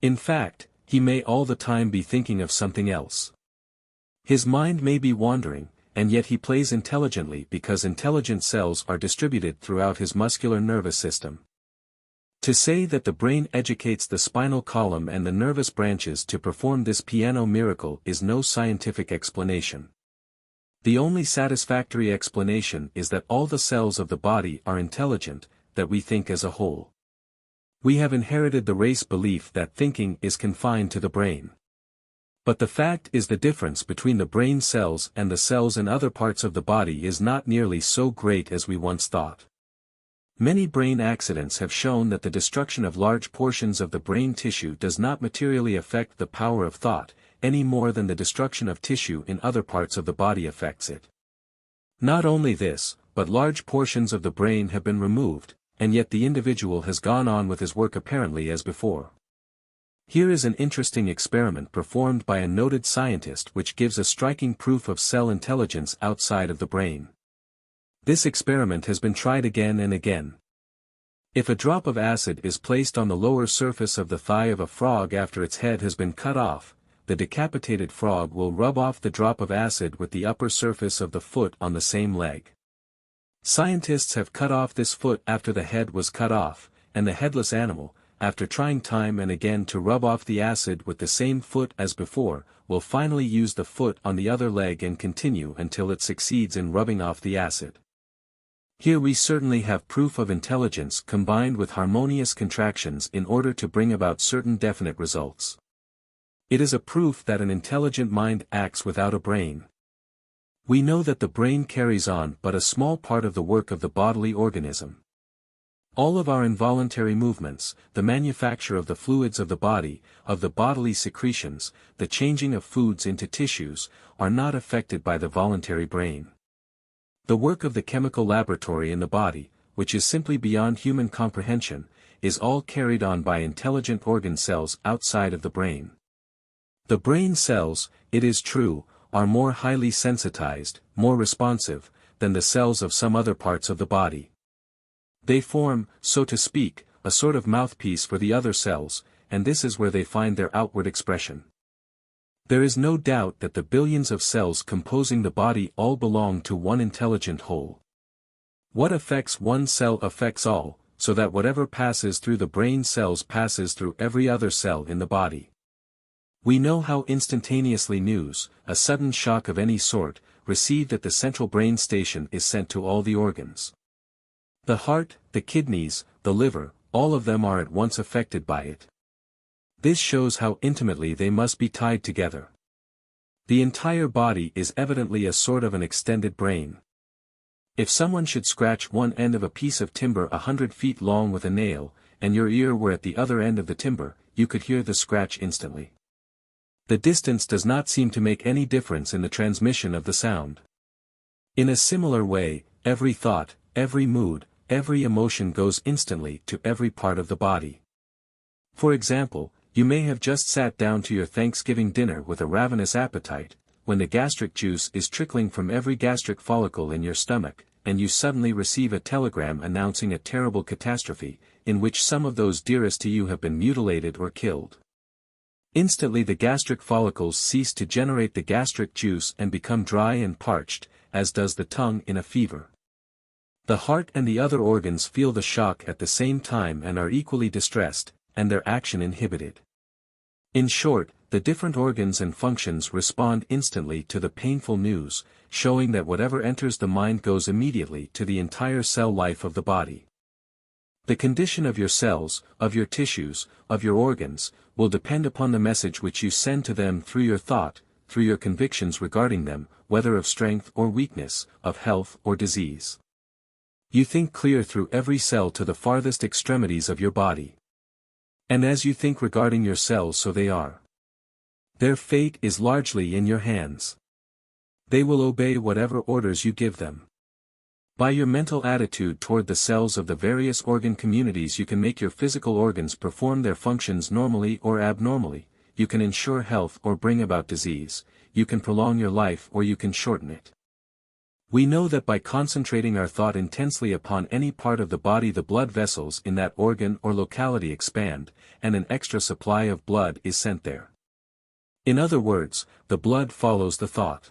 In fact, he may all the time be thinking of something else. His mind may be wandering, and yet he plays intelligently because intelligent cells are distributed throughout his muscular nervous system. To say that the brain educates the spinal column and the nervous branches to perform this piano miracle is no scientific explanation. The only satisfactory explanation is that all the cells of the body are intelligent, that we think as a whole. We have inherited the race belief that thinking is confined to the brain. But the fact is the difference between the brain cells and the cells in other parts of the body is not nearly so great as we once thought. Many brain accidents have shown that the destruction of large portions of the brain tissue does not materially affect the power of thought, any more than the destruction of tissue in other parts of the body affects it. Not only this, but large portions of the brain have been removed, and yet the individual has gone on with his work apparently as before. Here is an interesting experiment performed by a noted scientist which gives a striking proof of cell intelligence outside of the brain. This experiment has been tried again and again. If a drop of acid is placed on the lower surface of the thigh of a frog after its head has been cut off, the decapitated frog will rub off the drop of acid with the upper surface of the foot on the same leg. Scientists have cut off this foot after the head was cut off, and the headless animal, after trying time and again to rub off the acid with the same foot as before, will finally use the foot on the other leg and continue until it succeeds in rubbing off the acid. Here we certainly have proof of intelligence combined with harmonious contractions in order to bring about certain definite results. It is a proof that an intelligent mind acts without a brain. We know that the brain carries on but a small part of the work of the bodily organism. All of our involuntary movements, the manufacture of the fluids of the body, of the bodily secretions, the changing of foods into tissues, are not affected by the voluntary brain. The work of the chemical laboratory in the body, which is simply beyond human comprehension, is all carried on by intelligent organ cells outside of the brain. The brain cells, it is true, are more highly sensitized, more responsive, than the cells of some other parts of the body. They form, so to speak, a sort of mouthpiece for the other cells, and this is where they find their outward expression. There is no doubt that the billions of cells composing the body all belong to one intelligent whole. What affects one cell affects all, so that whatever passes through the brain cells passes through every other cell in the body. We know how instantaneously news, a sudden shock of any sort, received at the central brain station is sent to all the organs. The heart, the kidneys, the liver, all of them are at once affected by it. This shows how intimately they must be tied together. The entire body is evidently a sort of an extended brain. If someone should scratch one end of a piece of timber 100 feet long with a nail, and your ear were at the other end of the timber, you could hear the scratch instantly. The distance does not seem to make any difference in the transmission of the sound. In a similar way, every thought, every mood, every emotion goes instantly to every part of the body. For example, you may have just sat down to your Thanksgiving dinner with a ravenous appetite, when the gastric juice is trickling from every gastric follicle in your stomach, and you suddenly receive a telegram announcing a terrible catastrophe, in which some of those dearest to you have been mutilated or killed. Instantly the gastric follicles cease to generate the gastric juice and become dry and parched, as does the tongue in a fever. The heart and the other organs feel the shock at the same time and are equally distressed, and their action inhibited. In short, the different organs and functions respond instantly to the painful news, showing that whatever enters the mind goes immediately to the entire cell life of the body. The condition of your cells, of your tissues, of your organs, will depend upon the message which you send to them through your thought, through your convictions regarding them, whether of strength or weakness, of health or disease. You think clear through every cell to the farthest extremities of your body. And as you think regarding your cells, so they are. Their fate is largely in your hands. They will obey whatever orders you give them. By your mental attitude toward the cells of the various organ communities you can make your physical organs perform their functions normally or abnormally, you can ensure health or bring about disease, you can prolong your life or you can shorten it. We know that by concentrating our thought intensely upon any part of the body the blood vessels in that organ or locality expand, and an extra supply of blood is sent there. In other words, the blood follows the thought.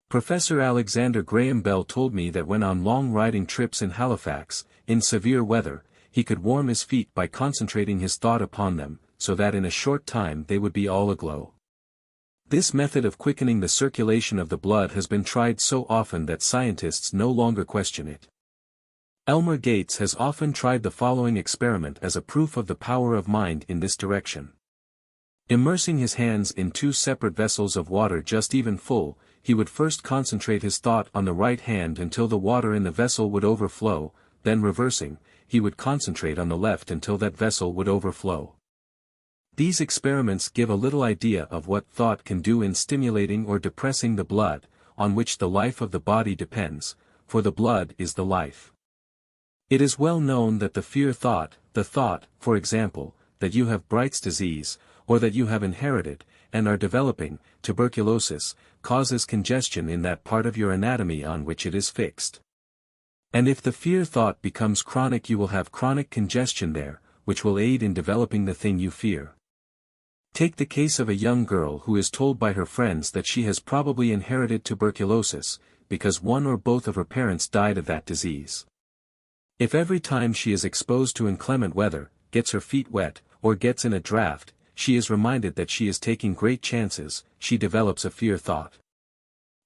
Professor Alexander Graham Bell told me that when on long riding trips in Halifax, in severe weather, he could warm his feet by concentrating his thought upon them, so that in a short time they would be all aglow. This method of quickening the circulation of the blood has been tried so often that scientists no longer question it. Elmer Gates has often tried the following experiment as a proof of the power of mind in this direction. Immersing his hands in 2 separate vessels of water just even full, he would first concentrate his thought on the right hand until the water in the vessel would overflow, then reversing, he would concentrate on the left until that vessel would overflow. These experiments give a little idea of what thought can do in stimulating or depressing the blood, on which the life of the body depends, for the blood is the life. It is well known that the fear thought, the thought, for example, that you have Bright's disease, or that you have inherited, and are developing, tuberculosis, causes congestion in that part of your anatomy on which it is fixed. And if the fear thought becomes chronic you will have chronic congestion there, which will aid in developing the thing you fear. Take the case of a young girl who is told by her friends that she has probably inherited tuberculosis, because one or both of her parents died of that disease. If every time she is exposed to inclement weather, gets her feet wet, or gets in a draft, she is reminded that she is taking great chances, she develops a fear thought.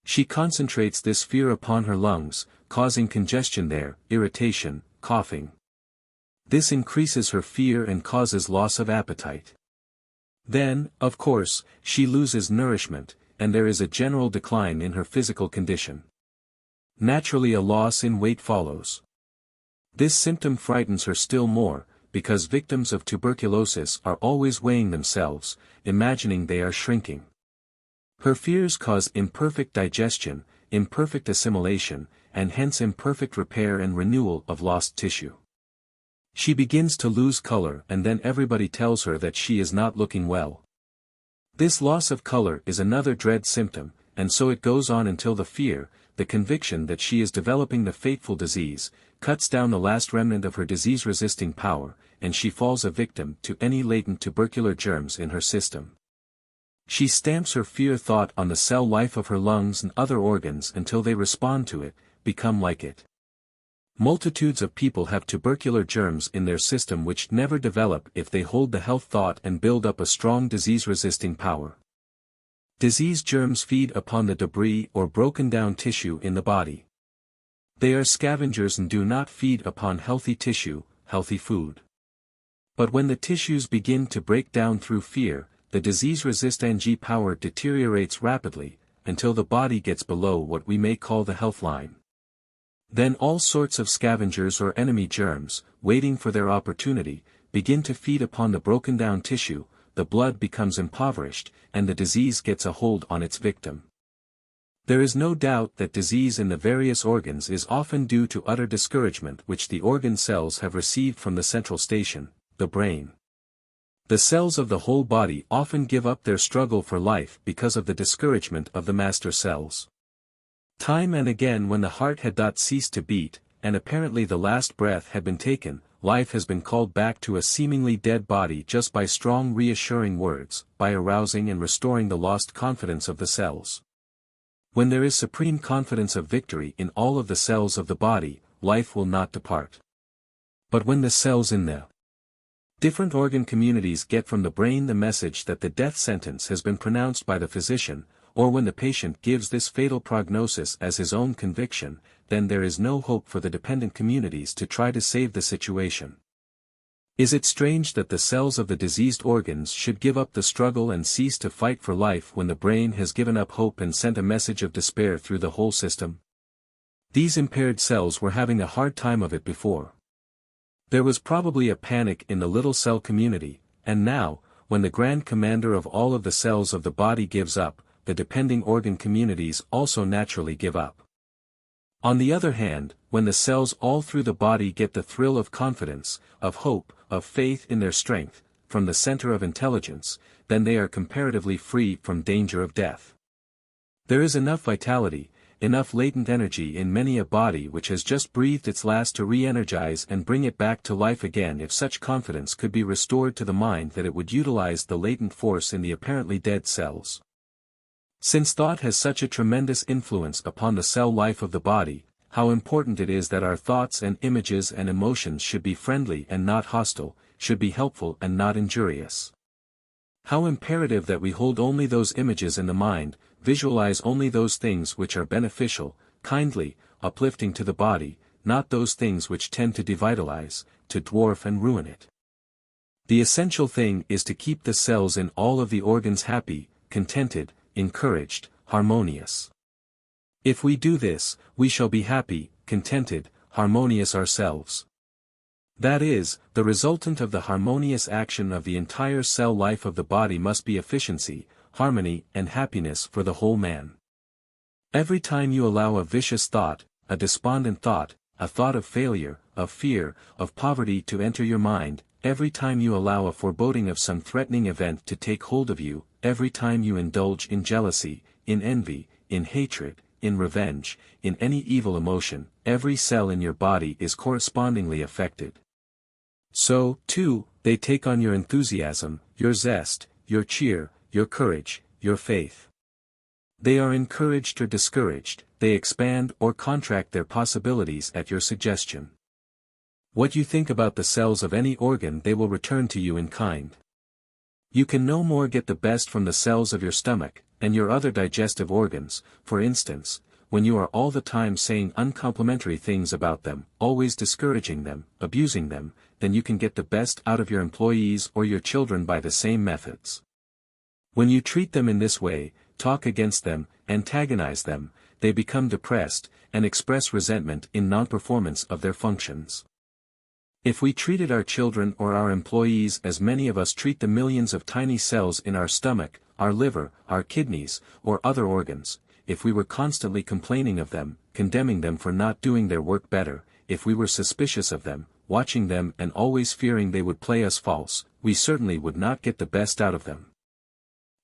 She concentrates this fear upon her lungs, causing congestion there, irritation, coughing. This increases her fear and causes loss of appetite. Then, of course, she loses nourishment, and there is a general decline in her physical condition. Naturally a loss in weight follows. This symptom frightens her still more, because victims of tuberculosis are always weighing themselves, imagining they are shrinking. Her fears cause imperfect digestion, imperfect assimilation, and hence imperfect repair and renewal of lost tissue. She begins to lose color and then everybody tells her that she is not looking well. This loss of color is another dread symptom, and so it goes on until the fear, the conviction that she is developing the fateful disease, cuts down the last remnant of her disease-resisting power, and she falls a victim to any latent tubercular germs in her system. She stamps her fear thought on the cell life of her lungs and other organs until they respond to it, become like it. Multitudes of people have tubercular germs in their system which never develop if they hold the health thought and build up a strong disease-resisting power. Disease germs feed upon the debris or broken-down tissue in the body. They are scavengers and do not feed upon healthy tissue, healthy food. But when the tissues begin to break down through fear, the disease-resisting power deteriorates rapidly, until the body gets below what we may call the health line. Then all sorts of scavengers or enemy germs, waiting for their opportunity, begin to feed upon the broken-down tissue, the blood becomes impoverished, and the disease gets a hold on its victim. There is no doubt that disease in the various organs is often due to utter discouragement which the organ cells have received from the central station, the brain. The cells of the whole body often give up their struggle for life because of the discouragement of the master cells. Time and again when the heart had not ceased to beat, and apparently the last breath had been taken, life has been called back to a seemingly dead body just by strong reassuring words, by arousing and restoring the lost confidence of the cells. When there is supreme confidence of victory in all of the cells of the body, life will not depart. But when the cells in the different organ communities get from the brain the message that the death sentence has been pronounced by the physician, or when the patient gives this fatal prognosis as his own conviction, then there is no hope for the dependent communities to try to save the situation. Is it strange that the cells of the diseased organs should give up the struggle and cease to fight for life when the brain has given up hope and sent a message of despair through the whole system? These impaired cells were having a hard time of it before. There was probably a panic in the little cell community, and now, when the grand commander of all of the cells of the body gives up, the depending organ communities also naturally give up. On the other hand, when the cells all through the body get the thrill of confidence, of hope, of faith in their strength, from the center of intelligence, then they are comparatively free from danger of death. There is enough vitality, enough latent energy in many a body which has just breathed its last to re-energize and bring it back to life again if such confidence could be restored to the mind that it would utilize the latent force in the apparently dead cells. Since thought has such a tremendous influence upon the cell life of the body, how important it is that our thoughts and images and emotions should be friendly and not hostile, should be helpful and not injurious. How imperative that we hold only those images in the mind, visualize only those things which are beneficial, kindly, uplifting to the body, not those things which tend to devitalize, to dwarf and ruin it. The essential thing is to keep the cells in all of the organs happy, contented, encouraged, harmonious. If we do this, we shall be happy, contented, harmonious ourselves. That is, the resultant of the harmonious action of the entire cell life of the body must be efficiency, harmony and happiness for the whole man. Every time you allow a vicious thought, a despondent thought, a thought of failure, of fear, of poverty to enter your mind, every time you allow a foreboding of some threatening event to take hold of you, every time you indulge in jealousy, in envy, in hatred, in revenge, in any evil emotion, every cell in your body is correspondingly affected. So, too, they take on your enthusiasm, your zest, your cheer, your courage, your faith. They are encouraged or discouraged, they expand or contract their possibilities at your suggestion. What you think about the cells of any organ they will return to you in kind. You can no more get the best from the cells of your stomach, and your other digestive organs, for instance, when you are all the time saying uncomplimentary things about them, always discouraging them, abusing them, then you can get the best out of your employees or your children by the same methods. When you treat them in this way, talk against them, antagonize them, they become depressed, and express resentment in non-performance of their functions. If we treated our children or our employees as many of us treat the millions of tiny cells in our stomach, our liver, our kidneys, or other organs, if we were constantly complaining of them, condemning them for not doing their work better, if we were suspicious of them, watching them and always fearing they would play us false, we certainly would not get the best out of them.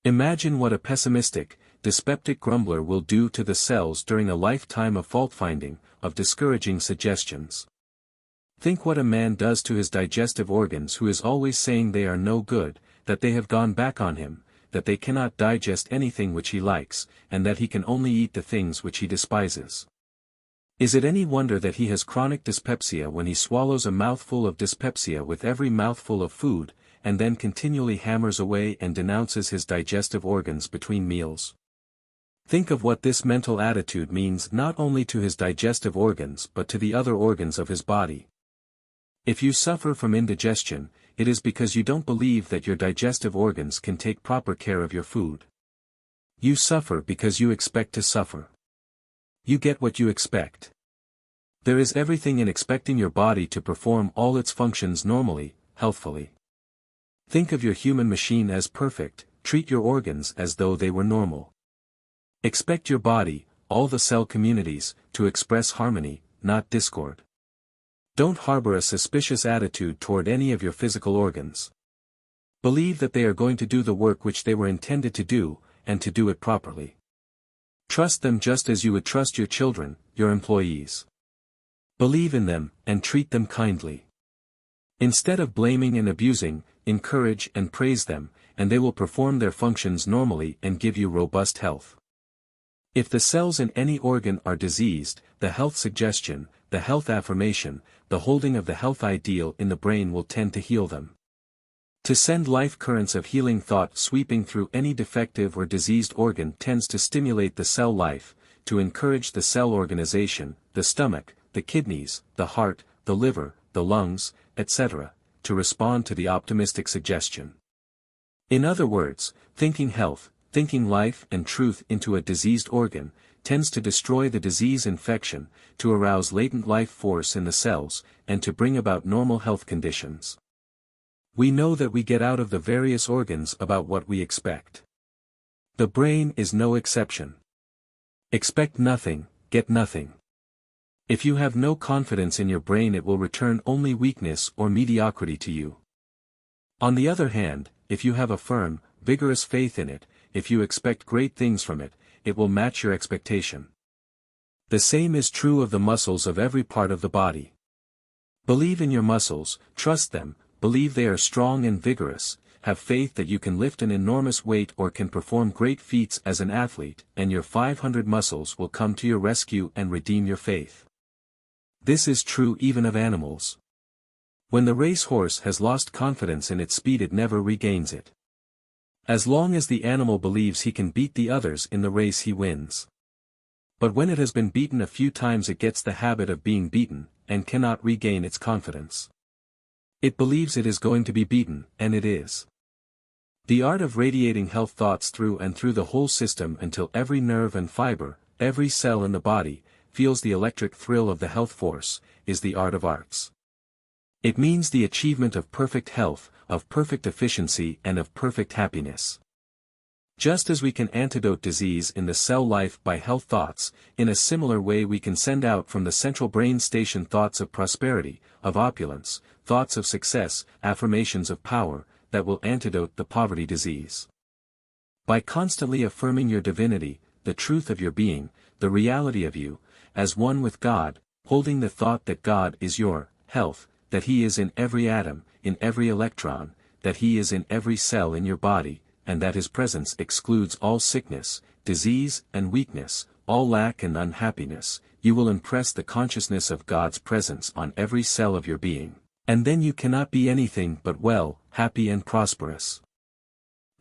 Imagine what a pessimistic, dyspeptic grumbler will do to the cells during a lifetime of fault-finding, of discouraging suggestions. Think what a man does to his digestive organs who is always saying they are no good, that they have gone back on him, that they cannot digest anything which he likes, and that he can only eat the things which he despises. Is it any wonder that he has chronic dyspepsia when he swallows a mouthful of dyspepsia with every mouthful of food, and then continually hammers away and denounces his digestive organs between meals? Think of what this mental attitude means not only to his digestive organs but to the other organs of his body. If you suffer from indigestion, it is because you don't believe that your digestive organs can take proper care of your food. You suffer because you expect to suffer. You get what you expect. There is everything in expecting your body to perform all its functions normally, healthfully. Think of your human machine as perfect, treat your organs as though they were normal. Expect your body, all the cell communities, to express harmony, not discord. Don't harbor a suspicious attitude toward any of your physical organs. Believe that they are going to do the work which they were intended to do, and to do it properly. Trust them just as you would trust your children, your employees. Believe in them, and treat them kindly. Instead of blaming and abusing, encourage and praise them, and they will perform their functions normally and give you robust health. If the cells in any organ are diseased, the health suggestion, the health affirmation, the holding of the health ideal in the brain will tend to heal them. To send life currents of healing thought sweeping through any defective or diseased organ tends to stimulate the cell life, to encourage the cell organization, the stomach, the kidneys, the heart, the liver, the lungs, etc., to respond to the optimistic suggestion. In other words, thinking health, thinking life and truth into a diseased organ, tends to destroy the disease infection, to arouse latent life force in the cells, and to bring about normal health conditions. We know that we get out of the various organs about what we expect. The brain is no exception. Expect nothing, get nothing. If you have no confidence in your brain, it will return only weakness or mediocrity to you. On the other hand, if you have a firm, vigorous faith in it, if you expect great things from it, it will match your expectation. The same is true of the muscles of every part of the body. Believe in your muscles, trust them, believe they are strong and vigorous, have faith that you can lift an enormous weight or can perform great feats as an athlete, and your 500 muscles will come to your rescue and redeem your faith. This is true even of animals. When the racehorse has lost confidence in its speed, it never regains it. As long as the animal believes he can beat the others in the race, he wins. But when it has been beaten a few times, it gets the habit of being beaten, and cannot regain its confidence. It believes it is going to be beaten, and it is. The art of radiating health thoughts through and through the whole system until every nerve and fiber, every cell in the body, feels the electric thrill of the health force, is the art of arts. It means the achievement of perfect health, of perfect efficiency and of perfect happiness. Just as we can antidote disease in the cell life by health thoughts, in a similar way we can send out from the central brain station thoughts of prosperity, of opulence, thoughts of success, affirmations of power, that will antidote the poverty disease. By constantly affirming your divinity, the truth of your being, the reality of you, as one with God, holding the thought that God is your health, that He is in every atom, in every electron, that He is in every cell in your body, and that His presence excludes all sickness, disease and weakness, all lack and unhappiness, you will impress the consciousness of God's presence on every cell of your being, and then you cannot be anything but well, happy and prosperous.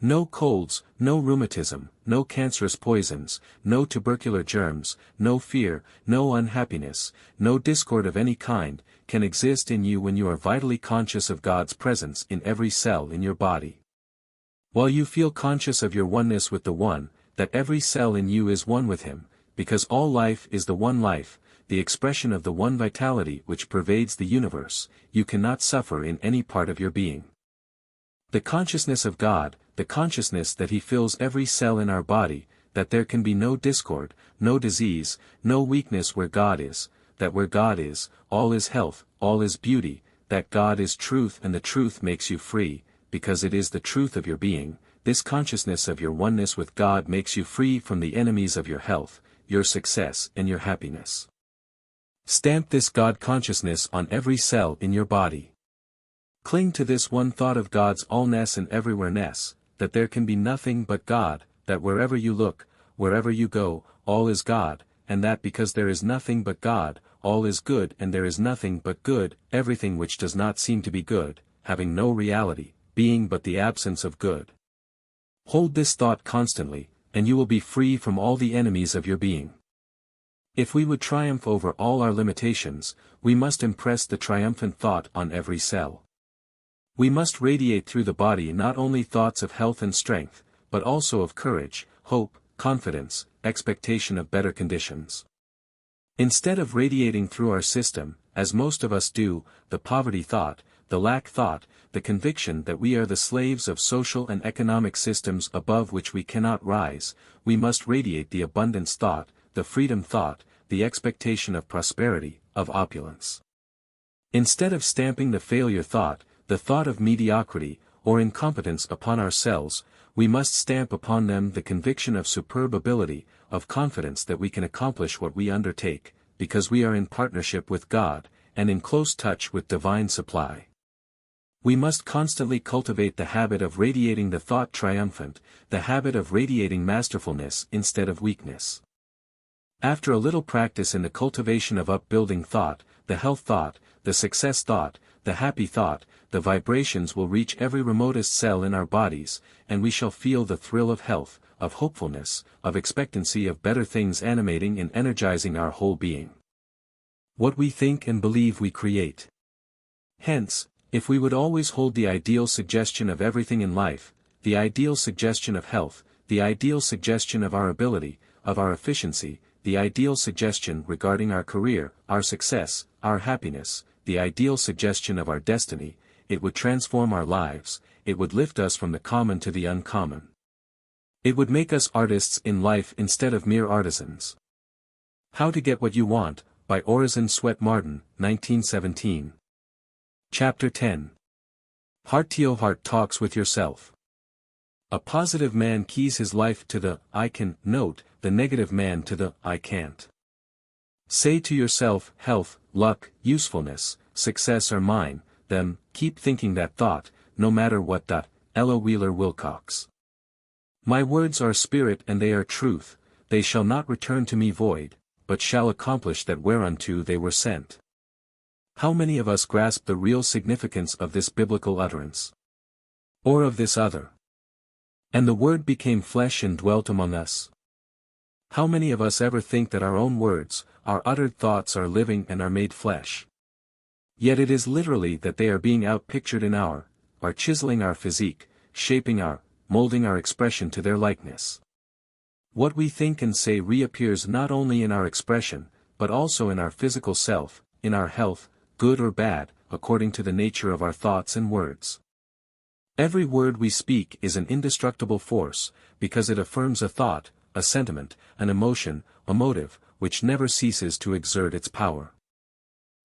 No colds, no rheumatism, no cancerous poisons, no tubercular germs, no fear, no unhappiness, no discord of any kind, can exist in you when you are vitally conscious of God's presence in every cell in your body. While you feel conscious of your oneness with the One, that every cell in you is one with Him, because all life is the one life, the expression of the one vitality which pervades the universe, you cannot suffer in any part of your being. The consciousness of God, the consciousness that He fills every cell in our body, that there can be no discord, no disease, no weakness where God is, that where God is, all is health, all is beauty, that God is truth and the truth makes you free, because it is the truth of your being. This consciousness of your oneness with God makes you free from the enemies of your health, your success and your happiness. Stamp this God consciousness on every cell in your body. Cling to this one thought of God's allness and everywhere-ness, that there can be nothing but God, that wherever you look, wherever you go, all is God, and that because there is nothing but God, all is good and there is nothing but good, everything which does not seem to be good, having no reality, being but the absence of good. Hold this thought constantly, and you will be free from all the enemies of your being. If we would triumph over all our limitations, we must impress the triumphant thought on every cell. We must radiate through the body not only thoughts of health and strength, but also of courage, hope, confidence, expectation of better conditions. Instead of radiating through our system, as most of us do, the poverty thought, the lack thought, the conviction that we are the slaves of social and economic systems above which we cannot rise. We must radiate the abundance thought, the freedom thought, the expectation of prosperity, of opulence. Instead of stamping the failure thought, the thought of mediocrity, or incompetence upon ourselves, we must stamp upon them the conviction of superb ability, of confidence that we can accomplish what we undertake, because we are in partnership with God, and in close touch with divine supply. We must constantly cultivate the habit of radiating the thought triumphant, the habit of radiating masterfulness instead of weakness. After a little practice in the cultivation of upbuilding thought, the health thought, the success thought, the happy thought, the vibrations will reach every remotest cell in our bodies, and we shall feel the thrill of health, of hopefulness, of expectancy of better things animating and energizing our whole being. What we think and believe we create. Hence, if we would always hold the ideal suggestion of everything in life, the ideal suggestion of health, the ideal suggestion of our ability, of our efficiency, the ideal suggestion regarding our career, our success, our happiness, the ideal suggestion of our destiny, it would transform our lives, it would lift us from the common to the uncommon. It would make us artists in life instead of mere artisans. How to Get What You Want, by Orison Swett Marden, 1917. Chapter 10. Heart-to-Heart Talks with Yourself. A positive man keys his life to the I can note, the negative man to the I can't. Say to yourself, health, luck, usefulness, success are mine, them, keep thinking that thought, no matter what. Ella Wheeler Wilcox. My words are spirit and they are truth, they shall not return to me void, but shall accomplish that whereunto they were sent. How many of us grasp the real significance of this biblical utterance? Or of this other? And the Word became flesh and dwelt among us. How many of us ever think that our own words, our uttered thoughts are living and are made flesh? Yet it is literally that they are being outpictured in are chiseling our physique, shaping molding our expression to their likeness. What we think and say reappears not only in our expression, but also in our physical self, in our health, good or bad, according to the nature of our thoughts and words. Every word we speak is an indestructible force, because it affirms a thought, a sentiment, an emotion, a motive, which never ceases to exert its power.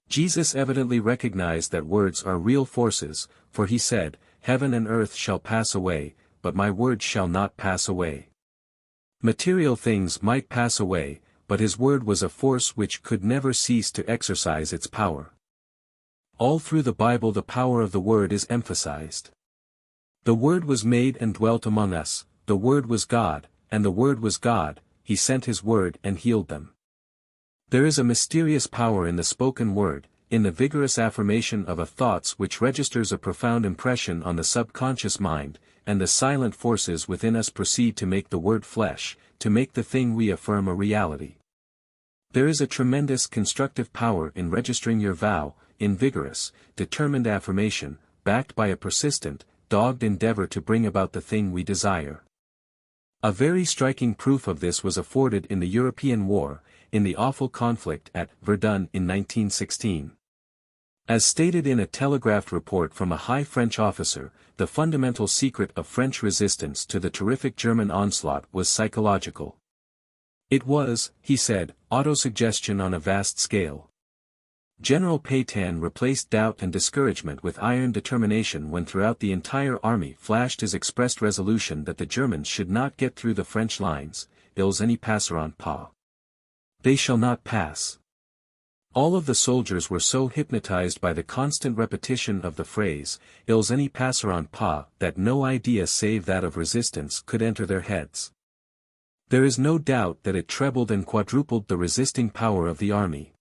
Jesus evidently recognized that words are real forces, for he said, "Heaven and earth shall pass away, but my words shall not pass away." Material things might pass away, but his word was a force which could never cease to exercise its power. All through the Bible the power of the word is emphasized. The Word was made and dwelt among us, the Word was God, and the Word was God, he sent his word and healed them. There is a mysterious power in the spoken word, in the vigorous affirmation of a thoughts which registers a profound impression on the subconscious mind, and the silent forces within us proceed to make the word flesh, to make the thing we affirm a reality. There is a tremendous constructive power in registering your vow, in vigorous, determined affirmation, backed by a persistent, dogged endeavor to bring about the thing we desire. A very striking proof of this was afforded in the European War, in the awful conflict at Verdun in 1916. As stated in a telegraphed report from a high French officer, the fundamental secret of French resistance to the terrific German onslaught was psychological. It was, he said, autosuggestion on a vast scale. General Pétain replaced doubt and discouragement with iron determination when throughout the entire army flashed his expressed resolution that the Germans should not get through the French lines, ils n'y passeront pas. They shall not pass. All of the soldiers were so hypnotized by the constant repetition of the phrase, ils n'y passeront pas, that no idea save that of resistance could enter their heads. There is no doubt that it trebled and quadrupled the resisting power of the army.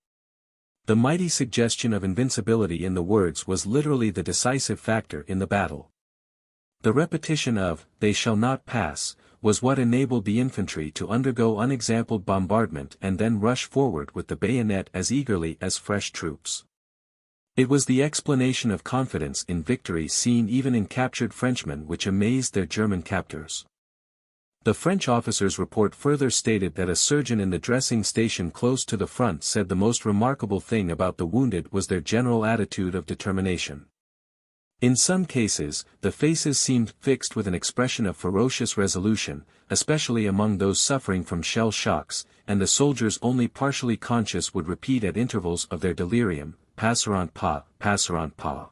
The mighty suggestion of invincibility in the words was literally the decisive factor in the battle. The repetition of, they shall not pass, was what enabled the infantry to undergo unexampled bombardment and then rush forward with the bayonet as eagerly as fresh troops. It was the explanation of confidence in victory seen even in captured Frenchmen which amazed their German captors. The French officer's report further stated that a surgeon in the dressing station close to the front said the most remarkable thing about the wounded was their general attitude of determination. In some cases, the faces seemed fixed with an expression of ferocious resolution, especially among those suffering from shell shocks, and the soldiers only partially conscious would repeat at intervals of their delirium, "Passeront pas, passeront pas."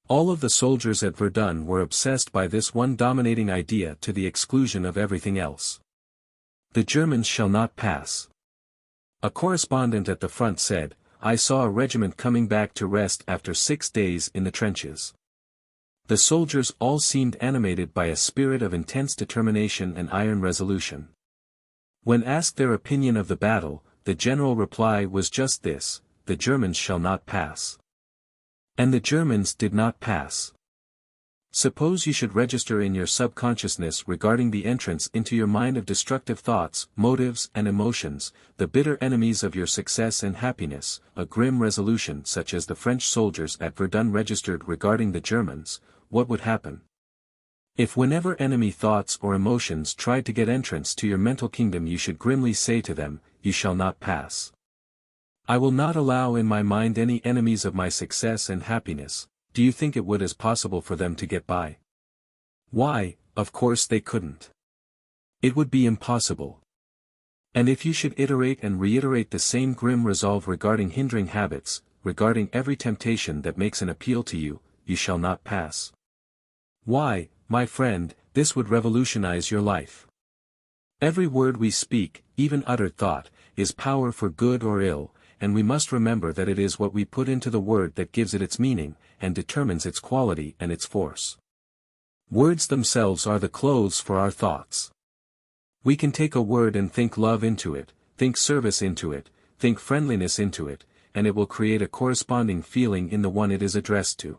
All of the soldiers at Verdun were obsessed by this one dominating idea to the exclusion of everything else. "The Germans shall not pass." A correspondent at the front said, "I saw a regiment coming back to rest after 6 days in the trenches." The soldiers all seemed animated by a spirit of intense determination and iron resolution. When asked their opinion of the battle, the general reply was just this: "The Germans shall not pass." And the Germans did not pass. Suppose you should register in your subconsciousness regarding the entrance into your mind of destructive thoughts, motives and emotions, the bitter enemies of your success and happiness, a grim resolution such as the French soldiers at Verdun registered regarding the Germans, what would happen? If whenever enemy thoughts or emotions tried to get entrance to your mental kingdom you should grimly say to them, "You shall not pass. I will not allow in my mind any enemies of my success and happiness," do you think it would as possible for them to get by? Why, of course they couldn't. It would be impossible. And if you should iterate and reiterate the same grim resolve regarding hindering habits, regarding every temptation that makes an appeal to you, "You shall not pass." Why, my friend, this would revolutionize your life. Every word we speak, even uttered thought, is power for good or ill, and we must remember that it is what we put into the word that gives it its meaning, and determines its quality and its force. Words themselves are the clothes for our thoughts. We can take a word and think love into it, think service into it, think friendliness into it, and it will create a corresponding feeling in the one it is addressed to.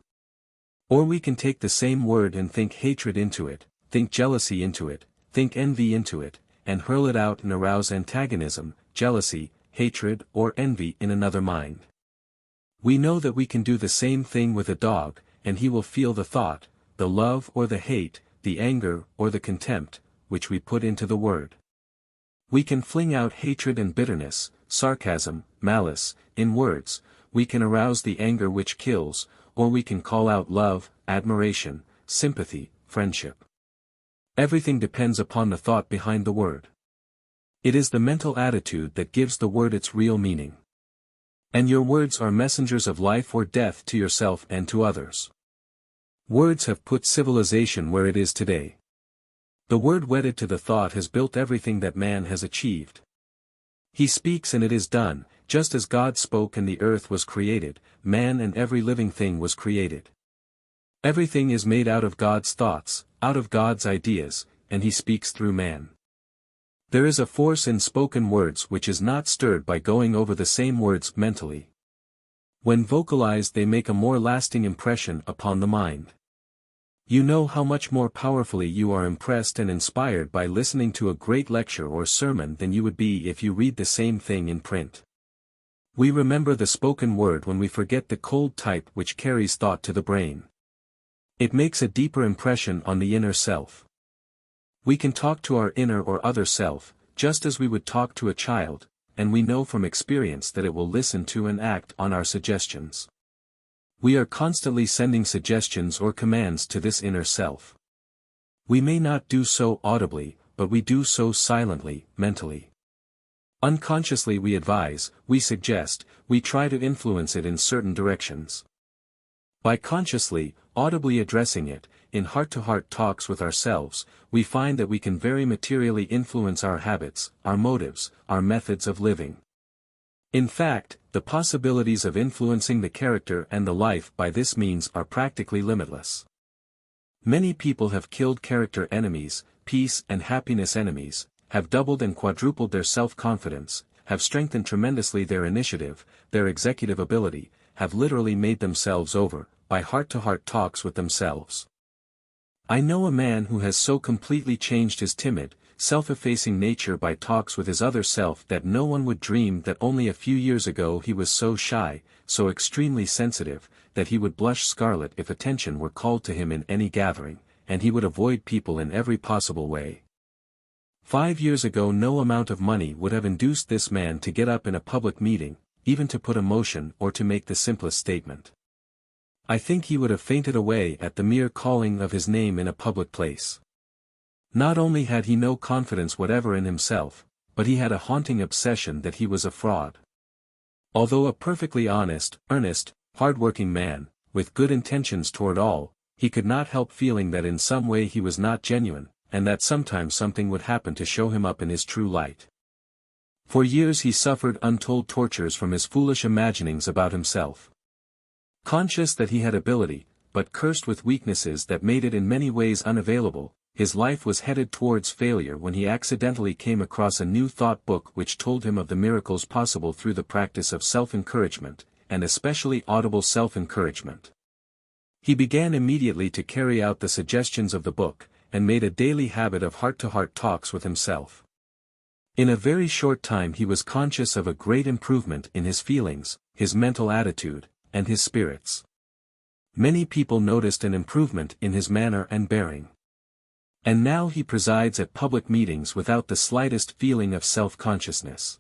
Or we can take the same word and think hatred into it, think jealousy into it, think envy into it, and hurl it out and arouse antagonism, jealousy, hatred or envy in another mind. We know that we can do the same thing with a dog, and he will feel the thought, the love or the hate, the anger or the contempt, which we put into the word. We can fling out hatred and bitterness, sarcasm, malice, in words, we can arouse the anger which kills, or we can call out love, admiration, sympathy, friendship. Everything depends upon the thought behind the word. It is the mental attitude that gives the word its real meaning. And your words are messengers of life or death to yourself and to others. Words have put civilization where it is today. The word wedded to the thought has built everything that man has achieved. He speaks and it is done, just as God spoke and the earth was created, man and every living thing was created. Everything is made out of God's thoughts, out of God's ideas, and He speaks through man. There is a force in spoken words which is not stirred by going over the same words mentally. When vocalized they make a more lasting impression upon the mind. You know how much more powerfully you are impressed and inspired by listening to a great lecture or sermon than you would be if you read the same thing in print. We remember the spoken word when we forget the cold type which carries thought to the brain. It makes a deeper impression on the inner self. We can talk to our inner or other self, just as we would talk to a child, and we know from experience that it will listen to and act on our suggestions. We are constantly sending suggestions or commands to this inner self. We may not do so audibly, but we do so silently, mentally. Unconsciously we advise, we suggest, we try to influence it in certain directions. By consciously, audibly addressing it, in heart-to-heart talks with ourselves, we find that we can very materially influence our habits, our motives, our methods of living. In fact, the possibilities of influencing the character and the life by this means are practically limitless. Many people have killed character enemies, peace and happiness enemies, have doubled and quadrupled their self-confidence, have strengthened tremendously their initiative, their executive ability, have literally made themselves over, by heart-to-heart talks with themselves. I know a man who has so completely changed his timid, self-effacing nature by talks with his other self that no one would dream that only a few years ago he was so shy, so extremely sensitive, that he would blush scarlet if attention were called to him in any gathering, and he would avoid people in every possible way. 5 years ago no amount of money would have induced this man to get up in a public meeting, even to put a motion or to make the simplest statement. I think he would have fainted away at the mere calling of his name in a public place. Not only had he no confidence whatever in himself, but he had a haunting obsession that he was a fraud. Although a perfectly honest, earnest, hard-working man, with good intentions toward all, he could not help feeling that in some way he was not genuine, and that sometimes something would happen to show him up in his true light. For years he suffered untold tortures from his foolish imaginings about himself. Conscious that he had ability, but cursed with weaknesses that made it in many ways unavailable, his life was headed towards failure when he accidentally came across a new thought book which told him of the miracles possible through the practice of self-encouragement, and especially audible self-encouragement. He began immediately to carry out the suggestions of the book, and made a daily habit of heart-to-heart talks with himself. In a very short time he was conscious of a great improvement in his feelings, his mental attitude, and his spirits. Many people noticed an improvement in his manner and bearing. And now he presides at public meetings without the slightest feeling of self-consciousness.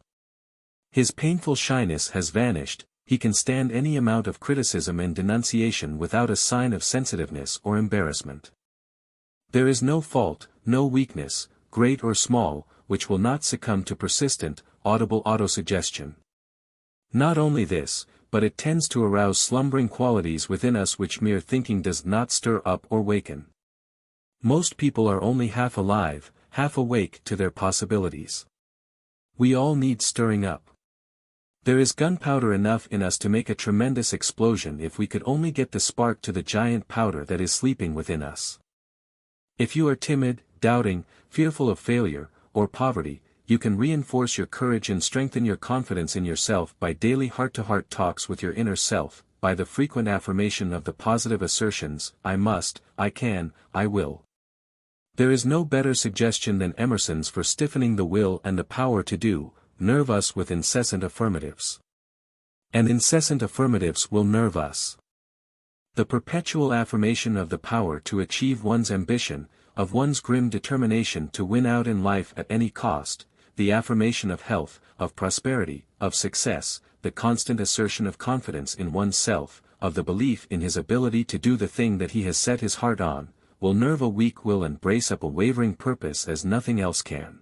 His painful shyness has vanished, he can stand any amount of criticism and denunciation without a sign of sensitiveness or embarrassment. There is no fault, no weakness, great or small, which will not succumb to persistent, audible autosuggestion. Not only this, but it tends to arouse slumbering qualities within us which mere thinking does not stir up or waken. Most people are only half alive, half awake to their possibilities. We all need stirring up. There is gunpowder enough in us to make a tremendous explosion if we could only get the spark to the giant powder that is sleeping within us. If you are timid, doubting, fearful of failure, or poverty, you can reinforce your courage and strengthen your confidence in yourself by daily heart-to-heart talks with your inner self, by the frequent affirmation of the positive assertions, I must, I can, I will. There is no better suggestion than Emerson's for stiffening the will and the power to do, nerve us with incessant affirmatives. And incessant affirmatives will nerve us. The perpetual affirmation of the power to achieve one's ambition, of one's grim determination to win out in life at any cost, the affirmation of health, of prosperity, of success, the constant assertion of confidence in one's self, of the belief in his ability to do the thing that he has set his heart on, will nerve a weak will and brace up a wavering purpose as nothing else can.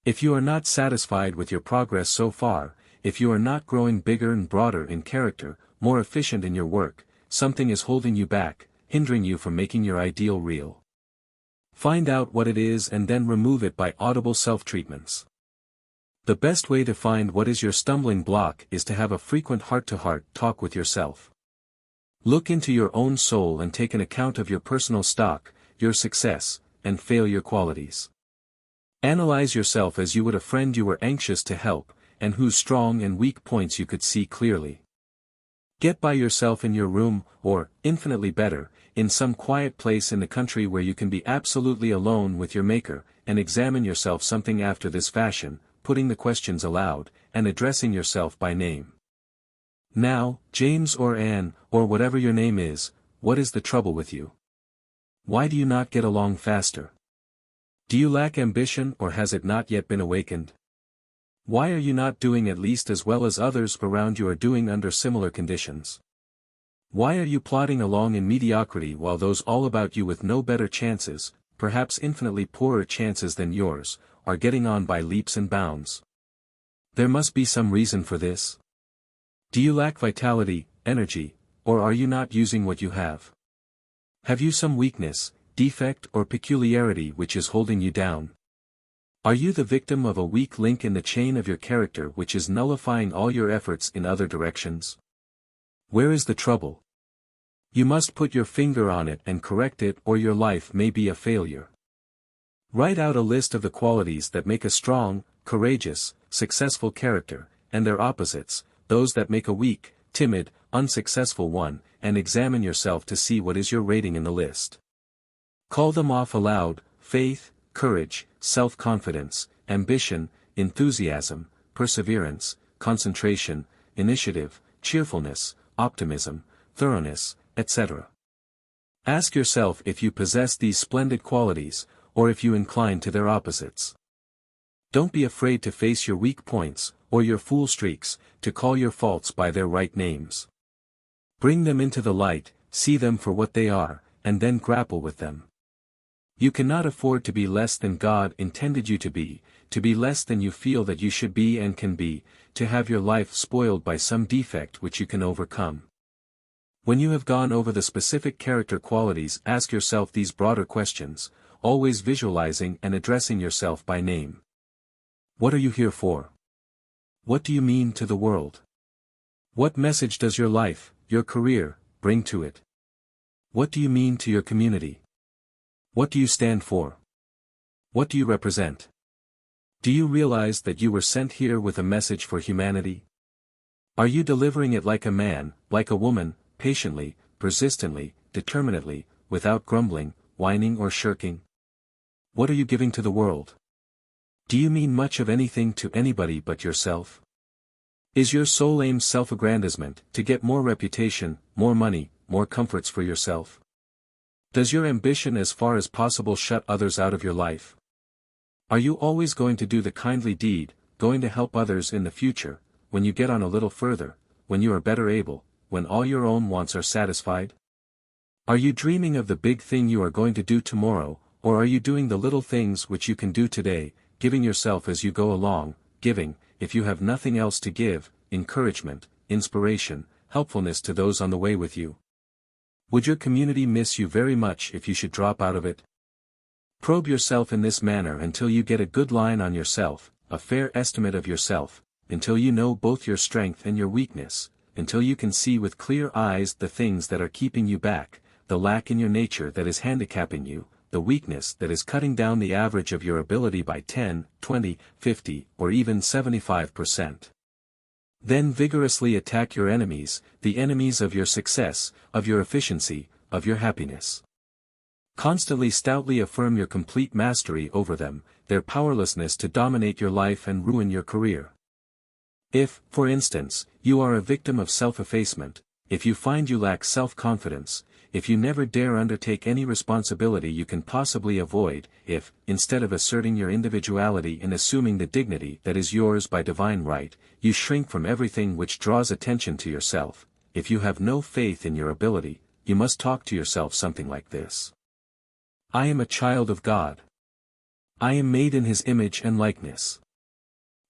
If you are not satisfied with your progress so far, if you are not growing bigger and broader in character, more efficient in your work, something is holding you back, hindering you from making your ideal real. Find out what it is and then remove it by audible self-treatments. The best way to find what is your stumbling block is to have a frequent heart-to-heart talk with yourself. Look into your own soul and take an account of your personal stock, your success, and failure qualities. Analyze yourself as you would a friend you were anxious to help, and whose strong and weak points you could see clearly. Get by yourself in your room, or, infinitely better, in some quiet place in the country where you can be absolutely alone with your Maker, and examine yourself something after this fashion, putting the questions aloud, and addressing yourself by name. Now, James or Anne, or whatever your name is, what is the trouble with you? Why do you not get along faster? Do you lack ambition or has it not yet been awakened? Why are you not doing at least as well as others around you are doing under similar conditions? Why are you plodding along in mediocrity while those all about you with no better chances, perhaps infinitely poorer chances than yours, are getting on by leaps and bounds? There must be some reason for this. Do you lack vitality, energy, or are you not using what you have? Have you some weakness, defect or peculiarity which is holding you down? Are you the victim of a weak link in the chain of your character which is nullifying all your efforts in other directions? Where is the trouble? You must put your finger on it and correct it or your life may be a failure. Write out a list of the qualities that make a strong, courageous, successful character, and their opposites, those that make a weak, timid, unsuccessful one, and examine yourself to see what is your rating in the list. Call them off aloud: faith, courage, self-confidence, ambition, enthusiasm, perseverance, concentration, initiative, cheerfulness, optimism, thoroughness, etc. Ask yourself if you possess these splendid qualities, or if you incline to their opposites. Don't be afraid to face your weak points, or your fool streaks, to call your faults by their right names. Bring them into the light, see them for what they are, and then grapple with them. You cannot afford to be less than God intended you to be less than you feel that you should be and can be, to have your life spoiled by some defect which you can overcome. When you have gone over the specific character qualities, ask yourself these broader questions, always visualizing and addressing yourself by name. What are you here for? What do you mean to the world? What message does your life, your career, bring to it? What do you mean to your community? What do you stand for? What do you represent? Do you realize that you were sent here with a message for humanity? Are you delivering it like a man, like a woman, patiently, persistently, determinedly, without grumbling, whining or shirking? What are you giving to the world? Do you mean much of anything to anybody but yourself? Is your sole aim self-aggrandizement, to get more reputation, more money, more comforts for yourself? Does your ambition as far as possible shut others out of your life? Are you always going to do the kindly deed, going to help others in the future, when you get on a little further, when you are better able, when all your own wants are satisfied? Are you dreaming of the big thing you are going to do tomorrow, or are you doing the little things which you can do today, giving yourself as you go along, giving, if you have nothing else to give, encouragement, inspiration, helpfulness to those on the way with you? Would your community miss you very much if you should drop out of it? Probe yourself in this manner until you get a good line on yourself, a fair estimate of yourself, until you know both your strength and your weakness, until you can see with clear eyes the things that are keeping you back, the lack in your nature that is handicapping you, the weakness that is cutting down the average of your ability by 10, 20, 50, or even 75%. Then vigorously attack your enemies, the enemies of your success, of your efficiency, of your happiness. Constantly stoutly affirm your complete mastery over them, their powerlessness to dominate your life and ruin your career. If, for instance, you are a victim of self-effacement, if you find you lack self-confidence, if you never dare undertake any responsibility you can possibly avoid, if, instead of asserting your individuality and assuming the dignity that is yours by divine right, you shrink from everything which draws attention to yourself, if you have no faith in your ability, you must talk to yourself something like this. I am a child of God. I am made in His image and likeness.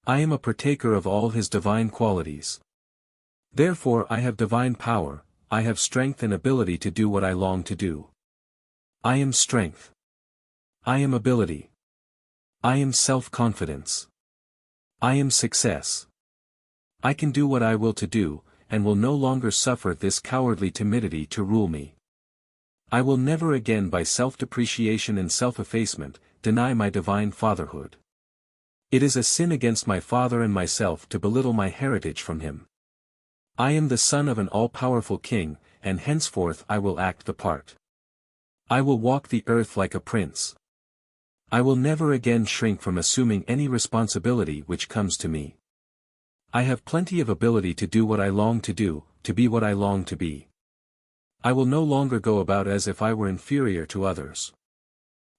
I am a partaker of all His divine qualities. Therefore I have divine power, I have strength and ability to do what I long to do. I am strength. I am ability. I am self-confidence. I am success. I can do what I will to do, and will no longer suffer this cowardly timidity to rule me. I will never again by self-depreciation and self-effacement, deny my divine fatherhood. It is a sin against my Father and myself to belittle my heritage from Him. I am the son of an all-powerful King, and henceforth I will act the part. I will walk the earth like a prince. I will never again shrink from assuming any responsibility which comes to me. I have plenty of ability to do what I long to do, to be what I long to be. I will no longer go about as if I were inferior to others.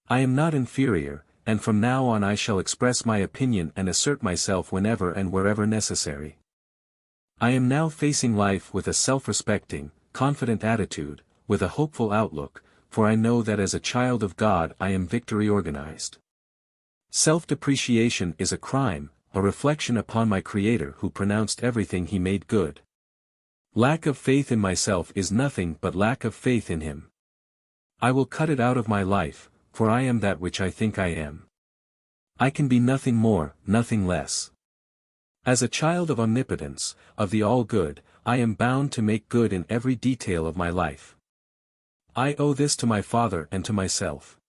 I am not inferior, and from now on I shall express my opinion and assert myself whenever and wherever necessary. I am now facing life with a self-respecting, confident attitude, with a hopeful outlook, for I know that as a child of God I am victory organized. Self-depreciation is a crime, a reflection upon my Creator who pronounced everything He made good. Lack of faith in myself is nothing but lack of faith in Him. I will cut it out of my life, for I am that which I think I am. I can be nothing more, nothing less. As a child of omnipotence, of the all-good, I am bound to make good in every detail of my life. I owe this to my Father and to myself.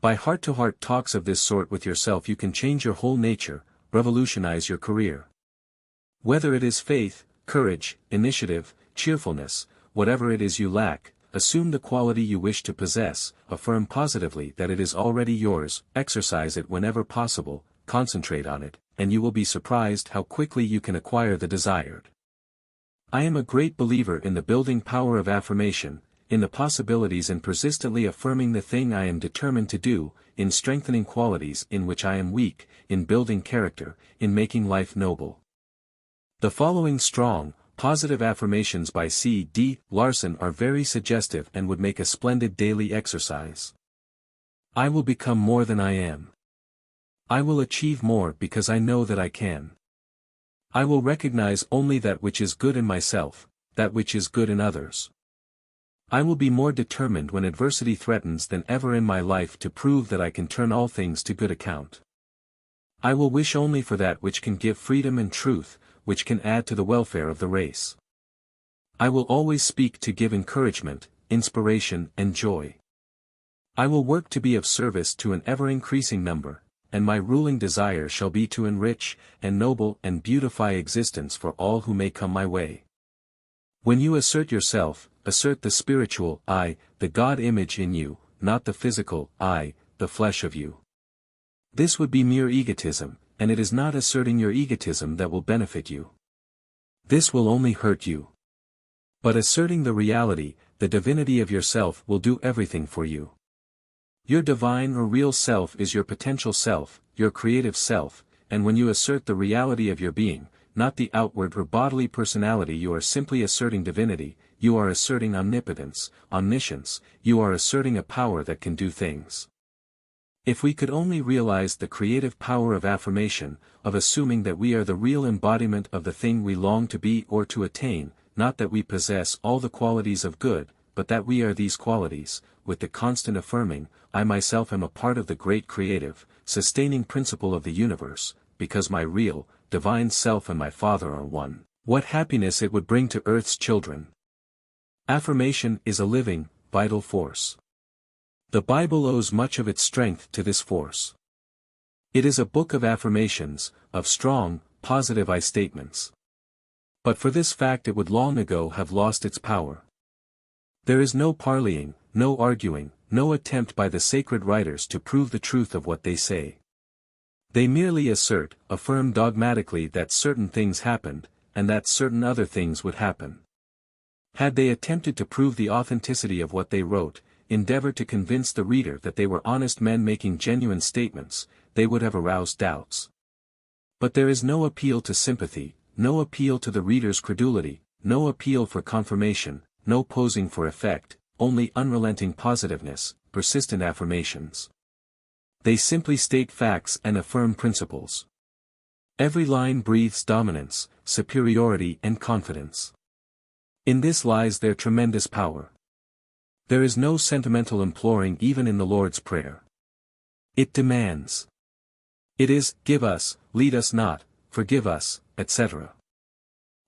By heart-to-heart talks of this sort with yourself you can change your whole nature, revolutionize your career. Whether it is faith, courage, initiative, cheerfulness, whatever it is you lack, assume the quality you wish to possess, affirm positively that it is already yours, exercise it whenever possible, concentrate on it, and you will be surprised how quickly you can acquire the desired. I am a great believer in the building power of affirmation, in the possibilities in persistently affirming the thing I am determined to do, in strengthening qualities in which I am weak, in building character, in making life noble. The following strong, Positive affirmations by C.D. Larson are very suggestive and would make a splendid daily exercise. I will become more than I am. I will achieve more because I know that I can. I will recognize only that which is good in myself, that which is good in others. I will be more determined when adversity threatens than ever in my life to prove that I can turn all things to good account. I will wish only for that which can give freedom and truth, which can add to the welfare of the race. I will always speak to give encouragement, inspiration and joy. I will work to be of service to an ever-increasing number, and my ruling desire shall be to enrich, ennoble and beautify existence for all who may come my way. When you assert yourself, assert the spiritual I, the God image in you, not the physical I, the flesh of you. This would be mere egotism, and it is not asserting your egotism that will benefit you. This will only hurt you. But asserting the reality, the divinity of yourself will do everything for you. Your divine or real self is your potential self, your creative self, and when you assert the reality of your being, not the outward or bodily personality, you are simply asserting divinity, you are asserting omnipotence, omniscience, you are asserting a power that can do things. If we could only realize the creative power of affirmation, of assuming that we are the real embodiment of the thing we long to be or to attain, not that we possess all the qualities of good, but that we are these qualities, with the constant affirming, I myself am a part of the great creative, sustaining principle of the universe, because my real, divine self and my Father are one, what happiness it would bring to Earth's children. Affirmation is a living, vital force. The Bible owes much of its strength to this force. It is a book of affirmations, of strong, positive I-statements. But for this fact it would long ago have lost its power. There is no parleying, no arguing, no attempt by the sacred writers to prove the truth of what they say. They merely assert, affirm dogmatically that certain things happened, and that certain other things would happen. Had they attempted to prove the authenticity of what they wrote, endeavor to convince the reader that they were honest men making genuine statements, they would have aroused doubts. But there is no appeal to sympathy, no appeal to the reader's credulity, no appeal for confirmation, no posing for effect, only unrelenting positiveness, persistent affirmations. They simply state facts and affirm principles. Every line breathes dominance, superiority and confidence. In this lies their tremendous power. There is no sentimental imploring even in the Lord's Prayer. It demands. It is, give us, lead us not, forgive us, etc.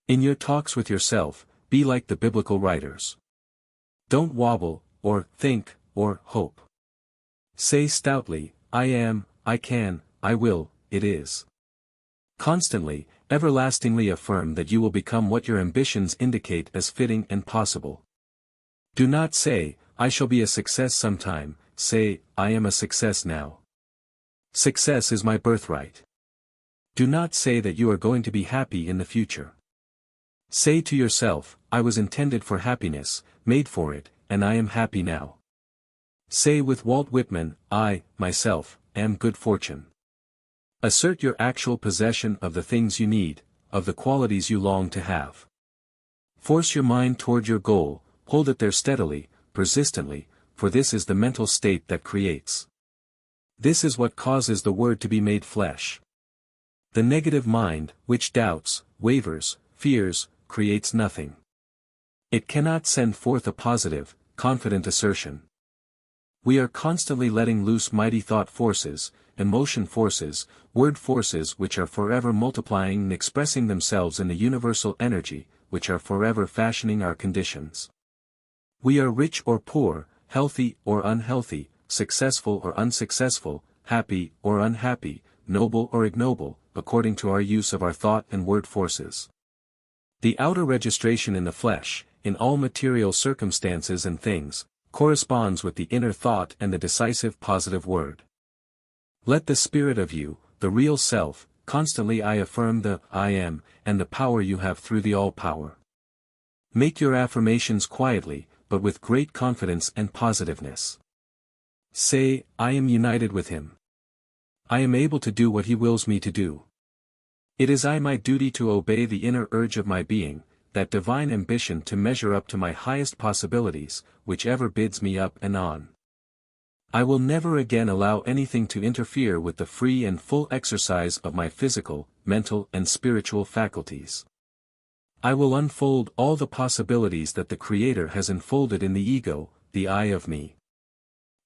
In your talks with yourself, be like the biblical writers. Don't wobble, or think, or hope. Say stoutly, I am, I can, I will, it is. Constantly, everlastingly affirm that you will become what your ambitions indicate as fitting and possible. Do not say, I shall be a success sometime, say, I am a success now. Success is my birthright. Do not say that you are going to be happy in the future. Say to yourself, I was intended for happiness, made for it, and I am happy now. Say with Walt Whitman, I, myself, am good fortune. Assert your actual possession of the things you need, of the qualities you long to have. Force your mind toward your goal, hold it there steadily, persistently, for this is the mental state that creates. This is what causes the Word to be made flesh. The negative mind, which doubts, wavers, fears, creates nothing. It cannot send forth a positive, confident assertion. We are constantly letting loose mighty thought forces, emotion forces, word forces which are forever multiplying and expressing themselves in the universal energy, which are forever fashioning our conditions. We are rich or poor, healthy or unhealthy, successful or unsuccessful, happy or unhappy, noble or ignoble, according to our use of our thought and word forces. The outer registration in the flesh, in all material circumstances and things, corresponds with the inner thought and the decisive positive word. Let the spirit of you, the real self, constantly I affirm the I am, and the power you have through the all-power. Make your affirmations quietly, but with great confidence and positiveness. Say, I am united with Him. I am able to do what He wills me to do. It is my duty to obey the inner urge of my being, that divine ambition to measure up to my highest possibilities, which ever bids me up and on. I will never again allow anything to interfere with the free and full exercise of my physical, mental and spiritual faculties. I will unfold all the possibilities that the Creator has enfolded in the ego, the I of me.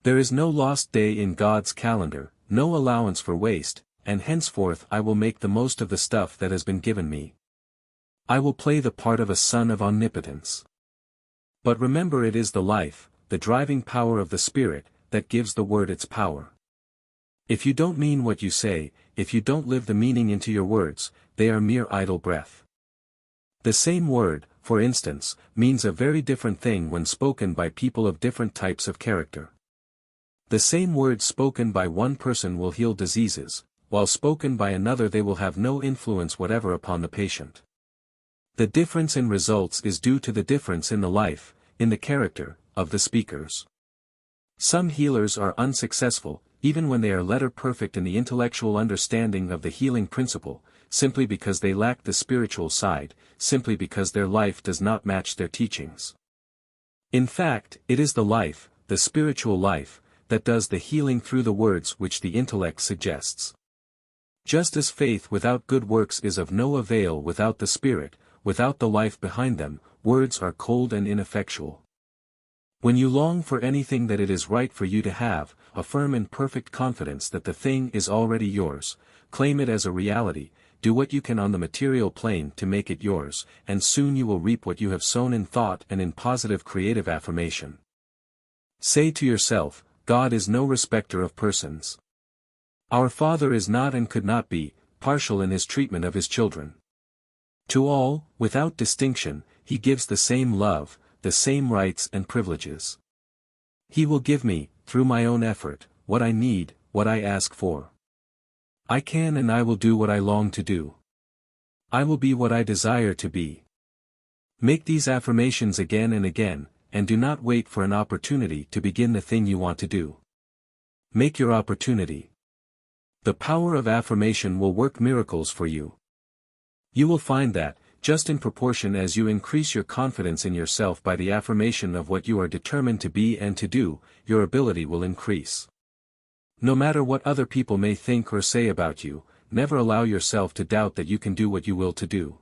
There is no lost day in God's calendar, no allowance for waste, and henceforth I will make the most of the stuff that has been given me. I will play the part of a son of omnipotence. But remember, it is the life, the driving power of the Spirit, that gives the word its power. If you don't mean what you say, if you don't live the meaning into your words, they are mere idle breath. The same word, for instance, means a very different thing when spoken by people of different types of character. The same words spoken by one person will heal diseases, while spoken by another they will have no influence whatever upon the patient. The difference in results is due to the difference in the life, in the character, of the speakers. Some healers are unsuccessful, even when they are letter perfect in the intellectual understanding of the healing principle, simply because they lack the spiritual side, simply because their life does not match their teachings. In fact, it is the life, the spiritual life, that does the healing through the words which the intellect suggests. Just as faith without good works is of no avail without the Spirit, without the life behind them, words are cold and ineffectual. When you long for anything that it is right for you to have, affirm in perfect confidence that the thing is already yours, claim it as a reality, do what you can on the material plane to make it yours, and soon you will reap what you have sown in thought and in positive creative affirmation. Say to yourself, God is no respecter of persons. Our Father is not and could not be partial in his treatment of his children. To all, without distinction, he gives the same love, the same rights and privileges. He will give me, through my own effort, what I need, what I ask for. I can and I will do what I long to do. I will be what I desire to be. Make these affirmations again and again, and do not wait for an opportunity to begin the thing you want to do. Make your opportunity. The power of affirmation will work miracles for you. You will find that, just in proportion as you increase your confidence in yourself by the affirmation of what you are determined to be and to do, your ability will increase. No matter what other people may think or say about you, never allow yourself to doubt that you can do what you will to do.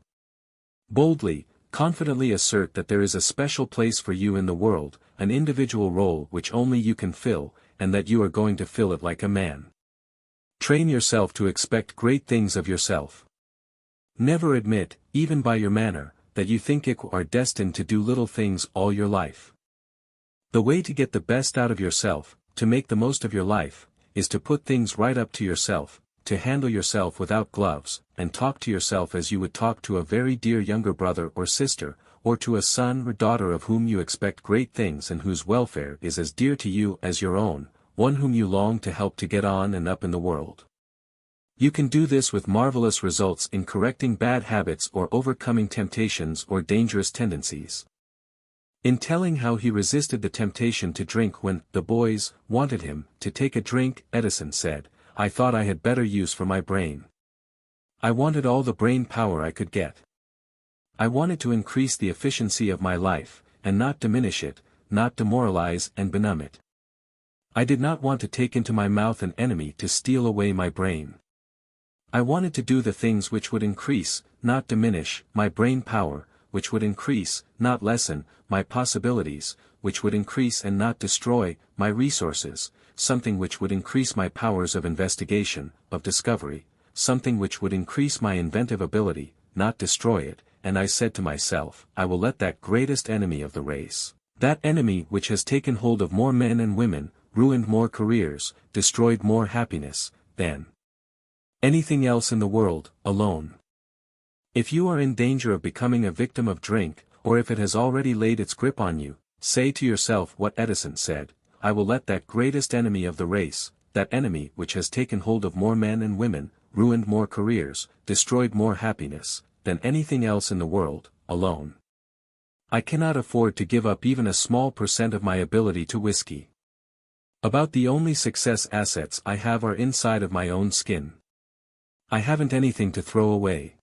Boldly, confidently assert that there is a special place for you in the world, an individual role which only you can fill, and that you are going to fill it like a man. Train yourself to expect great things of yourself. Never admit, even by your manner, that you think you are destined to do little things all your life. The way to get the best out of yourself, to make the most of your life, is to put things right up to yourself, to handle yourself without gloves, and talk to yourself as you would talk to a very dear younger brother or sister, or to a son or daughter of whom you expect great things and whose welfare is as dear to you as your own, one whom you long to help to get on and up in the world. You can do this with marvelous results in correcting bad habits or overcoming temptations or dangerous tendencies. In telling how he resisted the temptation to drink when the boys wanted him to take a drink, Edison said, "I thought I had better use for my brain. I wanted all the brain power I could get. I wanted to increase the efficiency of my life, and not diminish it, not demoralize and benumb it. I did not want to take into my mouth an enemy to steal away my brain. I wanted to do the things which would increase, not diminish, my brain power, which would increase, not lessen, my possibilities, which would increase and not destroy, my resources, something which would increase my powers of investigation, of discovery, something which would increase my inventive ability, not destroy it, and I said to myself, I will let that greatest enemy of the race, that enemy which has taken hold of more men and women, ruined more careers, destroyed more happiness, than anything else in the world, alone. If you are in danger of becoming a victim of drink, or if it has already laid its grip on you, say to yourself what Edison said, I will let that greatest enemy of the race, that enemy which has taken hold of more men and women, ruined more careers, destroyed more happiness, than anything else in the world, alone. I cannot afford to give up even a small % of my ability to whiskey. About the only success assets I have are inside of my own skin. I haven't anything to throw away.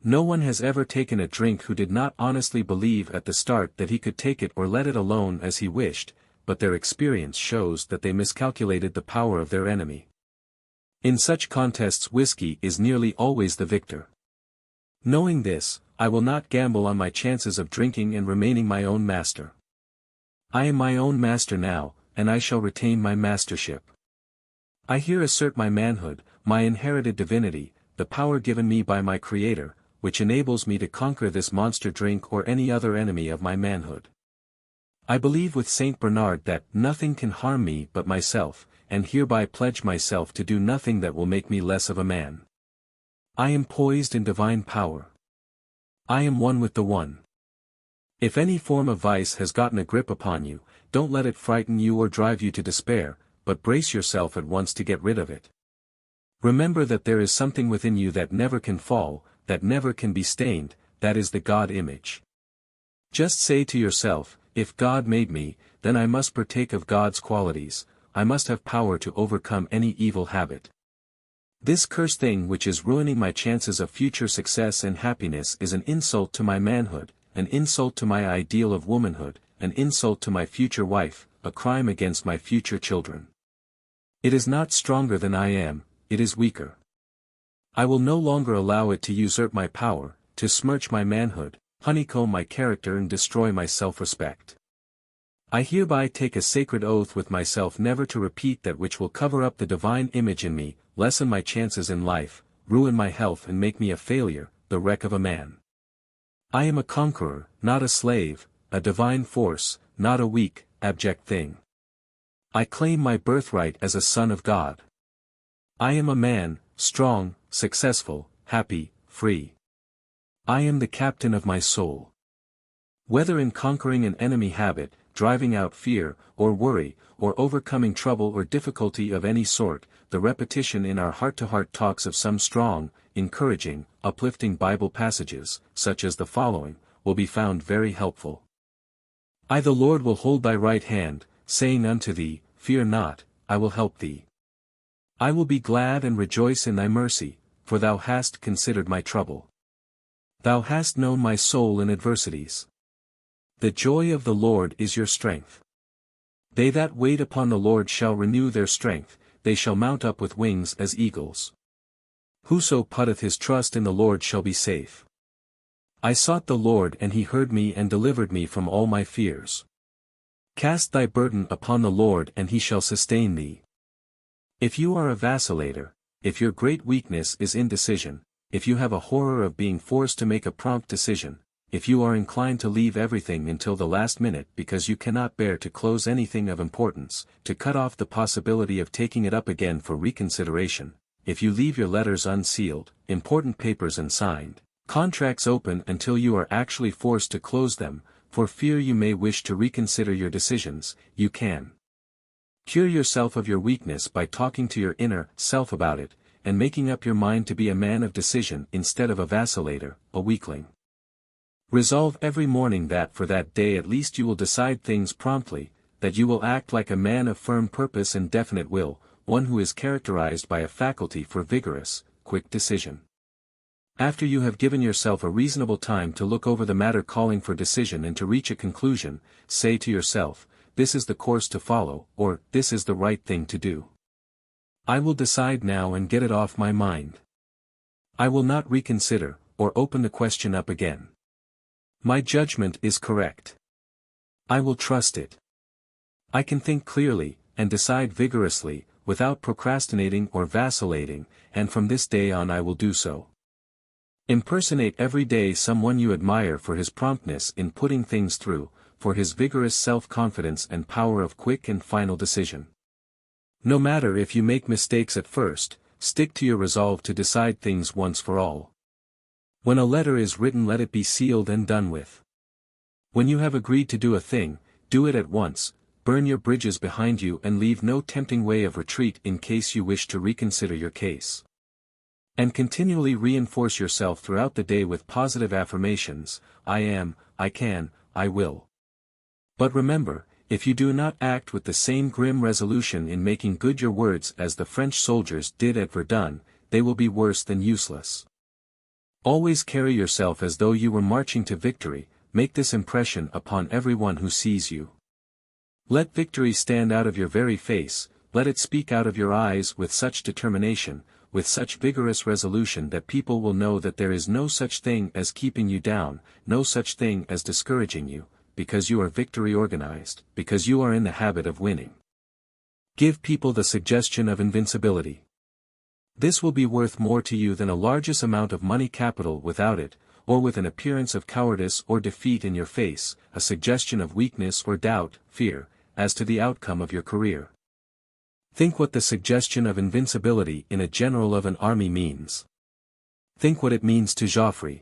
No one has ever taken a drink who did not honestly believe at the start that he could take it or let it alone as he wished, but their experience shows that they miscalculated the power of their enemy. In such contests whiskey is nearly always the victor. Knowing this, I will not gamble on my chances of drinking and remaining my own master. I am my own master now, and I shall retain my mastership. I here assert my manhood, my inherited divinity, the power given me by my Creator, which enables me to conquer this monster drink or any other enemy of my manhood. I believe with Saint Bernard that nothing can harm me but myself, and hereby pledge myself to do nothing that will make me less of a man. I am poised in divine power. I am one with the One. If any form of vice has gotten a grip upon you, don't let it frighten you or drive you to despair, but brace yourself at once to get rid of it. Remember that there is something within you that never can fall, that never can be stained, that is the God image. Just say to yourself, if God made me, then I must partake of God's qualities, I must have power to overcome any evil habit. This cursed thing which is ruining my chances of future success and happiness is an insult to my manhood, an insult to my ideal of womanhood, an insult to my future wife, a crime against my future children. It is not stronger than I am, it is weaker. I will no longer allow it to usurp my power, to smirch my manhood, honeycomb my character and destroy my self-respect. I hereby take a sacred oath with myself never to repeat that which will cover up the divine image in me, lessen my chances in life, ruin my health and make me a failure, the wreck of a man. I am a conqueror, not a slave, a divine force, not a weak, abject thing. I claim my birthright as a son of God. I am a man, strong, successful, happy, free. I am the captain of my soul. Whether in conquering an enemy habit, driving out fear, or worry, or overcoming trouble or difficulty of any sort, the repetition in our heart-to-heart talks of some strong, encouraging, uplifting Bible passages, such as the following, will be found very helpful. I the Lord will hold thy right hand, saying unto thee, Fear not, I will help thee. I will be glad and rejoice in thy mercy, for thou hast considered my trouble. Thou hast known my soul in adversities. The joy of the Lord is your strength. They that wait upon the Lord shall renew their strength, they shall mount up with wings as eagles. Whoso putteth his trust in the Lord shall be safe. I sought the Lord and he heard me and delivered me from all my fears. Cast thy burden upon the Lord and he shall sustain thee. If you are a vacillator, if your great weakness is indecision, if you have a horror of being forced to make a prompt decision, if you are inclined to leave everything until the last minute because you cannot bear to close anything of importance, to cut off the possibility of taking it up again for reconsideration, if you leave your letters unsealed, important papers unsigned, contracts open until you are actually forced to close them, for fear you may wish to reconsider your decisions, you can cure yourself of your weakness by talking to your inner self about it, and making up your mind to be a man of decision instead of a vacillator, a weakling. Resolve every morning that for that day at least you will decide things promptly, that you will act like a man of firm purpose and definite will, one who is characterized by a faculty for vigorous, quick decision. After you have given yourself a reasonable time to look over the matter calling for decision and to reach a conclusion, say to yourself, this is the course to follow, or this is the right thing to do. I will decide now and get it off my mind. I will not reconsider, or open the question up again. My judgment is correct. I will trust it. I can think clearly, and decide vigorously, without procrastinating or vacillating, and from this day on I will do so. Impersonate every day someone you admire for his promptness in putting things through, for his vigorous self-confidence and power of quick and final decision. No matter if you make mistakes at first, stick to your resolve to decide things once for all. When a letter is written, let it be sealed and done with. When you have agreed to do a thing, do it at once, burn your bridges behind you and leave no tempting way of retreat in case you wish to reconsider your case. And continually reinforce yourself throughout the day with positive affirmations, I am, I can, I will. But remember, if you do not act with the same grim resolution in making good your words as the French soldiers did at Verdun, they will be worse than useless. Always carry yourself as though you were marching to victory, make this impression upon everyone who sees you. Let victory stand out of your very face, let it speak out of your eyes with such determination, with such vigorous resolution that people will know that there is no such thing as keeping you down, no such thing as discouraging you, because you are victory organized, because you are in the habit of winning. Give people the suggestion of invincibility. This will be worth more to you than a largest amount of money capital without it, or with an appearance of cowardice or defeat in your face, a suggestion of weakness or doubt, fear, as to the outcome of your career. Think what the suggestion of invincibility in a general of an army means. Think what it means to Joffre.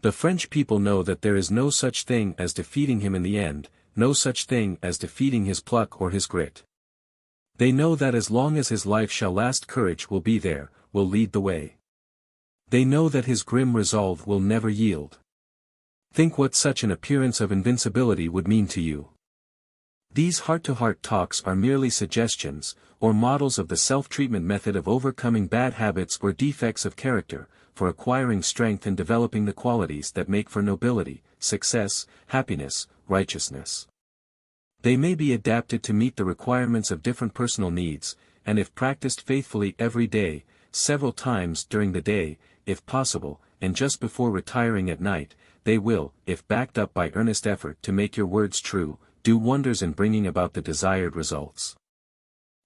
The French people know that there is no such thing as defeating him in the end, no such thing as defeating his pluck or his grit. They know that as long as his life shall last, courage will be there, will lead the way. They know that his grim resolve will never yield. Think what such an appearance of invincibility would mean to you. These heart-to-heart talks are merely suggestions, or models of the self-treatment method of overcoming bad habits or defects of character, for acquiring strength and developing the qualities that make for nobility, success, happiness, righteousness. They may be adapted to meet the requirements of different personal needs, and if practiced faithfully every day, several times during the day, if possible, and just before retiring at night, they will, if backed up by earnest effort to make your words true, do wonders in bringing about the desired results.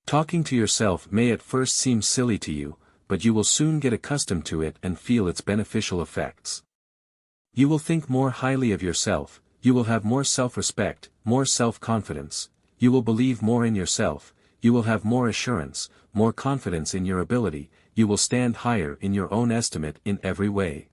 Talking to yourself may at first seem silly to you, but you will soon get accustomed to it and feel its beneficial effects. You will think more highly of yourself, you will have more self-respect, more self-confidence, you will believe more in yourself, you will have more assurance, more confidence in your ability, you will stand higher in your own estimate in every way.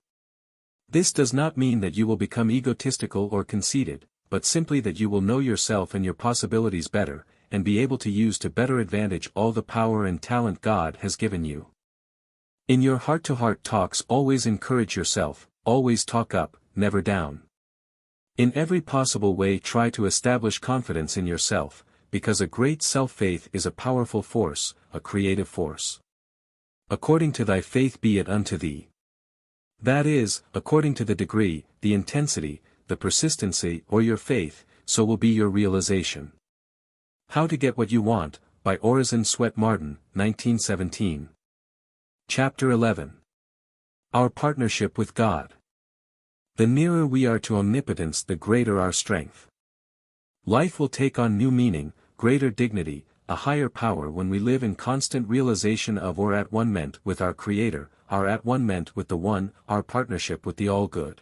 This does not mean that you will become egotistical or conceited, but simply that you will know yourself and your possibilities better, and be able to use to better advantage all the power and talent God has given you. In your heart-to-heart talks always encourage yourself, always talk up, never down. In every possible way try to establish confidence in yourself, because a great self-faith is a powerful force, a creative force. According to thy faith be it unto thee. That is, according to the degree, the intensity, the persistency or your faith, so will be your realization. How to Get What You Want, by Orison Swett Marden, 1917. Chapter 11. Our Partnership with God. The nearer we are to omnipotence, the greater our strength. Life will take on new meaning, greater dignity, a higher power when we live in constant realization of or at one-ment with our Creator, our at one-ment with the One, our partnership with the All-Good.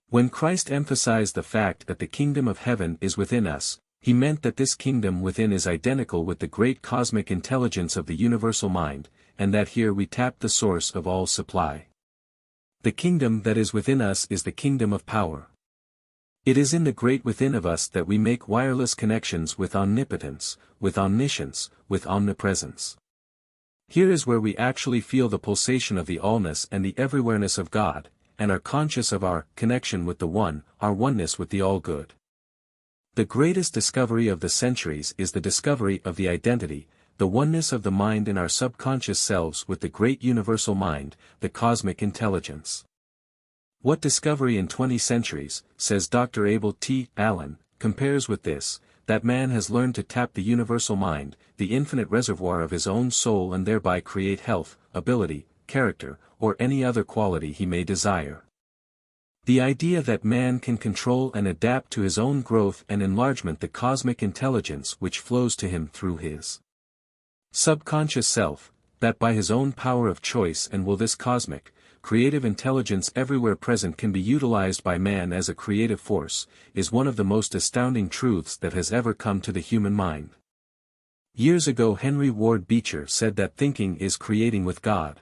When Christ emphasized the fact that the kingdom of heaven is within us, he meant that this kingdom within is identical with the great cosmic intelligence of the universal mind, and that here we tap the source of all supply. The kingdom that is within us is the kingdom of power. It is in the great within of us that we make wireless connections with omnipotence, with omniscience, with omnipresence. Here is where we actually feel the pulsation of the allness and the everywhereness of God, and are conscious of our connection with the One, our oneness with the All-Good. The greatest discovery of the centuries is the discovery of the identity, the oneness of the mind in our subconscious selves with the great universal mind, the cosmic intelligence. What discovery in 20 centuries, says Dr. Abel T. Allen, compares with this, that man has learned to tap the universal mind, the infinite reservoir of his own soul, and thereby create health, ability, character, or any other quality he may desire. The idea that man can control and adapt to his own growth and enlargement the cosmic intelligence which flows to him through his subconscious self, that by his own power of choice and will this cosmic, creative intelligence everywhere present can be utilized by man as a creative force, is one of the most astounding truths that has ever come to the human mind. Years ago Henry Ward Beecher said that thinking is creating with God.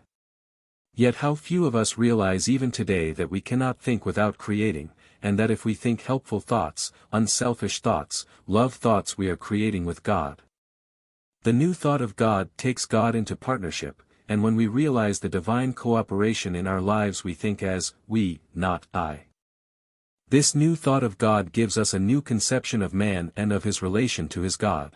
Yet how few of us realize even today that we cannot think without creating, and that if we think helpful thoughts, unselfish thoughts, love thoughts, we are creating with God. The new thought of God takes God into partnership, and when we realize the divine cooperation in our lives we think as we, not I. This new thought of God gives us a new conception of man and of his relation to his God.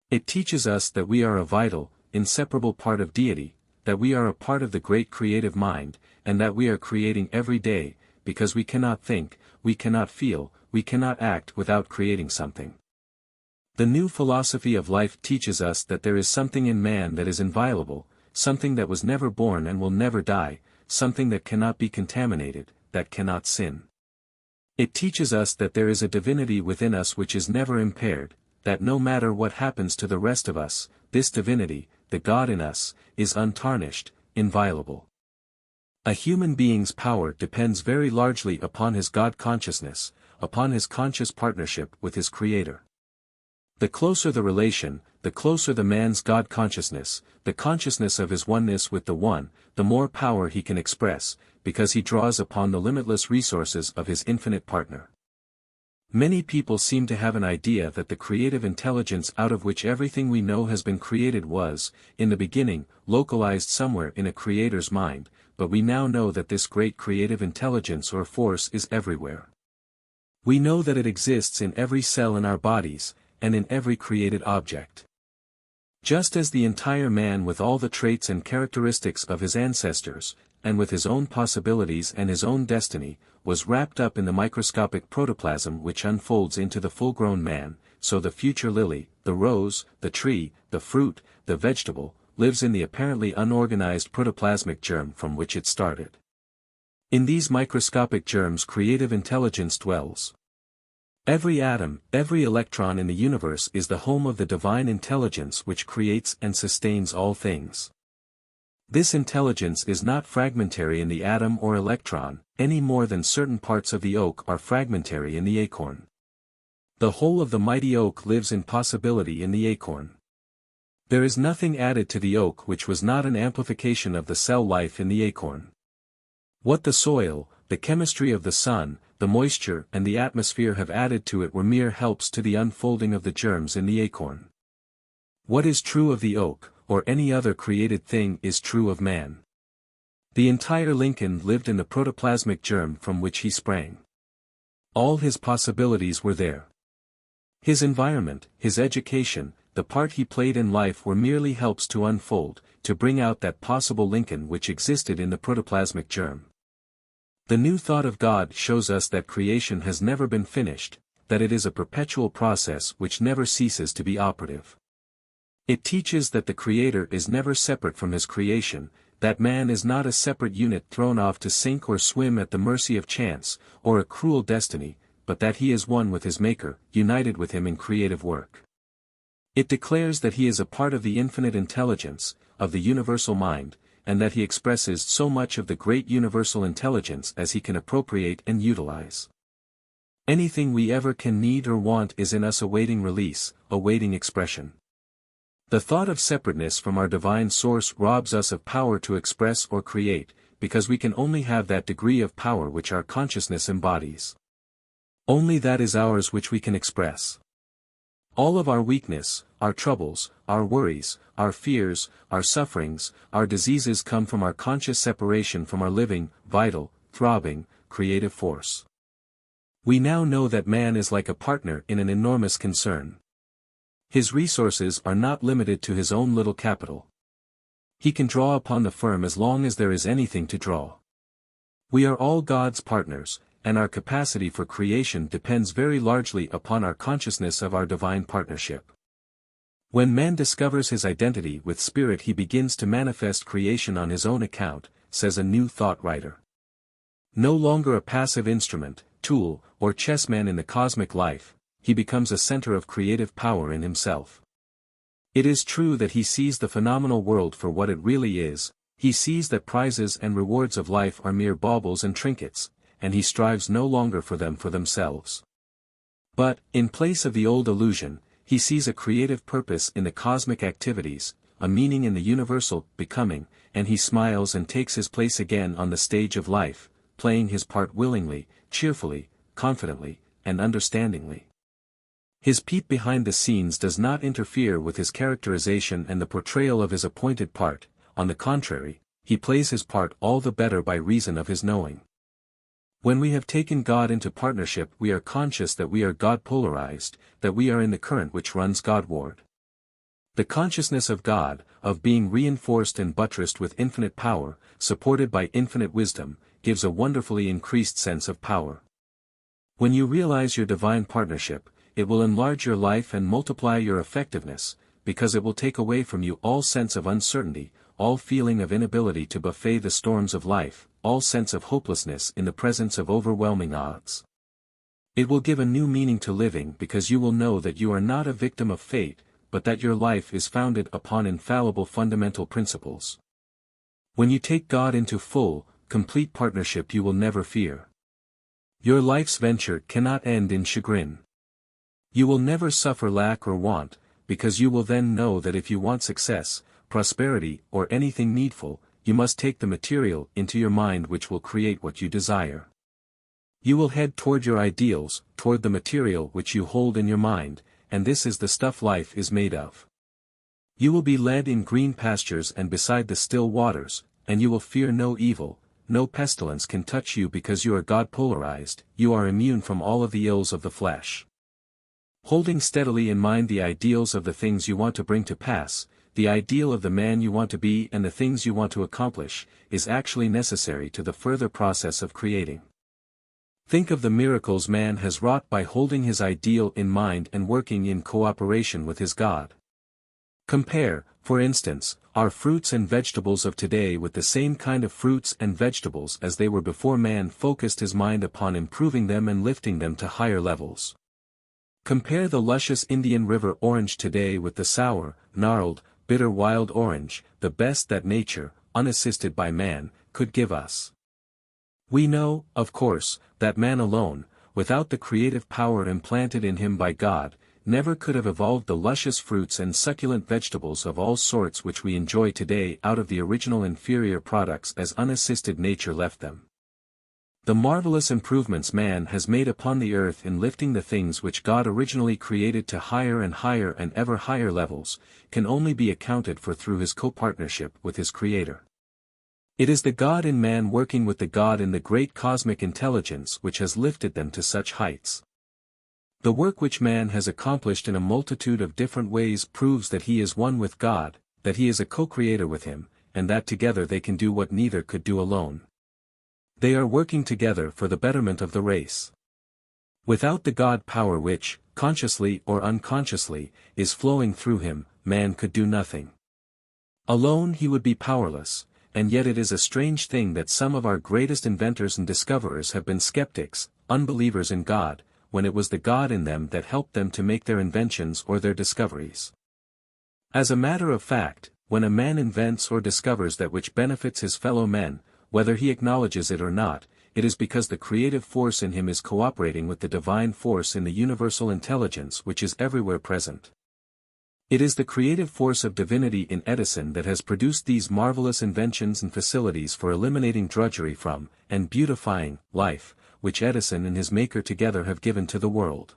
It teaches us that we are a vital, inseparable part of deity, that we are a part of the great creative mind, and that we are creating every day, because we cannot think, we cannot feel, we cannot act without creating something. The new philosophy of life teaches us that there is something in man that is inviolable, something that was never born and will never die, something that cannot be contaminated, that cannot sin. It teaches us that there is a divinity within us which is never impaired, that no matter what happens to the rest of us, this divinity, the God in us, is untarnished, inviolable. A human being's power depends very largely upon his God consciousness, upon his conscious partnership with his Creator. The closer the relation, the closer the man's God consciousness, the consciousness of his oneness with the One, the more power he can express, because he draws upon the limitless resources of his infinite partner. Many people seem to have an idea that the creative intelligence out of which everything we know has been created was, in the beginning, localized somewhere in a creator's mind, but we now know that this great creative intelligence or force is everywhere. We know that it exists in every cell in our bodies, and in every created object. Just as the entire man with all the traits and characteristics of his ancestors, and with his own possibilities and his own destiny, was wrapped up in the microscopic protoplasm which unfolds into the full-grown man, so the future lily, the rose, the tree, the fruit, the vegetable, lives in the apparently unorganized protoplasmic germ from which it started. In these microscopic germs creative intelligence dwells. Every atom, every electron in the universe is the home of the divine intelligence which creates and sustains all things. This intelligence is not fragmentary in the atom or electron, any more than certain parts of the oak are fragmentary in the acorn. The whole of the mighty oak lives in possibility in the acorn. There is nothing added to the oak which was not an amplification of the cell life in the acorn. What the soil, the chemistry of the sun, the moisture and the atmosphere have added to it were mere helps to the unfolding of the germs in the acorn. What is true of the oak, or any other created thing is true of man. The entire Lincoln lived in the protoplasmic germ from which he sprang. All his possibilities were there. His environment, his education, the part he played in life were merely helps to unfold, to bring out that possible Lincoln which existed in the protoplasmic germ. The new thought of God shows us that creation has never been finished, that it is a perpetual process which never ceases to be operative. It teaches that the Creator is never separate from his creation, that man is not a separate unit thrown off to sink or swim at the mercy of chance, or a cruel destiny, but that he is one with his Maker, united with him in creative work. It declares that he is a part of the infinite intelligence, of the universal mind, and that he expresses so much of the great universal intelligence as he can appropriate and utilize. Anything we ever can need or want is in us awaiting release, awaiting expression. The thought of separateness from our divine source robs us of power to express or create, because we can only have that degree of power which our consciousness embodies. Only that is ours which we can express. All of our weakness, our troubles, our worries, our fears, our sufferings, our diseases come from our conscious separation from our living, vital, throbbing, creative force. We now know that man is like a partner in an enormous concern. His resources are not limited to his own little capital. He can draw upon the firm as long as there is anything to draw. We are all God's partners, and our capacity for creation depends very largely upon our consciousness of our divine partnership. When man discovers his identity with spirit, he begins to manifest creation on his own account, says a New Thought writer. No longer a passive instrument, tool, or chessman in the cosmic life, he becomes a center of creative power in himself. It is true that he sees the phenomenal world for what it really is, he sees that prizes and rewards of life are mere baubles and trinkets, and he strives no longer for them for themselves. But, in place of the old illusion, he sees a creative purpose in the cosmic activities, a meaning in the universal becoming, and he smiles and takes his place again on the stage of life, playing his part willingly, cheerfully, confidently, and understandingly. His peep behind the scenes does not interfere with his characterization and the portrayal of his appointed part, on the contrary, he plays his part all the better by reason of his knowing. When we have taken God into partnership, we are conscious that we are God polarized, that we are in the current which runs Godward. The consciousness of God, of being reinforced and buttressed with infinite power, supported by infinite wisdom, gives a wonderfully increased sense of power. When you realize your divine partnership, it will enlarge your life and multiply your effectiveness, because it will take away from you all sense of uncertainty, all feeling of inability to buffet the storms of life, all sense of hopelessness in the presence of overwhelming odds. It will give a new meaning to living because you will know that you are not a victim of fate, but that your life is founded upon infallible fundamental principles. When you take God into full, complete partnership, you will never fear. Your life's venture cannot end in chagrin. You will never suffer lack or want, because you will then know that if you want success, prosperity, or anything needful, you must take the material into your mind which will create what you desire. You will head toward your ideals, toward the material which you hold in your mind, and this is the stuff life is made of. You will be led in green pastures and beside the still waters, and you will fear no evil, no pestilence can touch you because you are God-polarized, you are immune from all of the ills of the flesh. Holding steadily in mind the ideals of the things you want to bring to pass, the ideal of the man you want to be and the things you want to accomplish, is actually necessary to the further process of creating. Think of the miracles man has wrought by holding his ideal in mind and working in cooperation with his God. Compare, for instance, our fruits and vegetables of today with the same kind of fruits and vegetables as they were before man focused his mind upon improving them and lifting them to higher levels. Compare the luscious Indian River orange today with the sour, gnarled, bitter wild orange, the best that nature, unassisted by man, could give us. We know, of course, that man alone, without the creative power implanted in him by God, never could have evolved the luscious fruits and succulent vegetables of all sorts which we enjoy today out of the original inferior products as unassisted nature left them. The marvelous improvements man has made upon the earth in lifting the things which God originally created to higher and ever higher levels, can only be accounted for through his co-partnership with his Creator. It is the God in man working with the God in the great cosmic intelligence which has lifted them to such heights. The work which man has accomplished in a multitude of different ways proves that he is one with God, that he is a co-creator with him, and that together they can do what neither could do alone. They are working together for the betterment of the race. Without the God power which, consciously or unconsciously, is flowing through him, man could do nothing. Alone he would be powerless. And yet it is a strange thing that some of our greatest inventors and discoverers have been skeptics, unbelievers in God, when it was the God in them that helped them to make their inventions or their discoveries. As a matter of fact, when a man invents or discovers that which benefits his fellow men, whether he acknowledges it or not, it is because the creative force in him is cooperating with the divine force in the universal intelligence which is everywhere present. It is the creative force of divinity in Edison that has produced these marvelous inventions and facilities for eliminating drudgery from, and beautifying, life, which Edison and his maker together have given to the world.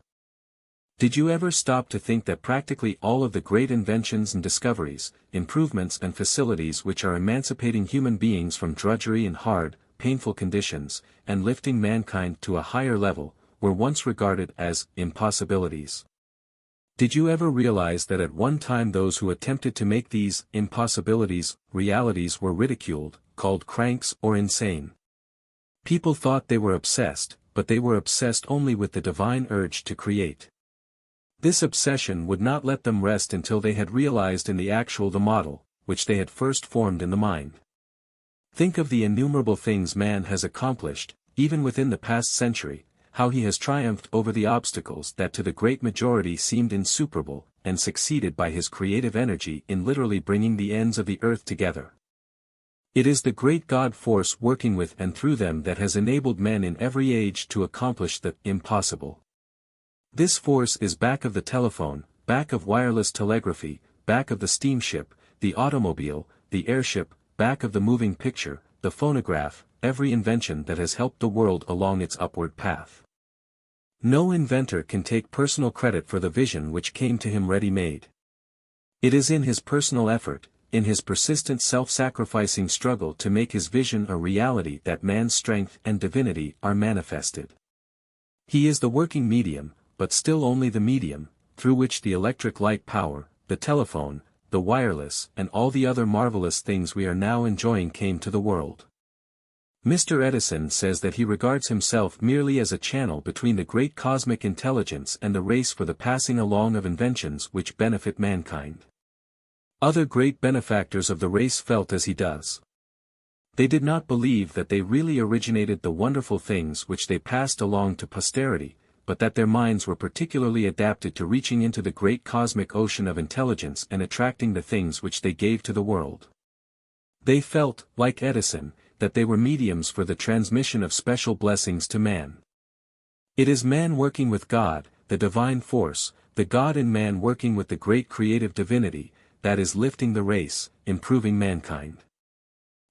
Did you ever stop to think that practically all of the great inventions and discoveries, improvements and facilities which are emancipating human beings from drudgery and hard, painful conditions, and lifting mankind to a higher level, were once regarded as impossibilities? Did you ever realize that at one time those who attempted to make these impossibilities realities were ridiculed, called cranks or insane? People thought they were obsessed, but they were obsessed only with the divine urge to create. This obsession would not let them rest until they had realized in the actual the model, which they had first formed in the mind. Think of the innumerable things man has accomplished, even within the past century, how he has triumphed over the obstacles that to the great majority seemed insuperable, and succeeded by his creative energy in literally bringing the ends of the earth together. It is the great God force working with and through them that has enabled men in every age to accomplish the impossible. This force is back of the telephone, back of wireless telegraphy, back of the steamship, the automobile, the airship, back of the moving picture, the phonograph, every invention that has helped the world along its upward path. No inventor can take personal credit for the vision which came to him ready-made. It is in his personal effort, in his persistent self-sacrificing struggle to make his vision a reality that man's strength and divinity are manifested. He is the working medium, but still only the medium, through which the electric light power, the telephone, the wireless, and all the other marvelous things we are now enjoying came to the world. Mr. Edison says that he regards himself merely as a channel between the great cosmic intelligence and the race for the passing along of inventions which benefit mankind. Other great benefactors of the race felt as he does. They did not believe that they really originated the wonderful things which they passed along to posterity, but that their minds were particularly adapted to reaching into the great cosmic ocean of intelligence and attracting the things which they gave to the world. They felt, like Edison, that they were mediums for the transmission of special blessings to man. It is man working with God, the divine force, the God in man working with the great creative divinity, that is lifting the race, improving mankind.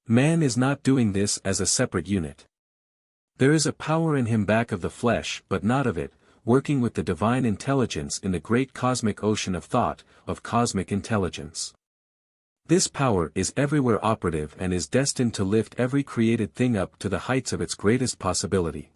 Man is not doing this as a separate unit. There is a power in him back of the flesh but not of it, working with the divine intelligence in the great cosmic ocean of thought, of cosmic intelligence. This power is everywhere operative and is destined to lift every created thing up to the heights of its greatest possibility.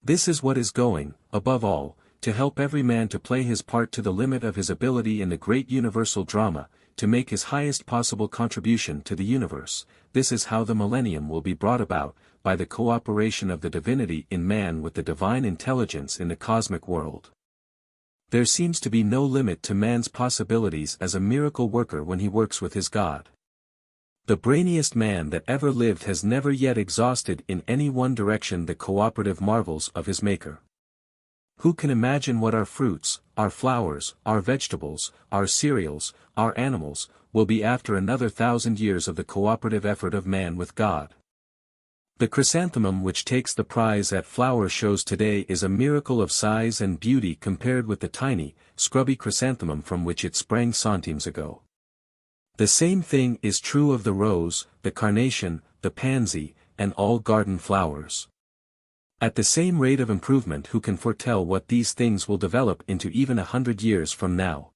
This is what is going, above all, to help every man to play his part to the limit of his ability in the great universal drama, to make his highest possible contribution to the universe. This is how the millennium will be brought about, by the cooperation of the divinity in man with the divine intelligence in the cosmic world. There seems to be no limit to man's possibilities as a miracle worker when he works with his God. The brainiest man that ever lived has never yet exhausted in any one direction the cooperative marvels of his Maker. Who can imagine what our fruits, our flowers, our vegetables, our cereals, our animals, will be after another 1,000 years of the cooperative effort of man with God? The chrysanthemum which takes the prize at flower shows today is a miracle of size and beauty compared with the tiny, scrubby chrysanthemum from which it sprang centimes ago. The same thing is true of the rose, the carnation, the pansy, and all garden flowers. At the same rate of improvement, who can foretell what these things will develop into even 100 years from now?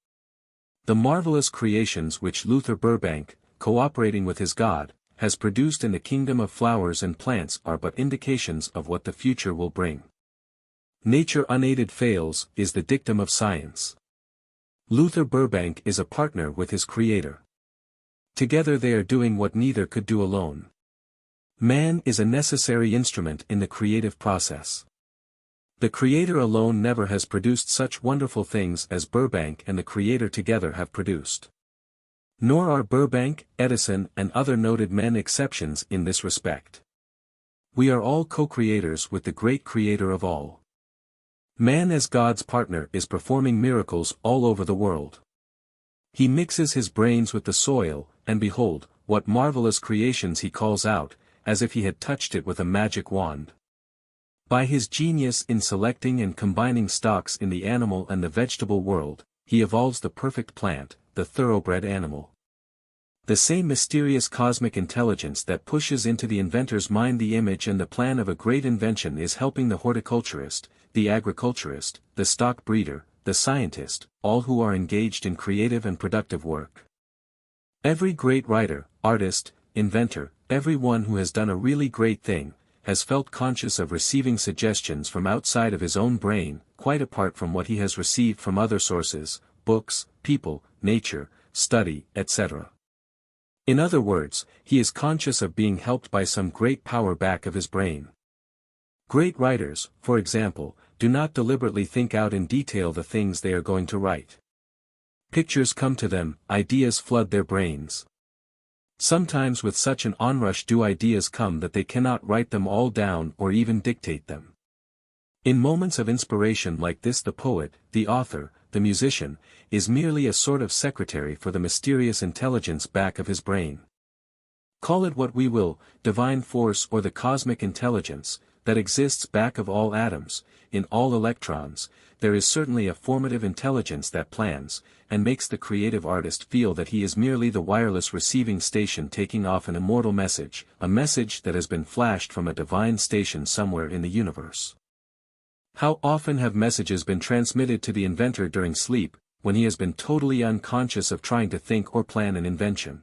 The marvelous creations which Luther Burbank, cooperating with his God, has produced in the kingdom of flowers and plants are but indications of what the future will bring. Nature unaided fails, is the dictum of science. Luther Burbank is a partner with his Creator. Together they are doing what neither could do alone. Man is a necessary instrument in the creative process. The Creator alone never has produced such wonderful things as Burbank and the Creator together have produced. Nor are Burbank, Edison, and other noted men exceptions in this respect. We are all co-creators with the great Creator of all. Man as God's partner is performing miracles all over the world. He mixes his brains with the soil, and behold, what marvelous creations he calls out, as if he had touched it with a magic wand. By his genius in selecting and combining stocks in the animal and the vegetable world, he evolves the perfect plant, the thoroughbred animal. The same mysterious cosmic intelligence that pushes into the inventor's mind the image and the plan of a great invention is helping the horticulturist, the agriculturist, the stock breeder, the scientist, all who are engaged in creative and productive work. Every great writer, artist, inventor, every one who has done a really great thing, has felt conscious of receiving suggestions from outside of his own brain, quite apart from what he has received from other sources, books, people, nature, study, etc. In other words, he is conscious of being helped by some great power back of his brain. Great writers, for example, do not deliberately think out in detail the things they are going to write. Pictures come to them, ideas flood their brains. Sometimes with such an onrush do ideas come that they cannot write them all down or even dictate them. In moments of inspiration like this, the poet, the author, the musician, is merely a sort of secretary for the mysterious intelligence back of his brain. Call it what we will, divine force or the cosmic intelligence, that exists back of all atoms, in all electrons. There is certainly a formative intelligence that plans, and makes the creative artist feel that he is merely the wireless receiving station taking off an immortal message, a message that has been flashed from a divine station somewhere in the universe. How often have messages been transmitted to the inventor during sleep, when he has been totally unconscious of trying to think or plan an invention?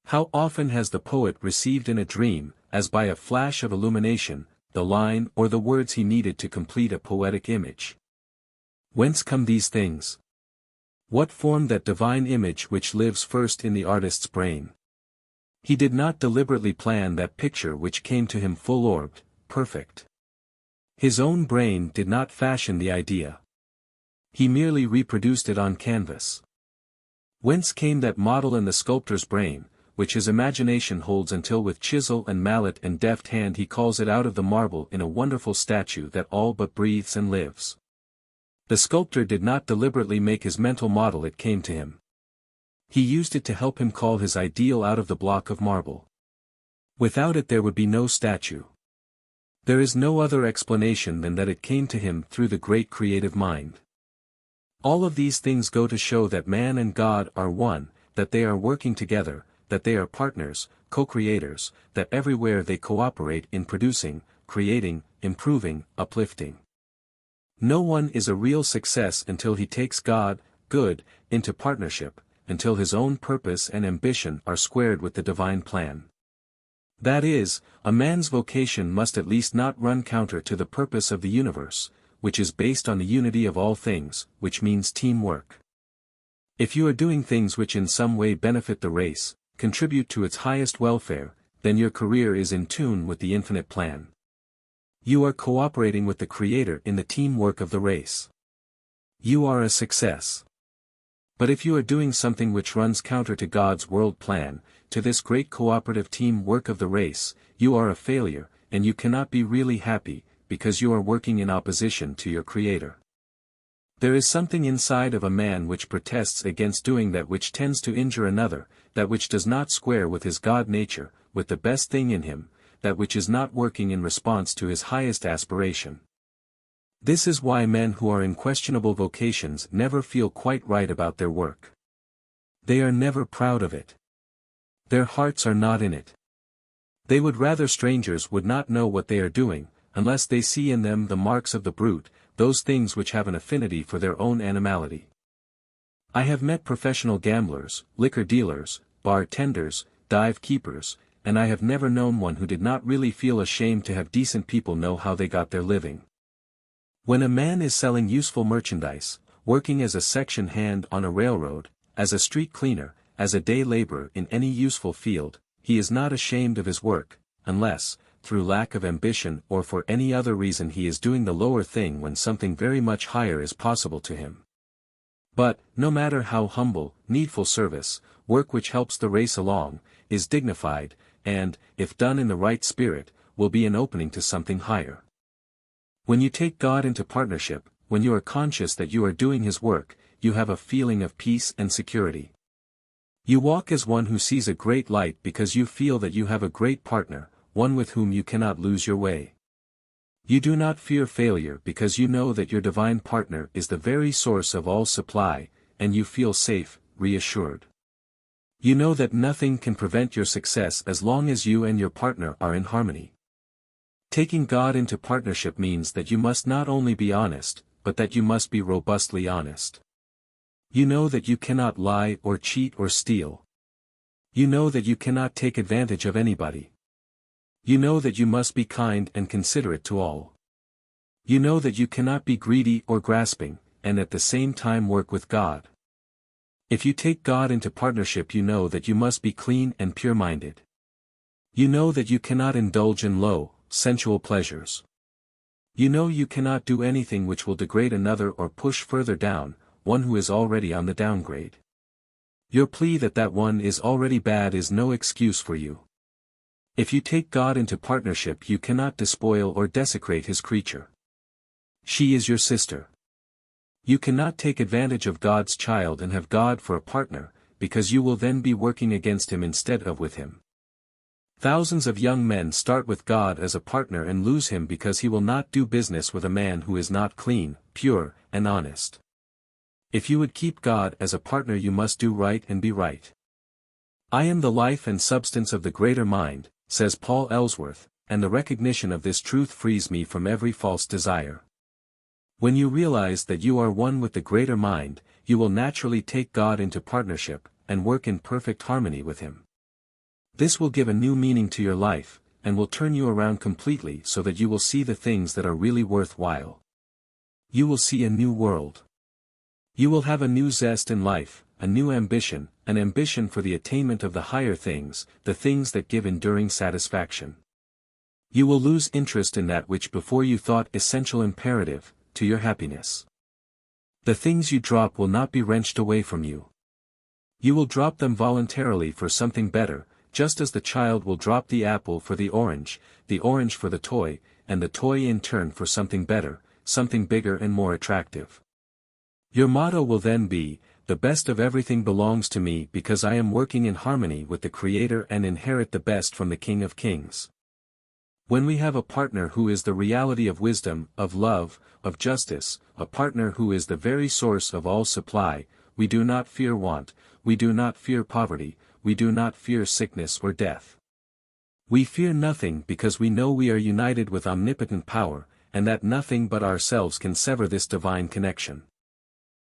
How often has the poet received in a dream, as by a flash of illumination, the line or the words he needed to complete a poetic image? Whence come these things? What formed that divine image which lives first in the artist's brain? He did not deliberately plan that picture which came to him full-orbed, perfect. His own brain did not fashion the idea. He merely reproduced it on canvas. Whence came that model in the sculptor's brain, which his imagination holds until with chisel and mallet and deft hand he calls it out of the marble in a wonderful statue that all but breathes and lives? The sculptor did not deliberately make his mental model, it came to him. He used it to help him call his ideal out of the block of marble. Without it there would be no statue. There is no other explanation than that it came to him through the great creative mind. All of these things go to show that man and God are one, that they are working together, that they are partners, co-creators, that everywhere they cooperate in producing, creating, improving, uplifting. No one is a real success until he takes God, good, into partnership, until his own purpose and ambition are squared with the divine plan. That is, a man's vocation must at least not run counter to the purpose of the universe, which is based on the unity of all things, which means teamwork. If you are doing things which in some way benefit the race, contribute to its highest welfare, then your career is in tune with the infinite plan. You are cooperating with the Creator in the teamwork of the race. You are a success. But if you are doing something which runs counter to God's world plan, to this great cooperative team work of the race, you are a failure, and you cannot be really happy, because you are working in opposition to your Creator. There is something inside of a man which protests against doing that which tends to injure another, that which does not square with his God nature, with the best thing in him, that which is not working in response to his highest aspiration. This is why men who are in questionable vocations never feel quite right about their work. They are never proud of it. Their hearts are not in it. They would rather strangers would not know what they are doing, unless they see in them the marks of the brute, those things which have an affinity for their own animality. I have met professional gamblers, liquor dealers, bar tenders, dive keepers, and I have never known one who did not really feel ashamed to have decent people know how they got their living. When a man is selling useful merchandise, working as a section hand on a railroad, as a street cleaner, as a day laborer in any useful field, he is not ashamed of his work, unless, through lack of ambition or for any other reason, he is doing the lower thing when something very much higher is possible to him. But, no matter how humble, needful service, work which helps the race along, is dignified, and, if done in the right spirit, will be an opening to something higher. When you take God into partnership, when you are conscious that you are doing His work, you have a feeling of peace and security. You walk as one who sees a great light because you feel that you have a great partner, one with whom you cannot lose your way. You do not fear failure because you know that your divine partner is the very source of all supply, and you feel safe, reassured. You know that nothing can prevent your success as long as you and your partner are in harmony. Taking God into partnership means that you must not only be honest, but that you must be robustly honest. You know that you cannot lie or cheat or steal. You know that you cannot take advantage of anybody. You know that you must be kind and considerate to all. You know that you cannot be greedy or grasping, and at the same time work with God. If you take God into partnership, you know that you must be clean and pure-minded. You know that you cannot indulge in low, sensual pleasures. You know you cannot do anything which will degrade another or push further down, one who is already on the downgrade. Your plea that that one is already bad is no excuse for you. If you take God into partnership, you cannot despoil or desecrate His creature. She is your sister. You cannot take advantage of God's child and have God for a partner, because you will then be working against Him instead of with Him. Thousands of young men start with God as a partner and lose Him because He will not do business with a man who is not clean, pure, and honest. If you would keep God as a partner, you must do right and be right. I am the life and substance of the greater mind, says Paul Ellsworth, and the recognition of this truth frees me from every false desire. When you realize that you are one with the greater mind, you will naturally take God into partnership, and work in perfect harmony with Him. This will give a new meaning to your life, and will turn you around completely so that you will see the things that are really worthwhile. You will see a new world. You will have a new zest in life, a new ambition, an ambition for the attainment of the higher things, the things that give enduring satisfaction. You will lose interest in that which before you thought essential imperative, to your happiness. The things you drop will not be wrenched away from you. You will drop them voluntarily for something better, just as the child will drop the apple for the orange for the toy, and the toy in turn for something better, something bigger and more attractive. Your motto will then be, "The best of everything belongs to me because I am working in harmony with the Creator and inherit the best from the King of Kings." When we have a partner who is the reality of wisdom, of love, of justice, a partner who is the very source of all supply, we do not fear want, we do not fear poverty, we do not fear sickness or death. We fear nothing because we know we are united with omnipotent power, and that nothing but ourselves can sever this divine connection.